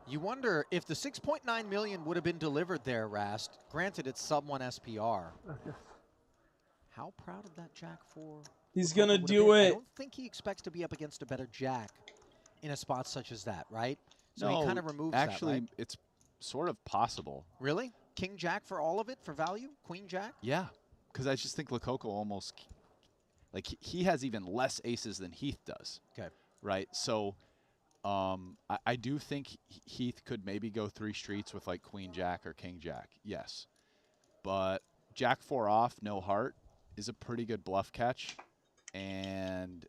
You wonder if the 6.9 million would have been delivered there, Rast. Granted, it's sub 1 SPR. How proud of that jack 4? He's going to do it. I don't think he expects to be up against a better jack in a spot such as that, right? So no, he kind of removes actually, that, right? It's sort of possible. Really? King jack for all of it for value? Queen jack? Yeah, because I just think Lococo almost, like, he has even less aces than Heath does. Okay. Right? So I do think Heath could maybe go 3 streets with, like, Queen jack or King jack. Yes. But jack 4 off, no heart, is a pretty good bluff catch. And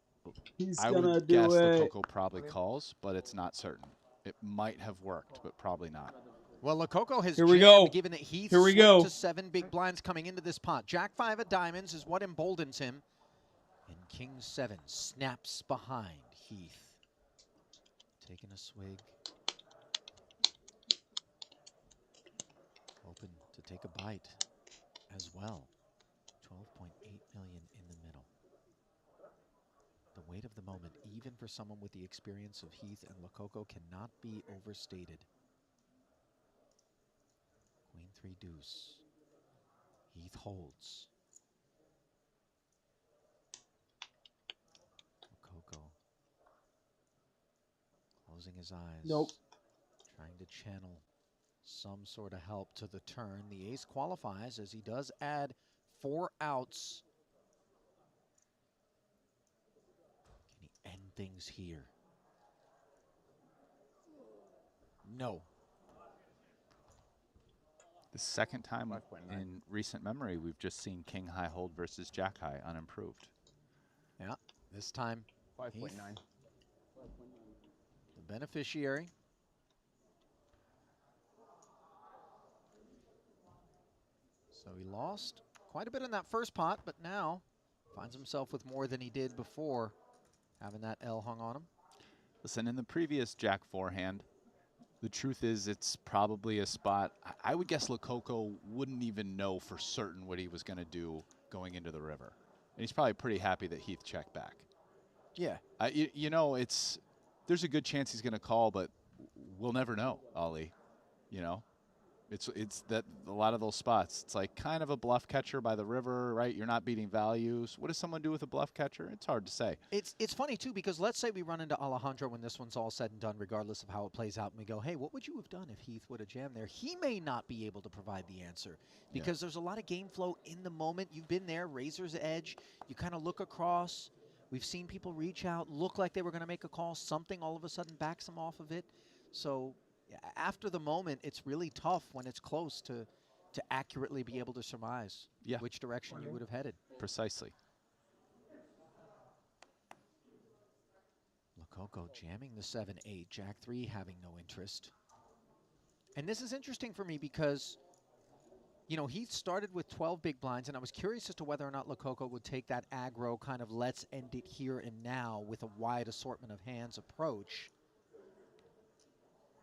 I would guess Lococo probably calls, but it's not certain. It might have worked, but probably not. Well, Lococo has jammed, given that Heath Here we slipped go. to 7 big blinds coming into this pot. Jack 5 of diamonds is what emboldens him. And King 7 snaps behind Heath. Taking a swig. Open to take a bite as well. 12.8 million in the middle. The weight of the moment, even for someone with the experience of Heath and Lococo, cannot be overstated. Queen 3 deuce. Heath holds. Lococo closing his eyes. Nope. Trying to channel some sort of help to the turn. The ace qualifies as he does add 4 outs. Can he end things here? No. The second time in recent memory we've just seen King high hold versus Jack high unimproved. Yeah, this time 5.9. The beneficiary. So he lost quite a bit in that first pot, but now finds himself with more than he did before, having that L hung on him. Listen, in the previous Jack 4 hand, the truth is it's probably a spot. I would guess Lococo wouldn't even know for certain what he was going to do going into the river. And he's probably pretty happy that Heath checked back. Yeah. You know, there's a good chance he's going to call, but we'll never know, Ollie. You know? It's that a lot of those spots. It's like kind of a bluff catcher by the river, right? You're not beating values. What does someone do with a bluff catcher? It's hard to say. It's funny, too, because let's say we run into Alejandro when this one's all said and done, regardless of how it plays out, and we go, hey, what would you have done if Heath would have jammed there? He may not be able to provide the answer because there's a lot of game flow in the moment. You've been there, razor's edge. You kind of look across. We've seen people reach out, look like they were going to make a call. Something all of a sudden backs them off of it. So after the moment, it's really tough when it's close to to accurately be able to surmise which direction you would have headed. Precisely. Lococo jamming the 7-8, Jack 3 having no interest. And this is interesting for me because, you know, he started with 12 big blinds, and I was curious as to whether or not Lococo would take that aggro kind of let's end it here and now with a wide assortment of hands approach.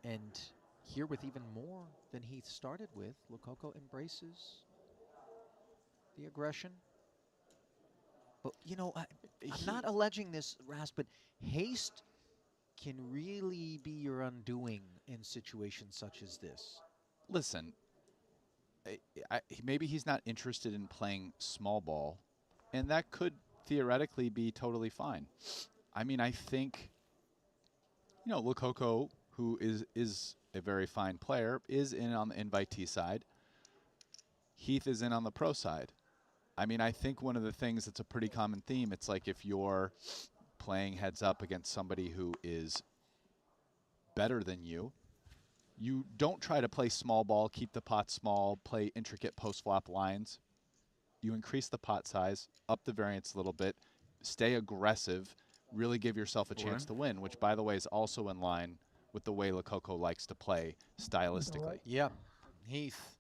And here with even more than he started with, Lococo embraces the aggression. But, you know, I'm not alleging this, Ras, but haste can really be your undoing in situations such as this. Listen, maybe he's not interested in playing small ball, and that could theoretically be totally fine. I mean, I think, you know, Lococo, who is a very fine player, is in on the invitee side. Heath is in on the pro side. I mean, I think one of the things that's a pretty common theme, it's like if you're playing heads up against somebody who is better than you, you don't try to play small ball, keep the pot small, play intricate post-flop lines. You increase the pot size, up the variance a little bit, stay aggressive, really give yourself a chance to win, which, by the way, is also in line with the way Lococo likes to play stylistically. Yeah, Heath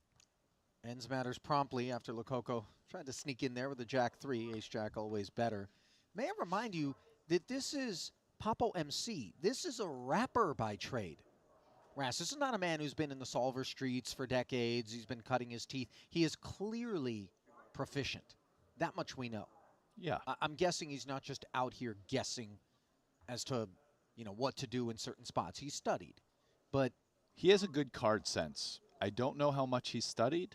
ends matters promptly after Lococo tried to sneak in there with a Jack 3, ace-jack always better. May I remind you that this is Papo MC. This is a rapper by trade. Ras, this is not a man who's been in the solver streets for decades. He's been cutting his teeth. He is clearly proficient. That much we know. Yeah. I'm guessing he's not just out here guessing as to, you know, what to do in certain spots. He's studied. But he has a good card sense. I don't know how much he's studied.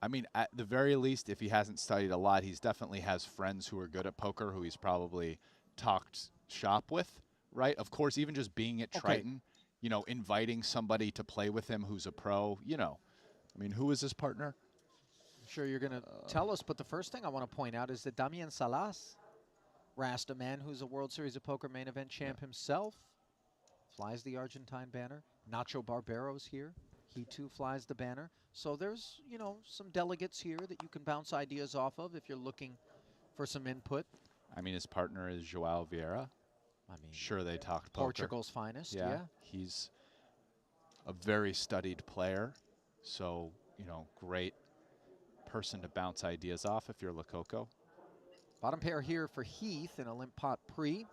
I mean, at the very least, if he hasn't studied a lot, he's definitely has friends who are good at poker who he's probably talked shop with, right? Of course, even just being at Triton, you know, inviting somebody to play with him who's a pro, you know. I mean, who is his partner? I'm sure you're going to tell us, but the first thing I want to point out is that Damien Salas, Rast, a man who's a World Series of Poker main event champ himself, flies the Argentine banner. Nacho Barbero's here. He, too, flies the banner. So there's, you know, some delegates here that you can bounce ideas off of if you're looking for some input. I mean, his partner is Joao Vieira. I mean, sure they talked poker. Portugal's finest, yeah. He's a very studied player. So, you know, great person to bounce ideas off if you're Lococo. Bottom pair here for Heath in a limp pot pre.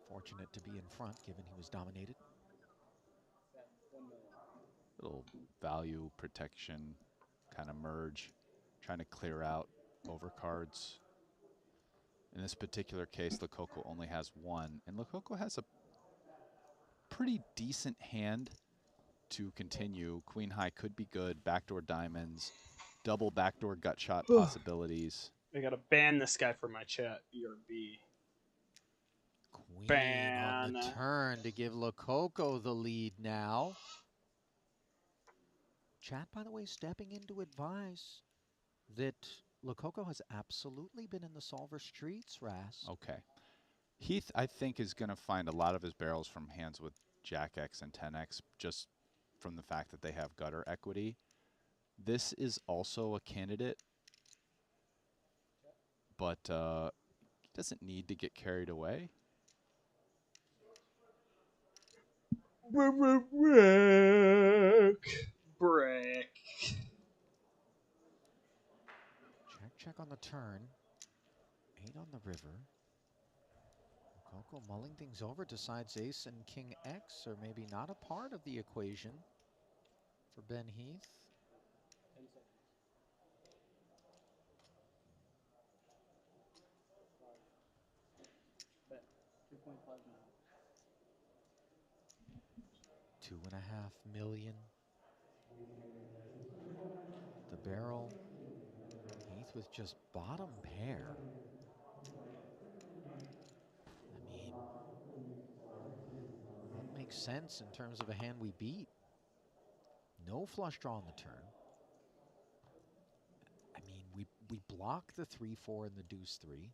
Fortunate to be in front, given he was dominated. Little value protection kind of merge, trying to clear out overcards. In this particular case, Lococo only has one, and Lococo has a pretty decent hand to continue. Queen high could be good, backdoor diamonds, double backdoor gut shot possibilities. I gotta ban this guy from my chat, BRB. Queen on the turn to give Lococo the lead now. Chat, by the way, stepping in to advise that Lococo has absolutely been in the solver streets, Ras. Okay. Heath, I think, is going to find a lot of his barrels from hands with Jack X and 10X, just from the fact that they have gutter equity. This is also a candidate, but he doesn't need to get carried away. Brick. Check on the turn. 8 on the river. Lococo mulling things over, decides ace and king X are maybe not a part of the equation for Ben Heath. $2.5 million. The barrel. Heath with just bottom pair. I mean, that makes sense in terms of a hand we beat. No flush draw on the turn. I mean, we block the 3-4 and the deuce 3.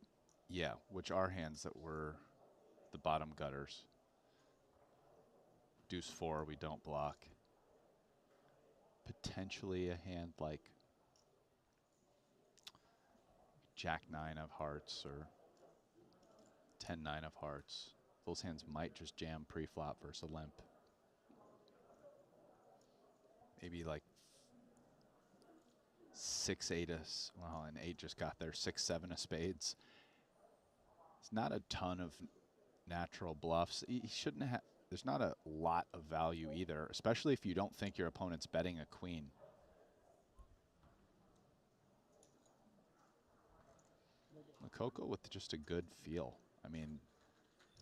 Yeah, which are hands that were the bottom gutters. Deuce 4 we don't block. potentially a hand like Jack 9 of hearts or 10-9 of hearts. Those hands might just jam pre-flop versus a limp. Maybe like 6-8 well, and 8 just got there. 6-7 of spades. It's not a ton of natural bluffs. He shouldn't have. There's not a lot of value either, especially if you don't think your opponent's betting a queen. Lococo with just a good feel. I mean,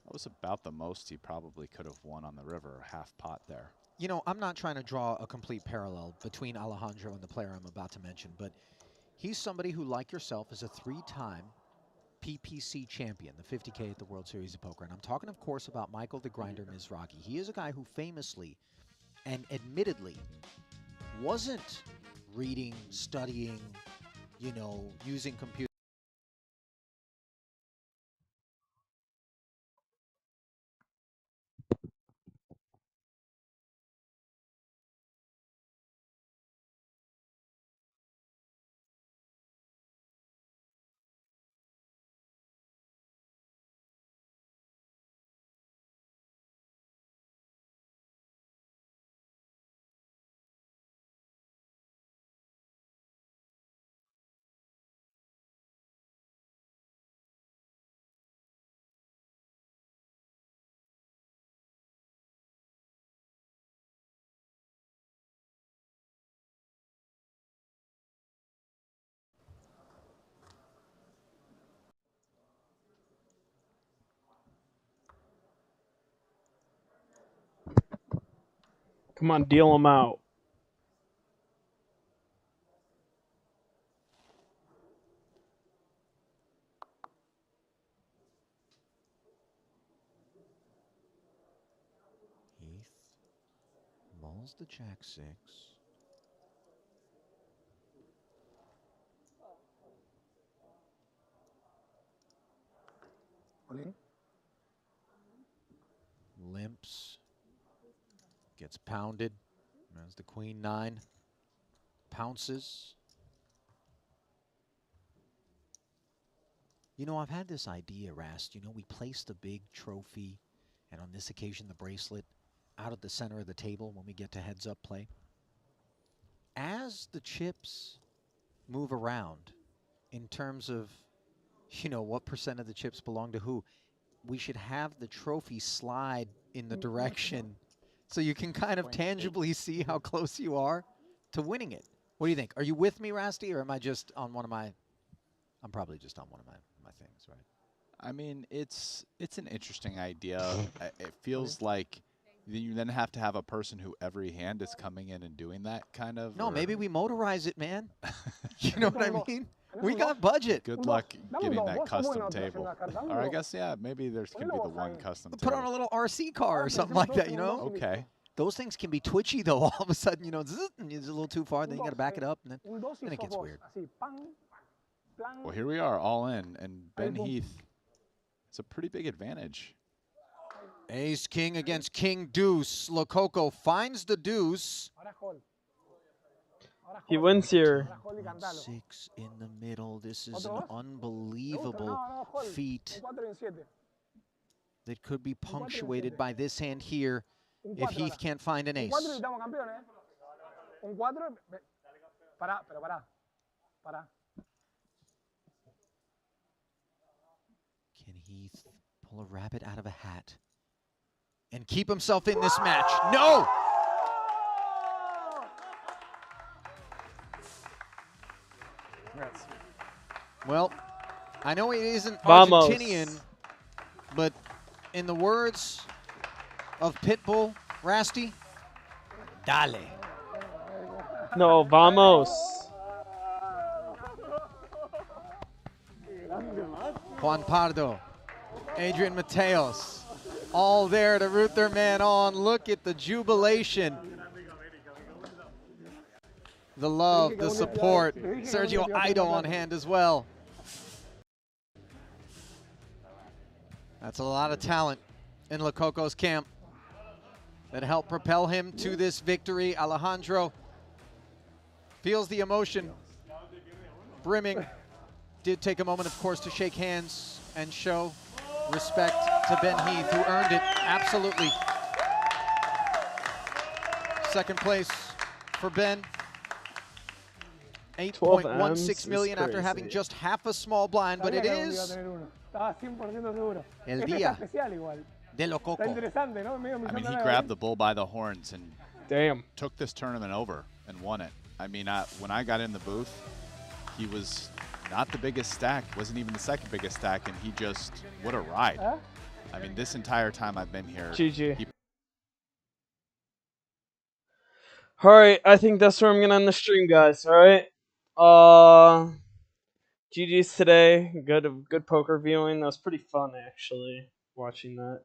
that was about the most he probably could have won on the river, half pot there. You know, I'm not trying to draw a complete parallel between Alejandro and the player I'm about to mention, but he's somebody who, like yourself, is a 3-time PPC champion, the 50K at the World Series of Poker. And I'm talking, of course, about Michael the Grinder Mizrachi. He is a guy who famously and admittedly wasn't reading, studying, you know, using computers. Come on, deal them out. Heath mulls the Jack 6. Limps. Gets pounded. As the Queen 9 pounces. You know, I've had this idea, Rast. You know, we place the big trophy, and on this occasion, the bracelet, out at the center of the table when we get to heads-up play. As the chips move around, in terms of, you know, what percent of the chips belong to who, we should have the trophy slide in the direction so you can kind of tangibly see how close you are to winning it. What do you think? Are you with me, Rasty, or am I just on one of my... I'm probably just on one of my things, right? I mean, it's an interesting idea. It feels like you then have to have a person who every hand is coming in and doing that kind of. No, maybe we motorize it, man. You know what I mean? We got budget. Good luck getting that custom table. Or I guess, yeah, maybe there's can be the one custom Put table. on a little RC car or something like that, you know? Okay. Those things can be twitchy, though. All of a sudden, you know, zzz, and it's a little too far, then you got to back it up, and then it gets weird. Well, here we are, all in, and Ben Heath. It's a pretty big advantage. Ace King against King Deuce. Lococo finds the deuce. He wins here. 6 in the middle. This is an unbelievable feat that could be punctuated by this hand here if Heath can't find an ace. Can Heath pull a rabbit out of a hat and keep himself in this match? No! Well, I know he isn't Argentinian, but in the words of Pitbull, Rasty, dale. No, vamos. Juan Pardo, Adrian Mateos, all there to root their man on. Look at the jubilation. The love, the support. Sergio Aido on hand as well. That's a lot of talent in Lococo's camp that helped propel him to this victory. Alejandro, Feels the emotion brimming. Did take a moment, of course, to shake hands and show respect to Ben Heath, who earned it. Absolutely. Second place for Ben. 8.16 million after having just half a small blind, but it is El Día de lo Coco. I mean, he grabbed the bull by the horns and took this tournament over and won it. I mean, when I got in the booth, he was not the biggest stack, wasn't even the second biggest stack, and he just, what a ride. I mean, this entire time I've been here. GG. Alright, I think that's where I'm gonna end the stream, guys. Alright. GG's today. Good poker viewing. That was pretty fun, actually, watching that.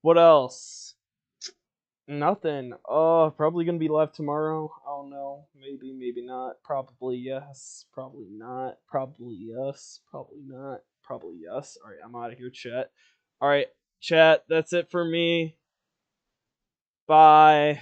What else? Nothing. Probably gonna be live tomorrow. I don't know. Maybe, maybe not. Probably yes. Probably not. Probably yes. Probably not. Probably yes. Alright, I'm out of here, chat. Alright, chat, that's it for me. Bye.